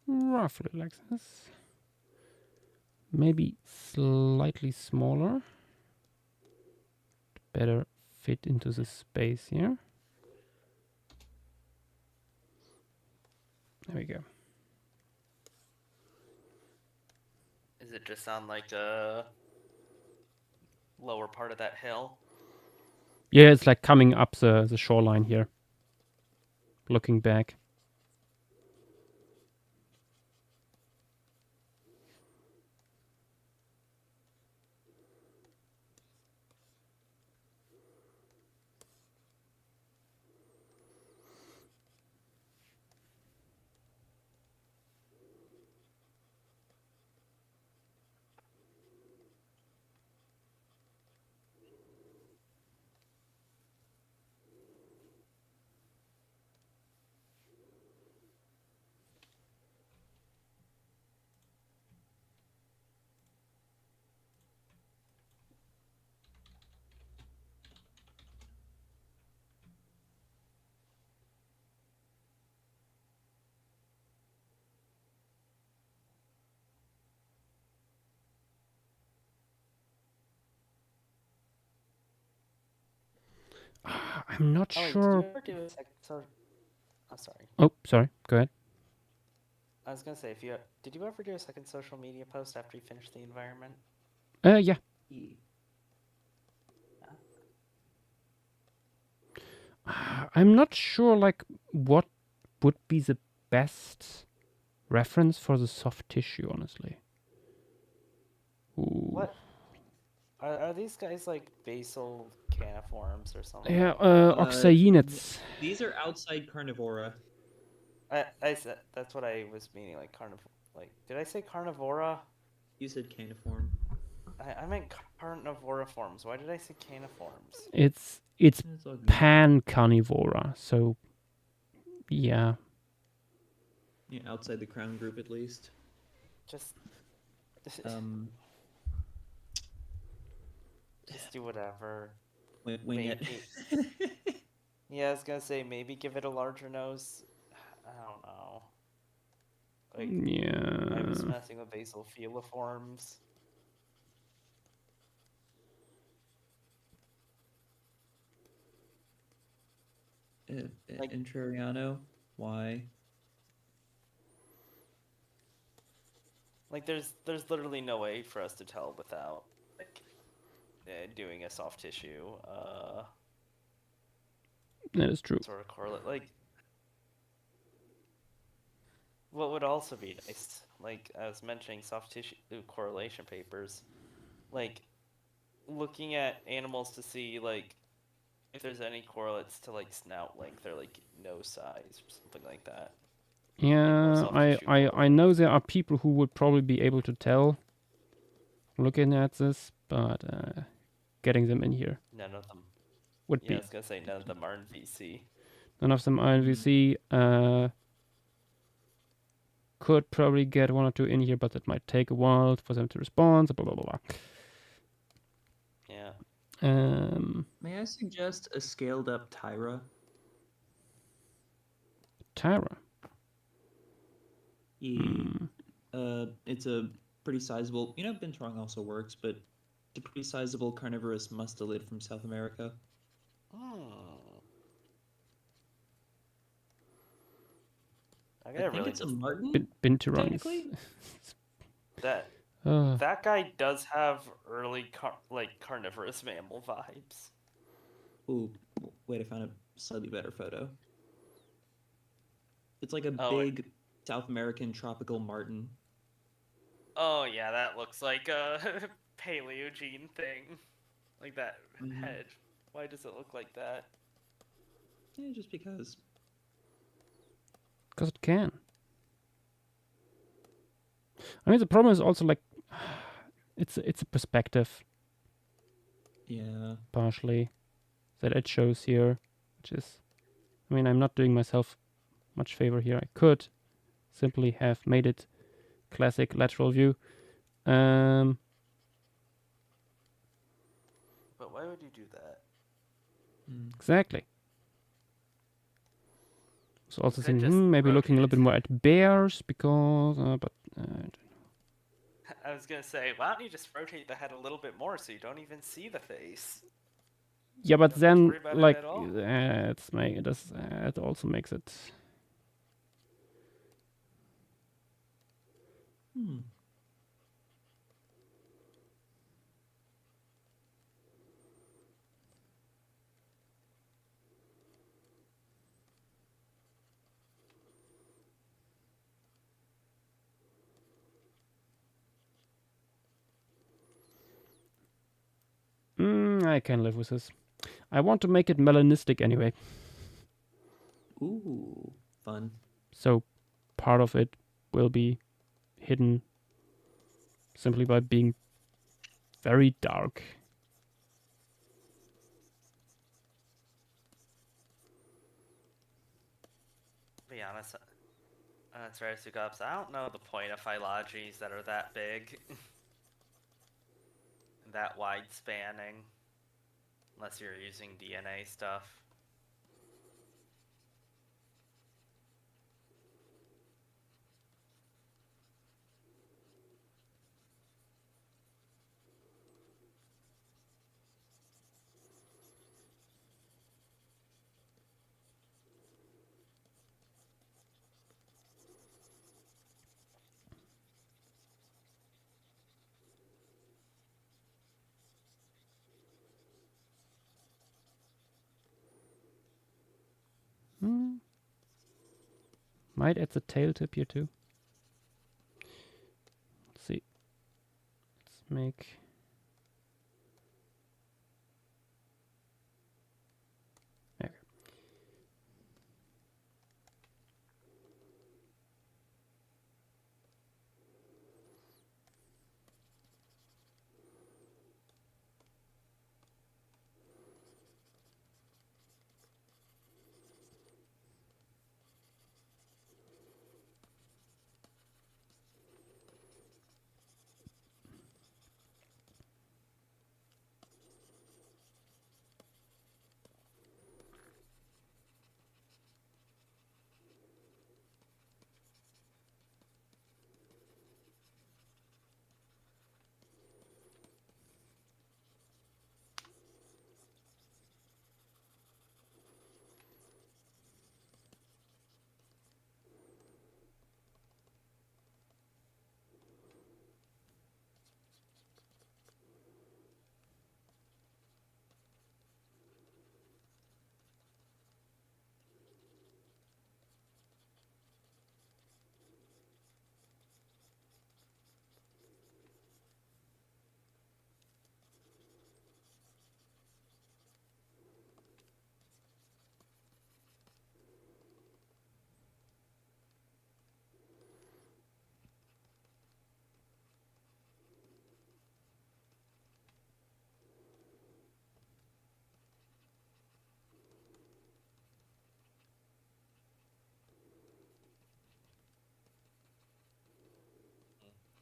Roughly like this. Maybe slightly smaller. Better fit into the space here. There we go. Does it just sound like lower part of that hill. Yeah, it's like coming up the shoreline here. Looking back. I'm not Oh, wait, sure. did you ever do a I'm sorry. Oh, sorry. Go ahead. I was gonna say, did you ever do a second social media post after you finished the environment? Yeah. I'm not sure, like, what would be the best reference for the soft tissue, honestly. Ooh. What? Are these guys like basal caniforms or something? Yeah, Oxyenids. oxyenids. These are outside carnivora. I said that's what I was meaning, like like, did I say carnivora? You said caniform. I meant carnivoriforms. Why did I say caniforms? It's It's all good. pan-carnivora, so yeah. Yeah, outside the crown group at least. Just just do whatever. Wing it. Yeah, I was gonna say maybe give it a larger nose. I don't know. Like, I was Yeah. messing with basal feliforms. Like- Intrariano? Why? Like, there's literally no way for us to tell without like doing a soft tissue That is true. sort of correlate. Like, what would also be nice, like I was mentioning soft tissue correlation papers, like looking at animals to see like if there's any correlates to like snout length or like nose size or something like that. Yeah, soft I tissue I know there are people who would probably be able to tell looking at this, but getting them in here None of them. would Yeah, I be. was gonna say none of them are in VC. None of them are NVC. Could probably get one or two in here, but that might take a while for them to respond. Blah blah blah. Yeah. May I suggest a scaled up Tyra? Tyra. It's a pretty sizable. Binturong also works, but it's a pretty sizable carnivorous mustelid from South America. I I think it's a marten. Binturong. Technically? That guy does have early carnivorous mammal vibes. Ooh, wait! I found a slightly better photo. It's like a Oh, big South American tropical marten. Oh yeah, that looks like a Paleogene thing, like that head. Why does it look like that? Yeah, just because. Because it can. I mean, the problem is also like it's a perspective. Yeah. Partially that it shows here, which is, I mean, I'm not doing myself much favor here. I could simply have made it classic lateral view. But why would you do that? Exactly. So also Could thinking, just maybe looking a little rotate bit more at bears because, but I was gonna say, why don't you just rotate the head a little bit more so you don't even see the face? yeah, but Don't then worry about it like at all. it also makes it. I can live with this. I want to make it melanistic anyway. Ooh, fun. So part of it will be hidden simply by being very dark. To be honest, it's rare to go up. I don't know the point of phylogenies that are that big, that wide spanning, unless you're using DNA stuff. Might add the tail tip here too. Let's see. Let's make... Okay.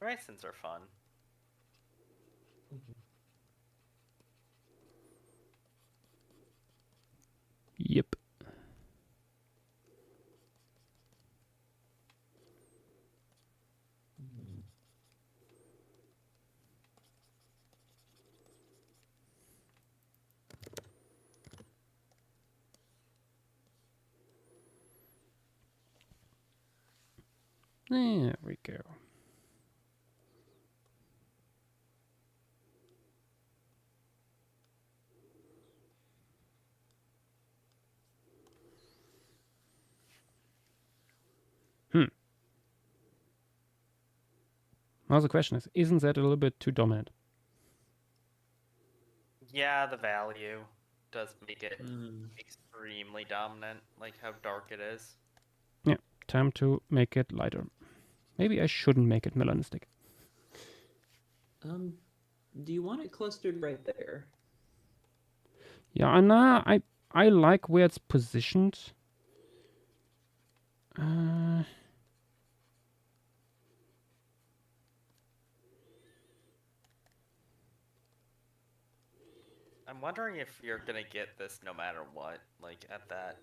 Raisins are fun. Yep. There we go. Now the question is, isn't that a little bit too dominant? Yeah, the value does make it Mm. extremely dominant, like how dark it is. Yeah, time to make it lighter. Maybe I shouldn't make it melanistic. Do you want it clustered right there? Yeah, nah, I like where it's positioned. I'm wondering if you're gonna get this no matter what, like at that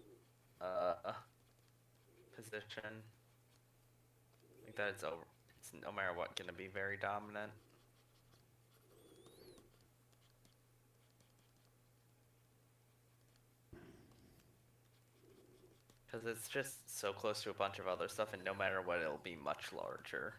position. I think that it's over. It's no matter what gonna be very dominant. Because it's just so close to a bunch of other stuff, and no matter what, it'll be much larger.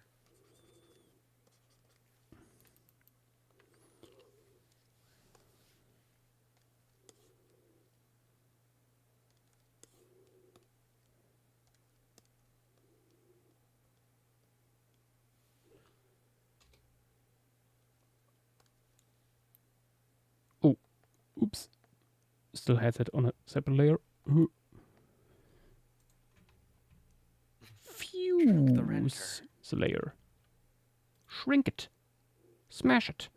Oops. Still has it on a separate layer. Shrink the render. Fuse the layer. Shrink it. Smash it.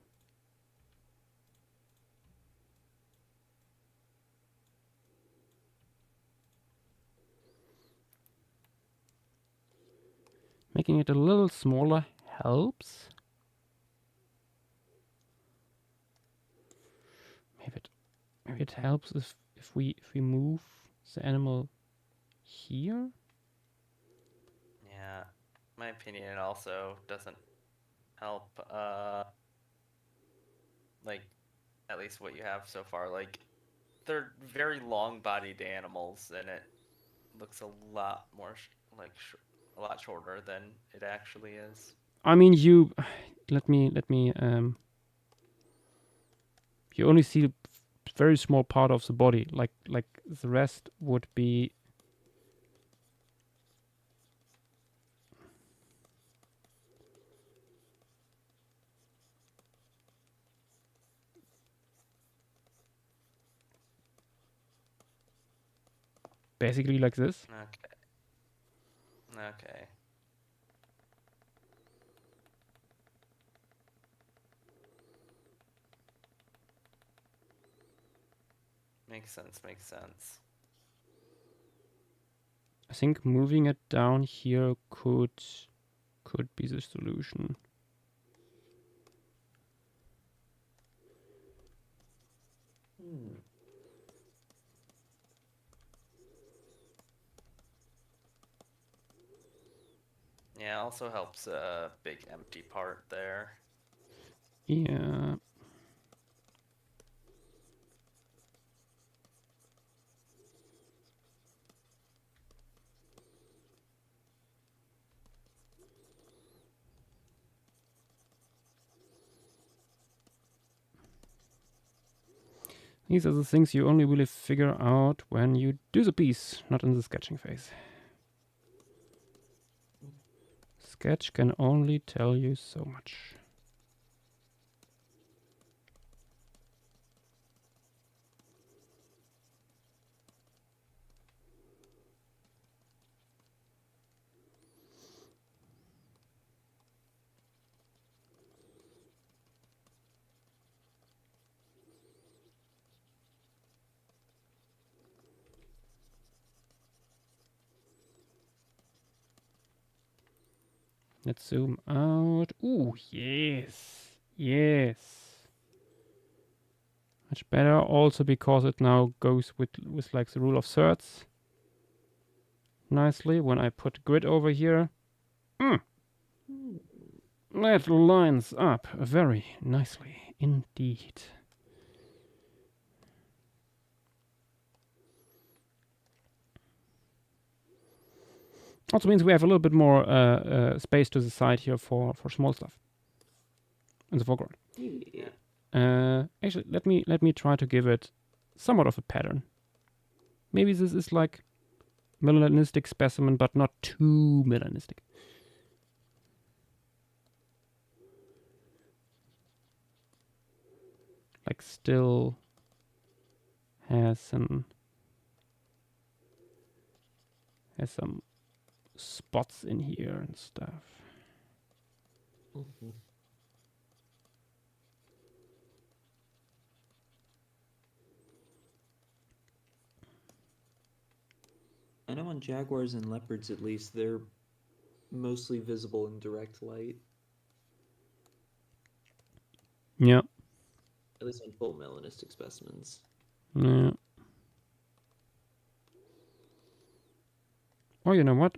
Making it a little smaller helps. Maybe it helps if we move the animal here. Yeah, my opinion, it also doesn't help. Like, at least what you have so far. Like, they're very long-bodied animals, and it looks a lot more a lot shorter than it actually is. I mean, you let me you only see a very small part of the body, like the rest would be basically like this. Okay. Makes sense. I think moving it down here could be the solution. Yeah, also helps a big empty part there. Yeah. These are the things you only really figure out when you do the piece, not in the sketching phase. Sketch can only tell you so much. Let's zoom out. Ooh, yes. Yes. Much better also because it now goes with like the rule of thirds. Nicely. When I put grid over here. That lines up very nicely indeed. Also means we have a little bit more space to the side here for small stuff in the foreground. Yeah. Actually, let me try to give it somewhat of a pattern. Maybe this is like melanistic specimen, but not too melanistic. Like still has some spots in here and stuff. I know on jaguars and leopards, at least, they're mostly visible in direct light. Yeah. At least on full melanistic specimens. Yeah. Or you know what?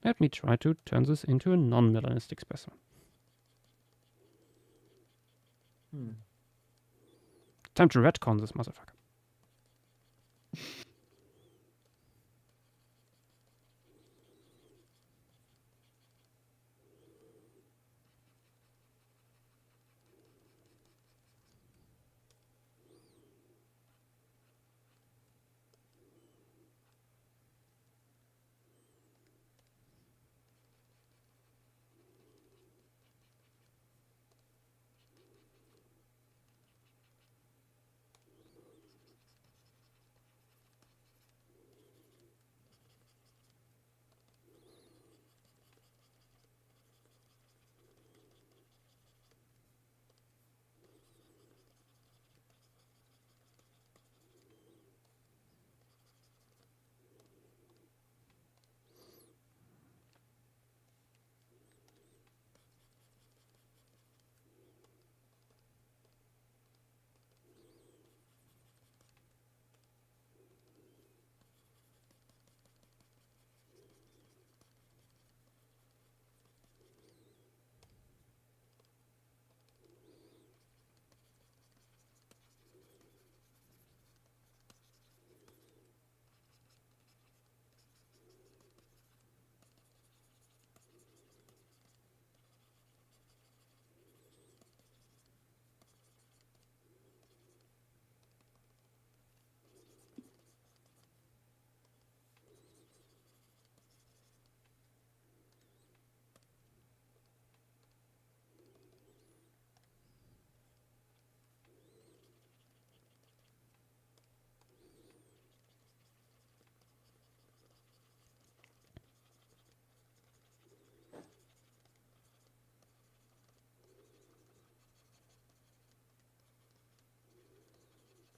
Let me try to turn this into a non-melanistic specimen. Time to retcon this motherfucker.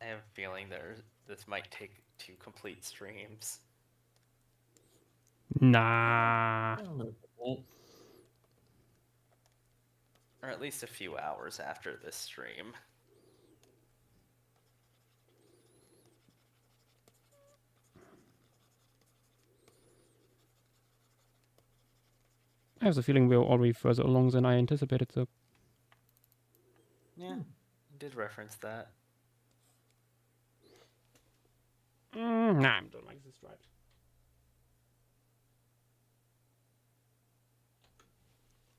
have a feeling this might take 2 complete streams. Nah. I don't know about that. Or at least a few hours after this stream. I have the feeling we're already further along than I anticipated, so. Yeah, I did reference that. Nah, I don't like this stripes.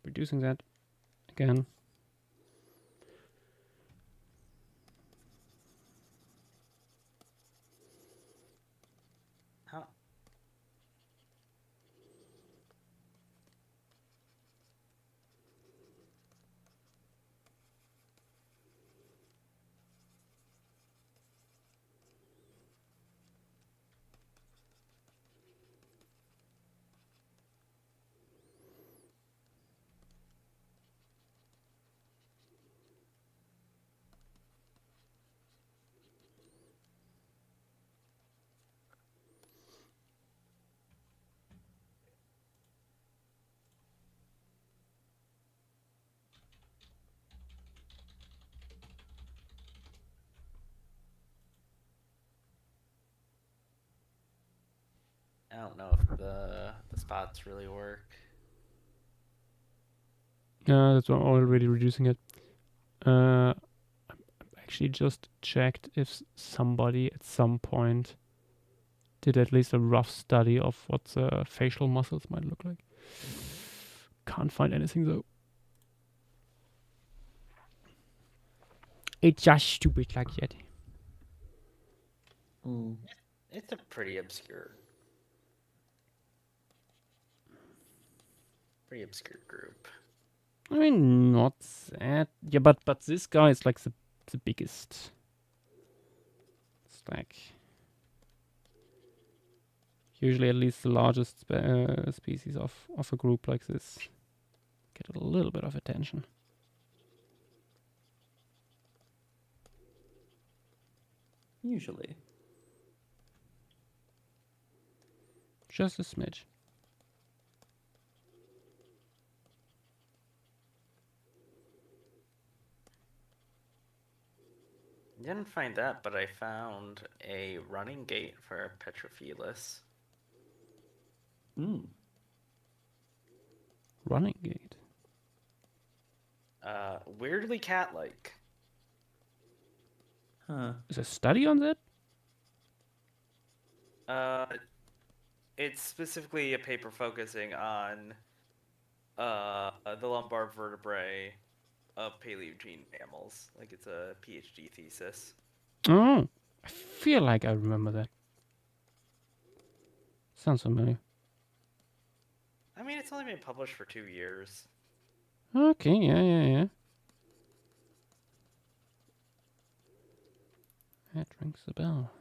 Reducing that again. How? I don't know if the spots really work. Yeah, that's why I'm already reducing it. I actually just checked if somebody at some point did at least a rough study of what the facial muscles might look like. Can't find anything though. It's just stupid like that. Hmm. It's a pretty obscure group. I mean, not that. Yeah, but this guy is like the biggest. It's like usually at least the largest species of a group like this get a little bit of attention. Usually. Just a smidge. Didn't find that, but I found a running gait for Petrophilus. Running gait. Weirdly cat-like. Huh. Is a study on that? It's specifically a paper focusing on the lumbar vertebrae of Paleogene mammals. Like it's a PhD thesis. Oh, I feel like I remember that. Sounds familiar. I mean, it's only been published for 2 years. Okay, yeah. That rings a bell.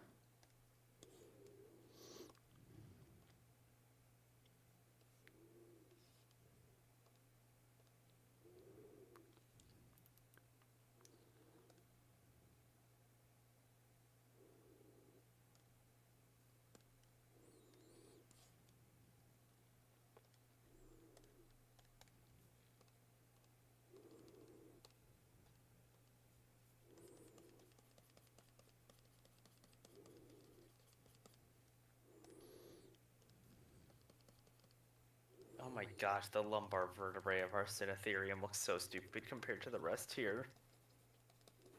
Oh my gosh, the lumbar vertebrae of our Cynotherium looks so stupid compared to the rest here.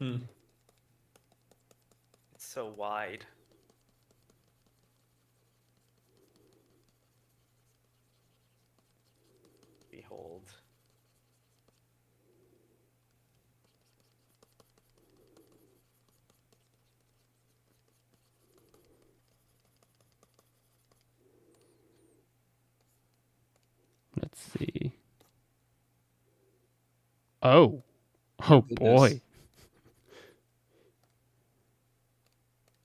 It's so wide. Behold. Let's see. Oh Goodness. boy.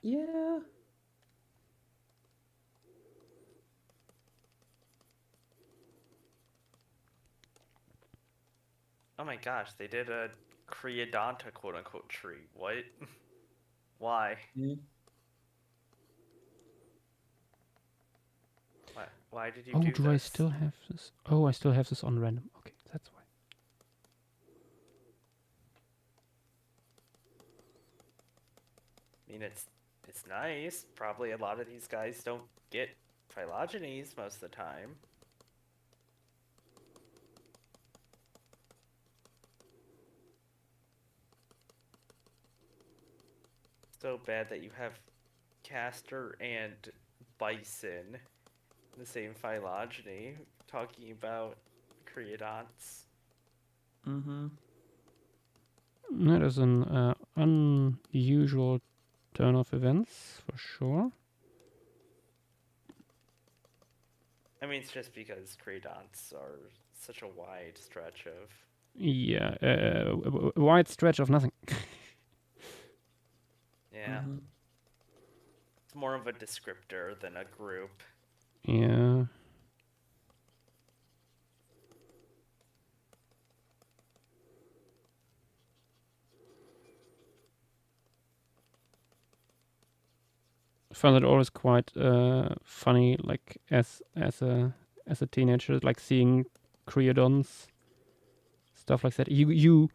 Yeah. Oh my gosh, they did a Creodonta quote-unquote tree. What? Why? Mm. Why did you Oh, do do this? I still have this? Oh, I still have this on random. Okay, that's why. I mean, it's nice. Probably a lot of these guys don't get phylogenies most of the time. So bad that you have castor and bison in the same phylogeny, talking about creodonts. Mm-hmm. That is an unusual turn of events, for sure. I mean, it's just because creodonts are such a wide stretch of... Yeah, a wide stretch of nothing. Yeah. Mm-hmm. It's more of a descriptor than a group. Yeah. I found it always quite funny, like as a teenager, like seeing creodons, stuff like that. You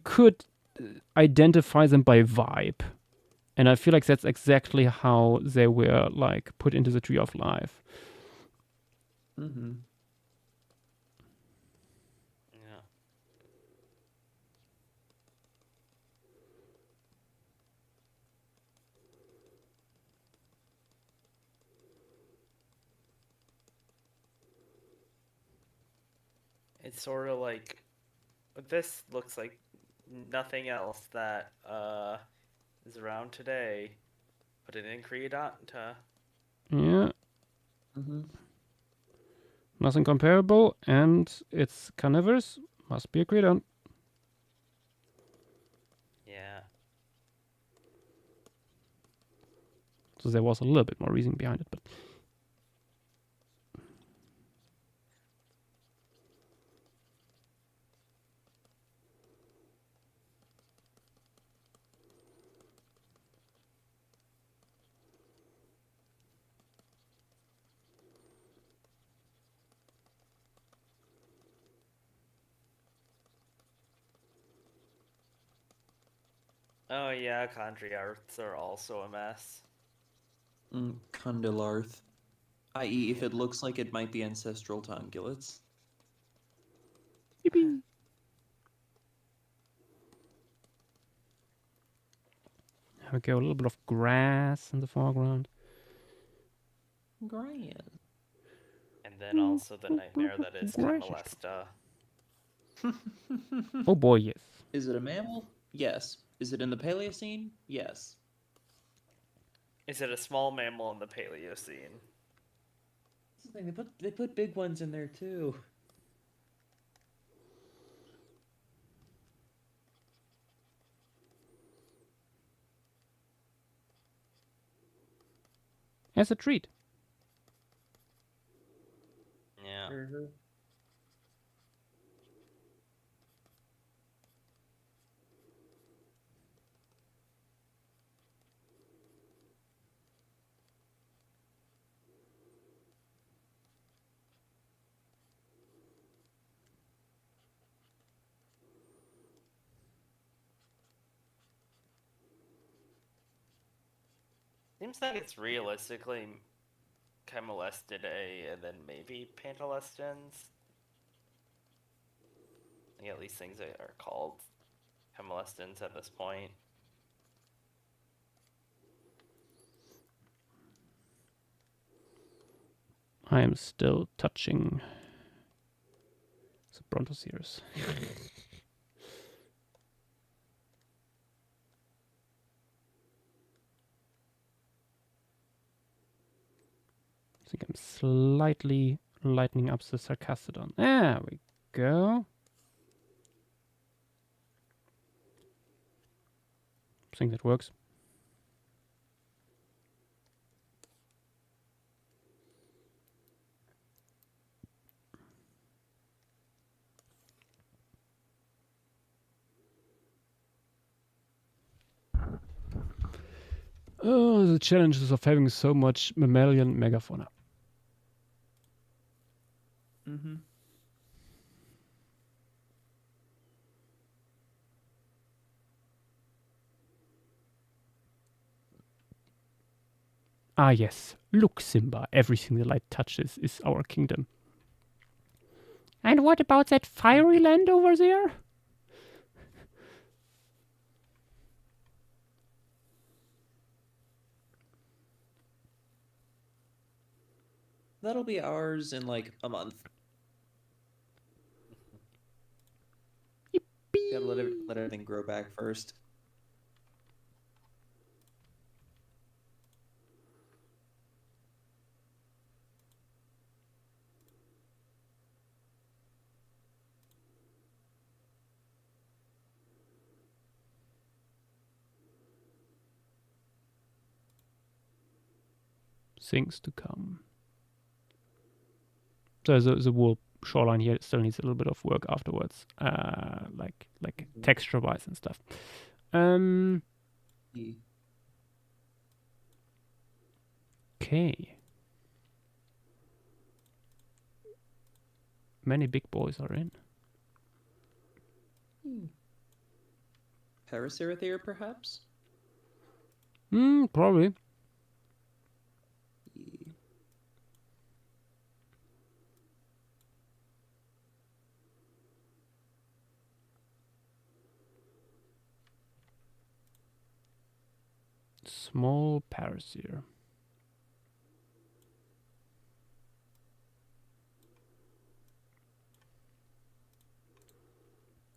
could identify them by vibe, and I feel like that's exactly how they were like put into the Tree of Life. Mm-hmm. Yeah. It's sort of like... This looks like nothing else that is around today. Put it in Creodonta. Yeah, Mm-hmm. nothing comparable, and it's carnivorous. Must be a creodon. Yeah. So there was a little bit more reason behind it, but Oh yeah, Chondriarths are also a mess. Condylarth. I.e., if it looks like it might be ancestral to ungulates. yippee. There we go, a little bit of grass in the foreground. Grand. And then also the nightmare that is Gracious. Camelesta. Oh boy, yes. Is it a mammal? Yes. Is it in the Paleocene? Yes. Is it a small mammal in the Paleocene? That's the thing, they put big ones in there too. As a treat. Yeah. Mm-hmm. Seems like it's realistically Camelestidae and then maybe Pantalestans. I think at least things that are called Camelestans at this point. I am still touching the Brontosaurus. I think I'm slightly lightening up the Sarcastodon. There we go. I think that works. The challenges of having so much mammalian megafauna. Mm-hmm. Ah yes, look Simba, everything the light touches is our kingdom. And what about that fiery land over there? That'll be ours in like a month. Gotta let everything grow back first. Things to come. So the wool shoreline here still needs a little bit of work afterwards, like texture-wise and stuff. Okay. Many big boys are in. Paracerathera, perhaps? Probably. Small paracere.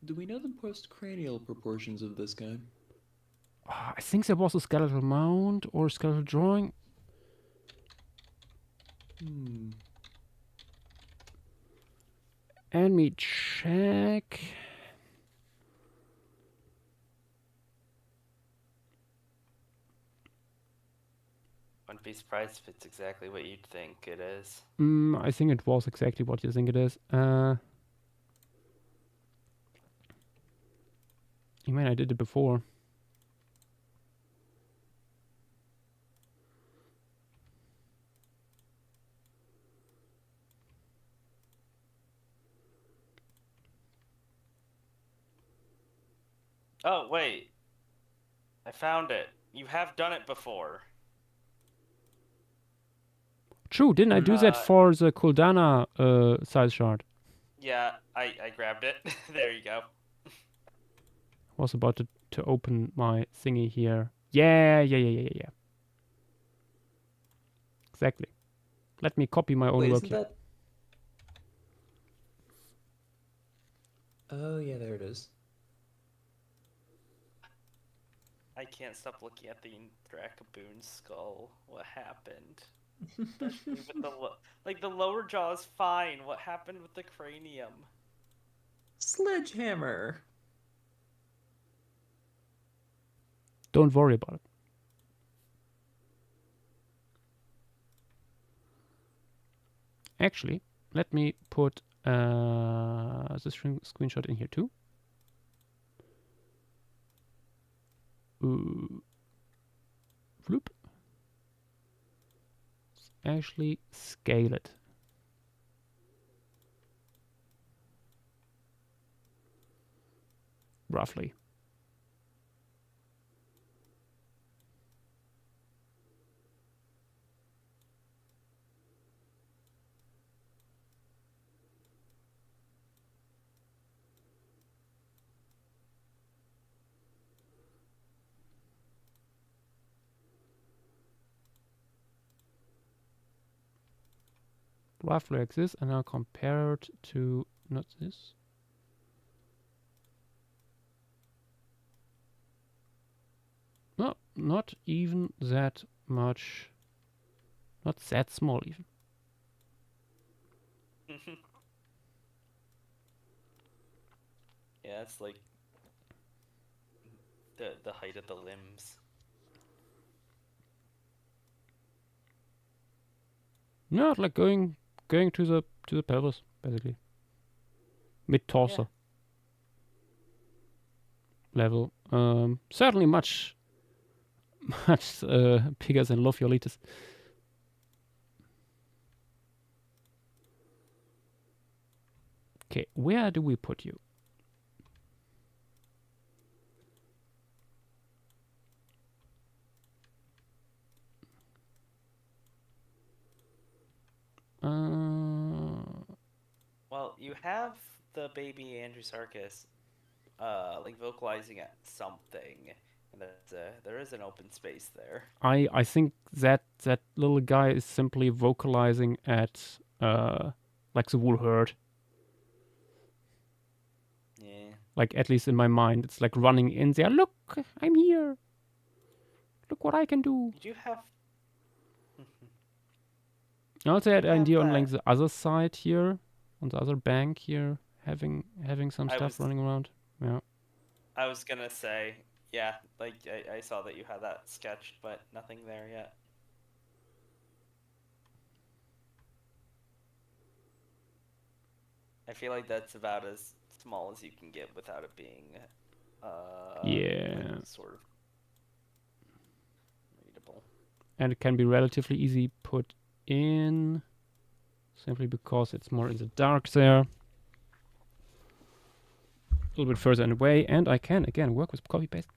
Do we know the postcranial proportions of this guy? I think there was a skeletal mount or skeletal drawing. Let me check. Wouldn't be surprised if it's exactly what you'd think it is. I think it was exactly what you think it is. You mean I did it before? Oh, wait. I found it. You have done it before. True, didn't I do that for the Kuldana size shard? Yeah, I grabbed it. There you go. Was about to open my thingy here. Yeah. Exactly. Let me copy my own Wait, work isn't here. that... Oh, yeah, there it is. I can't stop looking at the Dracaboon skull. What happened? Especially with the lower jaw is fine. What happened with the cranium? Sledgehammer! Don't worry about it. Actually, let me put this screenshot in here too. Floop. Let's actually scale it. Roughly. Roughly like this, and now compare it to not this. No, not even that much. Not that small even. Yeah, it's like the height of the limbs. No, like going to the pelvis, basically. Mid torso level. Certainly much much bigger than Lophiolitis. Okay, where do we put you? Well, you have the baby Andrew Sarkis, like vocalizing at something, and there is an open space there. I think that little guy is simply vocalizing at like the wool herd. Yeah. Like, at least in my mind, it's like running in there. Look, I'm here. Look what I can do. You do have. I also had You an have idea on that- like the other side here, on the other bank here, having some I stuff was- running around. Yeah. I was gonna say, yeah, like I saw that you had that sketched, but nothing there yet. I feel like that's about as small as you can get without it being, Yeah. like, sort of readable. And it can be relatively easy put in, simply because it's more in the dark there. A little bit further away, and I can again work with copy paste.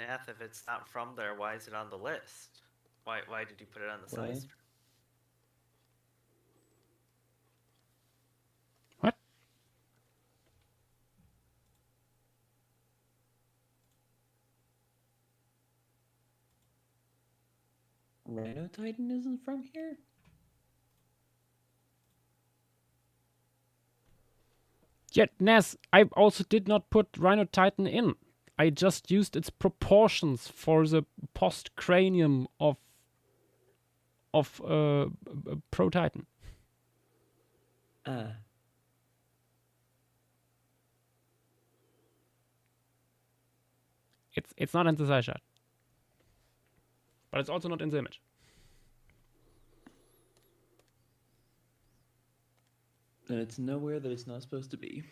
Nath, if it's not from there, why is it on the list? Why did you put it on the side What? stream? What? Rhino Titan isn't from here? Yet, Ness, I also did not put Rhino Titan in. I just used its proportions for the post-cranium of Pro Titan. Ah. It's not in the side shot. But it's also not in the image. And it's nowhere that it's not supposed to be.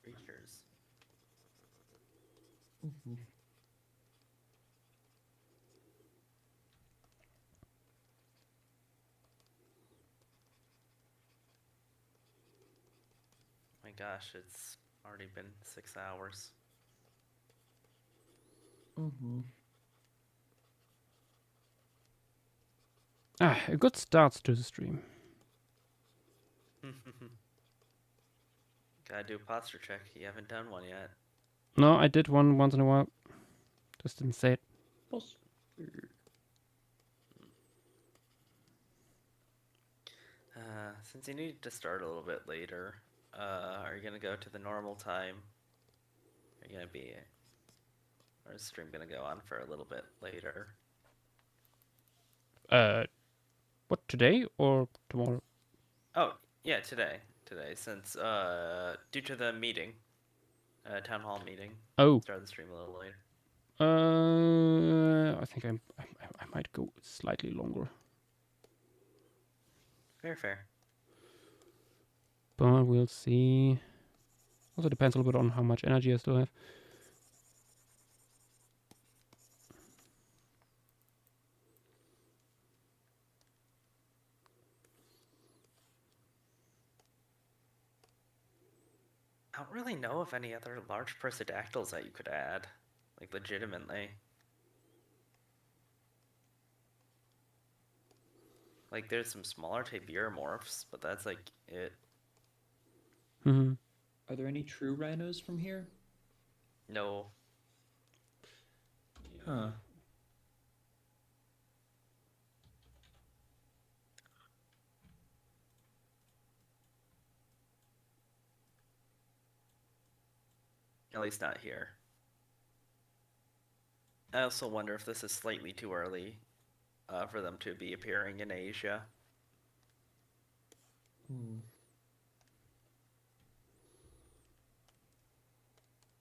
Creatures. My gosh, it's already been 6 hours. A good start to the stream. Gotta do a posture check. You haven't done one yet. No, I did one once in a while. Just didn't say it. Since you need to start a little bit later, are you gonna go to the normal time? Are you gonna be, or is the stream gonna go on for a little bit later? What, today or tomorrow? Oh, yeah, today, since due to the meeting, town hall meeting, Oh, start the stream a little later. I think I might go slightly longer. Fair. But we'll see. Also depends a little bit on how much energy I still have. I don't really know of any other large percodactyls that you could add, like legitimately. Like there's some smaller tabiuromorphs, but that's like it. Mm-hmm. Are there any true rhinos from here? No. Huh. At least not here. I also wonder if this is slightly too early for them to be appearing in Asia.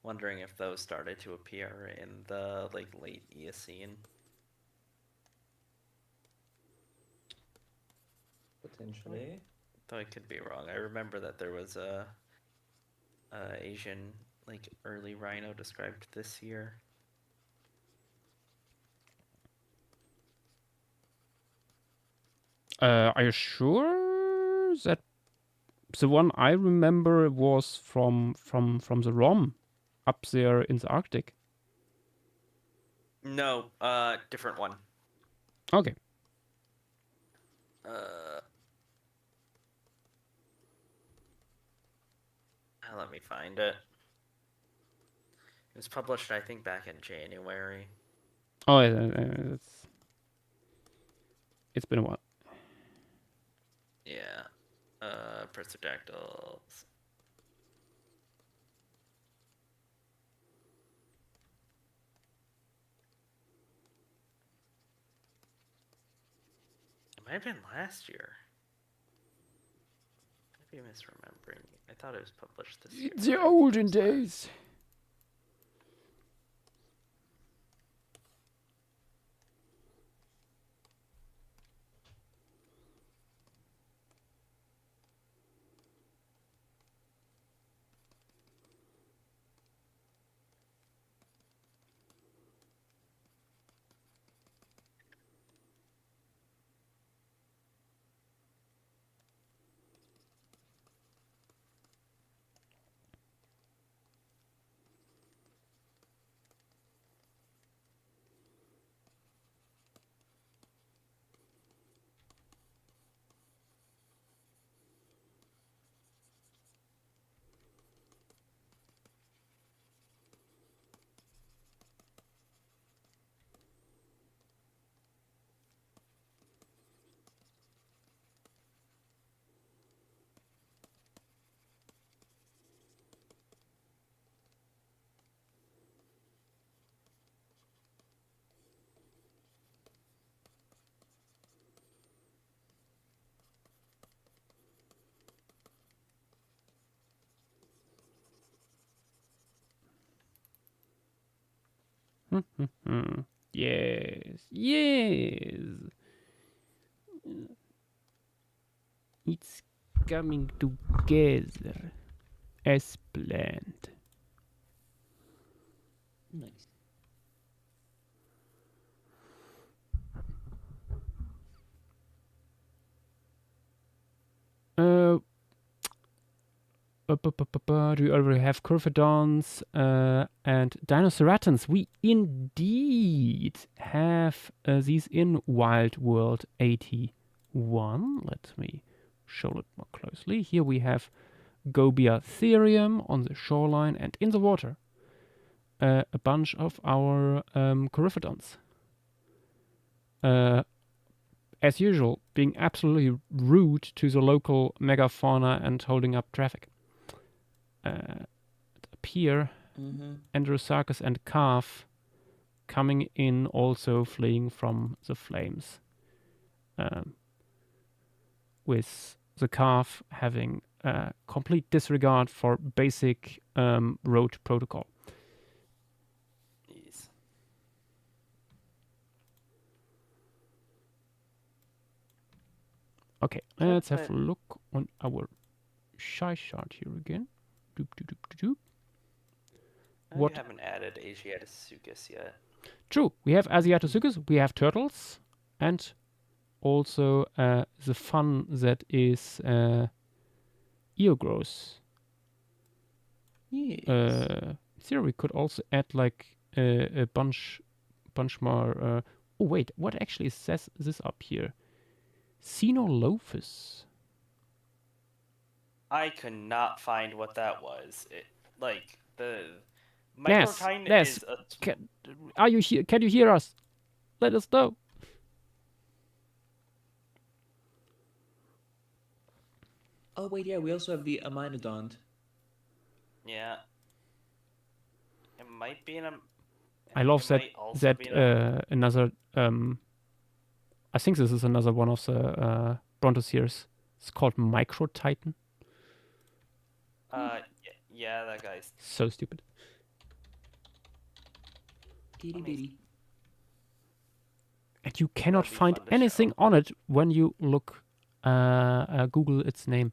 Wondering if those started to appear in the like late Eocene. Potentially. Though I could be wrong. I remember that there was a Asian like early rhino described this year. Are you sure that the one I remember was from the ROM up there in the Arctic? No, different one. Okay. Let me find it. It was published, I think, back in January. Oh, it's been a while. Yeah. Percodactyls. It might have been last year. Maybe I'm misremembering. I thought it was published this year. The olden days. Yes, yes. It's coming together as planned. Nice. Do you already have Curvidons and Dinoceratons? We indeed have these in Wild World 81. Let me show it more closely. Here we have Gobiatherium on the shoreline and in the water. A bunch of our Coryphodons. As usual, being absolutely rude to the local megafauna and holding up traffic. Up here, Androsarchus and Calf coming in, also fleeing from the flames. With the Calf having complete disregard for basic road protocol. Jeez. Okay, let's have a look on our shy chart here again. Doop, doop, doop, doop, doop. What? You haven't added Asiatosuchus yet. True, we have Asiatosuchus, we have turtles, and also the fun that is Eogros. Yes. Here we could also add like a bunch more. Oh wait, what actually says this up here? Cenolophus. I could not find what that was. Like the Yes, Microtitan yes. is a Are you here? Can you hear us? Let us know. Oh wait, yeah, we also have the Aminodont. yeah. It might be in a. I love it that might also be in a- another. I think this is another one of the Brontosaurs. It's called Microtitan. Yeah, that guy's. So stupid. Itty bitty. And you cannot That'd be find fun to anything show. on it when you look, Google its name.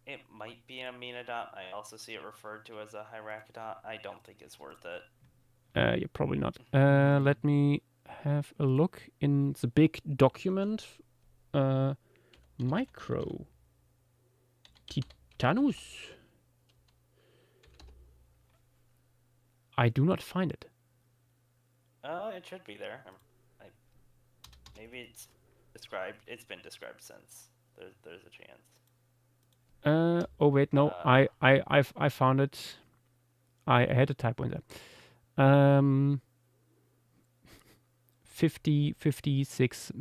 It might be an Aminodont. I also see it referred to as a Hyracidont. I don't think it's worth it. Yeah, probably not. Let me have a look in the big document. Micro. Titanus. I do not find it. It should be there. Maybe it's described. It's been described since. There's a chance. Oh wait, no. I found it. I had a typo in there. 56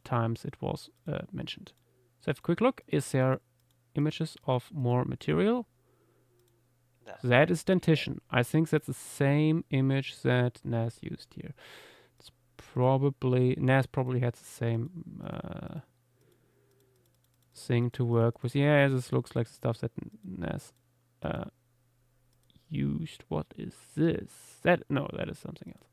times it was mentioned. So have a quick look. Is there images of more material? That is dentition. I think that's the same image that Nas used here. It's probably Nas probably had the same thing to work with. Yeah, this looks like the stuff that Nas used. What is this? That is something else.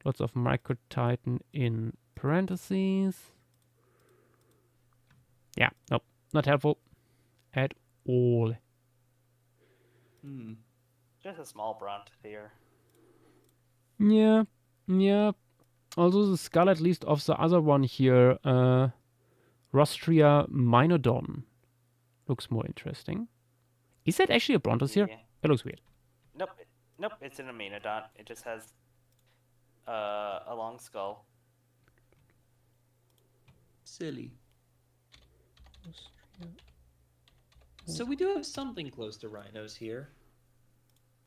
Lots of Microtitan in parentheses. Yeah, nope, not helpful at all. Just a small Brontosaur. Yeah. Also the skull, at least of the other one here, Rostria Minodon, looks more interesting. Is that actually a Brontosaur? Yeah. It looks weird. Nope, it's an Aminodont. It just has a long skull. Silly. So we do have something close to rhinos here.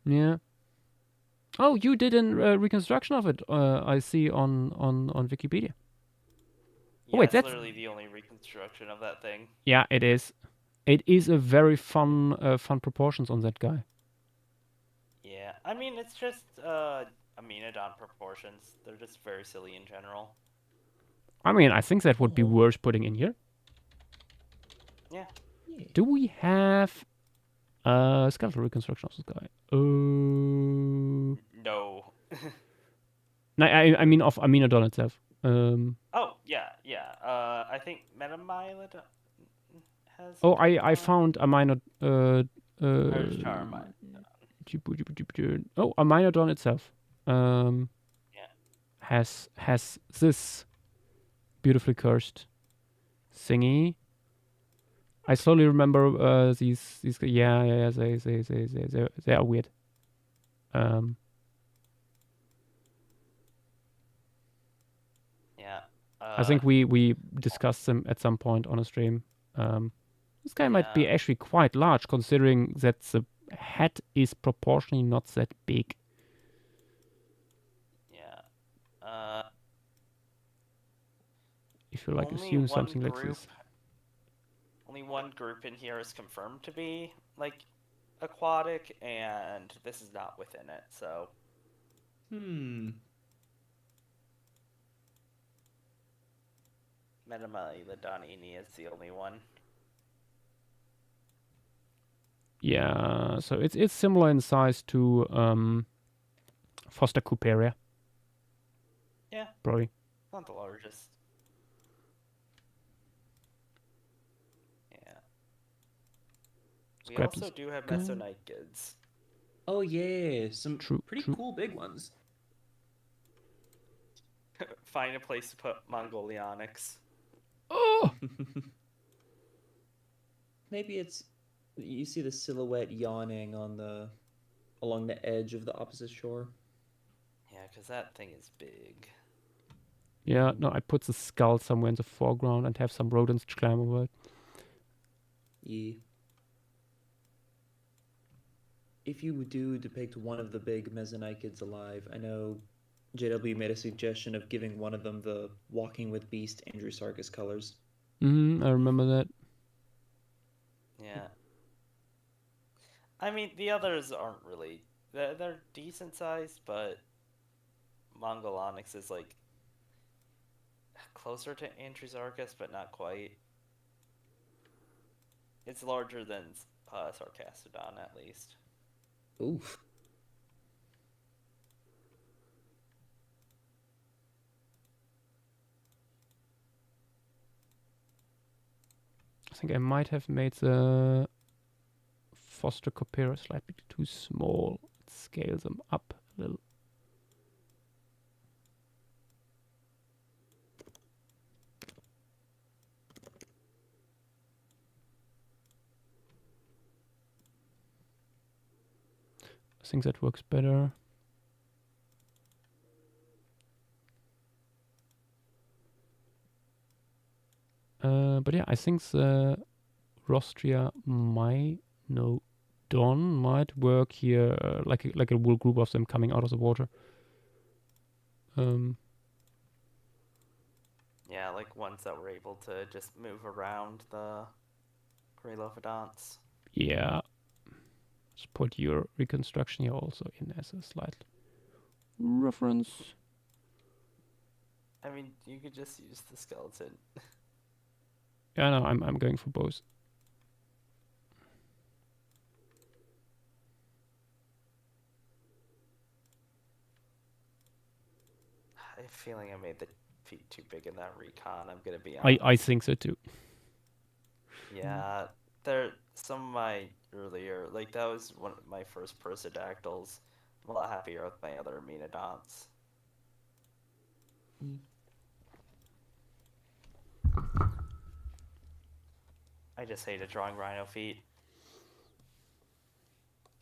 Yeah. Oh, you did a reconstruction of it. I see on Wikipedia. Yeah, wait, it's that's- literally the only reconstruction of that thing. Yeah, it is. It is a very fun proportions on that guy. Yeah, I mean it's just Aminodont proportions. They're just very silly in general. I mean, I think that would be worth putting in here. Yeah. Do we have Skeletal reconstruction of the sky. No. No, I mean of Aminodon itself. Oh, yeah. I think Metamilodon has. Oh, I one. found Aminodon. There's Charmine. Oh, Aminodon itself. Yeah. Has this beautifully cursed thingy. I slowly remember these. Yeah. They are weird. Yeah. I think we discussed them at some point on a stream. This guy might be Yeah. actually quite large, considering that the head is proportionally not that big. Yeah. If you like Only assume one something like group- this. Only one group in here is confirmed to be like aquatic, and this is not within it. So Metamilodonini is the only one. Yeah, so it's similar in size to Foster Couperia. Yeah. Probably. Not the largest. Yeah. We Scrap also this do have guy. Mesonitids. Oh yeah, some True, pretty true. cool big ones. Find a place to put Mongolionics. Oh! Maybe it's you see the silhouette yawning along the edge of the opposite shore. Yeah, because that thing is big. Yeah, no, I put the skull somewhere in the foreground and have some rodents climb over it. Yeah. If you do depict one of the big Mesonicids alive, I know JW made a suggestion of giving one of them the Walking with Beast Andrew Sarkis colors. I remember that. Yeah. I mean, the others aren't really. They're decent sized, but Mongolonyx is like closer to Antruzarchus, but not quite. It's larger than Sarcastodon, at least. Oof. I think I might have made the Foster Couperia slightly too small. Scale them up a little. I think that works better. But yeah, I think the Rostria Minodon might work here, like a whole group of them coming out of the water. Yeah, like ones that were able to just move around the Grelophodonts. Yeah. Let's put your reconstruction here also in as a slight reference. I mean, you could just use the skeleton. Yeah, no, I'm going for both. I have a feeling I made the feet too big in that recon. I'm gonna be honest. I think so too. Yeah, they're some of my earlier, like that was one of my first Persidactyls. I'm a lot happier with my other Amenodonts. I just hated drawing rhino feet.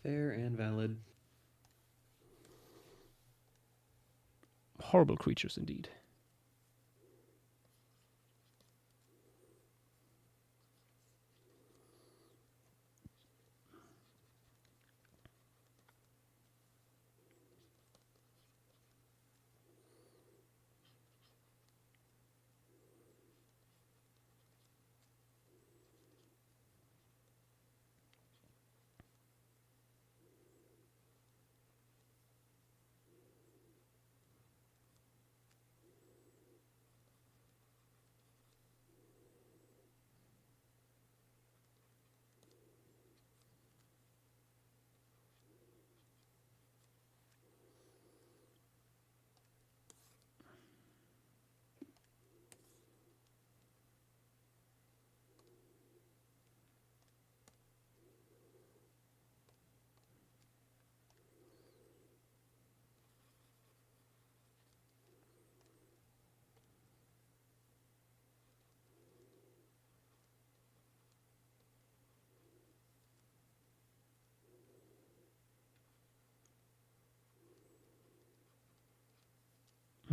Fair and valid. Horrible creatures indeed.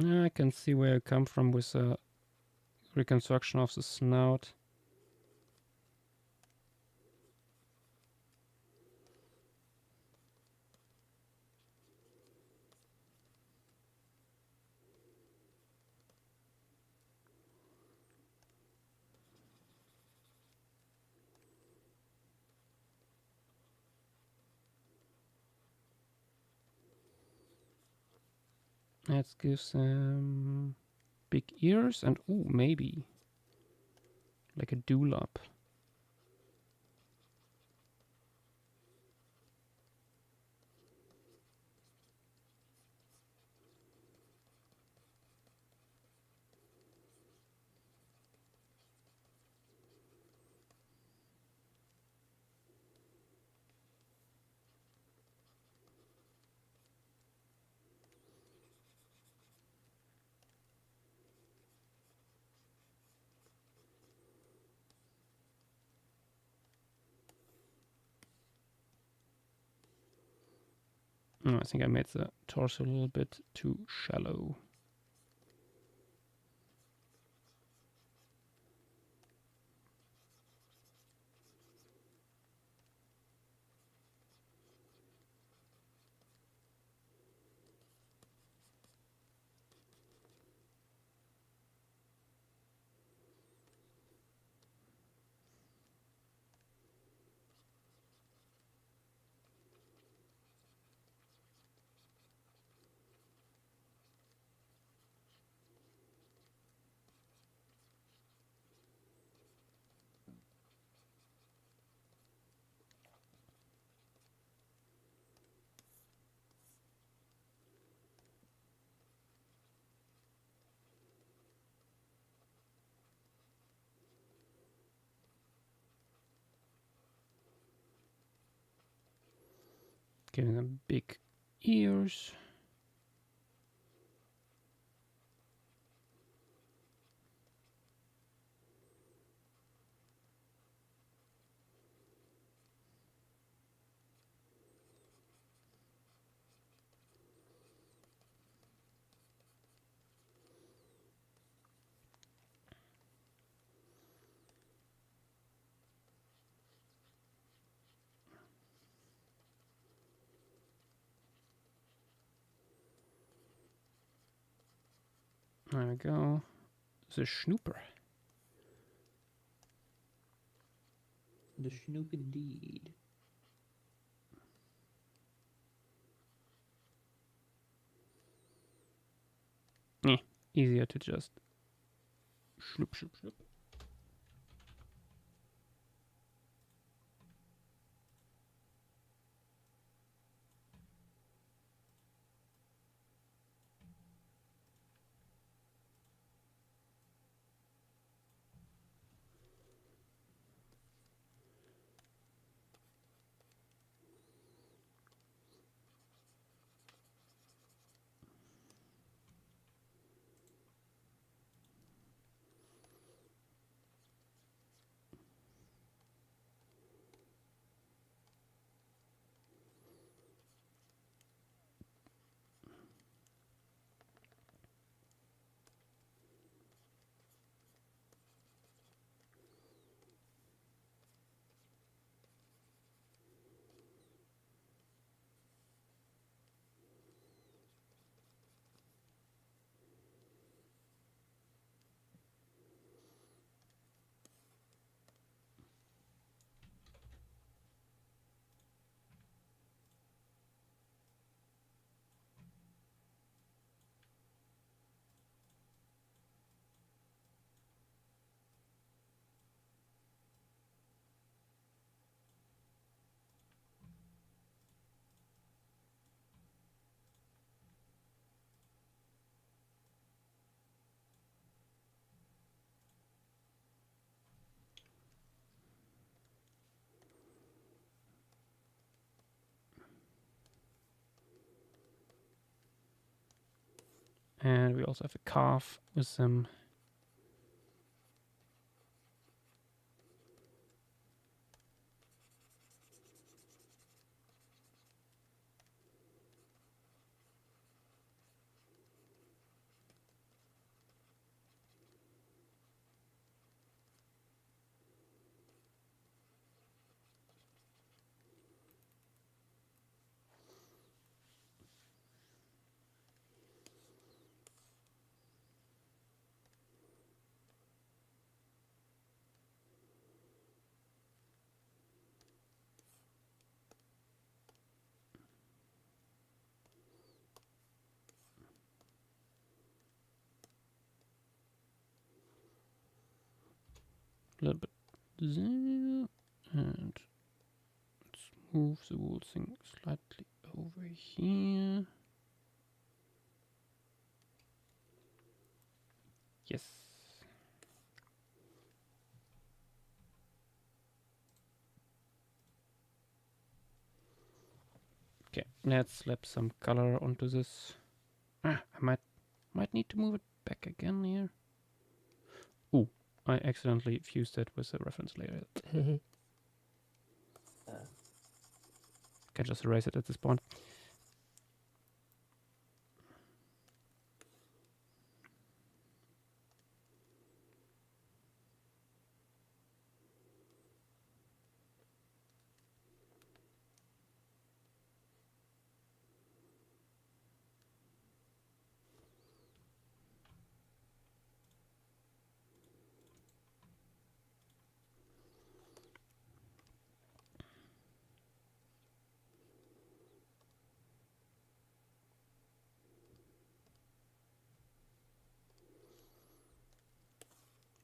Yeah, I can see where you come from with the reconstruction of the snout. Let's give them big ears and ooh, maybe like a dewlap. Oh, I think I made the torso a little bit too shallow. Giving them big ears. There we go. The Schnooper. The Schnoop indeed. Easier to just shloop, shloop, shloop. And we also have a calf with some a little bit there, and let's move the whole thing slightly over here. Yes. Okay, let's slap some color onto this. I might need to move it back again here. Ooh, I accidentally fused it with a reference layer. Can just erase it at this point.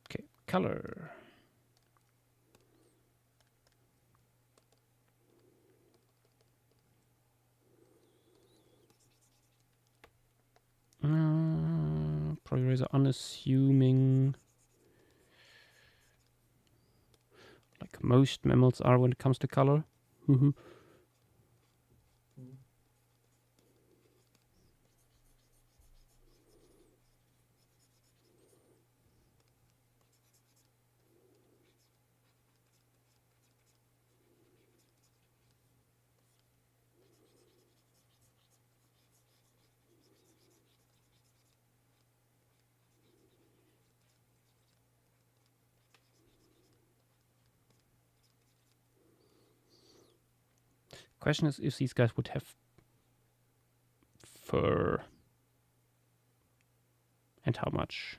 Okay, color. Probably rather unassuming, like most mammals are when it comes to color. Question is if these guys would have fur and how much.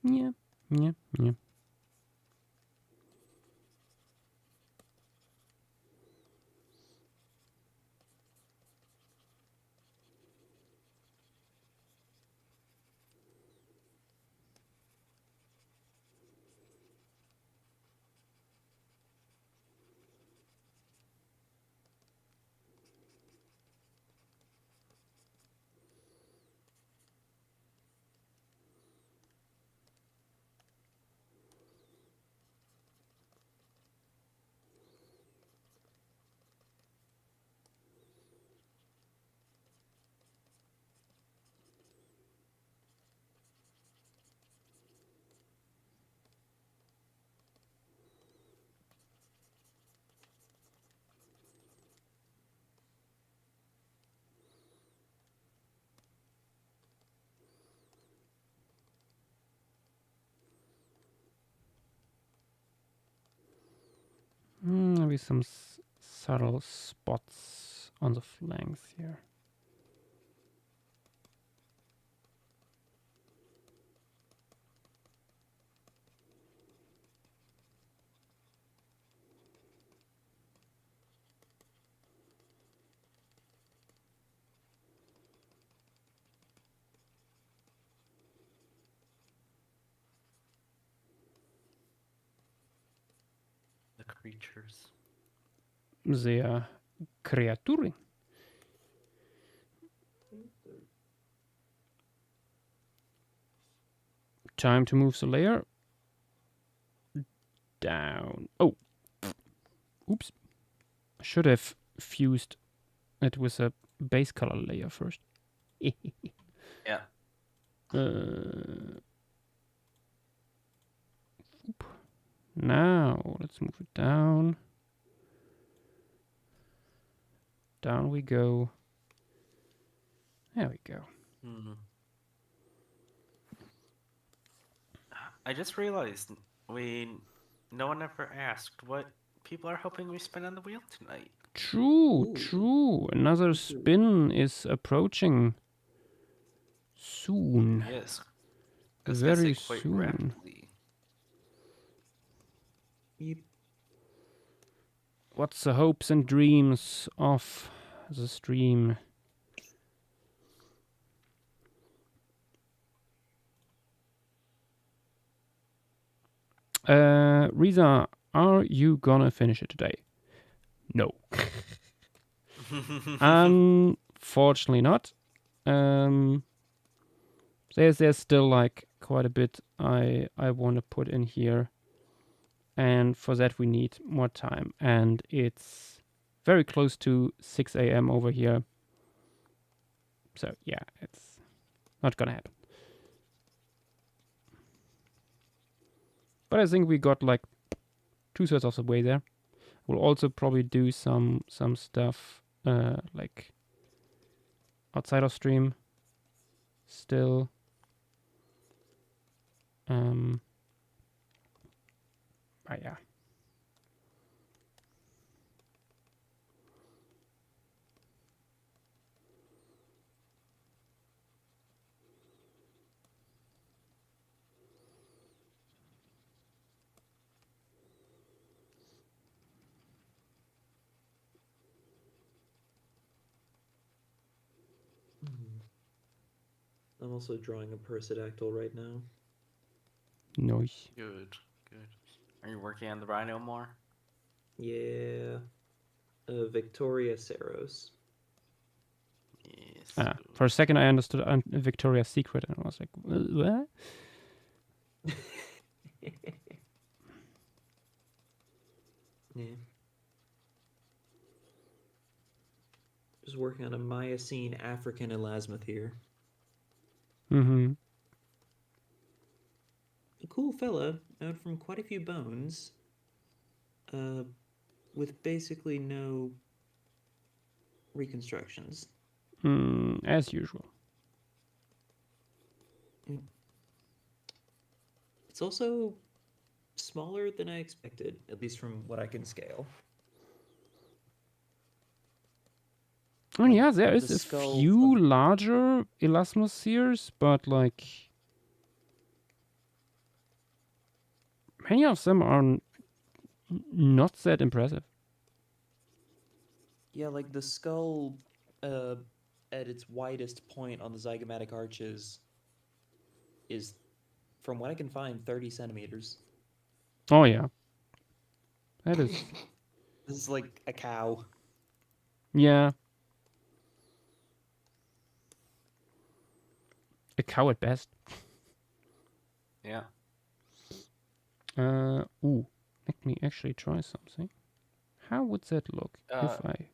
Yeah, yeah, yeah. maybe some subtle spots on the flanks here. The creatures. The creatury. Time to move the layer down. Oh, oops. I should have fused it with a base color layer first. Yeah. Now, let's move it down. Down we go. There we go. I just realized no one ever asked what people are hoping we spin on the wheel tonight. True, true. Another spin is approaching soon. Yes. Very quite soon. rapidly. Yep. What's the hopes and dreams of the stream? Riza, are you gonna finish it today? No. Unfortunately not. There's still like quite a bit I want to put in here, and for that we need more time, and it's very close to 6 a.m. over here. So yeah, it's not gonna happen. But I think we got like 2/3 of the way there. We'll also probably do some stuff like outside of stream still. But yeah. I'm also drawing a percidactyl right now. Nice. Good. Are you working on the rhino more? Yeah. Victoria Saros. Yes. For a second I understood Victoria's Secret and I was like, what? Yeah. Just working on a Miocene African elasmoth here. Mm-hmm. A cool fella out from quite a few bones. With basically no reconstructions. As usual. It's also smaller than I expected, at least from what I can scale. Oh yeah, there is the a skull few of- larger elasmospheres, but like many of them are not that impressive. Yeah, like the skull at its widest point on the zygomatic arches is, from what I can find, 30 centimeters. Oh yeah. That is This is like a cow. yeah. A cow at best. Yeah. Ooh. Let me actually try something. How would that look if I...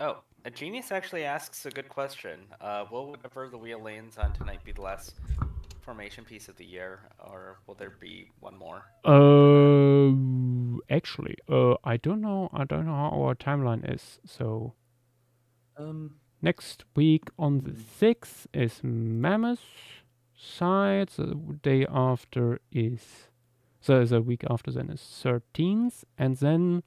Oh, a genius actually asks a good question. Will whatever the wheel lands on tonight be the last formation piece of the year, or will there be one more? Actually, I don't know how our timeline is. So next week on the 6th is Mammoth side. The day after is So the week after then is 13th, and then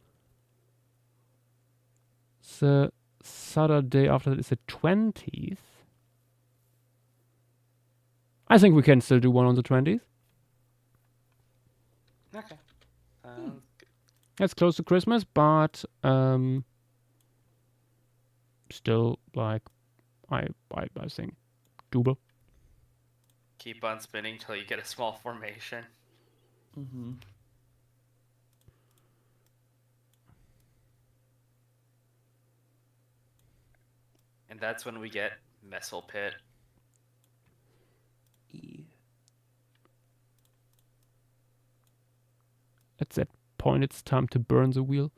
the Saturday after that is the 20th. I think we can still do one on the 20th. Okay. It's close to Christmas, but still, like, I think doable. Keep on spinning till you get a small formation. Mm-hmm. And that's when we get Messel Pit. At that point, it's time to burn the wheel.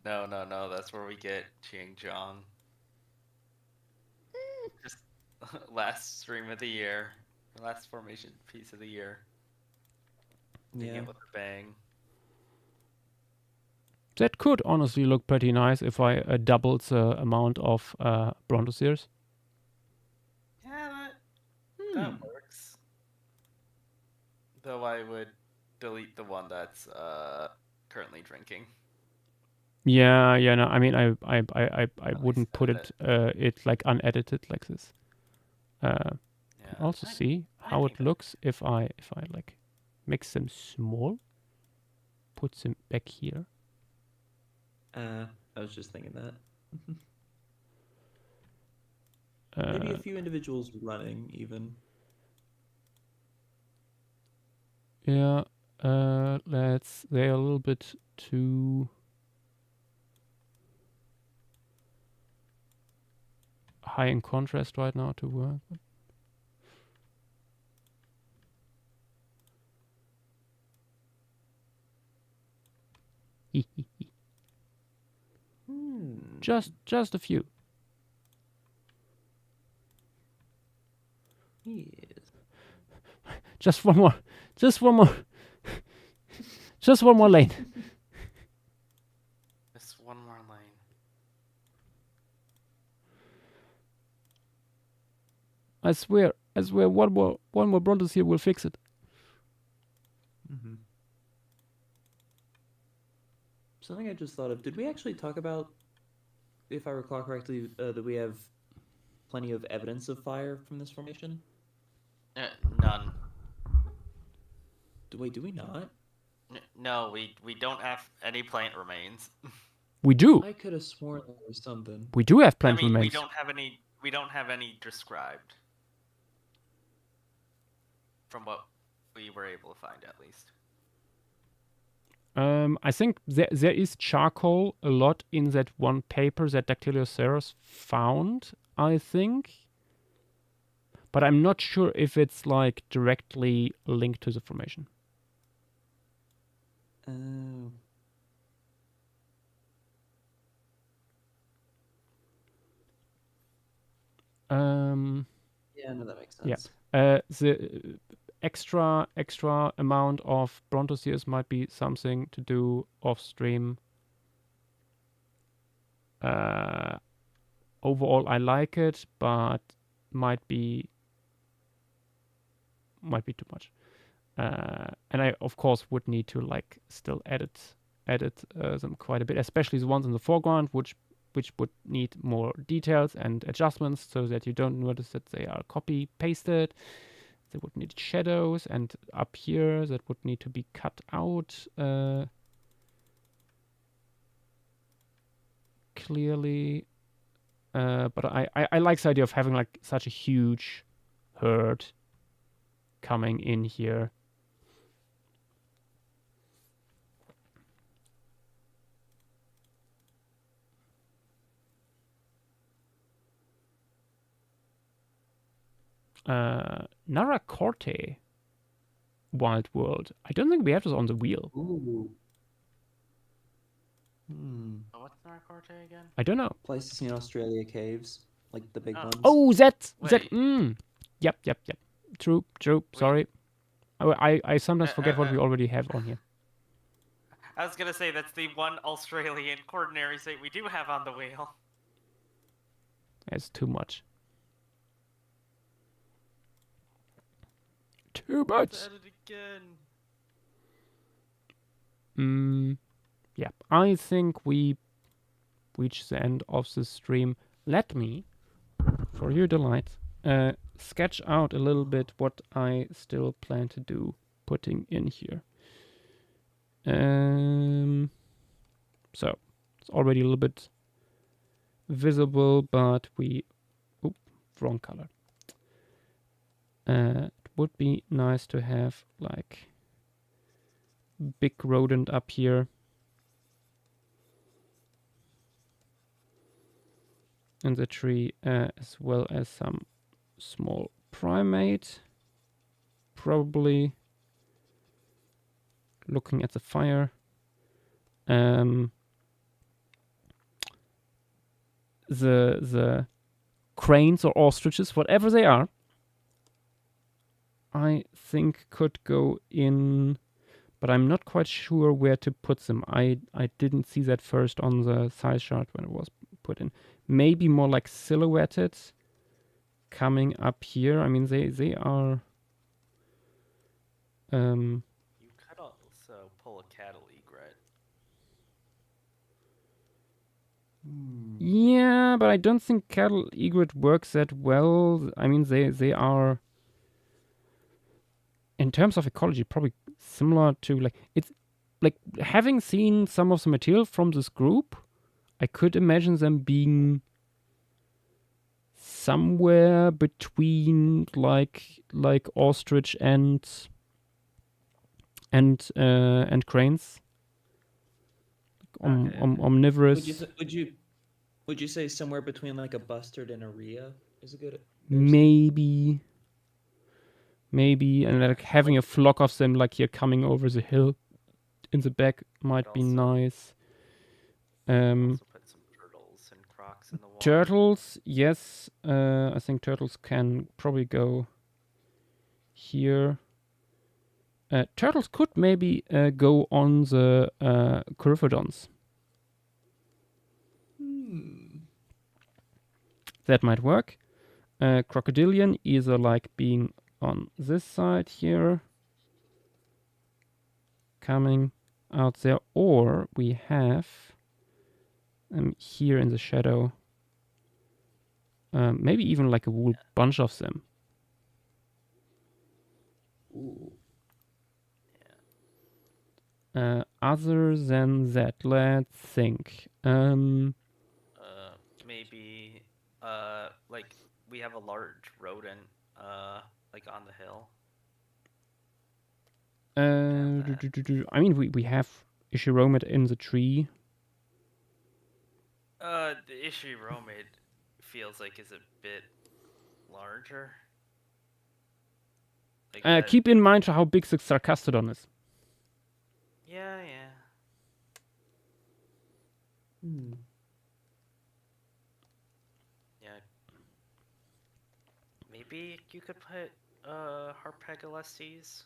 No. That's where we get Xinjiang. Just last stream of the year. Last formation piece of the year. Yeah. With a bang. That could honestly look pretty nice if I doubled the amount of Brontosaurs. Yeah, that works. Though I would delete the one that's currently drinking. Yeah, no. I mean, I wouldn't least put it like unedited like this. Yeah. Also see how it looks if I like make them small, put them back here. I was just thinking that. Maybe a few individuals running even. Yeah, they're a little bit too high in contrast right now to work. Just a few. Yes. Just one more. Just one more. Just one more lane. Just one more lane. I swear, one more Brontos here will fix it. Mm-hmm. Something I just thought of. Did we actually talk about, if I recall correctly, that we have plenty of evidence of fire from this formation? None. Do we not? No, we don't have any plant remains. We do. I could have sworn there was something. We do have I plant mean, remains. we don't have any described. From what we were able to find, at least. I think there is charcoal a lot in that one paper that Dactylosaurus found, I think. But I'm not sure if it's like directly linked to the formation. Oh. Yeah, no, that makes sense. Yeah. The extra amount of Brontosaurus might be something to do off stream. Overall, I like it, but might be too much. And I of course would need to like still edit them quite a bit, especially the ones in the foreground, which would need more details and adjustments so that you don't notice that they are copy pasted. They would need shadows, and up here that would need to be cut out clearly. But I like the idea of having like such a huge herd coming in here. Naracorte Wild World. I don't think we have this on the wheel. Ooh. What's Naracorte again? I don't know. Pleistocene Australia caves, like the big ones. Oh, that. Wait. Yep. True. Sorry. I sometimes forget what we already have on here. I was gonna say that's the one Australian quaternary state we do have on the wheel. That's too much. Too Let's much. add it again. Yeah, I think we reached the end of the stream. Let me, for your delight, sketch out a little bit what I still plan to do, putting in here. So it's already a little bit visible, but wrong color. It would be nice to have like big rodent up here. In the tree, as well as some small primate. Probably looking at the fire. The cranes or ostriches, whatever they are, I think could go in, but I'm not quite sure where to put them. I didn't see that first on the size chart when it was put in. Maybe more like silhouetted, coming up here. I mean, they are. You could also pull a cattle egret. Yeah, but I don't think cattle egret works that well. I mean, they are, in terms of ecology, probably similar to like it's like having seen some of the material from this group, I could imagine them being somewhere between like ostrich and cranes. Omnivorous. Would you say somewhere between like a bustard and a rhea is a good? Maybe, and like having a flock of them like here coming over the hill in the back might be nice. Also put some turtles and crocs in the water. Turtles, yes. I think turtles can probably go here. Turtles could maybe go on the Coryphodons. That might work. Crocodilian either like being on this side here, coming out there, or we have here in the shadow, maybe even like a whole bunch of them. Ooh. Other than that, let's think. Maybe like we have a large rodent like on the hill. I mean, we have Ishiromid in the tree. The Ishiromid feels like is a bit larger. Like Keep in mind how big the Sarcastodon is. Yeah. Yeah. Maybe you could put Harpagalestes.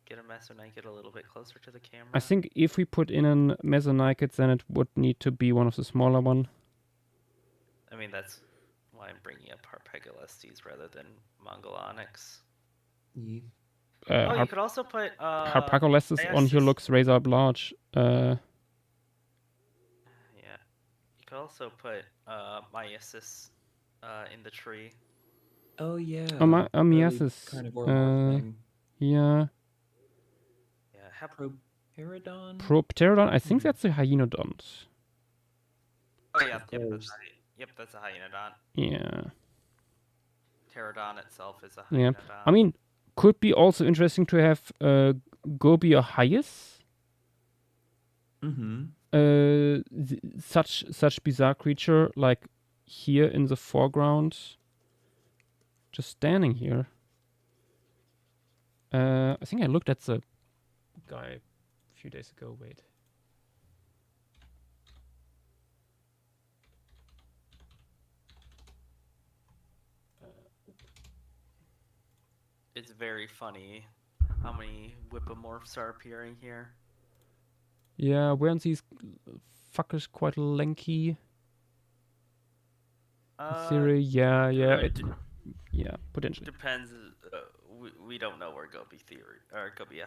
Get a Mesonike a little bit closer to the camera. I think if we put in a Mesonike, then it would need to be one of the smaller one. I mean, that's why I'm bringing up Harpagalestes rather than Mongol Onyx. Yeah. You could also put Harpagalestes on here looks razor large. Yeah. You could also put Myiasis in the tree. Oh yeah. Myiasis. Carnivore thing. Yeah. Yeah. Propterodon? Propterodon? I think that's a Hyenodont. Oh yeah. That's a Hyenodont. Yeah. Pterodon itself is a Yeah. Hyenodont. I mean, could be also interesting to have Gobi or Hyas. Such bizarre creature like here in the foreground, just standing here. I think I looked at the guy a few days ago. Wait. It's very funny how many Whippomorphs are appearing here. Yeah, weren't these fuckers quite lanky? In theory, yeah, potentially. Depends we don't know where Gobi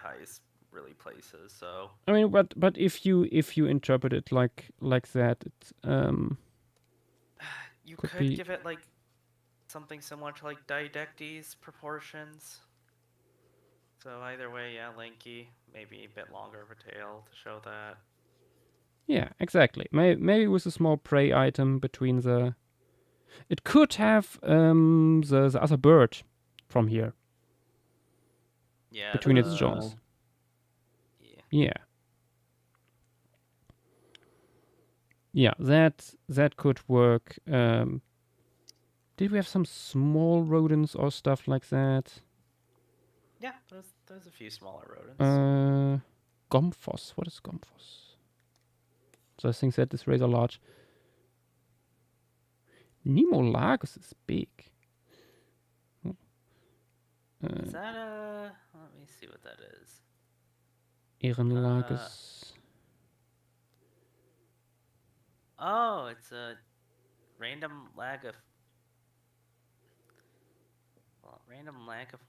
Highest really places. So I mean, but if you interpret it like that, it you Could could be- give it like something similar to like Didectes proportions. So either way, yeah, lanky, maybe a bit longer of a tail to show that. yeah, exactly. Maybe with a small prey item between the. It could have the other bird from here Yeah, between its the- jaws. Yeah. Yeah. Yeah, that could work. Did we have some small rodents or stuff like that? Yeah, there's a few smaller rodents. Gomphos. What is Gomphos? So I think that is rather large. Nemolagus is big. Is that a? Let me see what that is. Ehrenlagus. Oh, it's a random lagaform.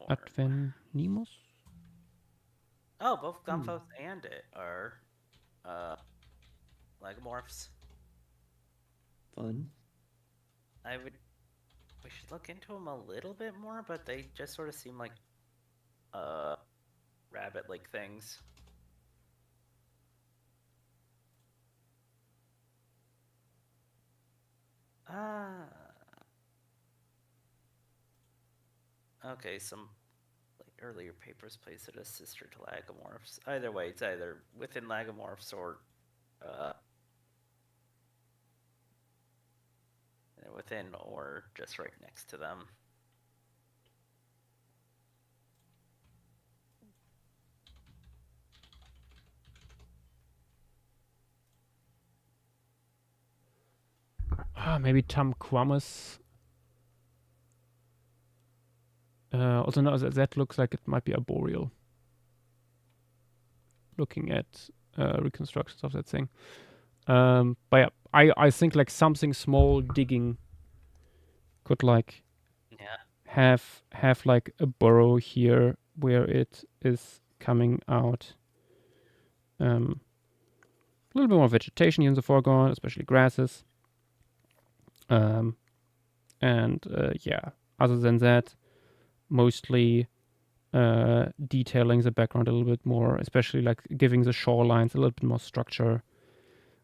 Advenimos? Oh, both Gomphos and it are lagomorphs. Fun. We should look into them a little bit more, but they just sort of seem like rabbit-like things. Okay, some earlier papers place it as sister to lagomorphs. Either way, it's either within lagomorphs or within or just right next to them. Maybe Tamquamus. Also, no, that looks like it might be arboreal. Looking at reconstructions of that thing. But yeah, I think like something small digging could like have like a burrow here where it is coming out. A little bit more vegetation here in the foreground, especially grasses. And yeah, other than that, mostly detailing the background a little bit more, especially like giving the shorelines a little bit more structure,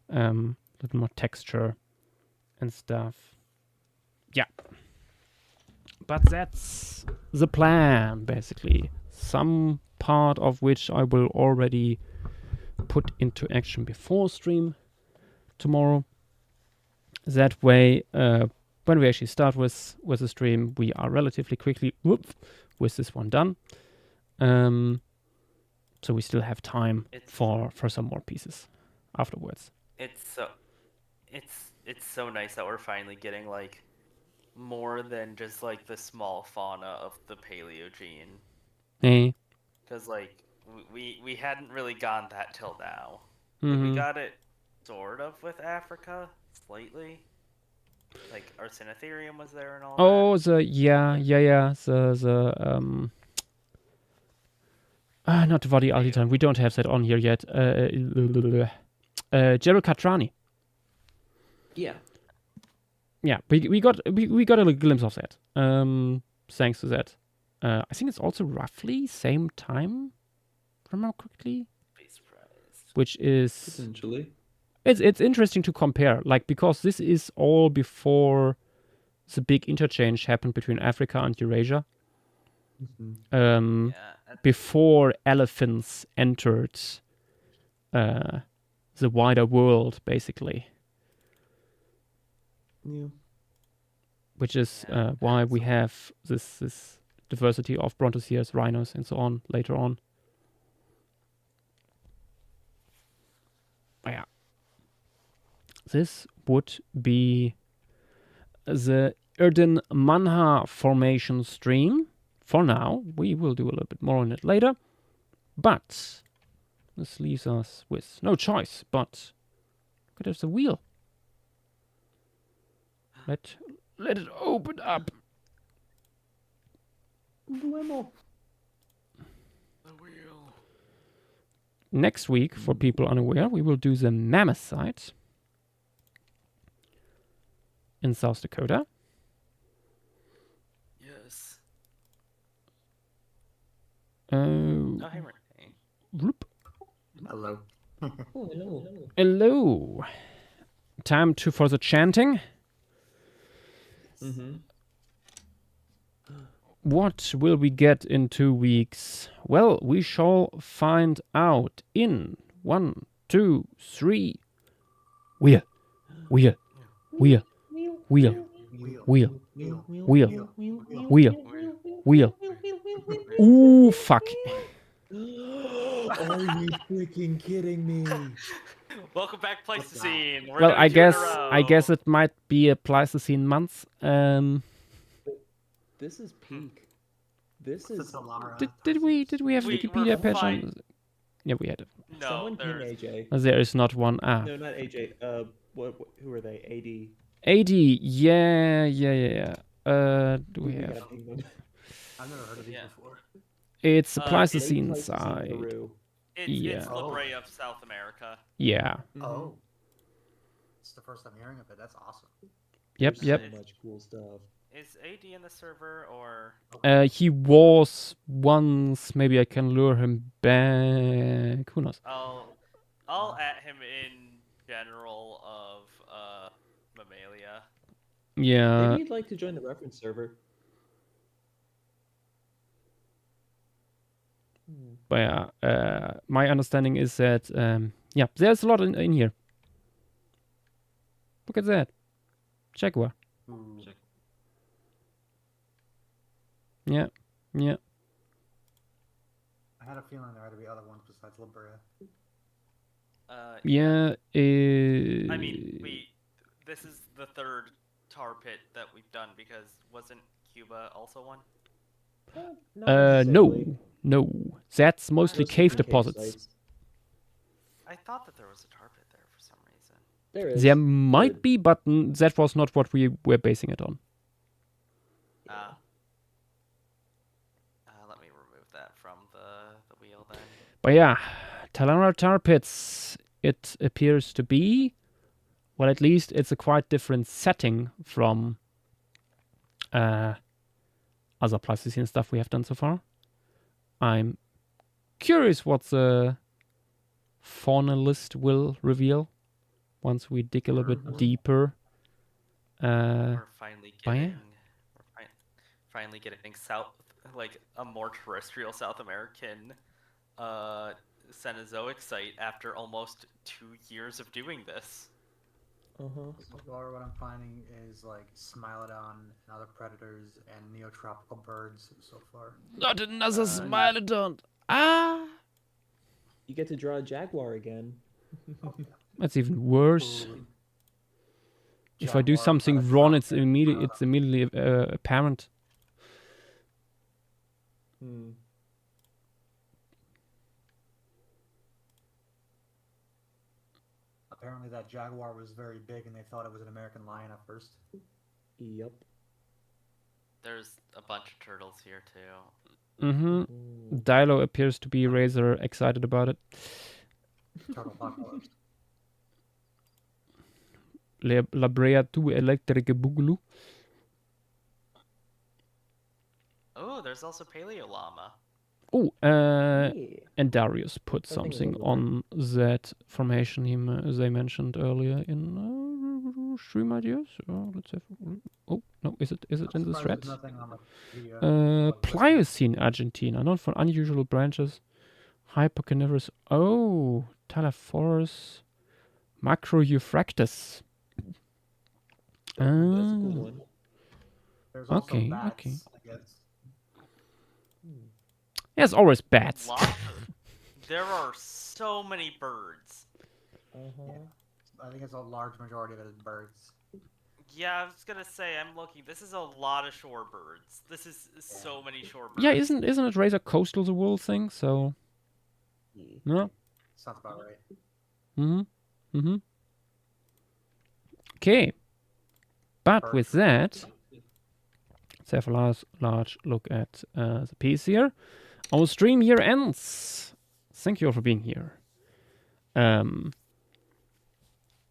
a little bit more texture and stuff. Yeah. But that's the plan, basically. Some part of which I will already put into action before stream tomorrow. That way, when we actually start with the stream, we are relatively quickly with this one done. So we still have time for some more pieces afterwards. It's so nice that we're finally getting like more than just like the small fauna of the Paleogene. Hey. Because like we hadn't really gone that till now. Mm-hmm. Like, we got it sort of with Africa slightly. Like Arsinotherium was there and all that. Oh, the not Vadi Altitan. We don't have that on here yet. Gerocatrani. Yeah. Yeah, we got a little glimpse of that. Thanks to that. I think it's also roughly same time, if I remember correctly. Be surprised. Which is Potentially. it's interesting to compare, like, because this is all before the big interchange happened between Africa and Eurasia. Mm-hmm. Before elephants entered the wider world, basically. Yeah. Which is why we have this diversity of brontosaurs, rhinos, and so on later on. Oh, yeah. This would be the Erden Manha formation stream. For now, we will do a little bit more on it later. But this leaves us with no choice but get us the wheel. Let it open up. next week, for people unaware, we will do the Mammoth site in South Dakota. Yes. Uh, Oh, hey, Renee. whoop. Hello. Oh, hello. Hello. Time for the chanting. Mm-hmm. What will we get in 2 weeks? Well, we shall find out in 1, 2, 3. Wheel. Wheel. Wheel. Wheel. Wheel. Wheel. Wheel. Wheel. Ooh, fuck. Are you freaking kidding me? Welcome back, Pleistocene. We're Well, doing I 2 in a guess row. it might be a Pleistocene month. This is peak. This is. Did we have We Wikipedia were page fine. on? Yeah, we had it. No, Someone pin there's AJ. There is not one. Ah, No, not AJ. Who are they? AD. 80. Yeah. Do we We have? gotta ping them. I've never heard of these Yeah. before. It's the Lake Pleistocene Pleistocene, side. Peru. it's Yeah. La Brea of South America. Yeah. Oh. It's the first I'm hearing of it. That's awesome. Yep. There's Yep. So much cool stuff. Is AD in the server or? He was once. Maybe I can lure him back. Who knows? I'll at him in general of Mammalia. Yeah. Maybe you'd like to join the reference server. But yeah, my understanding is that yeah, there's a lot in here. Look at that, Jaguar. Ooh. Yeah. I had a feeling there had to be other ones besides La Brea. Yeah. I mean, this is the third tar pit that we've done because wasn't Cuba also one? Not necessarily. No. That's mostly Those are cave cave deposits. sites. I thought that there was a tar pit there for some reason. There is. There might Good. be, but that was not what we were basing it on. Let me remove that from the wheel then. But yeah, Talara tar pits. It appears to be, well, at least it's a quite different setting from other Pleistocene stuff we have done so far. I'm curious what the fauna list will reveal once we dig a little bit deeper. We're finally but yeah. getting, finally getting a more terrestrial South American Cenozoic site after almost 2 years of doing this. Uh-huh. So far, what I'm finding is like Smilodon and other predators and neotropical birds so far. Not another Smilodon. Ah, You get to draw a jaguar again. that's even worse. Ooh. If I do Jaguar, something another wrong, tropic, it's immediately apparent. Hmm. Apparently, that jaguar was very big, and they thought it was an American lion at first. Yep. There's a bunch of turtles here too. Mm-hmm. Mm. Dilo appears to be rather excited about it. Turtle apocalypse. La Brea tu electric boogaloo. Oh, there's also Paleo Llama. Oh, Yeah. and Darius put I think something it's on that formation they mentioned earlier in stream ideas. Let's have. Oh no, is it in the Surprised thread? there's nothing on the Wikipedia. Pliocene Argentina, known for unusual branches, hypercarnivorous. Oh, Talaphorus, Macroeuphractus. That's a cool Ah. one. There's also okay, bats, okay. I guess. There's always bats. There are so many birds. Uh-huh. I think it's a large majority of it is birds. Yeah, I was gonna say, I'm looking. This is a lot of shorebirds. This is so many shorebirds. Yeah, isn't it rather coastal the world thing? So no. Sounds about right. Mm-hmm. Okay. But with that, let's have a large look at the piece here. Our stream here ends. Thank you all for being here.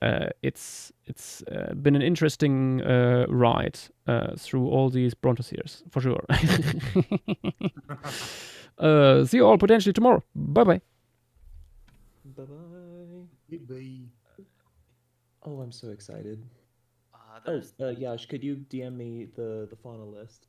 It's been an interesting ride through all these Brontosaurs, for sure. See you all potentially tomorrow. Bye-bye. Bye-bye. Oh, I'm so excited. There's Yash, could you DM me the fauna list?